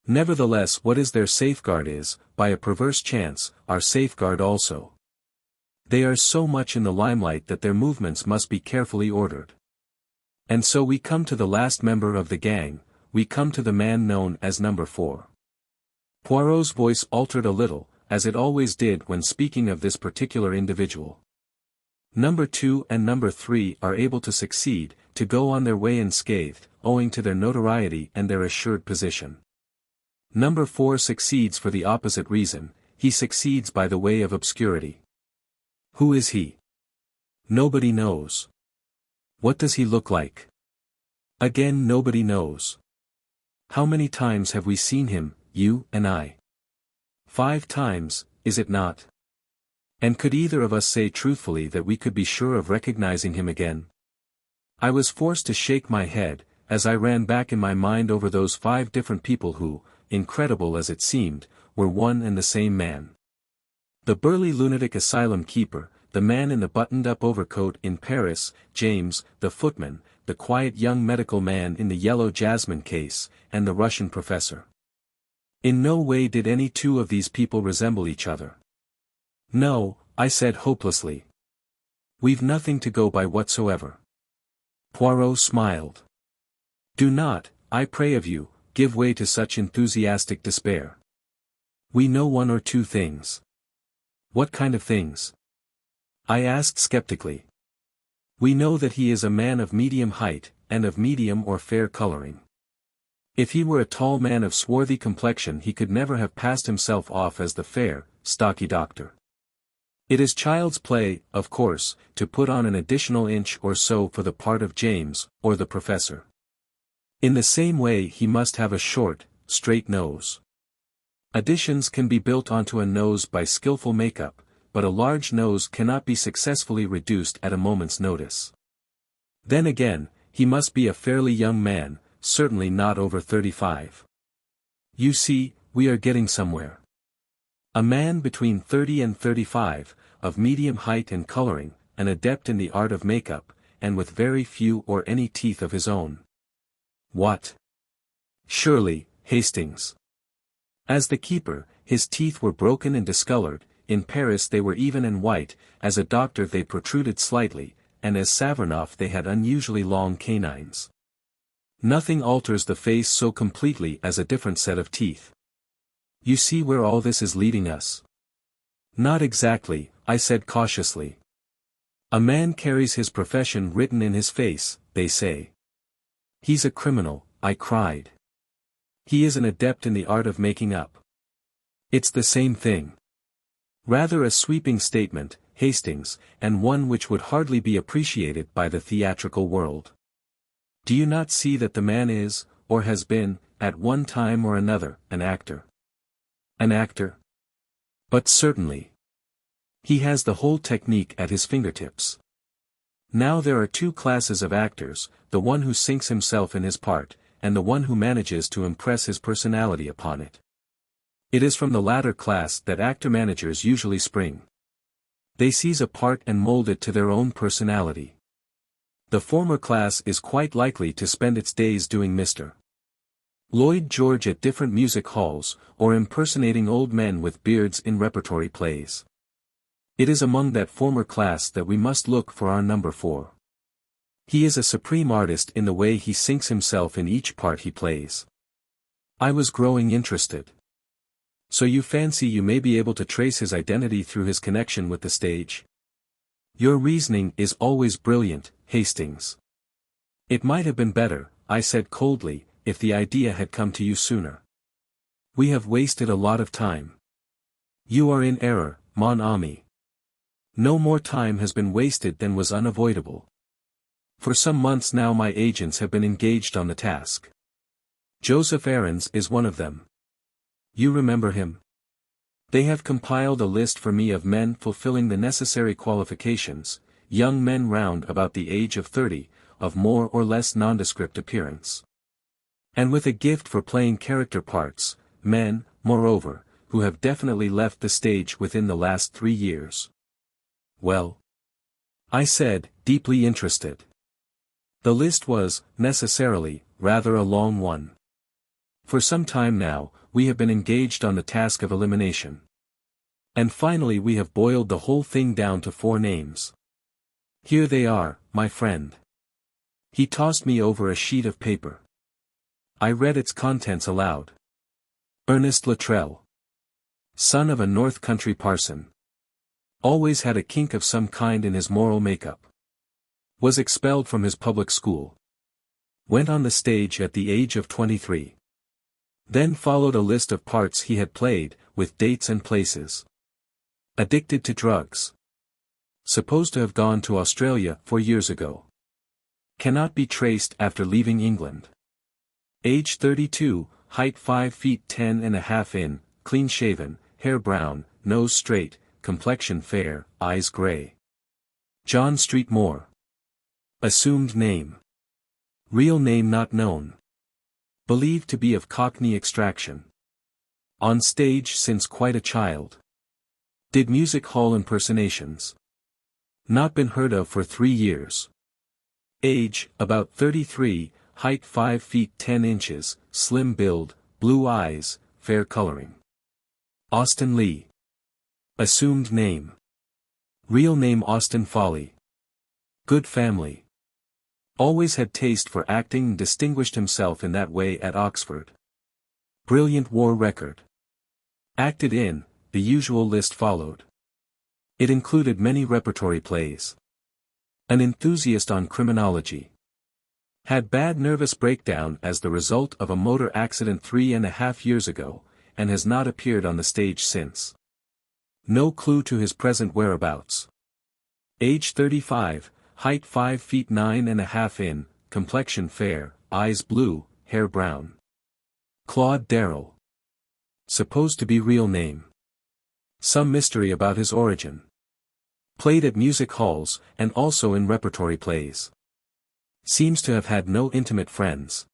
Nevertheless, what is their safeguard is, by a perverse chance, our safeguard also. They are so much in the limelight that their movements must be carefully ordered. And so we come to the last member of the gang, we come to the man known as number 4. Poirot's voice altered a little, as it always did when speaking of this particular individual. Number 2 and number 3 are able to succeed, to go on their way unscathed, owing to their notoriety and their assured position. Number 4 succeeds for the opposite reason, he succeeds by the way of obscurity. Who is he? Nobody knows. What does he look like? Again, nobody knows. How many times have we seen him, you and I? 5 times, is it not? And could either of us say truthfully that we could be sure of recognizing him again? I was forced to shake my head, as I ran back in my mind over those 5 different people who, incredible as it seemed, were one and the same man. The burly lunatic asylum keeper, the man in the buttoned-up overcoat in Paris, James, the footman, the quiet young medical man in the yellow Jasmine case, and the Russian professor. In no way did any 2 of these people resemble each other. No, I said hopelessly. We've nothing to go by whatsoever. Poirot smiled. Do not, I pray of you, give way to such enthusiastic despair. We know 1 or 2 things. What kind of things? I asked skeptically. We know that he is a man of medium height, and of medium or fair coloring. If he were a tall man of swarthy complexion he could never have passed himself off as the fair, stocky doctor. It is child's play, of course, to put on an additional inch or so for the part of James, or the professor. In the same way he must have a short, straight nose. Additions can be built onto a nose by skillful makeup, but a large nose cannot be successfully reduced at a moment's notice. Then again, he must be a fairly young man, certainly not over 35. You see, we are getting somewhere. A man between 30 and 35, of medium height and coloring, an adept in the art of makeup, and with very few or any teeth of his own. What? Surely, Hastings. As the keeper, his teeth were broken and discolored, in Paris they were even and white, as a doctor they protruded slightly, and as Savernoff they had unusually long canines. Nothing alters the face so completely as a different set of teeth. You see where all this is leading us? Not exactly, I said cautiously. A man carries his profession written in his face, they say. He's a criminal, I cried. He is an adept in the art of making up. It's the same thing. Rather a sweeping statement, Hastings, and one which would hardly be appreciated by the theatrical world. Do you not see that the man is, or has been, at one time or another, an actor? An actor? But certainly. He has the whole technique at his fingertips. Now there are 2 classes of actors, the one who sinks himself in his part, and the one who manages to impress his personality upon it. It is from the latter class that actor-managers usually spring. They seize a part and mold it to their own personality. The former class is quite likely to spend its days doing Mr. Lloyd George at different music halls, or impersonating old men with beards in repertory plays. It is among that former class that we must look for our number 4. He is a supreme artist in the way he sinks himself in each part he plays. I was growing interested. So you fancy you may be able to trace his identity through his connection with the stage? Your reasoning is always brilliant, Hastings. It might have been better, I said coldly, if the idea had come to you sooner. We have wasted a lot of time. You are in error, mon ami. No more time has been wasted than was unavoidable. For some months now my agents have been engaged on the task. Joseph Aarons is one of them. You remember him? They have compiled a list for me of men fulfilling the necessary qualifications, young men round about the age of 30, of more or less nondescript appearance. And with a gift for playing character parts, men, moreover, who have definitely left the stage within the last 3 years. Well? I said, deeply interested. The list was, necessarily, rather a long one. For some time now, we have been engaged on the task of elimination. And finally we have boiled the whole thing down to 4 names. Here they are, my friend. He tossed me over a sheet of paper. I read its contents aloud. Ernest Luttrell. Son of a North Country parson. Always had a kink of some kind in his moral makeup. Was expelled from his public school. Went on the stage at the age of 23. Then followed a list of parts he had played, with dates and places. Addicted to drugs. Supposed to have gone to Australia 4 years ago. Cannot be traced after leaving England. Age 32, height 5 feet 10 and a half in, clean shaven, hair brown, nose straight, complexion fair, eyes grey. John Street Moore. Assumed name. Real name not known. Believed to be of Cockney extraction. On stage since quite a child. Did music hall impersonations. Not been heard of for 3 years. Age, about 33, height 5 feet 10 inches, slim build, blue eyes, fair coloring. Austin Lee. Assumed name. Real name Austin Foley. Good family. Always had taste for acting and distinguished himself in that way at Oxford. Brilliant war record. Acted in, the usual list followed. It included many repertory plays. An enthusiast on criminology. Had bad nervous breakdown as the result of a motor accident 3.5 years ago, and has not appeared on the stage since. No clue to his present whereabouts. Age 35, height 5 feet 9 and a half in, complexion fair, eyes blue, hair brown. Claude Darrell. Supposed to be real name. Some mystery about his origin. Played at music halls, and also in repertory plays. Seems to have had no intimate friends.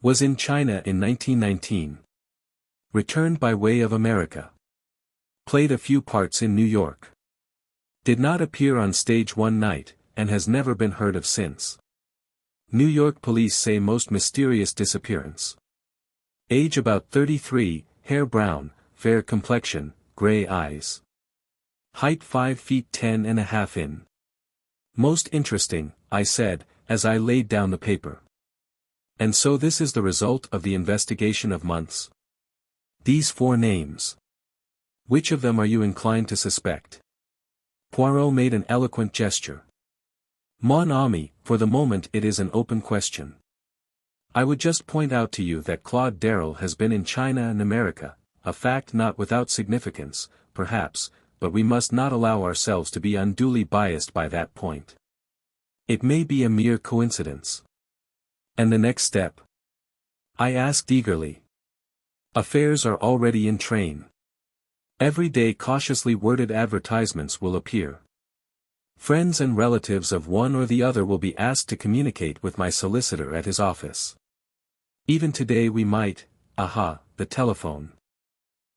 Was in China in 1919. Returned by way of America. Played a few parts in New York. Did not appear on stage one night, and has never been heard of since. New York police say most mysterious disappearance. Age about 33, hair brown, fair complexion, gray eyes. Height 5 feet 10 and a half in. Most interesting, I said, as I laid down the paper. And so this is the result of the investigation of months. These 4 names. Which of them are you inclined to suspect? Poirot made an eloquent gesture. Mon ami, for the moment it is an open question. I would just point out to you that Claude Darrell has been in China and America, a fact not without significance, perhaps, but we must not allow ourselves to be unduly biased by that point. It may be a mere coincidence. And the next step? I asked eagerly. Affairs are already in train. Every day cautiously worded advertisements will appear. Friends and relatives of one or the other will be asked to communicate with my solicitor at his office. Even today we might, the telephone.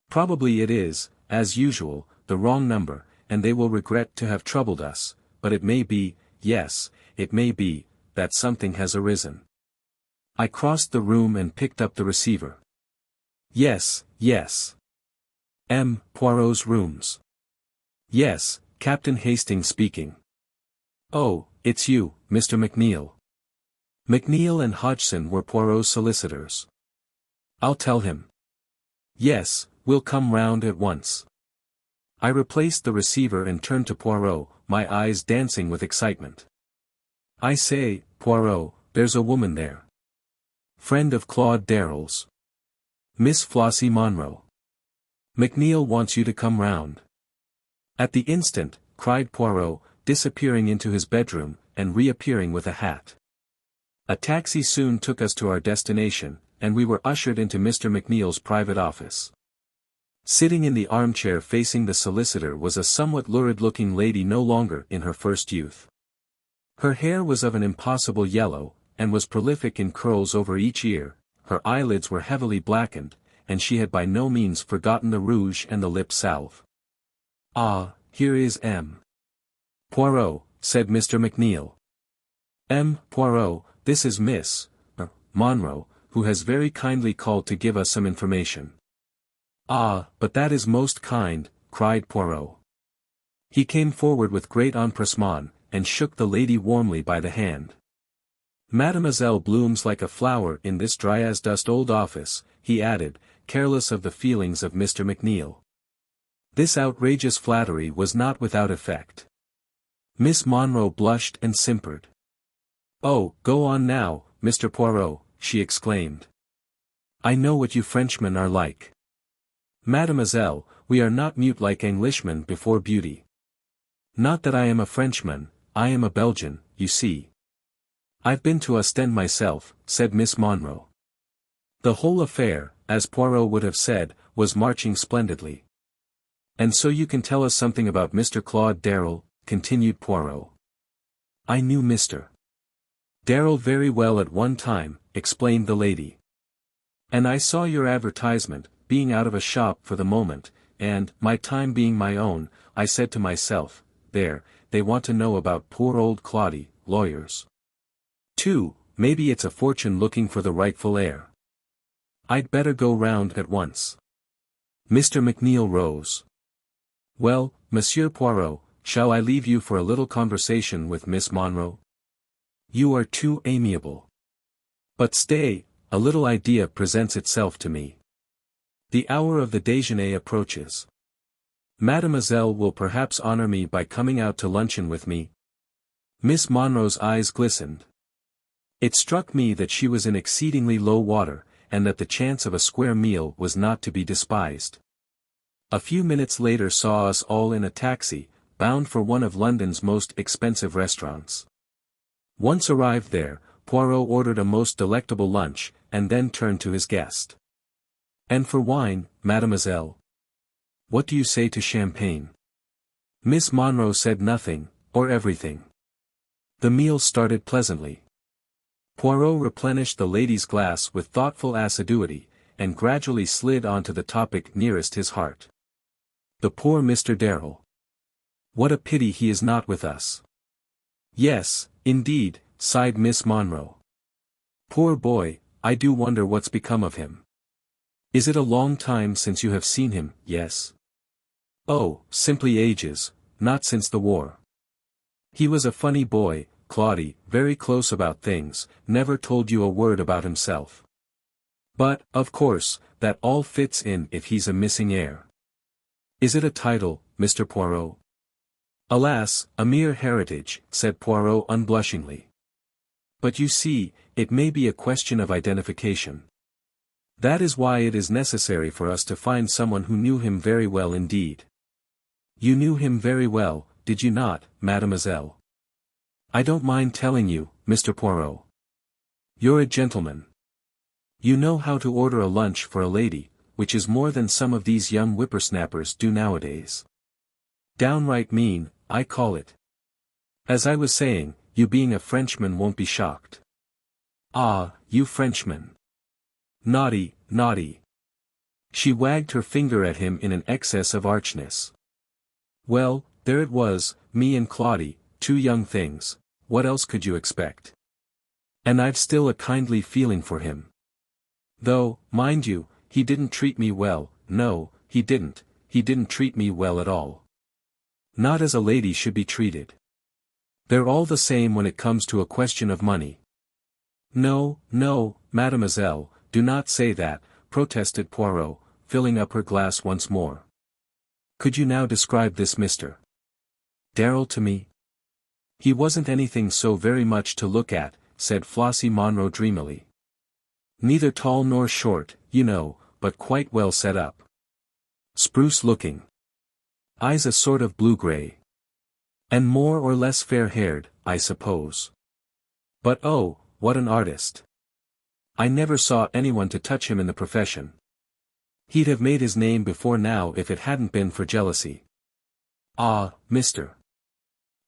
Probably it is, as usual, the wrong number, and they will regret to have troubled us, but it may be, yes, it may be, that something has arisen. I crossed the room and picked up the receiver. Yes, yes. Poirot's rooms. Yes, Captain Hastings speaking. Oh, it's you, Mr. McNeil. McNeil and Hodgson were Poirot's solicitors. I'll tell him. Yes, we'll come round at once. I replaced the receiver and turned to Poirot, my eyes dancing with excitement. I say, Poirot, there's a woman there. Friend of Claude Darrell's. Miss Flossie Monroe. McNeil wants you to come round. At the instant, cried Poirot, disappearing into his bedroom, and reappearing with a hat. A taxi soon took us to our destination, and we were ushered into Mr. McNeil's private office. Sitting in the armchair facing the solicitor was a somewhat lurid-looking lady no longer in her first youth. Her hair was of an impossible yellow, and was prolific in curls over each ear, her eyelids were heavily blackened, and she had by no means forgotten the rouge and the lip salve. "Ah, here is M. Poirot," said Mr. McNeil. "M. Poirot, this is Miss Monroe, who has very kindly called to give us some information." "Ah, but that is most kind," cried Poirot. He came forward with great empressement, and shook the lady warmly by the hand. "Mademoiselle blooms like a flower in this dry-as-dust old office," he added, careless of the feelings of Mr. McNeil. This outrageous flattery was not without effect. Miss Monroe blushed and simpered. "Oh, go on now, Mr. Poirot," she exclaimed. "I know what you Frenchmen are like. Mademoiselle, we are not mute like Englishmen before beauty. Not that I am a Frenchman, I am a Belgian, you see. I've been to Ostend myself," said Miss Monroe. The whole affair, as Poirot would have said, was marching splendidly. "And so you can tell us something about Mr. Claude Darrell," continued Poirot. "I knew Mr. Darrell very well at one time," explained the lady. "And I saw your advertisement, being out of a shop for the moment, and, my time being my own, I said to myself, there, they want to know about poor old Claudie, lawyers. Too, maybe it's a fortune looking for the rightful heir. I'd better go round at once." Mr. McNeil rose. "Well, Monsieur Poirot, shall I leave you for a little conversation with Miss Monroe? You are too amiable. But stay, a little idea presents itself to me. The hour of the déjeuner approaches. Mademoiselle will perhaps honor me by coming out to luncheon with me." Miss Monroe's eyes glistened. It struck me that she was in exceedingly low water, and that the chance of a square meal was not to be despised. A few minutes later saw us all in a taxi, bound for one of London's most expensive restaurants. Once arrived there, Poirot ordered a most delectable lunch, and then turned to his guest. "And for wine, mademoiselle? What do you say to champagne?" Miss Monroe said nothing, or everything. The meal started pleasantly. Poirot replenished the lady's glass with thoughtful assiduity, and gradually slid on to the topic nearest his heart. The poor Mr. Darrell. What a pity he is not with us. "Yes, indeed," sighed Miss Monroe. "Poor boy, I do wonder what's become of him. Is it a long time since you have seen him?" "Yes." "Oh, simply ages, not since the war. He was a funny boy, Claudie, very close about things, never told you a word about himself. But, of course, that all fits in if he's a missing heir. Is it a title, Mr. Poirot?" "Alas, a mere heritage," said Poirot unblushingly. "But you see, it may be a question of identification. That is why it is necessary for us to find someone who knew him very well indeed." "You knew him very well, did you not, mademoiselle?" "I don't mind telling you, Mr. Poirot. You're a gentleman. You know how to order a lunch for a lady, which is more than some of these young whippersnappers do nowadays. Downright mean, I call it. As I was saying, you being a Frenchman won't be shocked." "Ah, you Frenchmen. Naughty, naughty." She wagged her finger at him in an excess of archness. "Well, there it was, me and Claudie, two young things, what else could you expect? And I've still a kindly feeling for him. Though, mind you, he didn't treat me well, no, he didn't treat me well at all. Not as a lady should be treated. They're all the same when it comes to a question of money." "No, no, mademoiselle, do not say that," protested Poirot, filling up her glass once more. "Could you now describe this Mr. Darrell to me?" "He wasn't anything so very much to look at," said Flossie Monroe dreamily. "Neither tall nor short, you know, but quite well set up. Spruce looking. Eyes a sort of blue-gray. And more or less fair-haired, I suppose. But oh, what an artist. I never saw anyone to touch him in the profession. He'd have made his name before now if it hadn't been for jealousy." "Ah, Mr.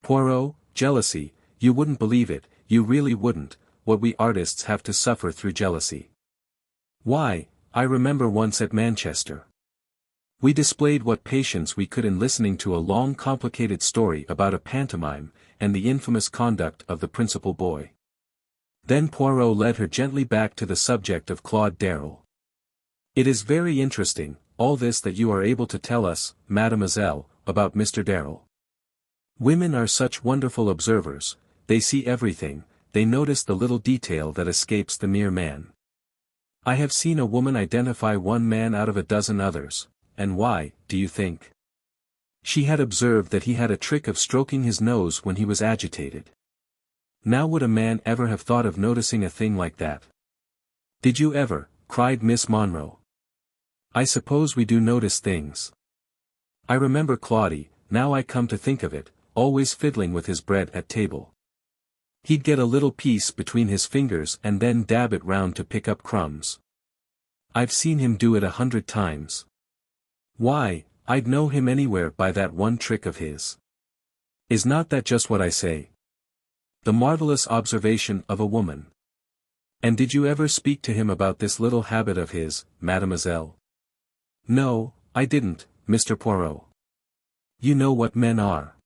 Poirot, jealousy, you wouldn't believe it, you really wouldn't, what we artists have to suffer through jealousy. Why, I remember once at Manchester. We displayed what patience we could in listening to a long complicated story about a pantomime, and the infamous conduct of the principal boy. Then Poirot led her gently back to the subject of Claude Darrell. It is very interesting, all this that you are able to tell us, mademoiselle, about Mr. Darrell. Women are such wonderful observers, they see everything, they notice the little detail that escapes the mere man. I have seen a woman identify one man out of a dozen others, and why, do you think? She had observed that he had a trick of stroking his nose when he was agitated. Now would a man ever have thought of noticing a thing like that? Did you ever? Cried Miss Monroe. I suppose we do notice things. I remember Claude, now I come to think of it, always fiddling with his bread at table. He'd get a little piece between his fingers and then dab it round to pick up crumbs. I've seen him do it 100 times. Why, I'd know him anywhere by that one trick of his. Is not that just what I say? The marvelous observation of a woman. And did you ever speak to him about this little habit of his, mademoiselle? No, I didn't, Mr. Poirot. You know what men are.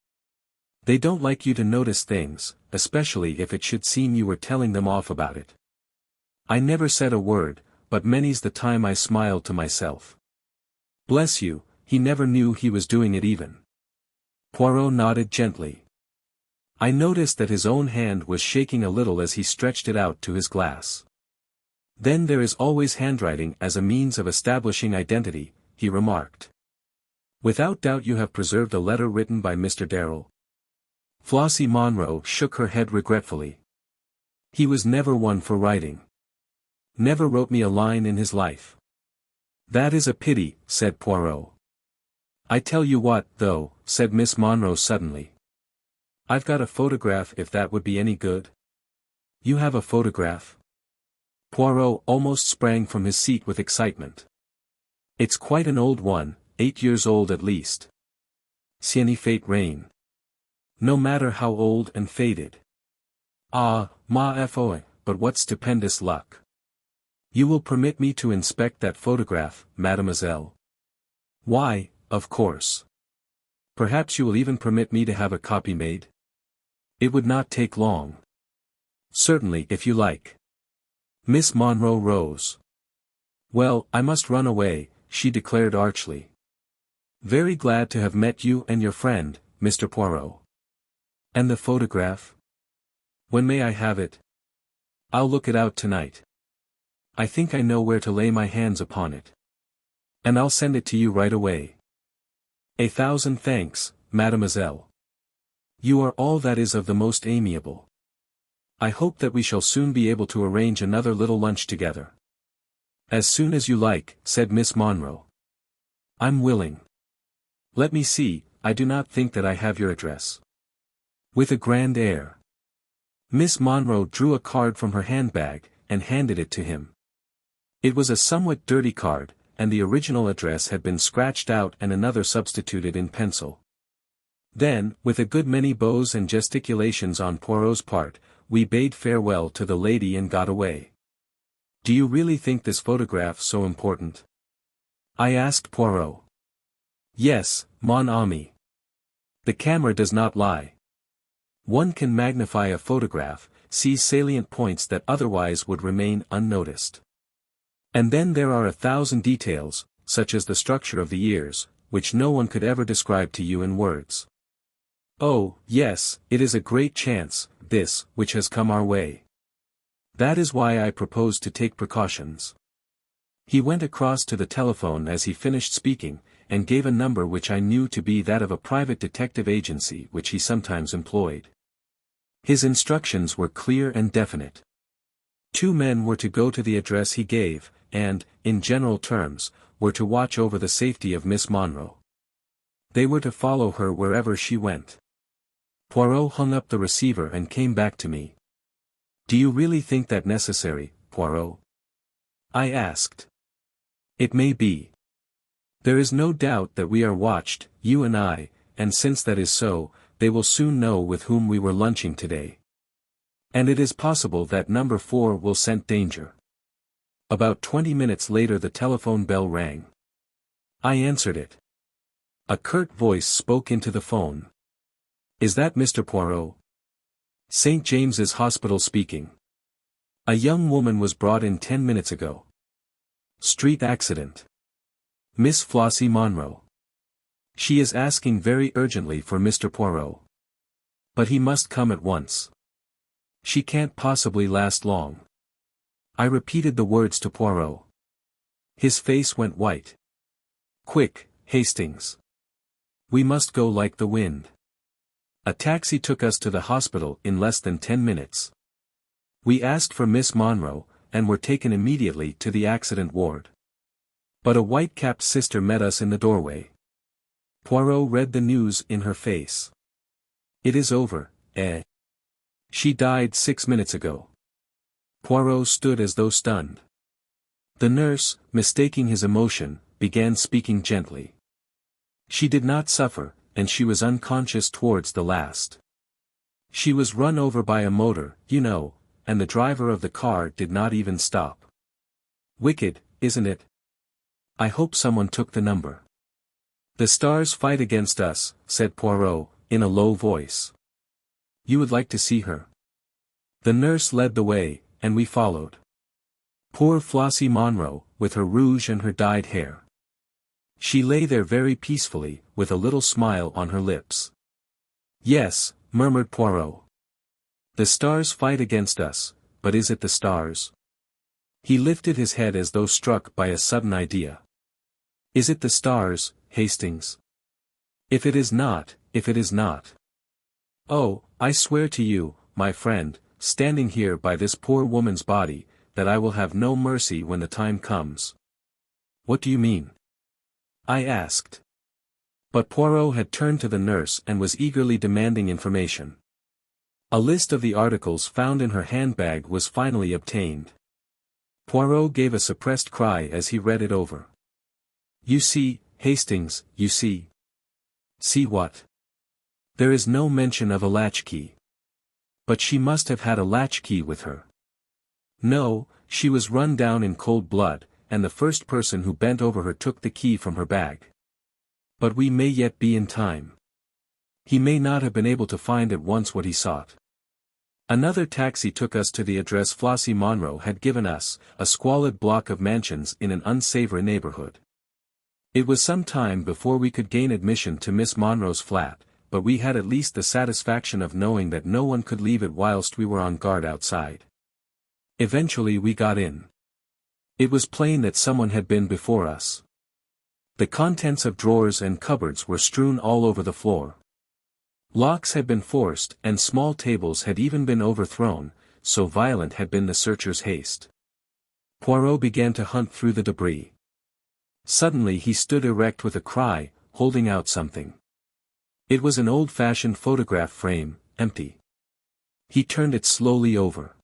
They don't like you to notice things, especially if it should seem you were telling them off about it. I never said a word, but many's the time I smiled to myself. Bless you, he never knew he was doing it even. Poirot nodded gently. I noticed that his own hand was shaking a little as he stretched it out to his glass. Then there is always handwriting as a means of establishing identity, he remarked. Without doubt you have preserved a letter written by Mr. Darrell. Flossie Monroe shook her head regretfully. He was never one for writing. Never wrote me a line in his life. That is a pity, said Poirot. I tell you what, though, said Miss Monroe suddenly. I've got a photograph if that would be any good. You have a photograph? Poirot almost sprang from his seat with excitement. It's quite an old one, 8 years old at least. Sieni fate reign. No matter how old and faded. Ah, ma foi, but what stupendous luck. You will permit me to inspect that photograph, mademoiselle? Why, of course. Perhaps you will even permit me to have a copy made? It would not take long. Certainly if you like. Miss Monroe rose. Well, I must run away, she declared archly. Very glad to have met you and your friend, Mr. Poirot. And the photograph? When may I have it? I'll look it out tonight. I think I know where to lay my hands upon it. And I'll send it to you right away. 1,000 thanks, mademoiselle. You are all that is of the most amiable. I hope that we shall soon be able to arrange another little lunch together. As soon as you like, said Miss Monroe. I'm willing. Let me see, I do not think that I have your address. With a grand air. Miss Monroe drew a card from her handbag, and handed it to him. It was a somewhat dirty card, and the original address had been scratched out and another substituted in pencil. Then, with a good many bows and gesticulations on Poirot's part, we bade farewell to the lady and got away. Do you really think this photograph so important? I asked Poirot. Yes, mon ami. The camera does not lie. One can magnify a photograph, see salient points that otherwise would remain unnoticed. And then there are 1,000 details, such as the structure of the ears, which no one could ever describe to you in words. Oh, yes, it is a great chance, this, which has come our way. That is why I propose to take precautions. He went across to the telephone as he finished speaking, and gave a number which I knew to be that of a private detective agency which he sometimes employed. His instructions were clear and definite. 2 men were to go to the address he gave, and, in general terms, were to watch over the safety of Miss Monroe. They were to follow her wherever she went. Poirot hung up the receiver and came back to me. Do you really think that necessary, Poirot? I asked. It may be. There is no doubt that we are watched, you and I, and since that is so, they will soon know with whom we were lunching today. And it is possible that number 4 will scent danger. About 20 minutes later the telephone bell rang. I answered it. A curt voice spoke into the phone. "Is that Mr. Poirot?" "St. James's Hospital speaking. A young woman was brought in 10 minutes ago. Street accident. Miss Flossie Monroe. She is asking very urgently for Mr. Poirot. But he must come at once. She can't possibly last long." I repeated the words to Poirot. His face went white. "Quick, Hastings. We must go like the wind." A taxi took us to the hospital in less than 10 minutes. We asked for Miss Monroe, and were taken immediately to the accident ward. But a white-capped sister met us in the doorway. Poirot read the news in her face. "It is over, eh? She died 6 minutes ago." Poirot stood as though stunned. The nurse, mistaking his emotion, began speaking gently. "She did not suffer, and she was unconscious towards the last. She was run over by a motor, you know, and the driver of the car did not even stop. Wicked, isn't it? I hope someone took the number." "The stars fight against us," said Poirot, in a low voice. "You would like to see her?" The nurse led the way, and we followed. Poor Flossie Monroe, with her rouge and her dyed hair. She lay there very peacefully, with a little smile on her lips. "Yes," murmured Poirot. "The stars fight against us, but is it the stars?" He lifted his head as though struck by a sudden idea. "Is it the stars, Hastings? If it is not, if it is not. Oh, I swear to you, my friend, standing here by this poor woman's body, that I will have no mercy when the time comes." "What do you mean?" I asked. But Poirot had turned to the nurse and was eagerly demanding information. A list of the articles found in her handbag was finally obtained. Poirot gave a suppressed cry as he read it over. "You see, Hastings, you see." "See what?" "There is no mention of a latchkey." "But she must have had a latchkey with her." "No, she was run down in cold blood, and the first person who bent over her took the key from her bag. But we may yet be in time. He may not have been able to find at once what he sought." Another taxi took us to the address Flossie Monroe had given us, a squalid block of mansions in an unsavory neighborhood. It was some time before we could gain admission to Miss Monroe's flat, but we had at least the satisfaction of knowing that no one could leave it whilst we were on guard outside. Eventually we got in. It was plain that someone had been before us. The contents of drawers and cupboards were strewn all over the floor. Locks had been forced and small tables had even been overthrown, so violent had been the searchers' haste. Poirot began to hunt through the debris. Suddenly he stood erect with a cry, holding out something. It was an old-fashioned photograph frame, empty. He turned it slowly over.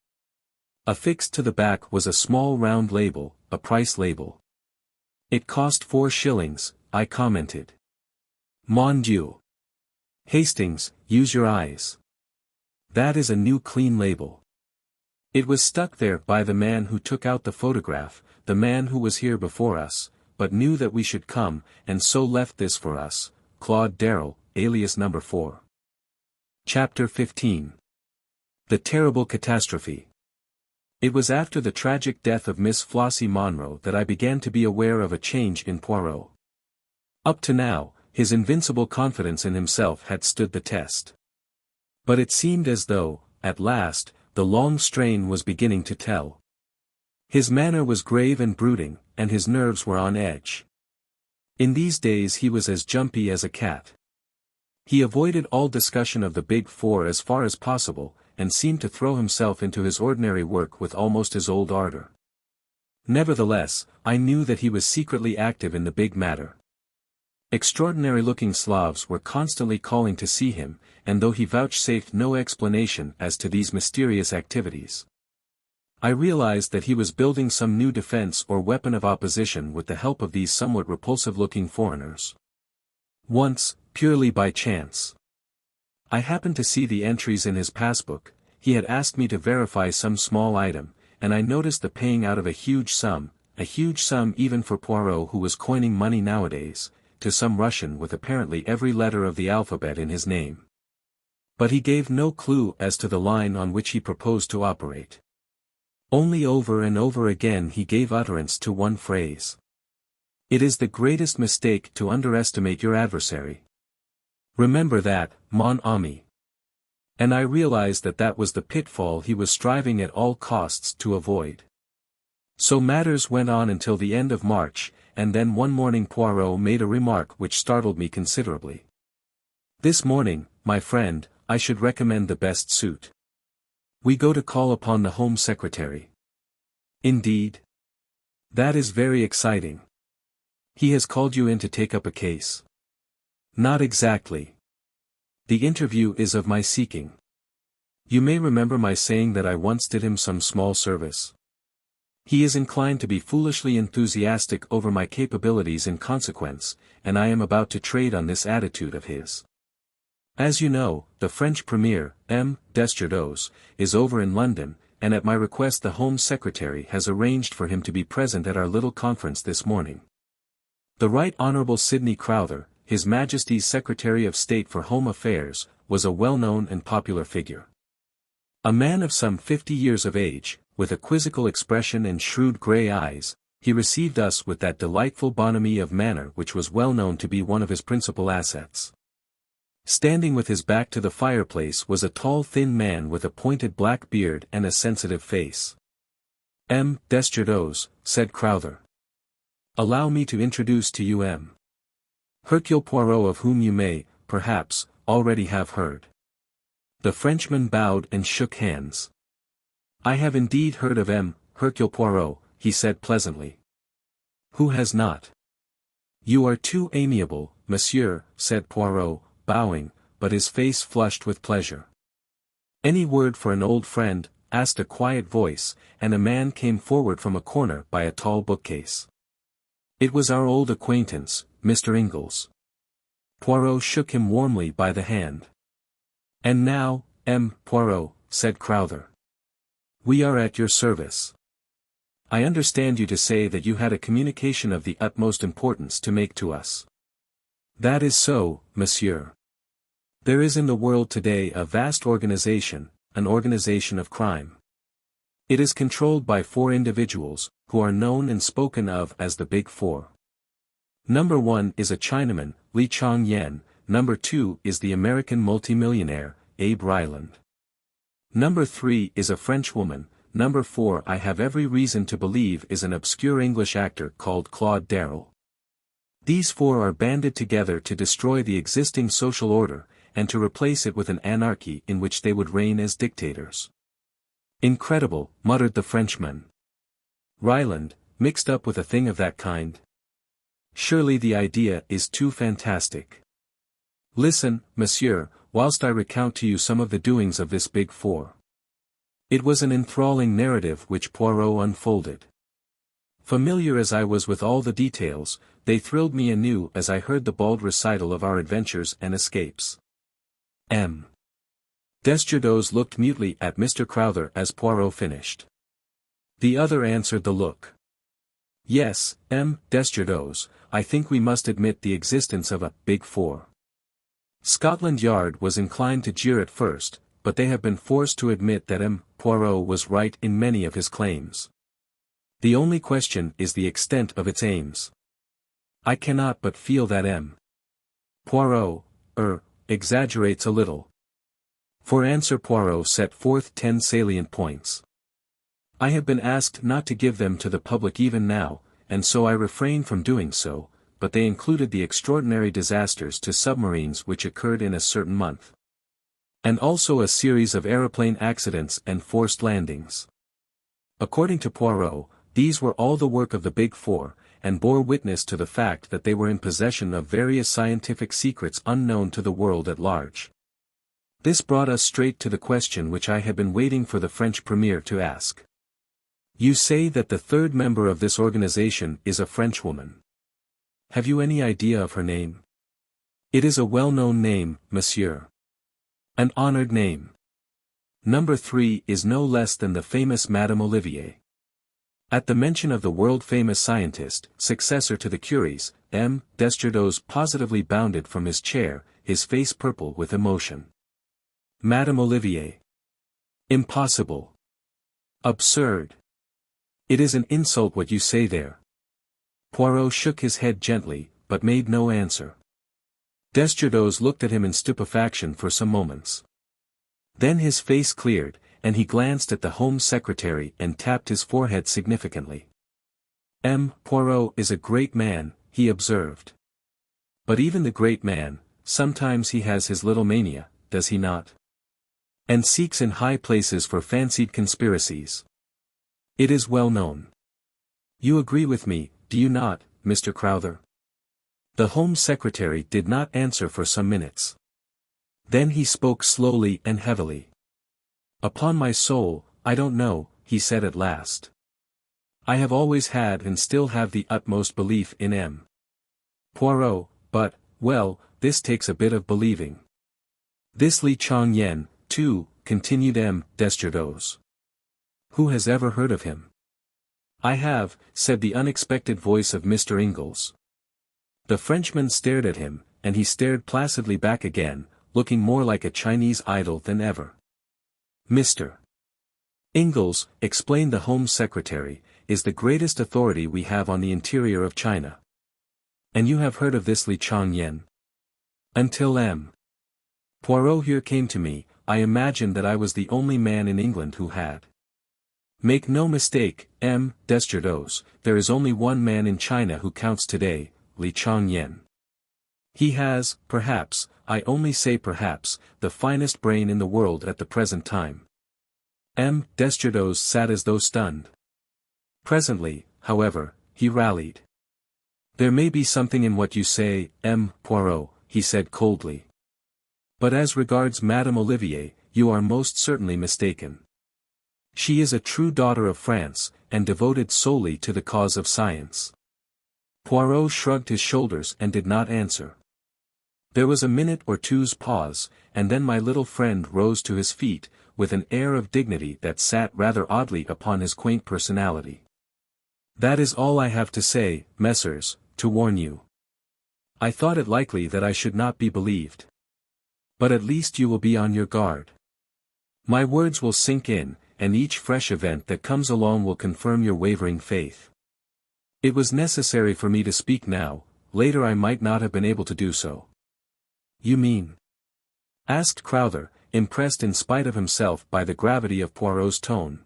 Affixed to the back was a small round label, a price label. "It cost 4 shillings, I commented. "Mon Dieu. Hastings, use your eyes. That is a new clean label." It was stuck there by the man who took out the photograph, the man who was here before us, but knew that we should come, and so left this for us, Claude Darrell, alias No. 4. Chapter 15. The Terrible Catastrophe. It was after the tragic death of Miss Flossie Monroe that I began to be aware of a change in Poirot. Up to now, his invincible confidence in himself had stood the test. But it seemed as though, at last, the long strain was beginning to tell. His manner was grave and brooding, and his nerves were on edge. In these days he was as jumpy as a cat. He avoided all discussion of the Big Four as far as possible, and seemed to throw himself into his ordinary work with almost his old ardor. Nevertheless, I knew that he was secretly active in the big matter. Extraordinary-looking Slavs were constantly calling to see him, and though he vouchsafed no explanation as to these mysterious activities, I realized that he was building some new defense or weapon of opposition with the help of these somewhat repulsive-looking foreigners. Once, purely by chance, I happened to see the entries in his passbook. He had asked me to verify some small item, and I noticed the paying out of a huge sum even for Poirot who was coining money nowadays, to some Russian with apparently every letter of the alphabet in his name. But he gave no clue as to the line on which he proposed to operate. Only over and over again he gave utterance to one phrase. It is the greatest mistake to underestimate your adversary. Remember that, mon ami. And I realized that that was the pitfall he was striving at all costs to avoid. So matters went on until the end of March, and then one morning Poirot made a remark which startled me considerably. "This morning, my friend, I should recommend the best suit. We go to call upon the Home Secretary." "Indeed? That is very exciting. He has called you in to take up a case?" "Not exactly. The interview is of my seeking. You may remember my saying that I once did him some small service. He is inclined to be foolishly enthusiastic over my capabilities in consequence, and I am about to trade on this attitude of his. As you know, the French Premier, M. Desjardins, is over in London, and at my request the Home Secretary has arranged for him to be present at our little conference this morning. The Right Honourable Sidney Crowther, His Majesty's Secretary of State for Home Affairs, was a well-known and popular figure. A man of some 50 years of age, with a quizzical expression and shrewd grey eyes, he received us with that delightful bonhomie of manner which was well known to be one of his principal assets. Standing with his back to the fireplace was a tall thin man with a pointed black beard and a sensitive face. "M. Desjardins," said Crowther. "Allow me to introduce to you M. Hercule Poirot, of whom you may, perhaps, already have heard." The Frenchman bowed and shook hands. "I have indeed heard of M. Hercule Poirot," he said pleasantly. "Who has not?" "You are too amiable, monsieur," said Poirot, bowing, but his face flushed with pleasure. "Any word for an old friend?" asked a quiet voice, and a man came forward from a corner by a tall bookcase. It was our old acquaintance, Mr. Ingles. Poirot shook him warmly by the hand. "And now, M. Poirot," said Crowther. "We are at your service. I understand you to say that you had a communication of the utmost importance to make to us." "That is so, monsieur. There is in the world today a vast organization, an organization of crime. It is controlled by 4 individuals, who are known and spoken of as the Big Four. Number 1 is a Chinaman, Li Chong-yen, number 2 is the American multimillionaire, Abe Ryland. Number 3 is a Frenchwoman, number 4 I have every reason to believe is an obscure English actor called Claude Darrell. These 4 are banded together to destroy the existing social order, and to replace it with an anarchy in which they would reign as dictators." "Incredible," muttered the Frenchman. "Ryland, mixed up with a thing of that kind? Surely the idea is too fantastic. Listen, monsieur, whilst I recount to you some of the doings of this Big Four." It was an enthralling narrative which Poirot unfolded. Familiar as I was with all the details, they thrilled me anew as I heard the bald recital of our adventures and escapes. M. Desjardins looked mutely at Mr. Crowther as Poirot finished. The other answered the look. "Yes, M. Desjardins, I think we must admit the existence of a Big Four." Scotland Yard was inclined to jeer at first, but they have been forced to admit that M. Poirot was right in many of his claims. The only question is the extent of its aims. I cannot but feel that M. Poirot, exaggerates a little. For answer Poirot set forth 10 salient points. I have been asked not to give them to the public even now, and so I refrain from doing so, but they included the extraordinary disasters to submarines which occurred in a certain month. And also a series of aeroplane accidents and forced landings. According to Poirot, these were all the work of the Big Four, and bore witness to the fact that they were in possession of various scientific secrets unknown to the world at large. This brought us straight to the question which I had been waiting for the French Premier to ask. You say that the 3rd member of this organization is a Frenchwoman. Have you any idea of her name? It is a well-known name, monsieur. An honored name. Number 3 is no less than the famous Madame Olivier. At the mention of the world-famous scientist, successor to the Curies, M. Desjardins positively bounded from his chair, his face purple with emotion. Madame Olivier. Impossible. Absurd. It is an insult what you say there. Poirot shook his head gently, but made no answer. Desjardins looked at him in stupefaction for some moments. Then his face cleared, and he glanced at the Home Secretary and tapped his forehead significantly. Poirot is a great man, he observed. But even the great man, sometimes he has his little mania, does he not? And seeks in high places for fancied conspiracies. It is well known. You agree with me, do you not, Mr. Crowther? The Home Secretary did not answer for some minutes. Then he spoke slowly and heavily. Upon my soul, I don't know, he said at last. I have always had and still have the utmost belief in M. Poirot, but, well, this takes a bit of believing. This Li Chang Yen, too, continued M. Desjardins. Who has ever heard of him? I have, said the unexpected voice of Mr. Ingles. The Frenchman stared at him, and he stared placidly back again, looking more like a Chinese idol than ever. Mr. Ingles, explained the Home Secretary, is the greatest authority we have on the interior of China. And you have heard of this Li Chang Yen? Until M. Poirot here came to me, I imagined that I was the only man in England who had. Make no mistake, M. Desjardins, there is only one man in China who counts today, Li Chang Yen. He has, perhaps, I only say perhaps, the finest brain in the world at the present time. M. Desjardins sat as though stunned. Presently, however, he rallied. There may be something in what you say, M. Poirot, he said coldly. But as regards Madame Olivier, you are most certainly mistaken. She is a true daughter of France, and devoted solely to the cause of science. Poirot shrugged his shoulders and did not answer. There was a minute or two's pause, and then my little friend rose to his feet, with an air of dignity that sat rather oddly upon his quaint personality. That is all I have to say, messieurs, to warn you. I thought it likely that I should not be believed. But at least you will be on your guard. My words will sink in, and each fresh event that comes along will confirm your wavering faith. It was necessary for me to speak now, later I might not have been able to do so. You mean? Asked Crowther, impressed in spite of himself by the gravity of Poirot's tone.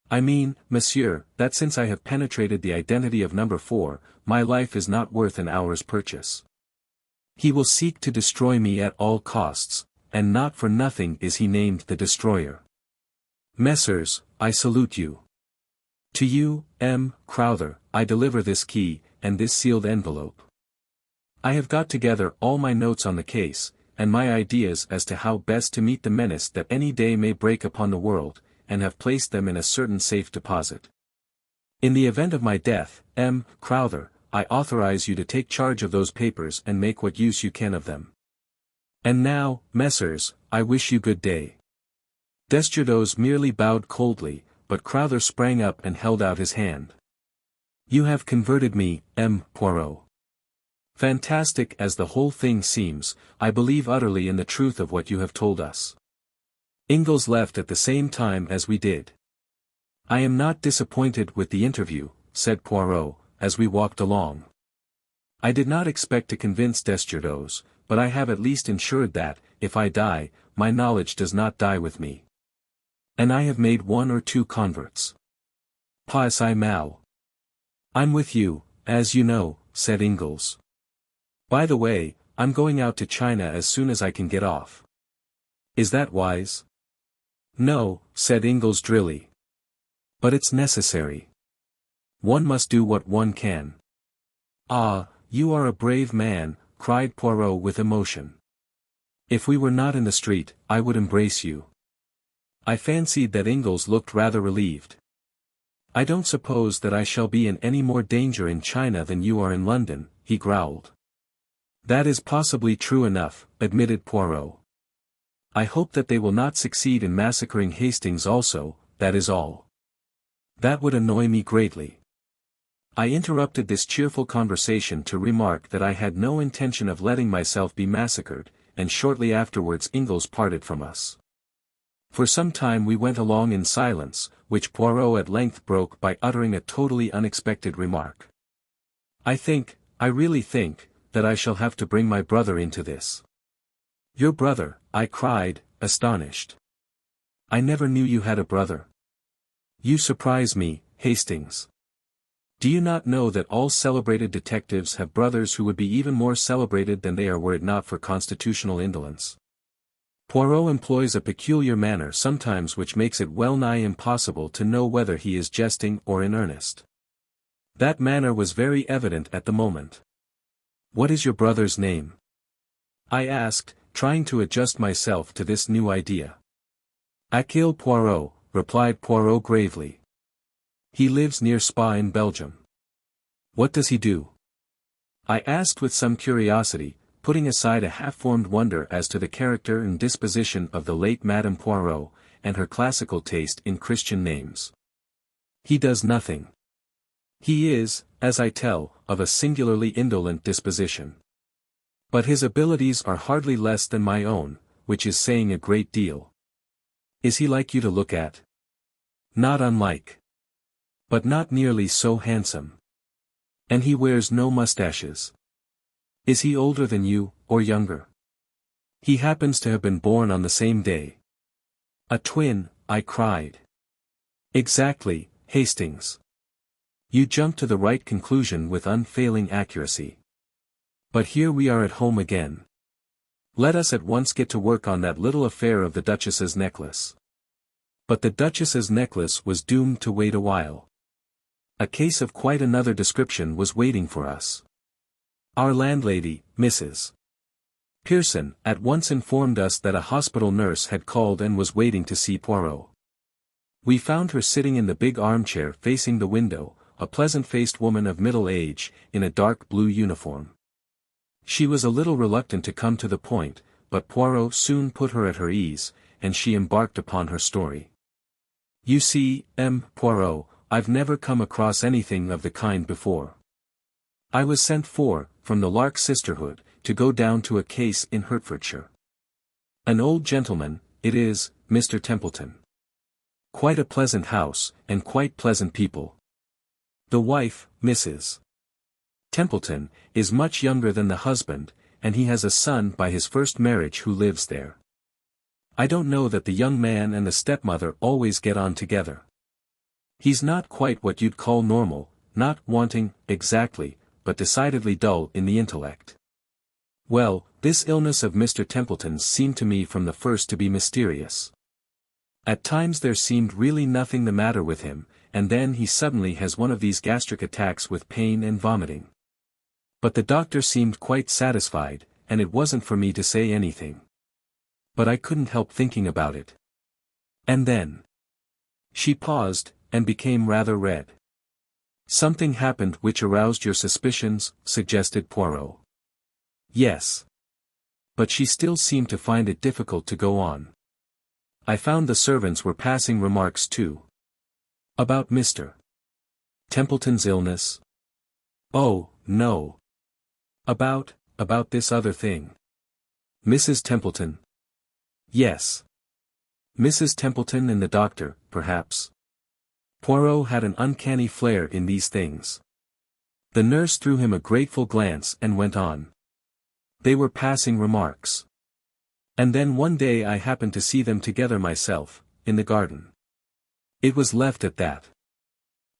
I mean, monsieur, that since I have penetrated the identity of number 4, my life is not worth an hour's purchase. He will seek to destroy me at all costs, and not for nothing is he named the destroyer. Messieurs, I salute you. To you, M. Crowther, I deliver this key, and this sealed envelope. I have got together all my notes on the case, and my ideas as to how best to meet the menace that any day may break upon the world, and have placed them in a certain safe deposit. In the event of my death, M. Crowther, I authorize you to take charge of those papers and make what use you can of them. And now, messieurs, I wish you good day. Desjardins merely bowed coldly, but Crowther sprang up and held out his hand. You have converted me, M. Poirot. Fantastic as the whole thing seems, I believe utterly in the truth of what you have told us. Ingles left at the same time as we did. I am not disappointed with the interview, said Poirot, as we walked along. I did not expect to convince Desjardins, but I have at least ensured that, if I die, my knowledge does not die with me. And I have made 1 or 2 converts. Pas I mal. I'm with you, as you know, said Ingles. By the way, I'm going out to China as soon as I can get off. Is that wise? No, said Ingles drily. But it's necessary. One must do what one can. Ah, you are a brave man, cried Poirot with emotion. If we were not in the street, I would embrace you. I fancied that Ingles looked rather relieved. I don't suppose that I shall be in any more danger in China than you are in London, he growled. That is possibly true enough, admitted Poirot. I hope that they will not succeed in massacring Hastings also, that is all. That would annoy me greatly. I interrupted this cheerful conversation to remark that I had no intention of letting myself be massacred, and shortly afterwards Ingles parted from us. For some time we went along in silence, which Poirot at length broke by uttering a totally unexpected remark. I really think, that I shall have to bring my brother into this. Your brother, I cried, astonished. I never knew you had a brother. You surprise me, Hastings. Do you not know that all celebrated detectives have brothers who would be even more celebrated than they are were it not for constitutional indolence? Poirot employs a peculiar manner sometimes which makes it well nigh impossible to know whether he is jesting or in earnest. That manner was very evident at the moment. What is your brother's name? I asked, trying to adjust myself to this new idea. Hercule Poirot, replied Poirot gravely. He lives near Spa in Belgium. What does he do? I asked with some curiosity, putting aside a half-formed wonder as to the character and disposition of the late Madame Poirot, and her classical taste in Christian names. He does nothing. He is, as I tell, of a singularly indolent disposition. But his abilities are hardly less than my own, which is saying a great deal. Is he like you to look at? Not unlike. But not nearly so handsome. And he wears no mustaches. Is he older than you, or younger? He happens to have been born on the same day. A twin, I cried. Exactly, Hastings. You jump to the right conclusion with unfailing accuracy. But here we are at home again. Let us at once get to work on that little affair of the Duchess's necklace. But the Duchess's necklace was doomed to wait a while. A case of quite another description was waiting for us. Our landlady, Mrs. Pearson, at once informed us that a hospital nurse had called and was waiting to see Poirot. We found her sitting in the big armchair facing the window, a pleasant-faced woman of middle age, in a dark blue uniform. She was a little reluctant to come to the point, but Poirot soon put her at her ease, and she embarked upon her story. You see, Poirot, I've never come across anything of the kind before. I was sent for, from the Lark Sisterhood, to go down to a case in Hertfordshire. An old gentleman, it is, Mr. Templeton. Quite a pleasant house, and quite pleasant people. The wife, Mrs. Templeton, is much younger than the husband, and he has a son by his first marriage who lives there. I don't know that the young man and the stepmother always get on together. He's not quite what you'd call normal, not wanting, exactly, but decidedly dull in the intellect. Well, this illness of Mr. Templeton's seemed to me from the first to be mysterious. At times there seemed really nothing the matter with him, and then he suddenly has one of these gastric attacks with pain and vomiting. But the doctor seemed quite satisfied, and it wasn't for me to say anything. But I couldn't help thinking about it. And then she paused, and became rather red. Something happened which aroused your suspicions, suggested Poirot. Yes. But she still seemed to find it difficult to go on. I found the servants were passing remarks too. About Mr. Templeton's illness? Oh, no. About this other thing. Mrs. Templeton. Yes. Mrs. Templeton and the doctor, perhaps. Poirot had an uncanny flair in these things. The nurse threw him a grateful glance and went on. They were passing remarks. And then one day I happened to see them together myself, in the garden. It was left at that.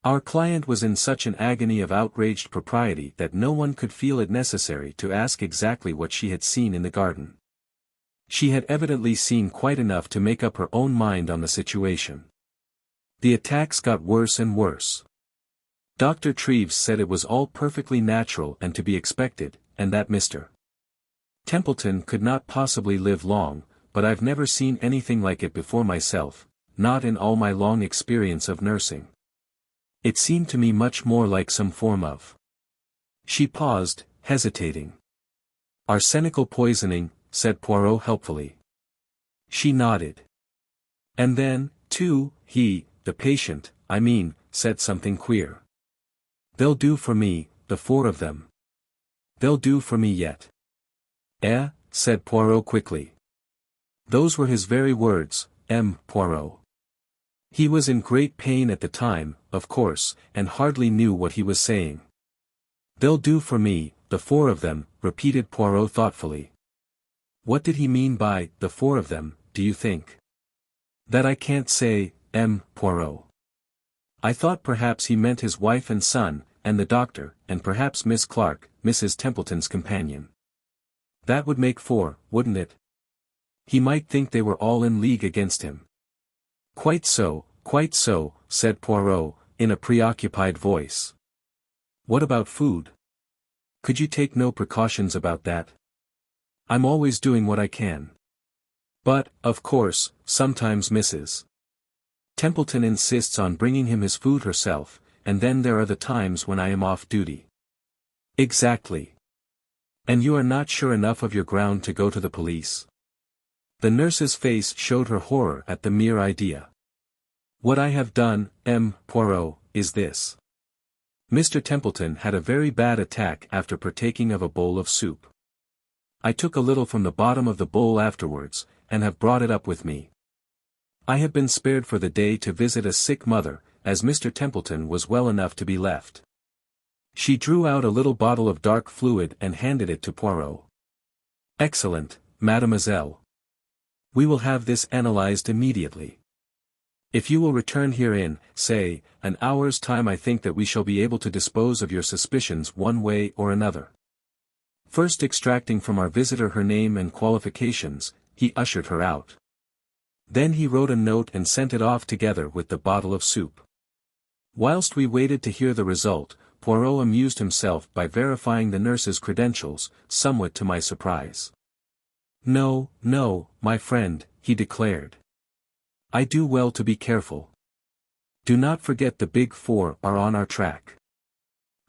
Our client was in such an agony of outraged propriety that no one could feel it necessary to ask exactly what she had seen in the garden. She had evidently seen quite enough to make up her own mind on the situation. The attacks got worse and worse. Dr. Treves said it was all perfectly natural and to be expected, and that Mr. Templeton could not possibly live long, but I've never seen anything like it before myself, not in all my long experience of nursing. It seemed to me much more like some form of. She paused, hesitating. Arsenical poisoning, said Poirot helpfully. She nodded. And then, too, he, the patient, said something queer. They'll do for me, the four of them. They'll do for me yet. Eh, said Poirot quickly. Those were his very words, Poirot. He was in great pain at the time, of course, and hardly knew what he was saying. They'll do for me, the four of them, repeated Poirot thoughtfully. What did he mean by, the four of them, do you think? That I can't say, Poirot. I thought perhaps he meant his wife and son, and the doctor, and perhaps Miss Clark, Mrs. Templeton's companion. That would make four, wouldn't it? He might think they were all in league against him. Quite so, said Poirot, in a preoccupied voice. What about food? Could you take no precautions about that? I'm always doing what I can. But, of course, sometimes Mrs. Templeton insists on bringing him his food herself, and then there are the times when I am off duty. Exactly. And you are not sure enough of your ground to go to the police? The nurse's face showed her horror at the mere idea. What I have done, Poirot, is this. Mr. Templeton had a very bad attack after partaking of a bowl of soup. I took a little from the bottom of the bowl afterwards, and have brought it up with me. I have been spared for the day to visit a sick mother, as Mr. Templeton was well enough to be left. She drew out a little bottle of dark fluid and handed it to Poirot. Excellent, mademoiselle. We will have this analyzed immediately. If you will return here in, say, an hour's time, I think that we shall be able to dispose of your suspicions one way or another. First extracting from our visitor her name and qualifications, he ushered her out. Then he wrote a note and sent it off together with the bottle of soup. Whilst we waited to hear the result, Poirot amused himself by verifying the nurse's credentials, somewhat to my surprise. No, my friend, he declared. I do well to be careful. Do not forget the big four are on our track.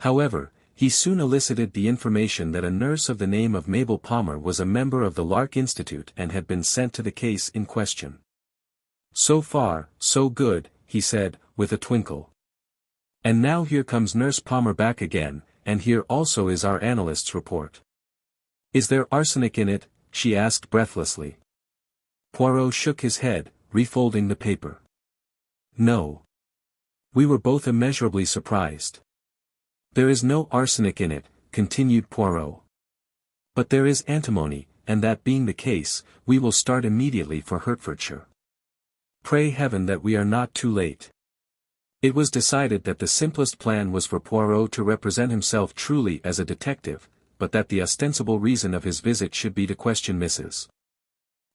However, he soon elicited the information that a nurse of the name of Mabel Palmer was a member of the Lark Institute and had been sent to the case in question. So far, so good, he said, with a twinkle. And now here comes Nurse Palmer back again, and here also is our analyst's report. Is there arsenic in it? She asked breathlessly. Poirot shook his head, refolding the paper. No. We were both immeasurably surprised. There is no arsenic in it, continued Poirot. But there is antimony, and that being the case, we will start immediately for Hertfordshire. Pray heaven that we are not too late. It was decided that the simplest plan was for Poirot to represent himself truly as a detective, but that the ostensible reason of his visit should be to question Mrs.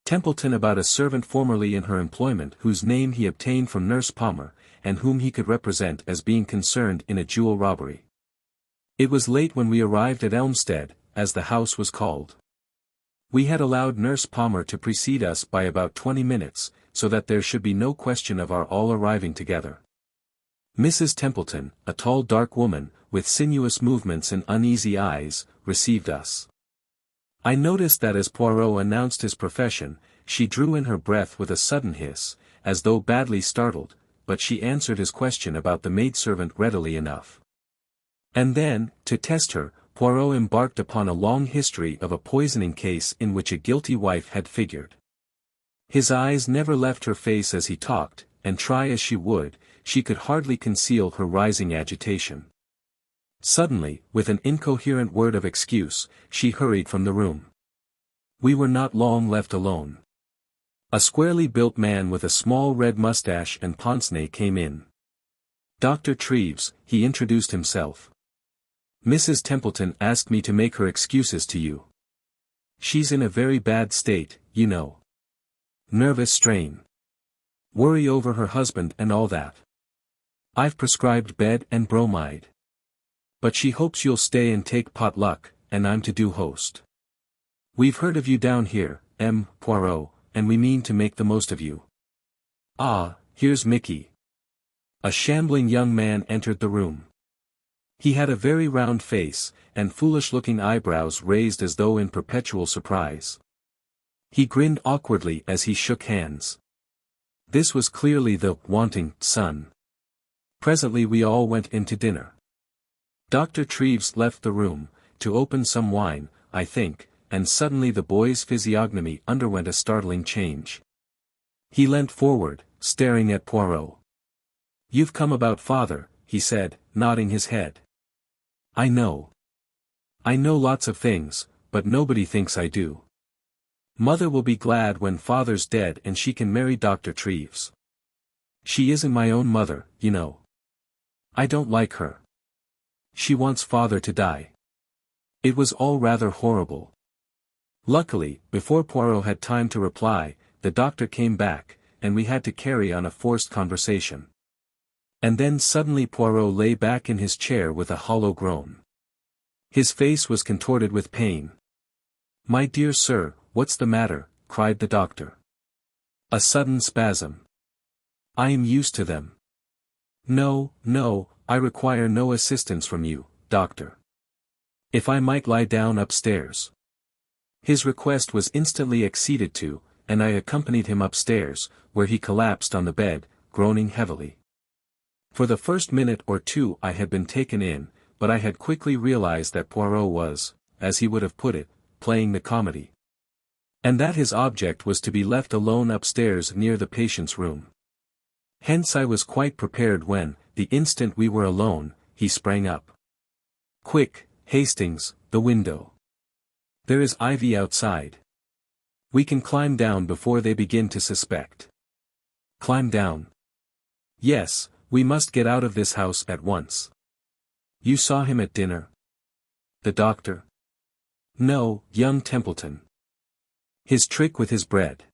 Templeton about a servant formerly in her employment whose name he obtained from Nurse Palmer, and whom he could represent as being concerned in a jewel robbery. It was late when we arrived at Elmstead, as the house was called. We had allowed Nurse Palmer to precede us by about 20 minutes, so that there should be no question of our all arriving together. Mrs. Templeton, a tall dark woman, with sinuous movements and uneasy eyes, received us. I noticed that as Poirot announced his profession, she drew in her breath with a sudden hiss, as though badly startled, but she answered his question about the maidservant readily enough. And then, to test her, Poirot embarked upon a long history of a poisoning case in which a guilty wife had figured. His eyes never left her face as he talked, and try as she would, she could hardly conceal her rising agitation. Suddenly, with an incoherent word of excuse, she hurried from the room. We were not long left alone. A squarely built man with a small red mustache and pince-nez came in. Dr. Treves, he introduced himself. Mrs. Templeton asked me to make her excuses to you. She's in a very bad state, you know. Nervous strain. Worry over her husband and all that. I've prescribed bed and bromide. But she hopes you'll stay and take pot luck, and I'm to do host. We've heard of you down here, Poirot, and we mean to make the most of you. Ah, here's Mickey. A shambling young man entered the room. He had a very round face, and foolish-looking eyebrows raised as though in perpetual surprise. He grinned awkwardly as he shook hands. This was clearly the wanting son. Presently we all went in to dinner. Dr. Treves left the room, to open some wine, I think, and suddenly the boy's physiognomy underwent a startling change. He leant forward, staring at Poirot. "You've come about father," he said, nodding his head. "I know. I know lots of things, but nobody thinks I do. Mother will be glad when father's dead and she can marry Dr. Treves. She isn't my own mother, you know. I don't like her. She wants father to die." It was all rather horrible. Luckily, before Poirot had time to reply, the doctor came back, and we had to carry on a forced conversation. And then suddenly Poirot lay back in his chair with a hollow groan. His face was contorted with pain. "My dear sir, what's the matter?" cried the doctor. "A sudden spasm. I am used to them." "No, no, I require no assistance from you, doctor. If I might lie down upstairs." His request was instantly acceded to, and I accompanied him upstairs, where he collapsed on the bed, groaning heavily. For the first minute or two I had been taken in, but I had quickly realized that Poirot was, as he would have put it, playing the comedy. And that his object was to be left alone upstairs near the patient's room. Hence I was quite prepared when, the instant we were alone, he sprang up. "Quick, Hastings, the window. There is ivy outside. We can climb down before they begin to suspect." "Climb down?" "Yes, we must get out of this house at once." "You saw him at dinner?" "The doctor?" "No, young Templeton. His trick with his bread.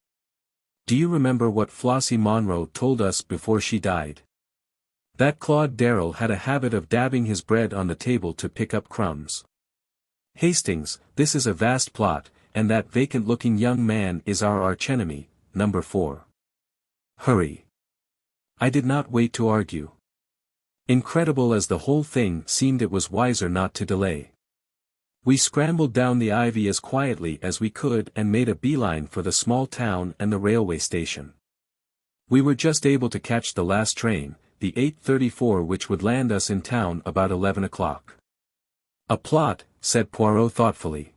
Do you remember what Flossie Monroe told us before she died? That Claude Darrell had a habit of dabbing his bread on the table to pick up crumbs. Hastings, this is a vast plot, and that vacant-looking young man is our archenemy, number 4. Hurry." I did not wait to argue. Incredible as the whole thing seemed, it was wiser not to delay. We scrambled down the ivy as quietly as we could and made a beeline for the small town and the railway station. We were just able to catch the last train, the 8:34, which would land us in town about 11 o'clock. "A plot," said Poirot thoughtfully.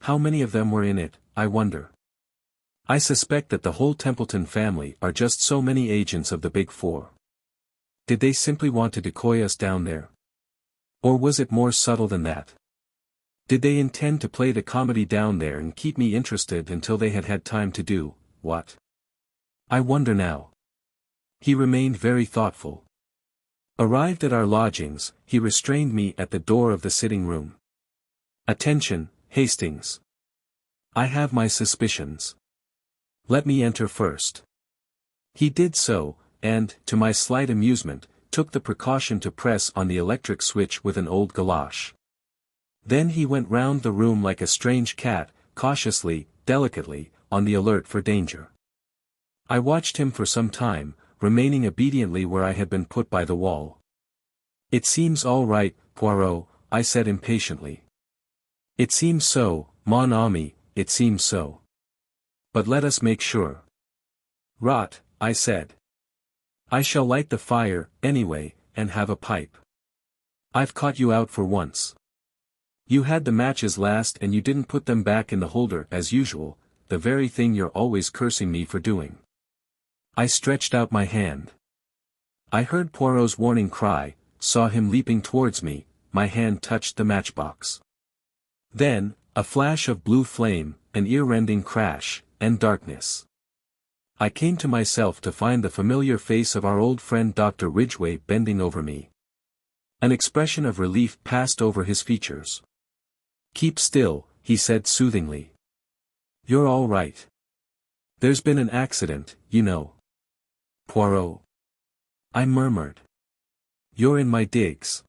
"How many of them were in it, I wonder? I suspect that the whole Templeton family are just so many agents of the Big Four. Did they simply want to decoy us down there? Or was it more subtle than that? Did they intend to play the comedy down there and keep me interested until they had had time to do what? I wonder now." He remained very thoughtful. Arrived at our lodgings, he restrained me at the door of the sitting room. "Attention, Hastings. I have my suspicions. Let me enter first." He did so, and, to my slight amusement, took the precaution to press on the electric switch with an old galoche. Then he went round the room like a strange cat, cautiously, delicately, on the alert for danger. I watched him for some time, remaining obediently where I had been put by the wall. "It seems all right, Poirot," I said impatiently. "It seems so, mon ami, it seems so. But let us make sure." "Rot," I said. "I shall light the fire, anyway, and have a pipe. I've caught you out for once. You had the matches last and you didn't put them back in the holder as usual, the very thing you're always cursing me for doing." I stretched out my hand. I heard Poirot's warning cry, saw him leaping towards me, my hand touched the matchbox. Then, a flash of blue flame, an ear-rending crash, and darkness. I came to myself to find the familiar face of our old friend Dr. Ridgway bending over me. An expression of relief passed over his features. "Keep still," he said soothingly. "You're all right. There's been an accident, you know." "Poirot," I murmured. "You're in my digs."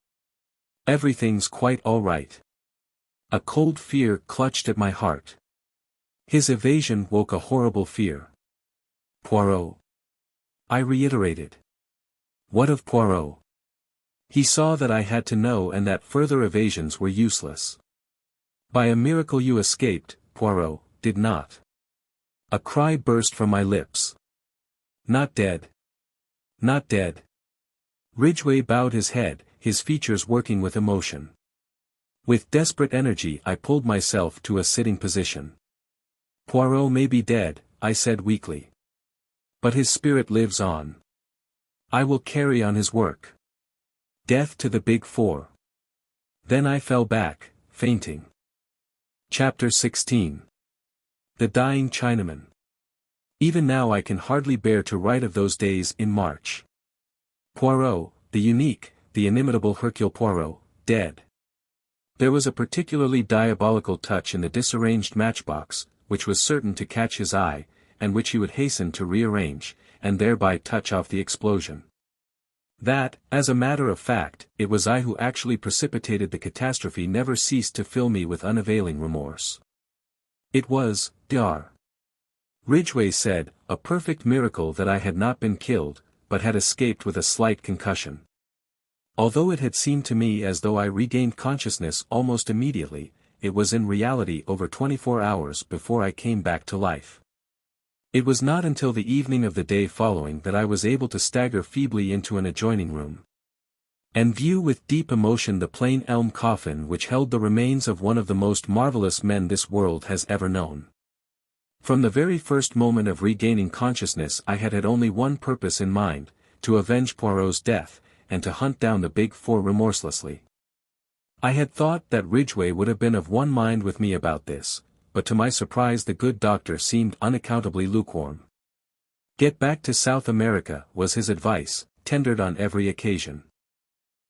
"Everything's quite all right." A cold fear clutched at my heart. His evasion woke a horrible fear. "Poirot," I reiterated. "What of Poirot?" He saw that I had to know and that further evasions were useless. "By a miracle you escaped, Poirot, did not." A cry burst from my lips. Not dead. Not dead. Ridgway bowed his head, his features working with emotion. With desperate energy I pulled myself to a sitting position. Poirot may be dead, I said weakly. But his spirit lives on. I will carry on his work. Death to the Big Four. Then I fell back, fainting. Chapter 16. The Dying Chinaman. Even now I can hardly bear to write of those days in March. Poirot, the unique, the inimitable Hercule Poirot, dead. There was a particularly diabolical touch in the disarranged matchbox, which was certain to catch his eye, and which he would hasten to rearrange, and thereby touch off the explosion. That, as a matter of fact, it was I who actually precipitated the catastrophe never ceased to fill me with unavailing remorse. It was, Dr. Ridgway said, a perfect miracle that I had not been killed, but had escaped with a slight concussion. Although it had seemed to me as though I regained consciousness almost immediately, it was in reality over 24 hours before I came back to life. It was not until the evening of the day following that I was able to stagger feebly into an adjoining room, and view with deep emotion the plain elm coffin which held the remains of one of the most marvelous men this world has ever known. From the very first moment of regaining consciousness I had had only one purpose in mind, to avenge Poirot's death, and to hunt down the Big Four remorselessly. I had thought that Ridgway would have been of one mind with me about this, but to my surprise the good doctor seemed unaccountably lukewarm. Get back to South America, was his advice, tendered on every occasion.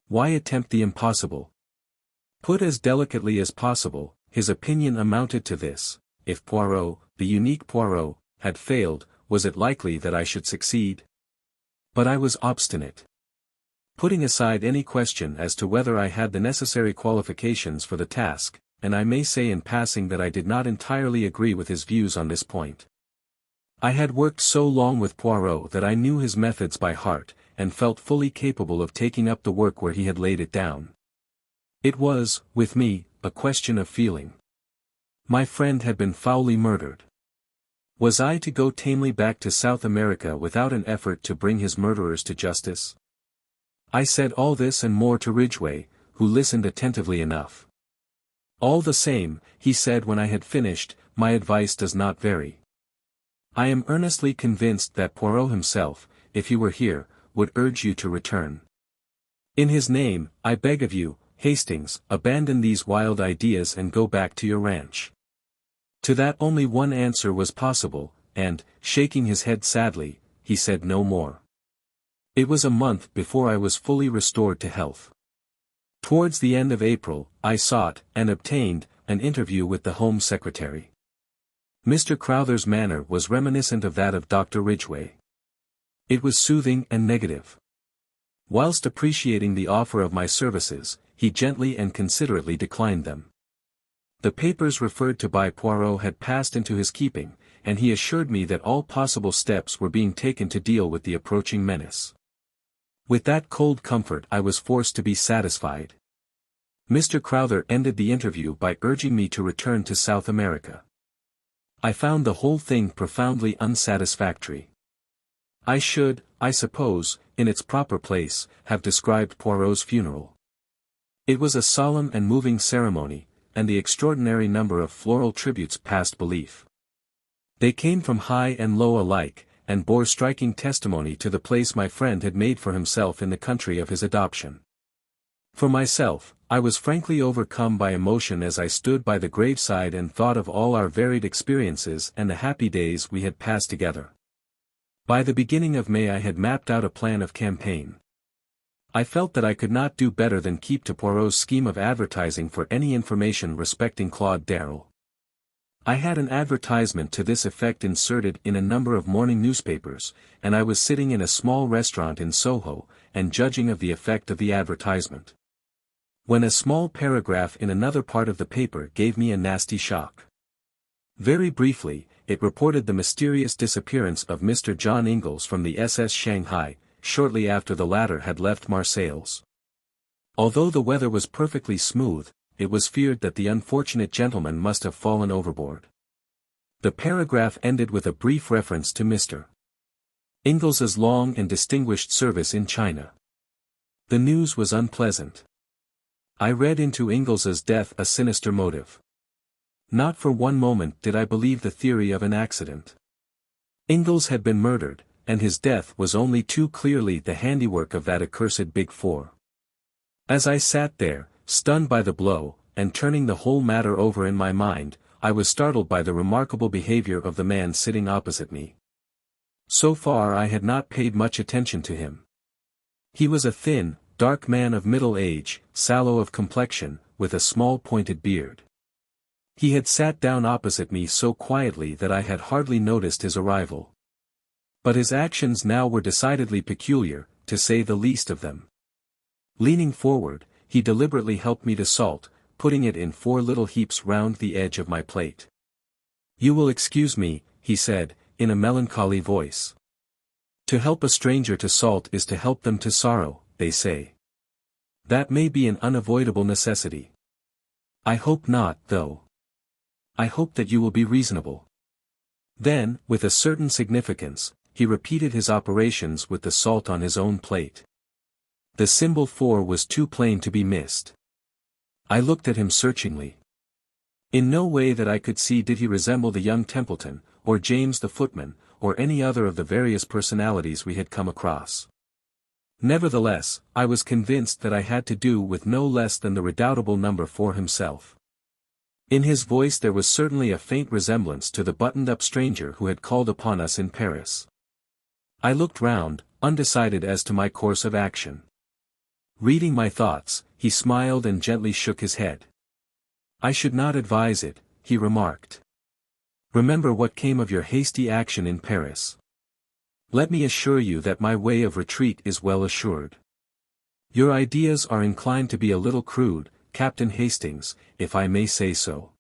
Why attempt the impossible? Put as delicately as possible, his opinion amounted to this: if Poirot, the unique Poirot, had failed, was it likely that I should succeed? But I was obstinate. Putting aside any question as to whether I had the necessary qualifications for the task, and I may say in passing that I did not entirely agree with his views on this point. I had worked so long with Poirot that I knew his methods by heart, and felt fully capable of taking up the work where he had laid it down. It was, with me, a question of feeling. My friend had been foully murdered. Was I to go tamely back to South America without an effort to bring his murderers to justice? I said all this and more to Ridgway, who listened attentively enough. All the same, he said when I had finished, my advice does not vary. I am earnestly convinced that Poirot himself, if he were here, would urge you to return. In his name, I beg of you, Hastings, abandon these wild ideas and go back to your ranch. To that only one answer was possible, and, shaking his head sadly, he said no more. It was a month before I was fully restored to health. Towards the end of April, I sought, and obtained, an interview with the Home Secretary. Mr. Crowther's manner was reminiscent of that of Dr. Ridgway. It was soothing and negative. Whilst appreciating the offer of my services, he gently and considerately declined them. The papers referred to by Poirot had passed into his keeping, and he assured me that all possible steps were being taken to deal with the approaching menace. With that cold comfort I was forced to be satisfied. Mr. Crowther ended the interview by urging me to return to South America. I found the whole thing profoundly unsatisfactory. I should, I suppose, in its proper place, have described Poirot's funeral. It was a solemn and moving ceremony, and the extraordinary number of floral tributes past belief. They came from high and low alike, and bore striking testimony to the place my friend had made for himself in the country of his adoption. For myself, I was frankly overcome by emotion as I stood by the graveside and thought of all our varied experiences and the happy days we had passed together. By the beginning of May I had mapped out a plan of campaign. I felt that I could not do better than keep to Poirot's scheme of advertising for any information respecting Claude Darrell. I had an advertisement to this effect inserted in a number of morning newspapers, and I was sitting in a small restaurant in Soho, and judging of the effect of the advertisement, when a small paragraph in another part of the paper gave me a nasty shock. Very briefly, it reported the mysterious disappearance of Mr. John Ingles from the SS Shanghai, shortly after the latter had left Marseilles. Although the weather was perfectly smooth, it was feared that the unfortunate gentleman must have fallen overboard. The paragraph ended with a brief reference to Mr. Ingles's long and distinguished service in China. The news was unpleasant. I read into Ingles's death a sinister motive. Not for one moment did I believe the theory of an accident. Ingles had been murdered, and his death was only too clearly the handiwork of that accursed Big Four. As I sat there, stunned by the blow, and turning the whole matter over in my mind, I was startled by the remarkable behavior of the man sitting opposite me. So far I had not paid much attention to him. He was a thin, dark man of middle age, sallow of complexion, with a small pointed beard. He had sat down opposite me so quietly that I had hardly noticed his arrival. But his actions now were decidedly peculiar, to say the least of them. Leaning forward, he deliberately helped me to salt, putting it in 4 little heaps round the edge of my plate. "You will excuse me," he said, in a melancholy voice. "To help a stranger to salt is to help them to sorrow, they say. That may be an unavoidable necessity. I hope not, though. I hope that you will be reasonable." Then, with a certain significance, he repeated his operations with the salt on his own plate. The symbol 4 was too plain to be missed. I looked at him searchingly. In no way that I could see did he resemble the young Templeton, or James the footman, or any other of the various personalities we had come across. Nevertheless, I was convinced that I had to do with no less than the redoubtable number 4 himself. In his voice there was certainly a faint resemblance to the buttoned-up stranger who had called upon us in Paris. I looked round, undecided as to my course of action. Reading my thoughts, he smiled and gently shook his head. "I should not advise it," he remarked. "Remember what came of your hasty action in Paris. Let me assure you that my way of retreat is well assured. Your ideas are inclined to be a little crude, Captain Hastings, if I may say so."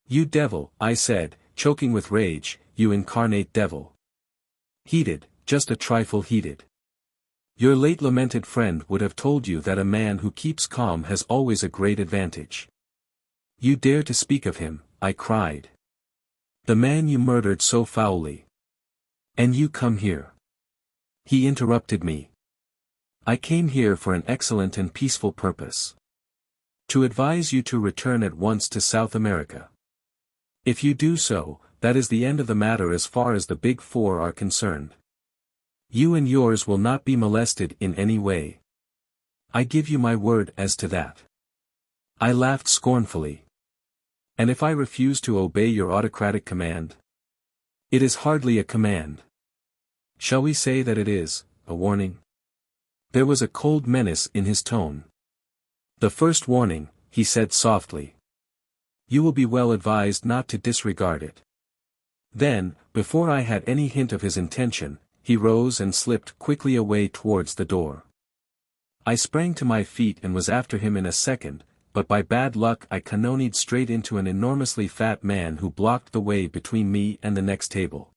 "You devil," I said, choking with rage, "you incarnate devil." "Heated, just a trifle heated. Your late lamented friend would have told you that a man who keeps calm has always a great advantage." "You dare to speak of him," I cried. "The man you murdered so foully. And you come here." He interrupted me. "I came here for an excellent and peaceful purpose. To advise you to return at once to South America. If you do so, that is the end of the matter as far as the Big Four are concerned. You and yours will not be molested in any way. I give you my word as to that." I laughed scornfully. "And if I refuse to obey your autocratic command?" "It is hardly a command. Shall we say that it is a warning?" There was a cold menace in his tone. "The first warning," he said softly. "You will be well advised not to disregard it." Then, before I had any hint of his intention, he rose and slipped quickly away towards the door. I sprang to my feet and was after him in a second, but by bad luck I cannonied straight into an enormously fat man who blocked the way between me and the next table.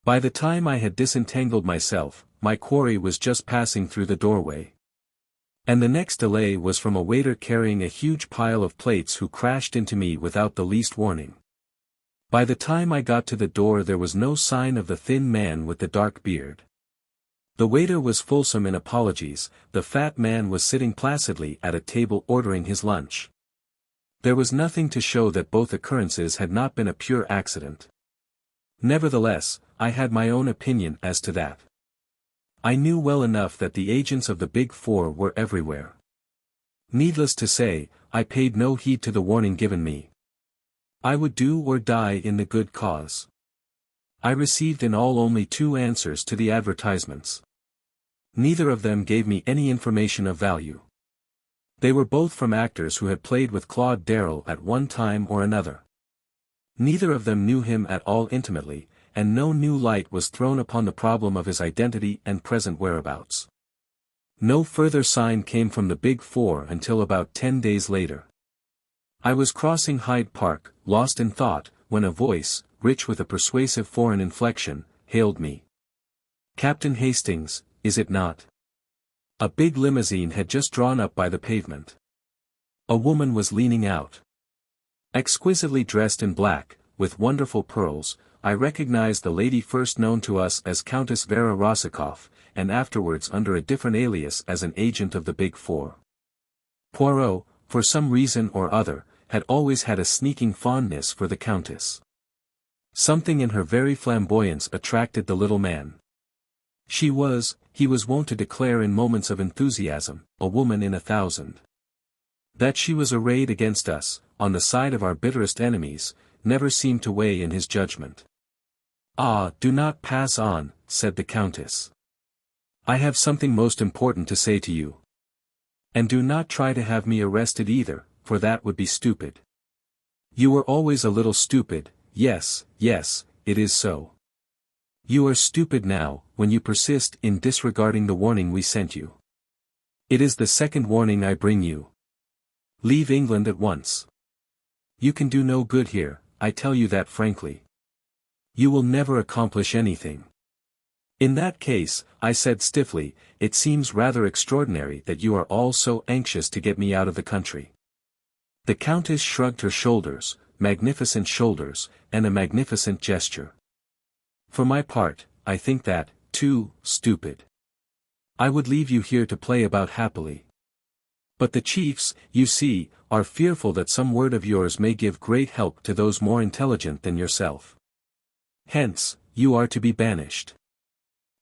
By the time I had disentangled myself, my quarry was just passing through the doorway. And the next delay was from a waiter carrying a huge pile of plates who crashed into me without the least warning. By the time I got to the door there was no sign of the thin man with the dark beard. The waiter was fulsome in apologies, the fat man was sitting placidly at a table ordering his lunch. There was nothing to show that both occurrences had not been a pure accident. Nevertheless, I had my own opinion as to that. I knew well enough that the agents of the Big Four were everywhere. Needless to say, I paid no heed to the warning given me. I would do or die in the good cause. I received in all only 2 answers to the advertisements. Neither of them gave me any information of value. They were both from actors who had played with Claude Darrell at one time or another. Neither of them knew him at all intimately, and no new light was thrown upon the problem of his identity and present whereabouts. No further sign came from the Big Four until about 10 days later. I was crossing Hyde Park, lost in thought, when a voice, rich with a persuasive foreign inflection, hailed me. "Captain Hastings, is it not?" A big limousine had just drawn up by the pavement. A woman was leaning out. Exquisitely dressed in black, with wonderful pearls, I recognized the lady first known to us as Countess Vera Rosikoff, and afterwards under a different alias as an agent of the Big Four. Poirot, for some reason or other, had always had a sneaking fondness for the Countess. Something in her very flamboyance attracted the little man. She was, he was wont to declare in moments of enthusiasm, a woman in 1,000. That she was arrayed against us, on the side of our bitterest enemies, never seemed to weigh in his judgment. "Ah, do not pass on," said the Countess. "I have something most important to say to you. And do not try to have me arrested either, for that would be stupid. You were always a little stupid, yes, it is so. You are stupid now, when you persist in disregarding the warning we sent you. It is the second warning I bring you. Leave England at once. You can do no good here, I tell you that frankly. You will never accomplish anything." "In that case," I said stiffly, "it seems rather extraordinary that you are all so anxious to get me out of the country." The Countess shrugged her shoulders, magnificent shoulders, and a magnificent gesture. "For my part, I think that, too, stupid. I would leave you here to play about happily. But the chiefs, you see, are fearful that some word of yours may give great help to those more intelligent than yourself. Hence, you are to be banished."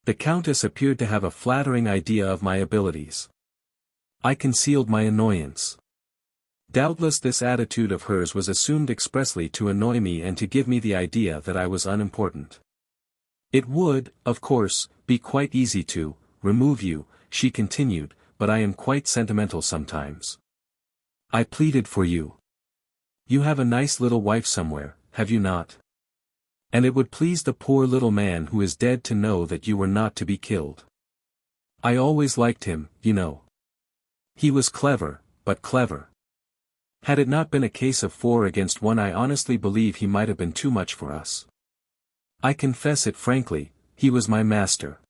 The Countess appeared to have a flattering idea of my abilities. I concealed my annoyance. Doubtless this attitude of hers was assumed expressly to annoy me and to give me the idea that I was unimportant. "It would, of course, be quite easy to remove you," she continued, "but I am quite sentimental sometimes. I pleaded for you. You have a nice little wife somewhere, have you not? And it would please the poor little man who is dead to know that you were not to be killed. I always liked him, you know. He was clever, but clever. Had it not been a case of 4 against 1, I honestly believe he might have been too much for us. I confess it frankly, he was my master.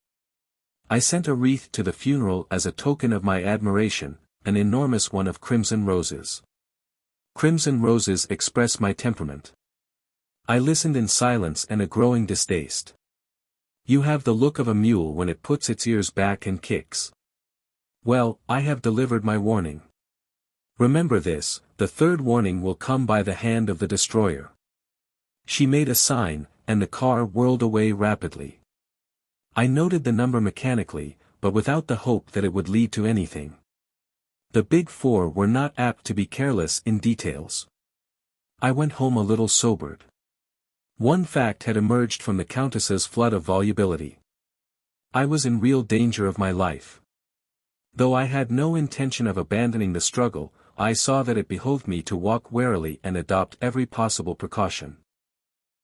I sent a wreath to the funeral as a token of my admiration, an enormous one of crimson roses. Crimson roses express my temperament. I listened in silence and a growing distaste. You have the look of a mule when it puts its ears back and kicks. Well, I have delivered my warning. Remember this, the third warning will come by the hand of the destroyer." She made a sign, and the car whirled away rapidly. I noted the number mechanically, but without the hope that it would lead to anything. The Big Four were not apt to be careless in details. I went home a little sobered. One fact had emerged from the Countess's flood of volubility. I was in real danger of my life. Though I had no intention of abandoning the struggle, I saw that it behoved me to walk warily and adopt every possible precaution.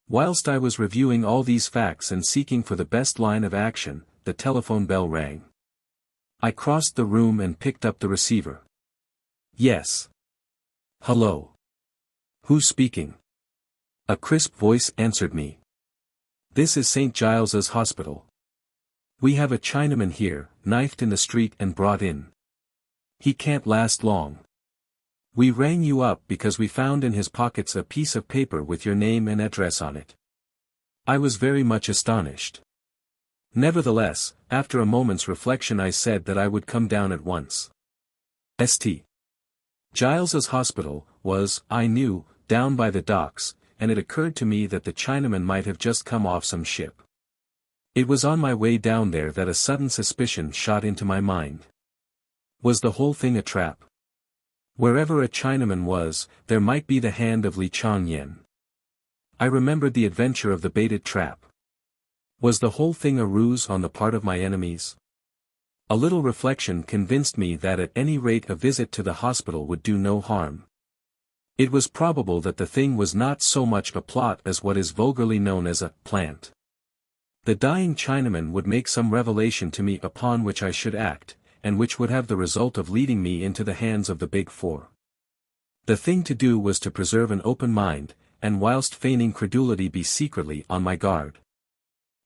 Whilst I was reviewing all these facts and seeking for the best line of action, the telephone bell rang. I crossed the room and picked up the receiver. "Yes. Hello. Who's speaking?" A crisp voice answered me. "This is St. Giles's Hospital. We have a Chinaman here, knifed in the street and brought in. He can't last long. We rang you up because we found in his pockets a piece of paper with your name and address on it." I was very much astonished. Nevertheless, after a moment's reflection I said that I would come down at once. St. Giles's Hospital was, I knew, down by the docks, and it occurred to me that the Chinaman might have just come off some ship. It was on my way down there that a sudden suspicion shot into my mind. Was the whole thing a trap? Wherever a Chinaman was, there might be the hand of Li Changyen. I remembered the adventure of the baited trap. Was the whole thing a ruse on the part of my enemies? A little reflection convinced me that at any rate a visit to the hospital would do no harm. It was probable that the thing was not so much a plot as what is vulgarly known as a plant. The dying Chinaman would make some revelation to me upon which I should act, and which would have the result of leading me into the hands of the Big Four. The thing to do was to preserve an open mind, and whilst feigning credulity be secretly on my guard.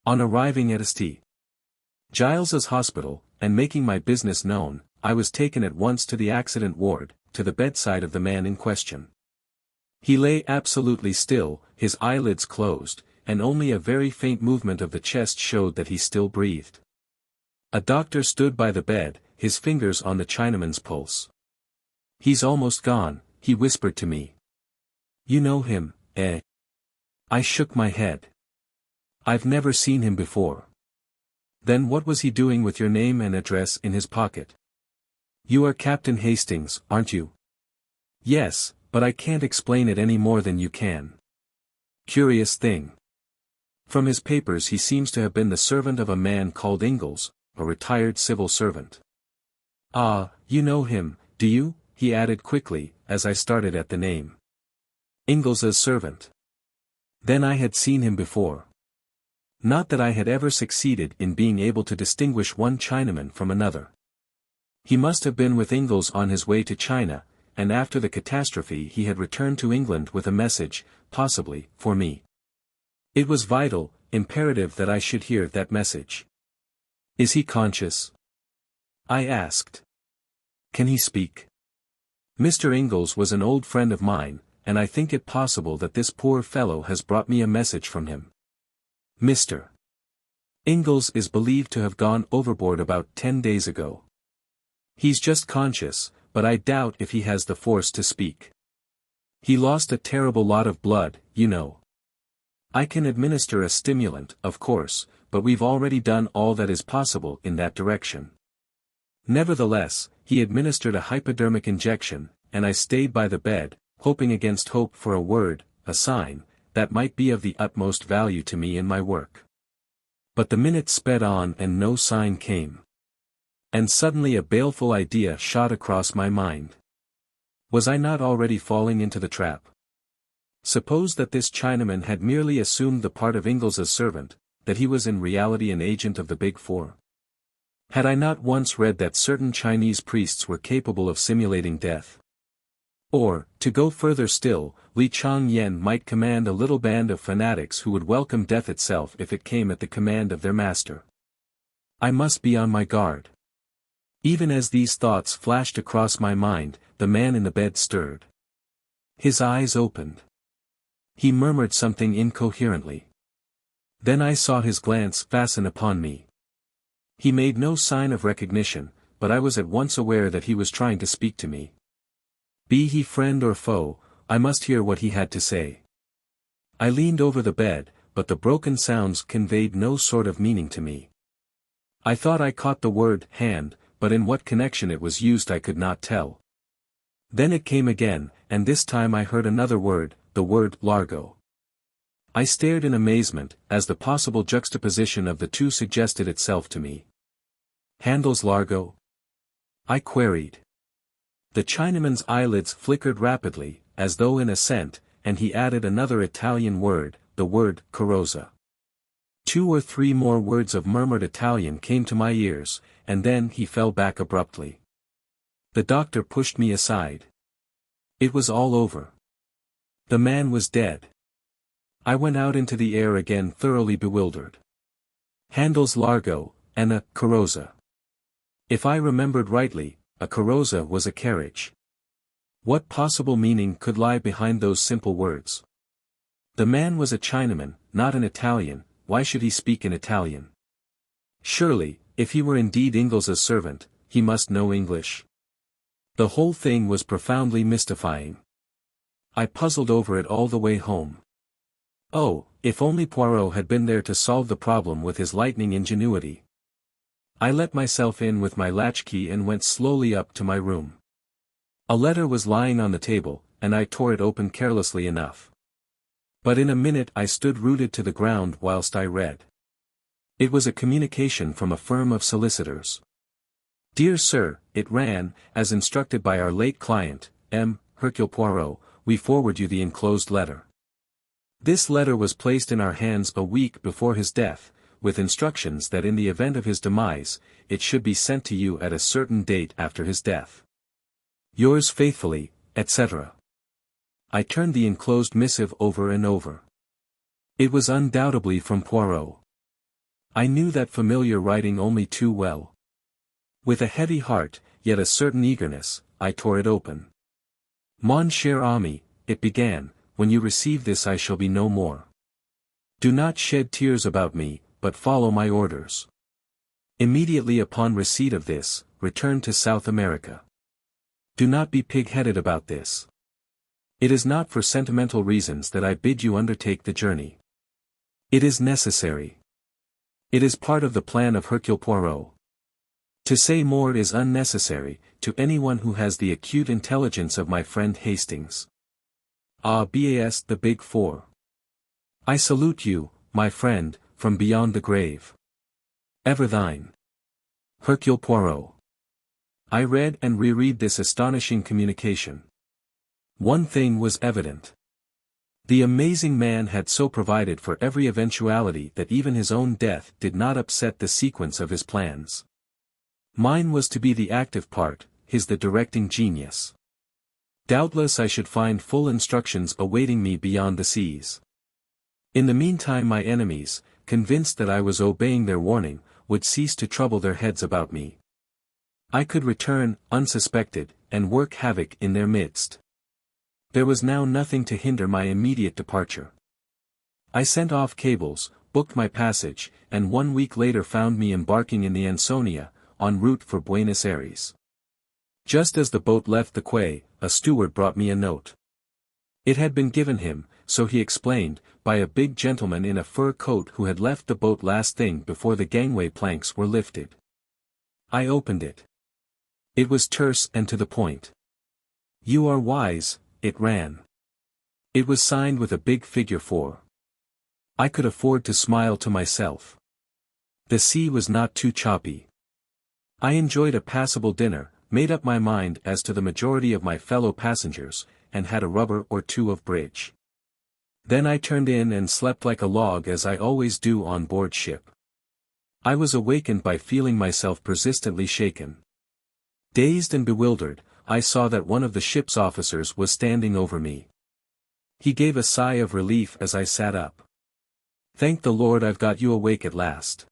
On arriving at St. Giles's Hospital, and making my business known, I was taken at once to the accident ward, to the bedside of the man in question. He lay absolutely still, his eyelids closed, and only a very faint movement of the chest showed that he still breathed. A doctor stood by the bed, his fingers on the Chinaman's pulse. "He's almost gone," he whispered to me. "You know him, eh?" I shook my head. "I've never seen him before." "Then what was he doing with your name and address in his pocket?" "You are Captain Hastings, aren't you?" "Yes, but I can't explain it any more than you can." "Curious thing. From his papers he seems to have been the servant of a man called Ingles, a retired civil servant." "Ah, you know him, do you?" he added quickly, as I started at the name. "Ingles's servant." Then I had seen him before. Not that I had ever succeeded in being able to distinguish one Chinaman from another. He must have been with Ingles on his way to China, and after the catastrophe he had returned to England with a message, possibly, for me. It was vital, imperative that I should hear that message. "Is he conscious?" I asked. "Can he speak?" Mr. Ingles was an old friend of mine, and I think it possible that this poor fellow has brought me a message from him. Mr. Ingles is believed to have gone overboard about 10 days ago. He's just conscious, but I doubt if he has the force to speak. He lost a terrible lot of blood, you know. I can administer a stimulant, of course, but we've already done all that is possible in that direction. Nevertheless, he administered a hypodermic injection, and I stayed by the bed, hoping against hope for a word, a sign, that might be of the utmost value to me in my work. But the minutes sped on and no sign came. And suddenly a baleful idea shot across my mind. Was I not already falling into the trap? Suppose that this Chinaman had merely assumed the part of Ingles's servant, that he was in reality an agent of the Big Four. Had I not once read that certain Chinese priests were capable of simulating death? Or, to go further still, Li Chang-yen might command a little band of fanatics who would welcome death itself if it came at the command of their master. I must be on my guard. Even as these thoughts flashed across my mind, the man in the bed stirred. His eyes opened. He murmured something incoherently. Then I saw his glance fasten upon me. He made no sign of recognition, but I was at once aware that he was trying to speak to me. Be he friend or foe, I must hear what he had to say. I leaned over the bed, but the broken sounds conveyed no sort of meaning to me. I thought I caught the word hand, but in what connection it was used I could not tell. Then it came again, and this time I heard another word, the word largo. I stared in amazement, as the possible juxtaposition of the two suggested itself to me. "Handles largo?" I queried. The Chinaman's eyelids flickered rapidly, as though in assent, and he added another Italian word, the word carrozza. 2 or 3 more words of murmured Italian came to my ears, and then he fell back abruptly. The doctor pushed me aside. It was all over. The man was dead. I went out into the air again thoroughly bewildered. Handles largo, and a carrozza. If I remembered rightly, a carrozza was a carriage. What possible meaning could lie behind those simple words? The man was a Chinaman, not an Italian. Why should he speak in Italian? Surely, if he were indeed Ingles's servant, he must know English. The whole thing was profoundly mystifying. I puzzled over it all the way home. Oh, if only Poirot had been there to solve the problem with his lightning ingenuity. I let myself in with my latchkey and went slowly up to my room. A letter was lying on the table, and I tore it open carelessly enough. But in a minute I stood rooted to the ground whilst I read. It was a communication from a firm of solicitors. "Dear Sir," it ran, "as instructed by our late client, M. Hercule Poirot, we forward you the enclosed letter. This letter was placed in our hands a week before his death, with instructions that in the event of his demise, it should be sent to you at a certain date after his death. Yours faithfully, etc." I turned the enclosed missive over and over. It was undoubtedly from Poirot. I knew that familiar writing only too well. With a heavy heart, yet a certain eagerness, I tore it open. "Mon cher ami," it began, when you receive this I shall be no more. Do not shed tears about me, but follow my orders. Immediately upon receipt of this, return to South America. Do not be pig-headed about this. It is not for sentimental reasons that I bid you undertake the journey. It is necessary. It is part of the plan of Hercule Poirot. To say more is unnecessary, to anyone who has the acute intelligence of my friend Hastings. Bas the Big Four. I salute you, my friend, from beyond the grave. Ever thine. Hercule Poirot. I read and reread this astonishing communication. One thing was evident. The amazing man had so provided for every eventuality that even his own death did not upset the sequence of his plans. Mine was to be the active part, his the directing genius. Doubtless I should find full instructions awaiting me beyond the seas. In the meantime my enemies, convinced that I was obeying their warning, would cease to trouble their heads about me. I could return, unsuspected, and work havoc in their midst. There was now nothing to hinder my immediate departure. I sent off cables, booked my passage, and 1 week later found me embarking in the Ansonia, en route for Buenos Aires. Just as the boat left the quay, a steward brought me a note. It had been given him, so he explained, by a big gentleman in a fur coat who had left the boat last thing before the gangway planks were lifted. I opened it. It was terse and to the point. You are wise, it ran. It was signed with a big figure 4. I could afford to smile to myself. The sea was not too choppy. I enjoyed a passable dinner, made up my mind as to the majority of my fellow passengers, and had a rubber or two of bridge. Then I turned in and slept like a log as I always do on board ship. I was awakened by feeling myself persistently shaken. Dazed and bewildered, I saw that one of the ship's officers was standing over me. He gave a sigh of relief as I sat up. Thank the Lord I've got you awake at last.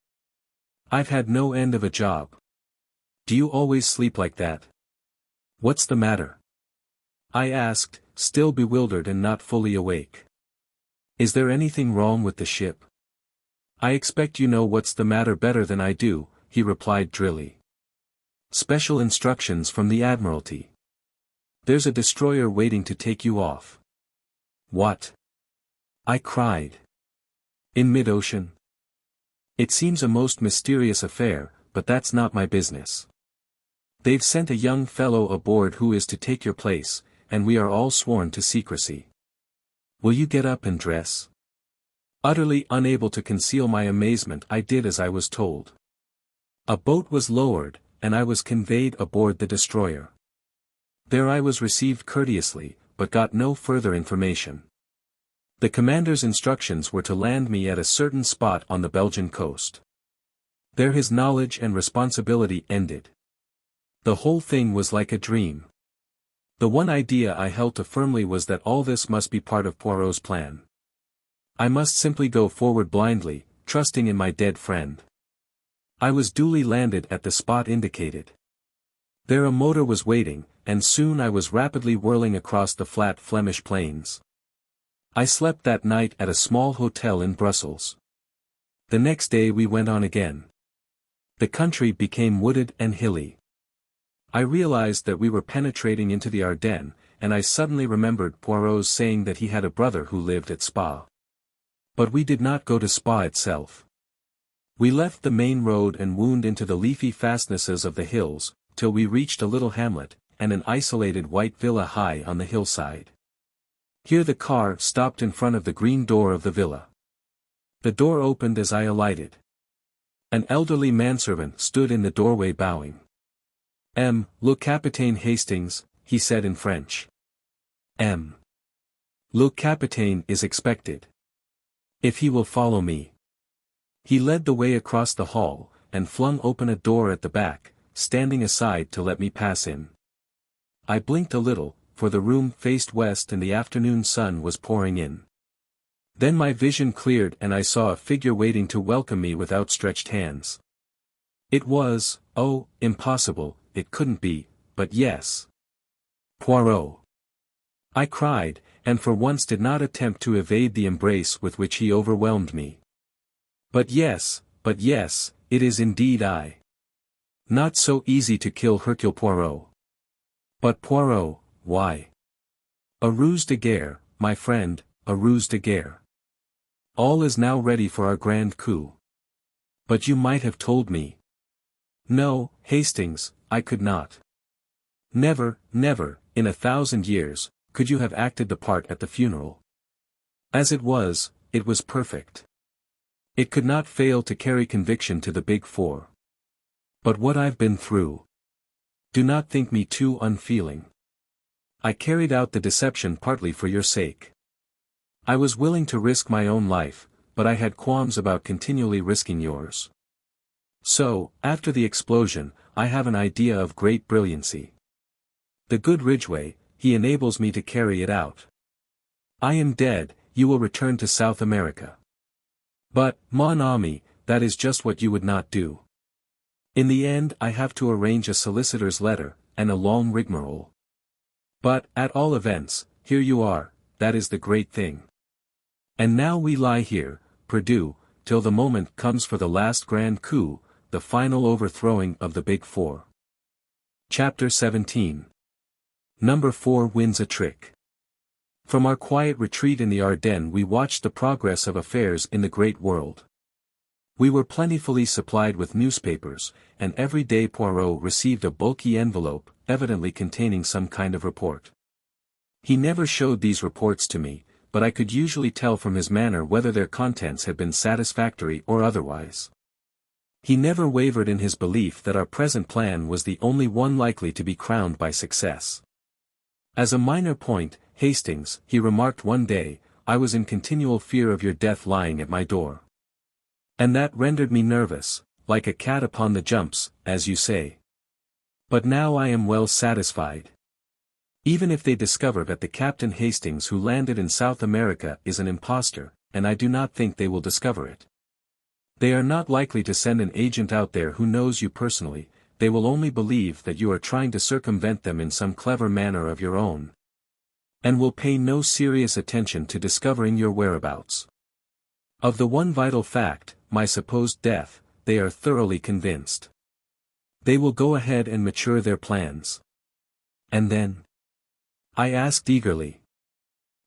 I've had no end of a job. Do you always sleep like that? What's the matter? I asked, still bewildered and not fully awake. Is there anything wrong with the ship? I expect you know what's the matter better than I do, he replied drily. Special instructions from the Admiralty. There's a destroyer waiting to take you off. What? I cried. In mid-ocean? It seems a most mysterious affair, but that's not my business. They've sent a young fellow aboard who is to take your place, and we are all sworn to secrecy. Will you get up and dress? Utterly unable to conceal my amazement, I did as I was told. A boat was lowered, and I was conveyed aboard the destroyer. There I was received courteously, but got no further information. The commander's instructions were to land me at a certain spot on the Belgian coast. There his knowledge and responsibility ended. The whole thing was like a dream. The one idea I held to firmly was that all this must be part of Poirot's plan. I must simply go forward blindly, trusting in my dead friend. I was duly landed at the spot indicated. There a motor was waiting, and soon I was rapidly whirling across the flat Flemish plains. I slept that night at a small hotel in Brussels. The next day we went on again. The country became wooded and hilly. I realized that we were penetrating into the Ardennes, and I suddenly remembered Poirot's saying that he had a brother who lived at Spa. But we did not go to Spa itself. We left the main road and wound into the leafy fastnesses of the hills, till we reached a little hamlet, and an isolated white villa high on the hillside. Here the car stopped in front of the green door of the villa. The door opened as I alighted. An elderly manservant stood in the doorway bowing. Le Capitaine Hastings, he said in French. Le Capitaine is expected. If he will follow me. He led the way across the hall, and flung open a door at the back, standing aside to let me pass in. I blinked a little, for the room faced west and the afternoon sun was pouring in. Then my vision cleared and I saw a figure waiting to welcome me with outstretched hands. It was, oh, impossible, it couldn't be, but yes. Poirot. I cried, and for once did not attempt to evade the embrace with which he overwhelmed me. But yes, it is indeed I. Not so easy to kill Hercule Poirot. But Poirot, why? A ruse de guerre, my friend, a ruse de guerre. All is now ready for our grand coup. But you might have told me. No, Hastings, I could not. Never, in 1,000 years, could you have acted the part at the funeral. As it was perfect. It could not fail to carry conviction to the Big Four. But what I've been through. Do not think me too unfeeling. I carried out the deception partly for your sake. I was willing to risk my own life, but I had qualms about continually risking yours. So, after the explosion, I have an idea of great brilliancy. The good Ridgway, he enables me to carry it out. I am dead, you will return to South America. But, mon ami, that is just what you would not do. In the end I have to arrange a solicitor's letter, and a long rigmarole. But, at all events, here you are, that is the great thing. And now we lie here, perdu, till the moment comes for the last grand coup, the final overthrowing of the Big Four. Chapter 17. Number 4 wins a trick. From our quiet retreat in the Ardennes we watched the progress of affairs in the great world. We were plentifully supplied with newspapers, and every day Poirot received a bulky envelope, evidently containing some kind of report. He never showed these reports to me, but I could usually tell from his manner whether their contents had been satisfactory or otherwise. He never wavered in his belief that our present plan was the only one likely to be crowned by success. As a minor point, Hastings, he remarked one day, I was in continual fear of your death lying at my door. And that rendered me nervous, like a cat upon the jumps, as you say. But now I am well satisfied. Even if they discover that the Captain Hastings who landed in South America is an impostor, and I do not think they will discover it. They are not likely to send an agent out there who knows you personally, they will only believe that you are trying to circumvent them in some clever manner of your own. And will pay no serious attention to discovering your whereabouts. Of the one vital fact, my supposed death, they are thoroughly convinced. They will go ahead and mature their plans. And then? I asked eagerly.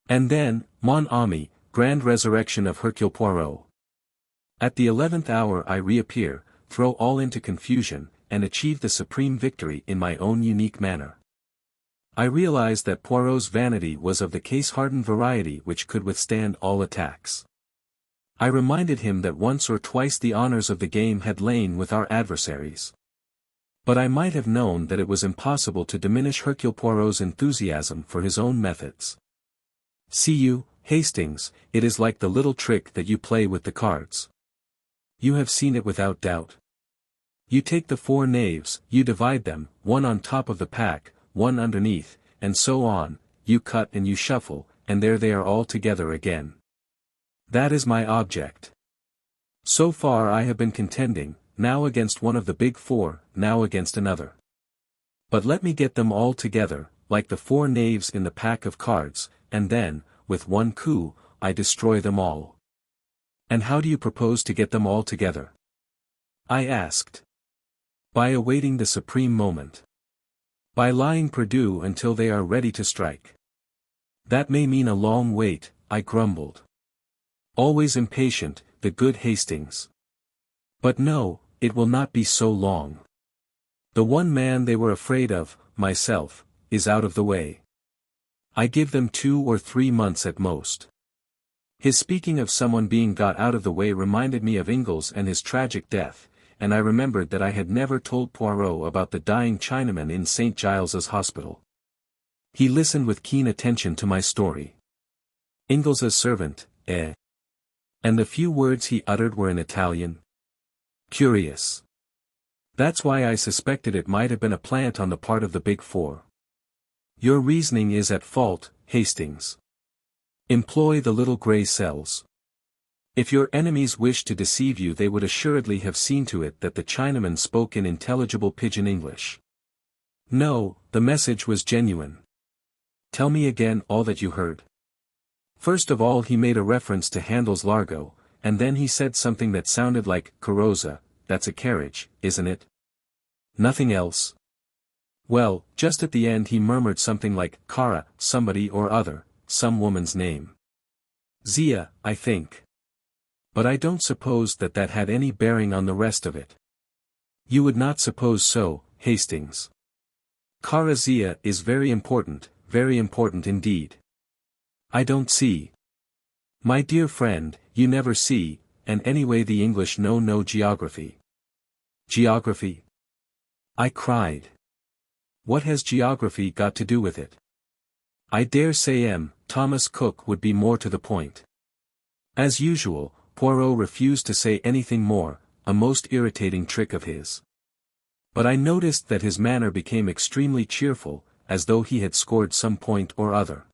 And then, mon ami, grand resurrection of Hercule Poirot. At the 11th hour I reappear, throw all into confusion, and achieve the supreme victory in my own unique manner. I realized that Poirot's vanity was of the case-hardened variety which could withstand all attacks. I reminded him that once or twice the honors of the game had lain with our adversaries. But I might have known that it was impossible to diminish Hercule Poirot's enthusiasm for his own methods. See you, Hastings, it is like the little trick that you play with the cards. You have seen it without doubt. You take the 4 knaves, you divide them, one on top of the pack, one underneath, and so on, you cut and you shuffle, and there they are all together again. That is my object. So far I have been contending, now against one of the Big Four, now against another. But let me get them all together, like the 4 knaves in the pack of cards, and then, with one coup, I destroy them all. And how do you propose to get them all together? I asked. By awaiting the supreme moment. By lying perdu until they are ready to strike. That may mean a long wait, I grumbled. Always impatient, the good Hastings. But no, it will not be so long. The one man they were afraid of, myself, is out of the way. I give them 2 or 3 months at most. His speaking of someone being got out of the way reminded me of Ingles and his tragic death, and I remembered that I had never told Poirot about the dying Chinaman in St. Giles's hospital. He listened with keen attention to my story. Ingles's servant, eh? And the few words he uttered were in Italian? Curious. That's why I suspected it might have been a plant on the part of the Big Four. Your reasoning is at fault, Hastings. Employ the little grey cells. If your enemies wished to deceive you they would assuredly have seen to it that the Chinaman spoke in intelligible pidgin English. No, the message was genuine. tell me again all that you heard. First of all he made a reference to Handel's Largo, and then he said something that sounded like, carrozza, that's a carriage, isn't it? Nothing else? Well, just at the end he murmured something like, Cara, somebody or other, some woman's name. Zia, I think. But I don't suppose that had any bearing on the rest of it. You would not suppose so, Hastings. Cara Zia is very important indeed. I don't see. My dear friend, you never see, and anyway the English know no geography. Geography? I cried. What has geography got to do with it? I dare say Thomas Cook would be more to the point. As usual, Poirot refused to say anything more, a most irritating trick of his. But I noticed that his manner became extremely cheerful, as though he had scored some point or other.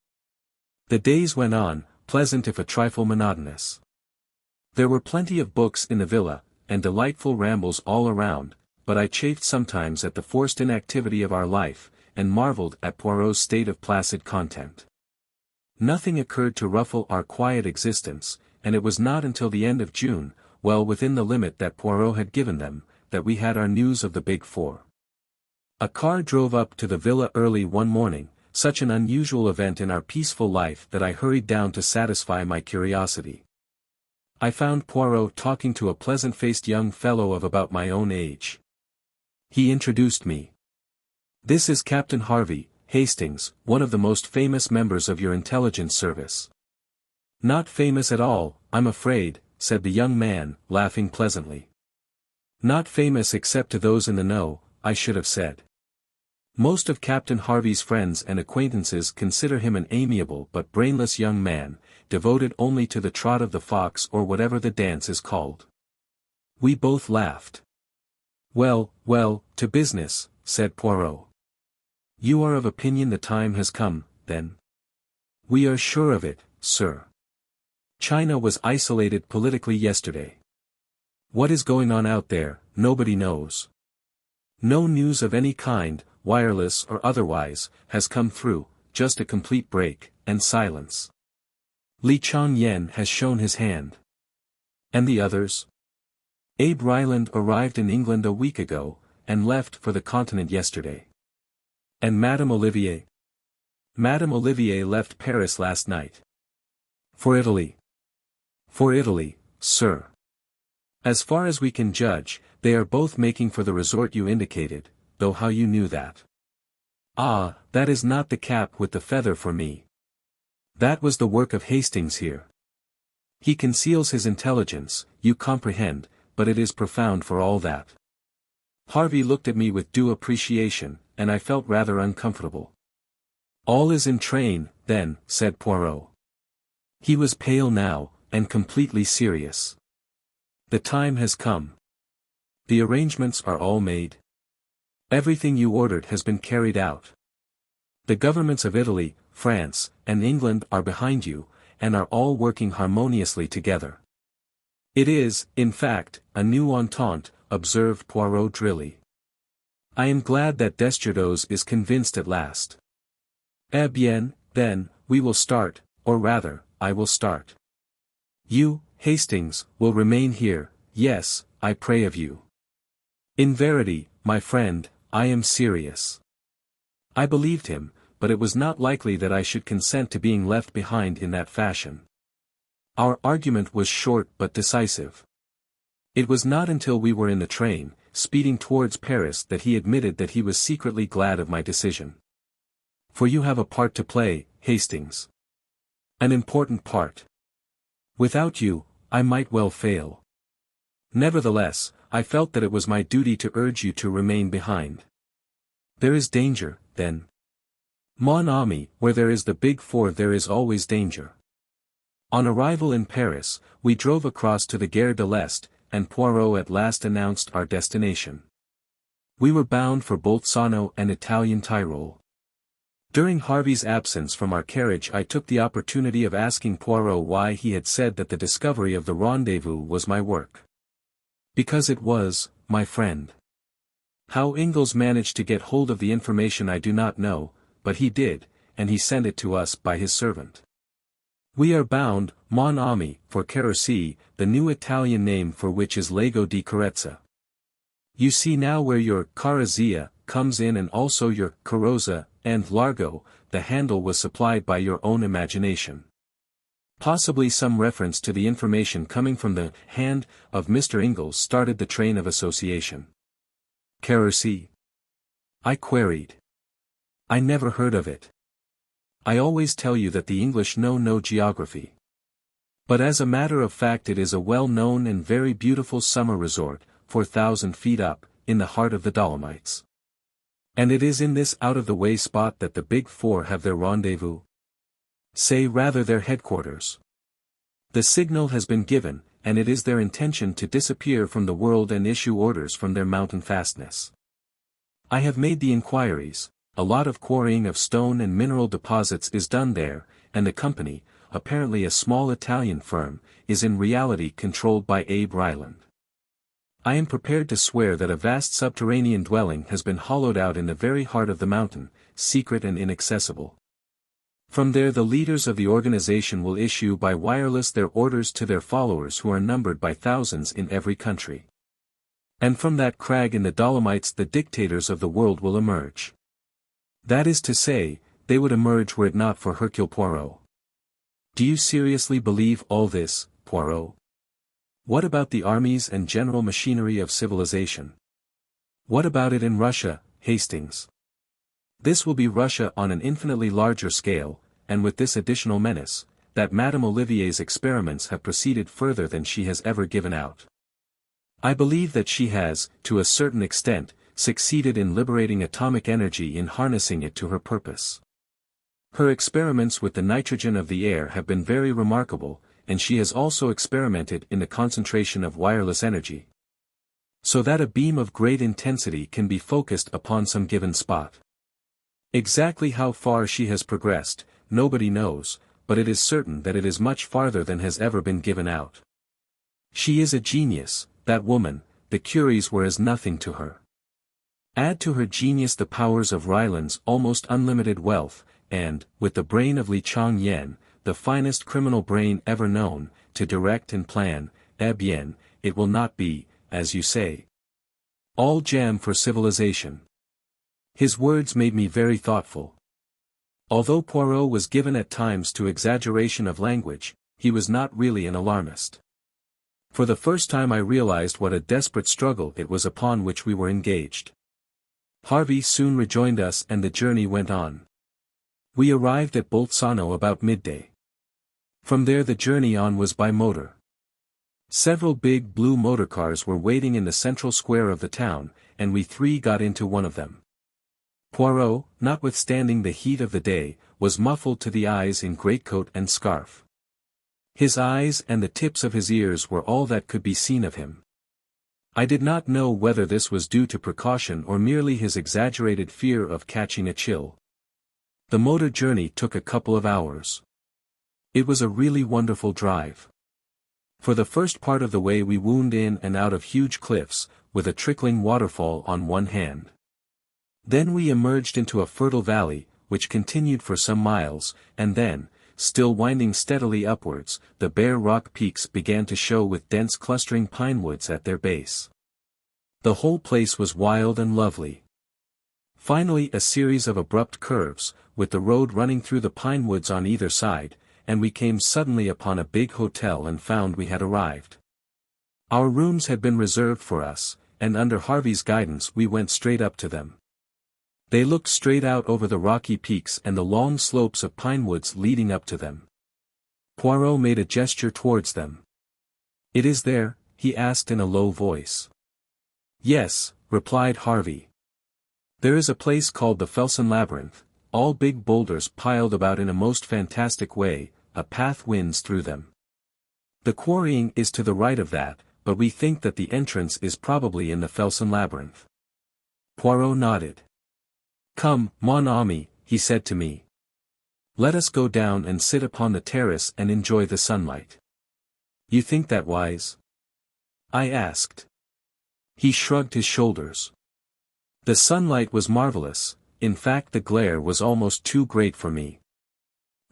The days went on, pleasant if a trifle monotonous. There were plenty of books in the villa, and delightful rambles all around, but I chafed sometimes at the forced inactivity of our life, and marveled at Poirot's state of placid content. Nothing occurred to ruffle our quiet existence, and it was not until the end of June, well within the limit that Poirot had given them, that we had our news of the Big Four. A car drove up to the villa early one morning, such an unusual event in our peaceful life that I hurried down to satisfy my curiosity. I found Poirot talking to a pleasant-faced young fellow of about my own age. He introduced me. This is Captain Harvey, Hastings, one of the most famous members of your intelligence service. Not famous at all, I'm afraid, said the young man, laughing pleasantly. Not famous except to those in the know, I should have said. Most of Captain Harvey's friends and acquaintances consider him an amiable but brainless young man, devoted only to the trot of the fox or whatever the dance is called. We both laughed. Well, to business, said Poirot. You are of opinion the time has come, then? We are sure of it, sir. China was isolated politically yesterday. What is going on out there, nobody knows. No news of any kind, wireless or otherwise, has come through, just a complete break, and silence. Li Chang-yen has shown his hand. And the others? Abe Ryland arrived in England a week ago, and left for the continent yesterday. And Madame Olivier? Madame Olivier left Paris last night. For Italy. For Italy, sir. As far as we can judge, they are both making for the resort you indicated, though how you knew that. Ah, that is not the cap with the feather for me. That was the work of Hastings here. He conceals his intelligence, you comprehend, but it is profound for all that. Harvey looked at me with due appreciation, and I felt rather uncomfortable. All is in train, then, said Poirot. He was pale now, and completely serious. The time has come. The arrangements are all made. Everything you ordered has been carried out. The governments of Italy, France, and England are behind you, and are all working harmoniously together. It is, in fact, a new entente, observed Poirot drily. I am glad that Desjardins is convinced at last. Eh bien, then, we will start, or rather, I will start. You, Hastings, will remain here, yes, I pray of you. In verity, my friend, I am serious. I believed him, but it was not likely that I should consent to being left behind in that fashion. Our argument was short but decisive. It was not until we were in the train, speeding towards Paris, that he admitted that he was secretly glad of my decision. For you have a part to play, Hastings. An important part. Without you, I might well fail. Nevertheless, I felt that it was my duty to urge you to remain behind. There is danger, then. Mon ami, where there is the Big Four there is always danger. On arrival in Paris, we drove across to the Gare de l'Est, and Poirot at last announced our destination. We were bound for Bolzano and Italian Tyrol. During Harvey's absence from our carriage I took the opportunity of asking Poirot why he had said that the discovery of the rendezvous was my work. Because it was, my friend. How Ingles managed to get hold of the information I do not know, but he did, and he sent it to us by his servant. We are bound, mon ami, for Carrossi, the new Italian name for which is Lago di Carezza. You see now where your Carezia comes in, and also your Carrozza, and Largo, the handle was supplied by your own imagination. Possibly some reference to the information coming from the hand of Mr. Ingles started the train of association. Carrossi? I queried. I never heard of it. I always tell you that the English know no geography. But as a matter of fact, it is a well-known and very beautiful summer resort, 4,000 feet up, in the heart of the Dolomites. And it is in this out-of-the-way spot that the Big Four have their rendezvous. Say rather their headquarters. The signal has been given, and it is their intention to disappear from the world and issue orders from their mountain fastness. I have made the inquiries. A lot of quarrying of stone and mineral deposits is done there, and the company, apparently a small Italian firm, is in reality controlled by Abe Ryland. I am prepared to swear that a vast subterranean dwelling has been hollowed out in the very heart of the mountain, secret and inaccessible. From there the leaders of the organization will issue by wireless their orders to their followers, who are numbered by thousands in every country. And from that crag in the Dolomites the dictators of the world will emerge. That is to say, they would emerge were it not for Hercule Poirot. Do you seriously believe all this, Poirot? What about the armies and general machinery of civilization? What about it in Russia, Hastings? This will be Russia on an infinitely larger scale, and with this additional menace, that Madame Olivier's experiments have proceeded further than she has ever given out. I believe that she has, to a certain extent, succeeded in liberating atomic energy in harnessing it to her purpose. Her experiments with the nitrogen of the air have been very remarkable, and she has also experimented in the concentration of wireless energy, so that a beam of great intensity can be focused upon some given spot. Exactly how far she has progressed, nobody knows, but it is certain that it is much farther than has ever been given out. She is a genius, that woman. The Curies were as nothing to her. Add to her genius the powers of Ryland's almost unlimited wealth, and, with the brain of Li Chang Yen, the finest criminal brain ever known, to direct and plan, eh bien, it will not be, as you say, all jam for civilization. His words made me very thoughtful. Although Poirot was given at times to exaggeration of language, he was not really an alarmist. For the first time I realized what a desperate struggle it was upon which we were engaged. Harvey soon rejoined us and the journey went on. We arrived at Bolzano about midday. From there the journey on was by motor. Several big blue motorcars were waiting in the central square of the town, and we three got into one of them. Poirot, notwithstanding the heat of the day, was muffled to the eyes in greatcoat and scarf. His eyes and the tips of his ears were all that could be seen of him. I did not know whether this was due to precaution or merely his exaggerated fear of catching a chill. The motor journey took a couple of hours. It was a really wonderful drive. For the first part of the way we wound in and out of huge cliffs, with a trickling waterfall on one hand. Then we emerged into a fertile valley, which continued for some miles, and then, still winding steadily upwards, the bare rock peaks began to show with dense clustering pine woods at their base. The whole place was wild and lovely. Finally a series of abrupt curves, with the road running through the pine woods on either side, and we came suddenly upon a big hotel and found we had arrived. Our rooms had been reserved for us, and under Harvey's guidance we went straight up to them. They looked straight out over the rocky peaks and the long slopes of pine woods leading up to them. Poirot made a gesture towards them. "It is there?" he asked in a low voice. "Yes," replied Harvey. "There is a place called the Felsenlabyrynth, all big boulders piled about in a most fantastic way, a path winds through them. The quarrying is to the right of that, but we think that the entrance is probably in the Felsenlabyrynth." Poirot nodded. "Come, mon ami," he said to me. "Let us go down and sit upon the terrace and enjoy the sunlight." "You think that wise?" I asked. He shrugged his shoulders. The sunlight was marvelous, in fact the glare was almost too great for me.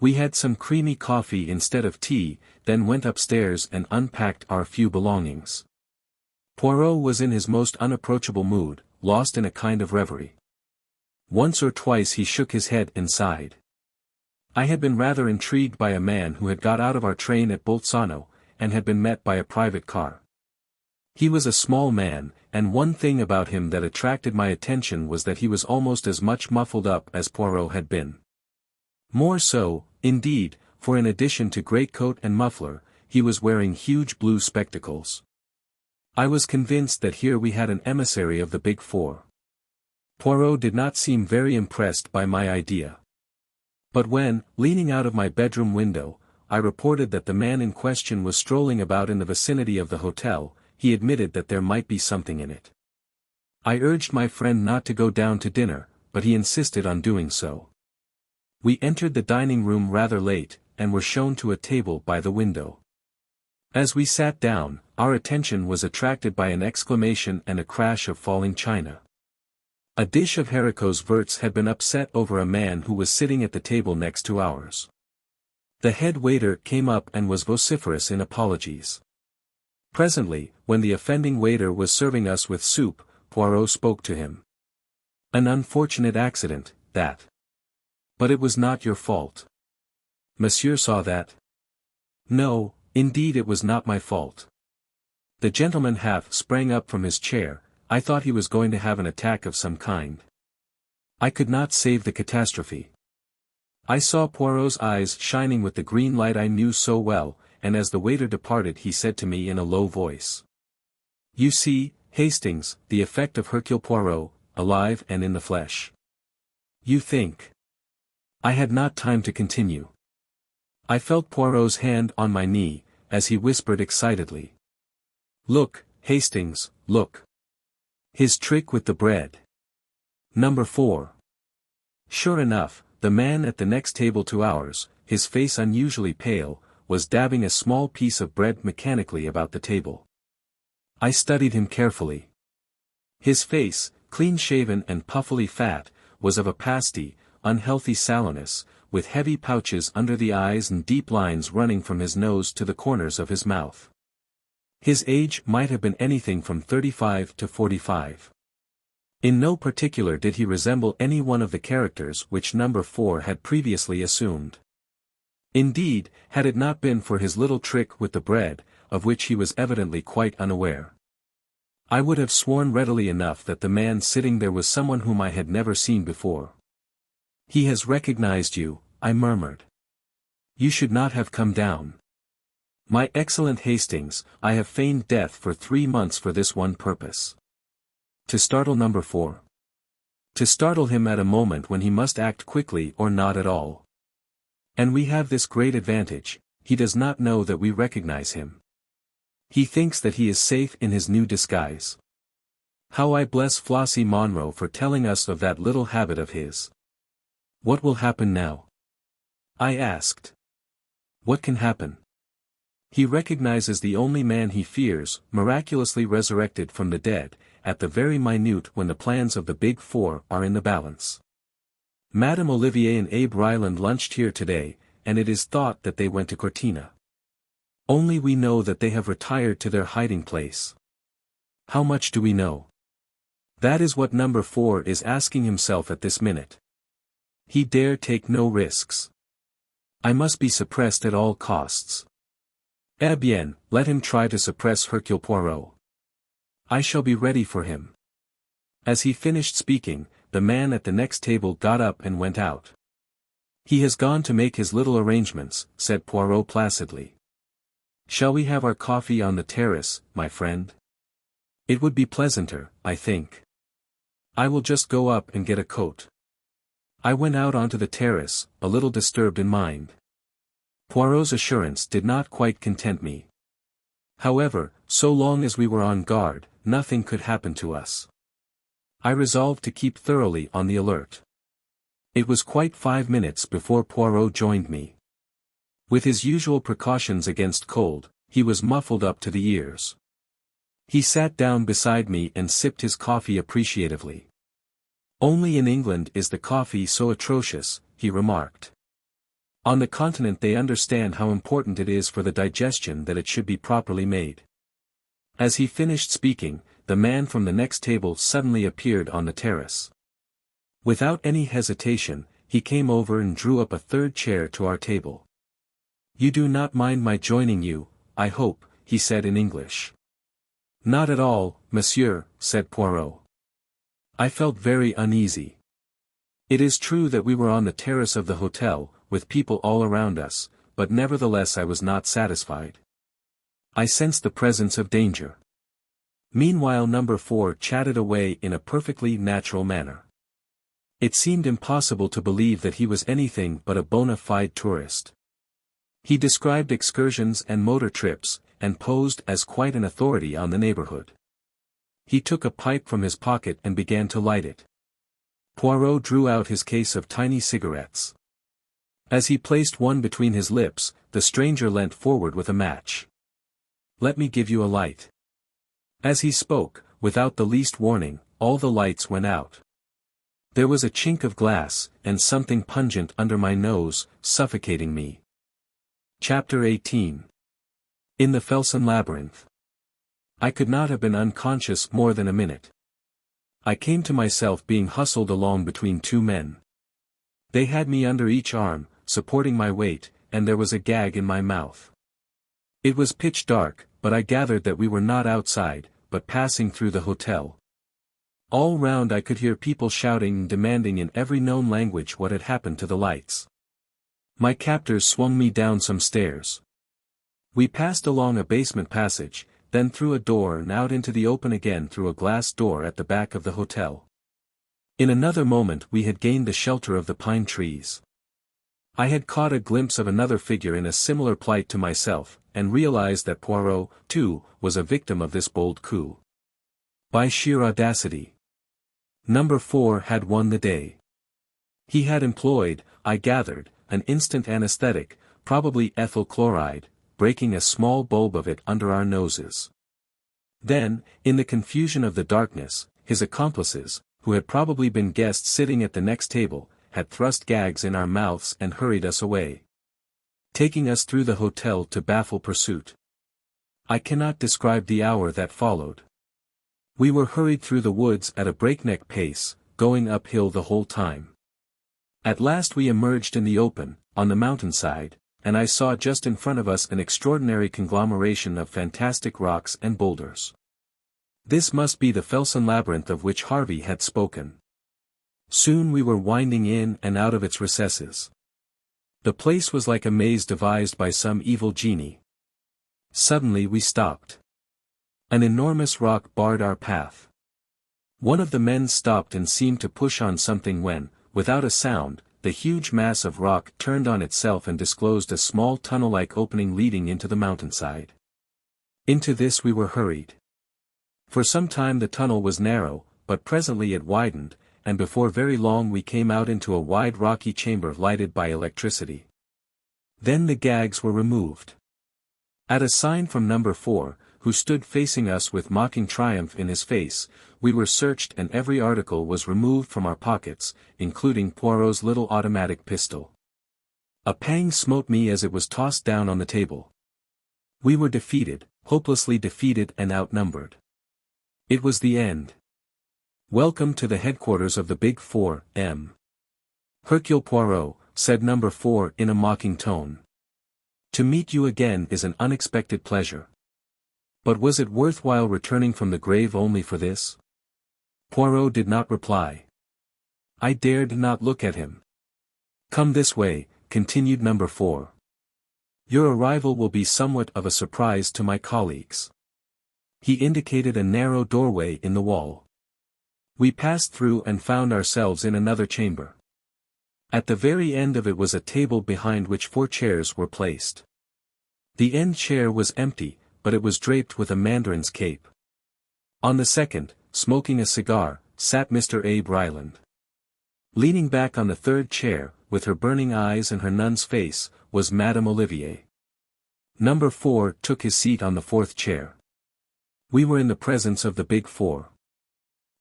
We had some creamy coffee instead of tea, then went upstairs and unpacked our few belongings. Poirot was in his most unapproachable mood, lost in a kind of reverie. Once or twice he shook his head and sighed. I had been rather intrigued by a man who had got out of our train at Bolzano, and had been met by a private car. He was a small man, and one thing about him that attracted my attention was that he was almost as much muffled up as Poirot had been. More so, indeed, for in addition to greatcoat and muffler, he was wearing huge blue spectacles. I was convinced that here we had an emissary of the Big Four. Poirot did not seem very impressed by my idea. But when, leaning out of my bedroom window, I reported that the man in question was strolling about in the vicinity of the hotel, he admitted that there might be something in it. I urged my friend not to go down to dinner, but he insisted on doing so. We entered the dining room rather late, and were shown to a table by the window. As we sat down, our attention was attracted by an exclamation and a crash of falling china. A dish of haricots verts had been upset over a man who was sitting at the table next to ours. The head waiter came up and was vociferous in apologies. Presently, when the offending waiter was serving us with soup, Poirot spoke to him. An unfortunate accident, that. But it was not your fault. Monsieur saw that? No, indeed it was not my fault. The gentleman half sprang up from his chair. I thought he was going to have an attack of some kind. I could not save the catastrophe. I saw Poirot's eyes shining with the green light I knew so well, and as the waiter departed he said to me in a low voice. You see, Hastings, the effect of Hercule Poirot, alive and in the flesh. You think. I had not time to continue. I felt Poirot's hand on my knee, as he whispered excitedly. Look, Hastings, look. His trick with the bread. Number 4. Sure enough, the man at the next table to ours, his face unusually pale, was dabbing a small piece of bread mechanically about the table. I studied him carefully. His face, clean-shaven and puffily fat, was of a pasty, unhealthy sallowness, with heavy pouches under the eyes and deep lines running from his nose to the corners of his mouth. His age might have been anything from 35 to 45. In no particular did he resemble any one of the characters which number 4 had previously assumed. Indeed, had it not been for his little trick with the bread, of which he was evidently quite unaware, I would have sworn readily enough that the man sitting there was someone whom I had never seen before. He has recognized you, I murmured. You should not have come down. My excellent Hastings, I have feigned death for 3 months for this one purpose. To startle number 4. To startle him at a moment when he must act quickly or not at all. And we have this great advantage, he does not know that we recognize him. He thinks that he is safe in his new disguise. How I bless Flossie Monroe for telling us of that little habit of his. What will happen now? I asked. What can happen? He recognizes the only man he fears, miraculously resurrected from the dead, at the very minute when the plans of the Big Four are in the balance. Madame Olivier and Abe Ryland lunched here today, and it is thought that they went to Cortina. Only we know that they have retired to their hiding place. How much do we know? That is what number 4 is asking himself at this minute. He dare take no risks. I must be suppressed at all costs. Eh bien, let him try to suppress Hercule Poirot. I shall be ready for him. As he finished speaking, the man at the next table got up and went out. He has gone to make his little arrangements, said Poirot placidly. Shall we have our coffee on the terrace, my friend? It would be pleasanter, I think. I will just go up and get a coat. I went out onto the terrace, a little disturbed in mind. Poirot's assurance did not quite content me. However, so long as we were on guard, nothing could happen to us. I resolved to keep thoroughly on the alert. It was quite 5 minutes before Poirot joined me. With his usual precautions against cold, he was muffled up to the ears. He sat down beside me and sipped his coffee appreciatively. Only in England is the coffee so atrocious, he remarked. On the continent they understand how important it is for the digestion that it should be properly made. As he finished speaking, the man from the next table suddenly appeared on the terrace. Without any hesitation, he came over and drew up a third chair to our table. "You do not mind my joining you, I hope," he said in English. "Not at all, monsieur," said Poirot. I felt very uneasy. It is true that we were on the terrace of the hotel, with people all around us, but nevertheless I was not satisfied. I sensed the presence of danger. Meanwhile number 4 chatted away in a perfectly natural manner. It seemed impossible to believe that he was anything but a bona fide tourist. He described excursions and motor trips, and posed as quite an authority on the neighborhood. He took a pipe from his pocket and began to light it. Poirot drew out his case of tiny cigarettes. As he placed one between his lips, the stranger leant forward with a match. "Let me give you a light." As he spoke, without the least warning, all the lights went out. There was a chink of glass, and something pungent under my nose, suffocating me. Chapter 18. In the Felsenlabyrynth. I could not have been unconscious more than a minute. I came to myself being hustled along between two men. They had me under each arm, supporting my weight, and there was a gag in my mouth. It was pitch dark, but I gathered that we were not outside, but passing through the hotel. All round I could hear people shouting and demanding in every known language what had happened to the lights. My captors swung me down some stairs. We passed along a basement passage, then through a door and out into the open again through a glass door at the back of the hotel. In another moment we had gained the shelter of the pine trees. I had caught a glimpse of another figure in a similar plight to myself, and realized that Poirot, too, was a victim of this bold coup. By sheer audacity. Number 4 had won the day. He had employed, I gathered, an instant anesthetic, probably ethyl chloride, breaking a small bulb of it under our noses. Then, in the confusion of the darkness, his accomplices, who had probably been guests sitting at the next table, had thrust gags in our mouths and hurried us away, taking us through the hotel to baffle pursuit. I cannot describe the hour that followed. We were hurried through the woods at a breakneck pace, going uphill the whole time. At last we emerged in the open, on the mountainside, and I saw just in front of us an extraordinary conglomeration of fantastic rocks and boulders. This must be the Felsenlabyrynth of which Harvey had spoken. Soon we were winding in and out of its recesses. The place was like a maze devised by some evil genie. Suddenly we stopped. An enormous rock barred our path. One of the men stopped and seemed to push on something when, without a sound, the huge mass of rock turned on itself and disclosed a small tunnel-like opening leading into the mountainside. Into this we were hurried. For some time the tunnel was narrow, but presently it widened, and before very long we came out into a wide rocky chamber lighted by electricity. Then the gags were removed. At a sign from number 4, who stood facing us with mocking triumph in his face, we were searched and every article was removed from our pockets, including Poirot's little automatic pistol. A pang smote me as it was tossed down on the table. We were defeated, hopelessly defeated and outnumbered. It was the end. "Welcome to the headquarters of the Big Four, M. Hercule Poirot," said number 4 in a mocking tone. "To meet you again is an unexpected pleasure. But was it worthwhile returning from the grave only for this?" Poirot did not reply. I dared not look at him. "Come this way," continued number 4. "Your arrival will be somewhat of a surprise to my colleagues." He indicated a narrow doorway in the wall. We passed through and found ourselves in another chamber. At the very end of it was a table behind which 4 chairs were placed. The end chair was empty, but it was draped with a mandarin's cape. On the second, smoking a cigar, sat Mr. Abe Ryland. Leaning back on the third chair, with her burning eyes and her nun's face, was Madame Olivier. Number 4 took his seat on the 4th chair. We were in the presence of the Big Four.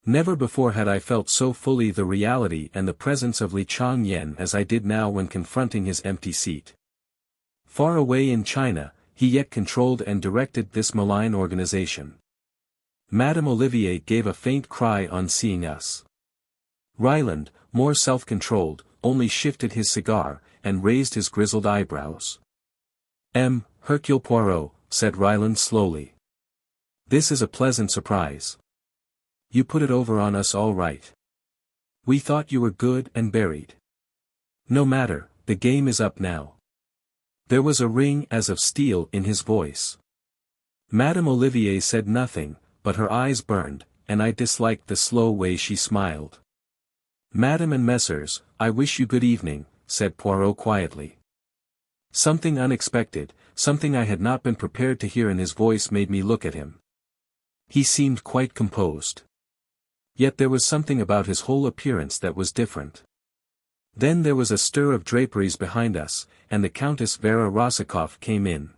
Never before had I felt so fully the reality and the presence of Li Changyan as I did now when confronting his empty seat. Far away in China, he yet controlled and directed this malign organization. Madame Olivier gave a faint cry on seeing us. Ryland, more self-controlled, only shifted his cigar, and raised his grizzled eyebrows. Hercule Poirot, said Ryland slowly. This is a pleasant surprise. You put it over on us all right. We thought you were good and buried. No matter, the game is up now. There was a ring as of steel in his voice. Madame Olivier said nothing, but her eyes burned, and I disliked the slow way she smiled. Madame and Messrs, I wish you good evening, said Poirot quietly. Something unexpected, something I had not been prepared to hear in his voice made me look at him. He seemed quite composed. Yet there was something about his whole appearance that was different. Then there was a stir of draperies behind us, and the Countess Vera Rosikoff came in.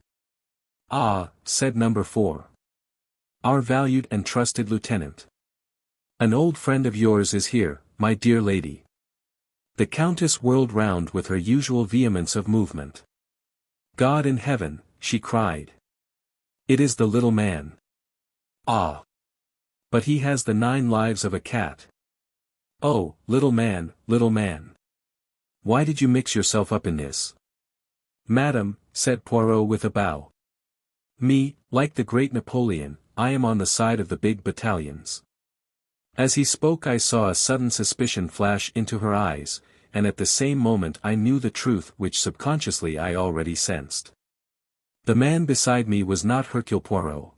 Ah, said number 4. Our valued and trusted lieutenant. An old friend of yours is here, my dear lady. The Countess whirled round with her usual vehemence of movement. God in heaven, she cried. It is the little man. Ah! But he has the 9 lives of a cat. Oh, little man, little man. Why did you mix yourself up in this? Madam, said Poirot with a bow. Me, like the great Napoleon, I am on the side of the big battalions. As he spoke I saw a sudden suspicion flash into her eyes, and at the same moment I knew the truth which subconsciously I already sensed. The man beside me was not Hercule Poirot.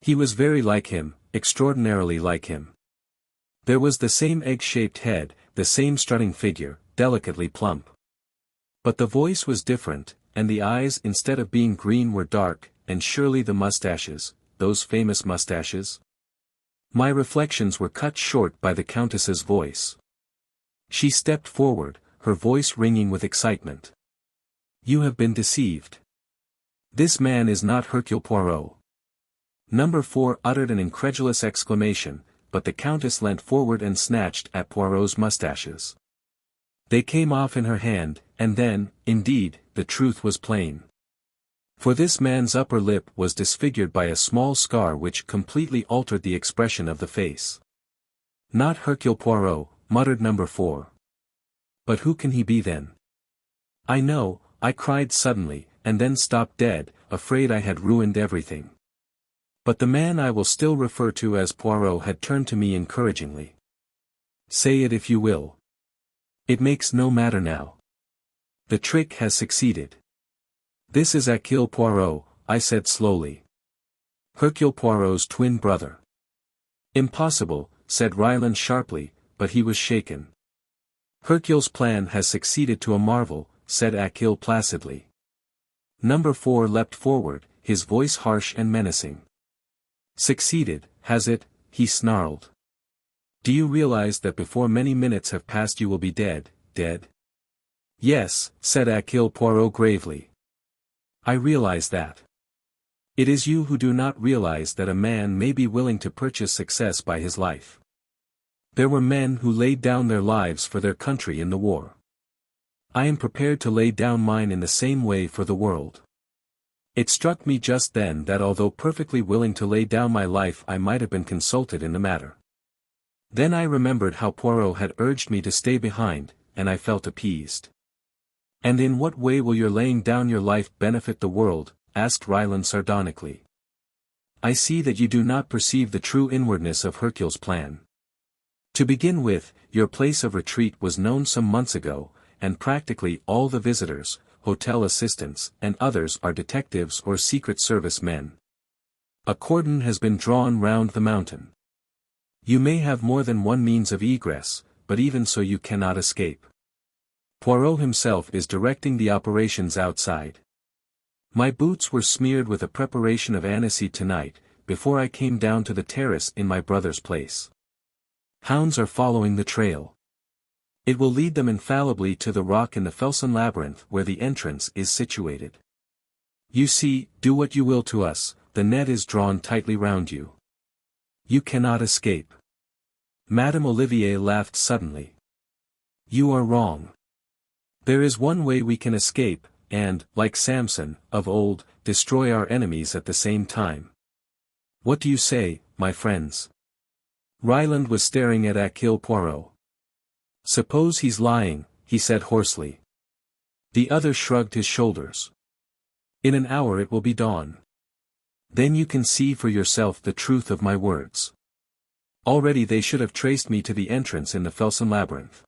He was very like him, extraordinarily like him. There was the same egg-shaped head, the same strutting figure, delicately plump. But the voice was different, and the eyes instead of being green were dark, and surely the mustaches, those famous mustaches? My reflections were cut short by the Countess's voice. She stepped forward, her voice ringing with excitement. You have been deceived. This man is not Hercule Poirot. Number 4 uttered an incredulous exclamation, but the Countess leant forward and snatched at Poirot's mustaches. They came off in her hand, and then, indeed, the truth was plain. For this man's upper lip was disfigured by a small scar which completely altered the expression of the face. Not Hercule Poirot, muttered number 4. But who can he be then? I know, I cried suddenly, and then stopped dead, afraid I had ruined everything. But the man I will still refer to as Poirot had turned to me encouragingly. Say it if you will. It makes no matter now. The trick has succeeded. This is Hercule Poirot, I said slowly. Hercule Poirot's twin brother. Impossible, said Ryland sharply, but he was shaken. Hercule's plan has succeeded to a marvel, said Hercule placidly. Number 4 leapt forward, his voice harsh and menacing. Succeeded, has it? He snarled. Do you realize that before many minutes have passed you will be dead, dead? Yes, said Hercule Poirot gravely. I realize that. It is you who do not realize that a man may be willing to purchase success by his life. There were men who laid down their lives for their country in the war. I am prepared to lay down mine in the same way for the world. It struck me just then that although perfectly willing to lay down my life I might have been consulted in the matter. Then I remembered how Poirot had urged me to stay behind, and I felt appeased. And in what way will your laying down your life benefit the world? Asked Ryland sardonically. I see that you do not perceive the true inwardness of Hercule's plan. To begin with, your place of retreat was known some months ago, and practically all the visitors, hotel assistants, and others are detectives or Secret Service men. A cordon has been drawn round the mountain. You may have more than one means of egress, but even so you cannot escape. Poirot himself is directing the operations outside. My boots were smeared with a preparation of aniseed tonight, before I came down to the terrace in my brother's place. Hounds are following the trail. It will lead them infallibly to the rock in the Felsenlabyrynth where the entrance is situated. You see, do what you will to us, the net is drawn tightly round you. You cannot escape. Madame Olivier laughed suddenly. You are wrong. There is one way we can escape, and, like Samson, of old, destroy our enemies at the same time. What do you say, my friends? Ryland was staring at Hercule Poirot. Suppose he's lying, he said hoarsely. The other shrugged his shoulders. In an hour it will be dawn. Then you can see for yourself the truth of my words. Already they should have traced me to the entrance in the Felsenlabyrynth.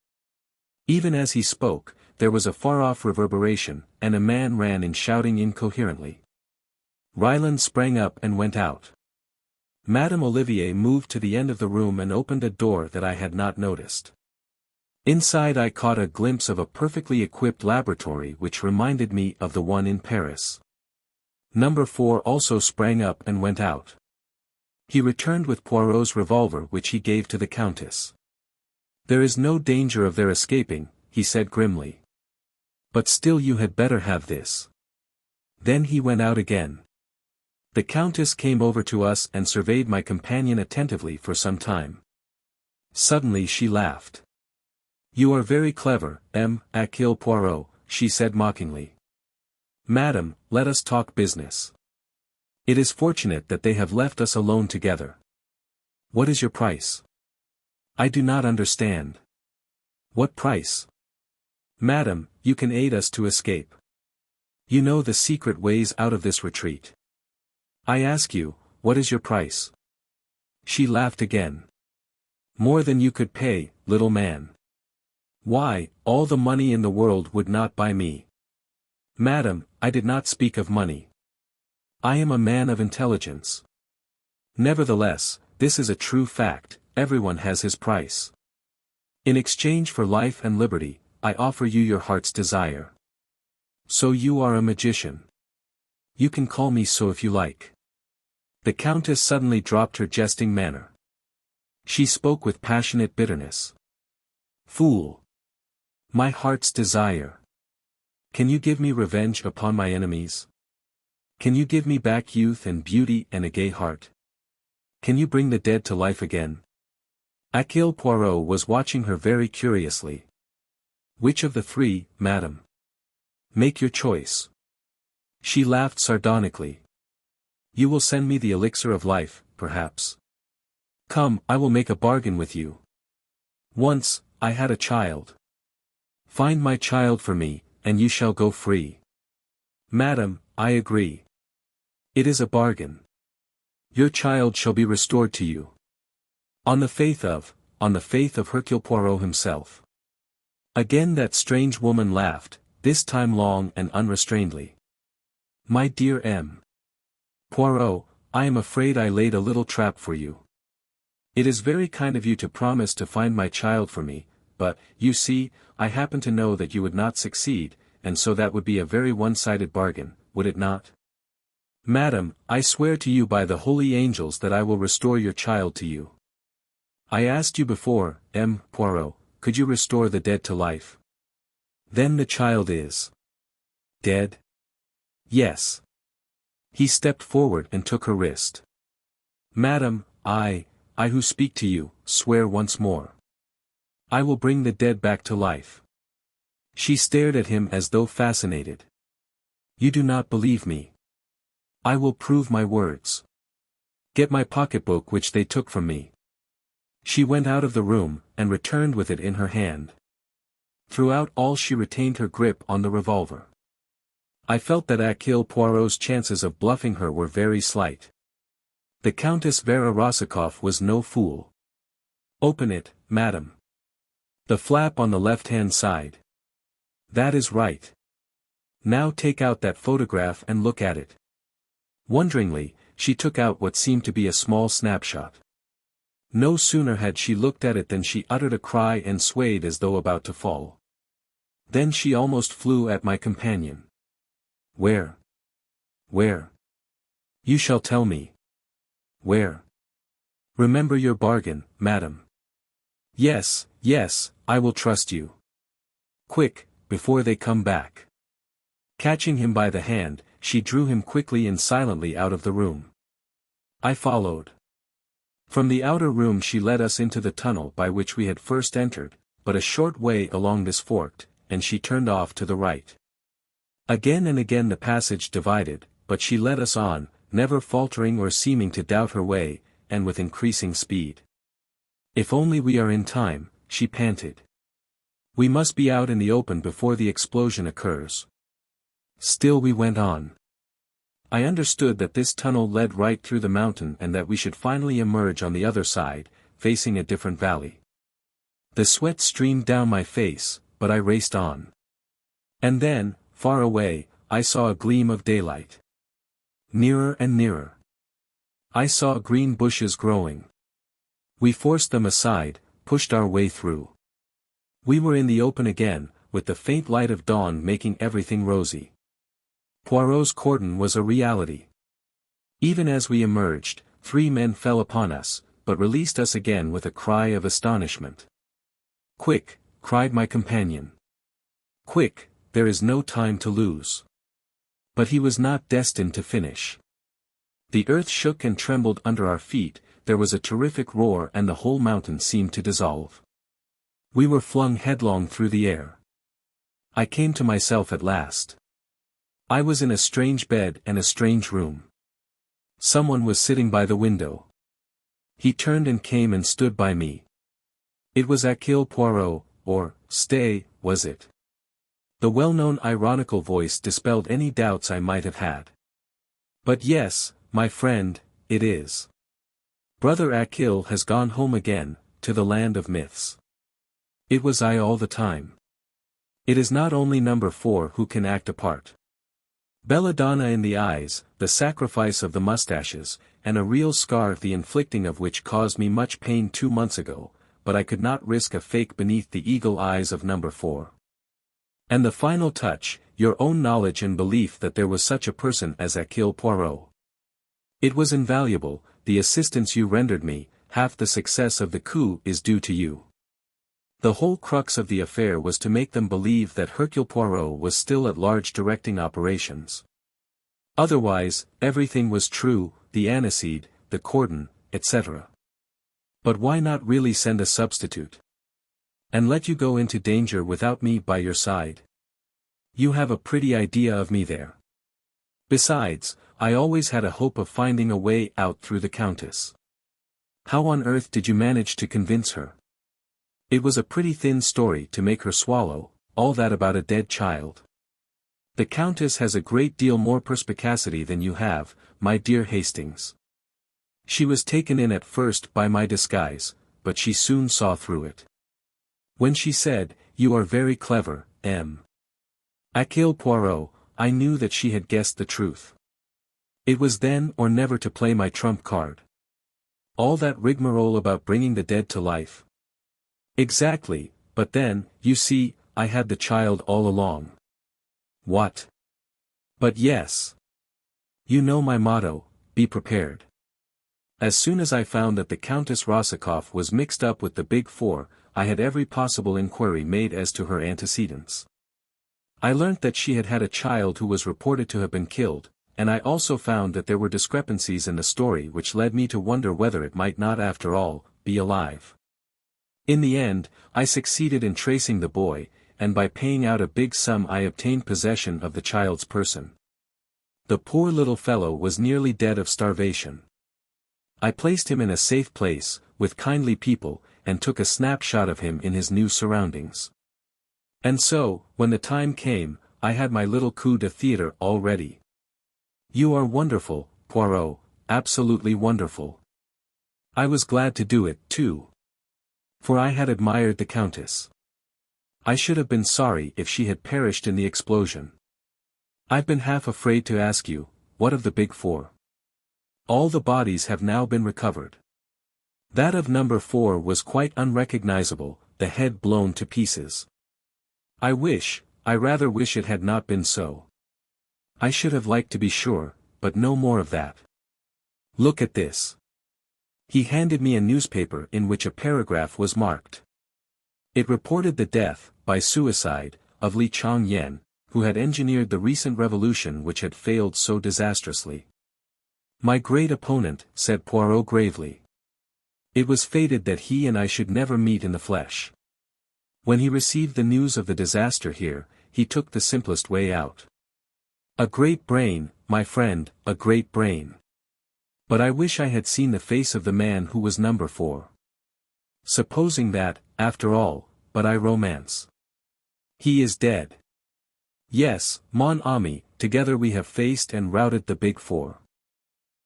Even as he spoke, there was a far-off reverberation, and a man ran in shouting incoherently. Ryland sprang up and went out. Madame Olivier moved to the end of the room and opened a door that I had not noticed. Inside I caught a glimpse of a perfectly equipped laboratory which reminded me of the one in Paris. Number 4 also sprang up and went out. He returned with Poirot's revolver which he gave to the Countess. There is no danger of their escaping, he said grimly. But still you had better have this. Then he went out again. The Countess came over to us and surveyed my companion attentively for some time. Suddenly she laughed. You are very clever, Hercule Poirot, she said mockingly. Madam, let us talk business. It is fortunate that they have left us alone together. What is your price? I do not understand. What price? Madam, you can aid us to escape. You know the secret ways out of this retreat. I ask you, what is your price? She laughed again. More than you could pay, little man. Why, all the money in the world would not buy me. Madam, I did not speak of money. I am a man of intelligence. Nevertheless, this is a true fact, everyone has his price. In exchange for life and liberty, I offer you your heart's desire. So you are a magician. You can call me so if you like. The Countess suddenly dropped her jesting manner. She spoke with passionate bitterness. Fool! My heart's desire. Can you give me revenge upon my enemies? Can you give me back youth and beauty and a gay heart? Can you bring the dead to life again? Hercule Poirot was watching her very curiously. Which of the three, madam? Make your choice. She laughed sardonically. You will send me the elixir of life, perhaps. Come, I will make a bargain with you. Once, I had a child. Find my child for me, and you shall go free. Madam, I agree. It is a bargain. Your child shall be restored to you. On the faith of Hercule Poirot himself. Again that strange woman laughed, this time long and unrestrainedly. My dear M. Poirot, I am afraid I laid a little trap for you. It is very kind of you to promise to find my child for me, but, you see, I happen to know that you would not succeed, and so that would be a very one-sided bargain, would it not? Madam, I swear to you by the holy angels that I will restore your child to you. I asked you before, M. Poirot, could you restore the dead to life? Then the child is dead? Yes. He stepped forward and took her wrist. Madam, I who speak to you, swear once more. I will bring the dead back to life. She stared at him as though fascinated. You do not believe me. I will prove my words. Get my pocketbook which they took from me. She went out of the room, and returned with it in her hand. Throughout all she retained her grip on the revolver. I felt that Hercule Poirot's chances of bluffing her were very slight. The Countess Vera Rossikoff was no fool. Open it, madam. The flap on the left-hand side. That is right. Now take out that photograph and look at it. Wonderingly, she took out what seemed to be a small snapshot. No sooner had she looked at it than she uttered a cry and swayed as though about to fall. Then she almost flew at my companion. Where? Where? You shall tell me. Where? Remember your bargain, madam. Yes, yes, I will trust you. Quick, before they come back. Catching him by the hand, she drew him quickly and silently out of the room. I followed. From the outer room she led us into the tunnel by which we had first entered, but a short way along this forked, and she turned off to the right. Again and again the passage divided, but she led us on, never faltering or seeming to doubt her way, and with increasing speed. "If only we are in time," she panted. "We must be out in the open before the explosion occurs." Still we went on. I understood that this tunnel led right through the mountain and that we should finally emerge on the other side, facing a different valley. The sweat streamed down my face, but I raced on. And then, far away, I saw a gleam of daylight. Nearer and nearer. I saw green bushes growing. We forced them aside, pushed our way through. We were in the open again, with the faint light of dawn making everything rosy. Poirot's cordon was a reality. Even as we emerged, 3 men fell upon us, but released us again with a cry of astonishment. "Quick!" cried my companion. "Quick, there is no time to lose." But he was not destined to finish. The earth shook and trembled under our feet, there was a terrific roar and the whole mountain seemed to dissolve. We were flung headlong through the air. I came to myself at last. I was in a strange bed and a strange room. Someone was sitting by the window. He turned and came and stood by me. It was Hercule Poirot, or, stay, was it? The well-known ironical voice dispelled any doubts I might have had. "But yes, my friend, it is. Brother Hercule has gone home again, to the land of myths." It was I all the time. It is not only number 4 who can act a part. Belladonna in the eyes, the sacrifice of the mustaches, and a real scar the inflicting of which caused me much pain 2 months ago, but I could not risk a fake beneath the eagle eyes of number 4. And the final touch, your own knowledge and belief that there was such a person as Hercule Poirot. It was invaluable, the assistance you rendered me, half the success of the coup is due to you. The whole crux of the affair was to make them believe that Hercule Poirot was still at large directing operations. Otherwise, everything was true, the aniseed, the cordon, etc. But why not really send a substitute? And let you go into danger without me by your side? You have a pretty idea of me there. Besides, I always had a hope of finding a way out through the Countess. How on earth did you manage to convince her? It was a pretty thin story to make her swallow, all that about a dead child. The Countess has a great deal more perspicacity than you have, my dear Hastings. She was taken in at first by my disguise, but she soon saw through it. When she said, "You are very clever, M. Hercule Poirot," I knew that she had guessed the truth. It was then or never to play my trump card. All that rigmarole about bringing the dead to life. Exactly, but then, you see, I had the child all along. What? But yes. You know my motto, be prepared. As soon as I found that the Countess Rosikoff was mixed up with the Big Four, I had every possible inquiry made as to her antecedents. I learnt that she had had a child who was reported to have been killed, and I also found that there were discrepancies in the story which led me to wonder whether it might not after all, be alive. In the end, I succeeded in tracing the boy, and by paying out a big sum I obtained possession of the child's person. The poor little fellow was nearly dead of starvation. I placed him in a safe place, with kindly people, and took a snapshot of him in his new surroundings. And so, when the time came, I had my little coup de theatre all ready. You are wonderful, Poirot, absolutely wonderful. I was glad to do it, too. For I had admired the Countess. I should have been sorry if she had perished in the explosion. I've been half afraid to ask you, what of the Big Four? All the bodies have now been recovered. That of number 4 was quite unrecognizable, the head blown to pieces. I rather wish it had not been so. I should have liked to be sure, but no more of that. Look at this. He handed me a newspaper in which a paragraph was marked. It reported the death, by suicide, of Li Chang-yen, who had engineered the recent revolution which had failed so disastrously. My great opponent, said Poirot gravely. It was fated that he and I should never meet in the flesh. When he received the news of the disaster here, he took the simplest way out. A great brain, my friend, a great brain. But I wish I had seen the face of the man who was number 4. Supposing that, after all, but I romance. He is dead. Yes, mon ami, together we have faced and routed the big 4.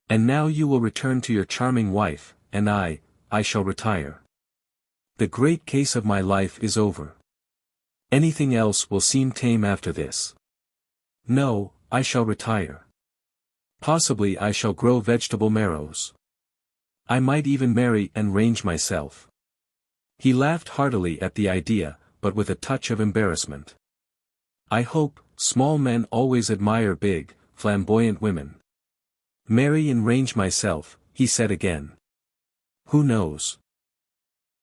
And now you will return to your charming wife, and I shall retire. The great case of my life is over. Anything else will seem tame after this. No, I shall retire. Possibly I shall grow vegetable marrows. I might even marry and range myself. He laughed heartily at the idea, but with a touch of embarrassment. I hope, small men always admire big, flamboyant women. Marry and range myself, he said again. Who knows?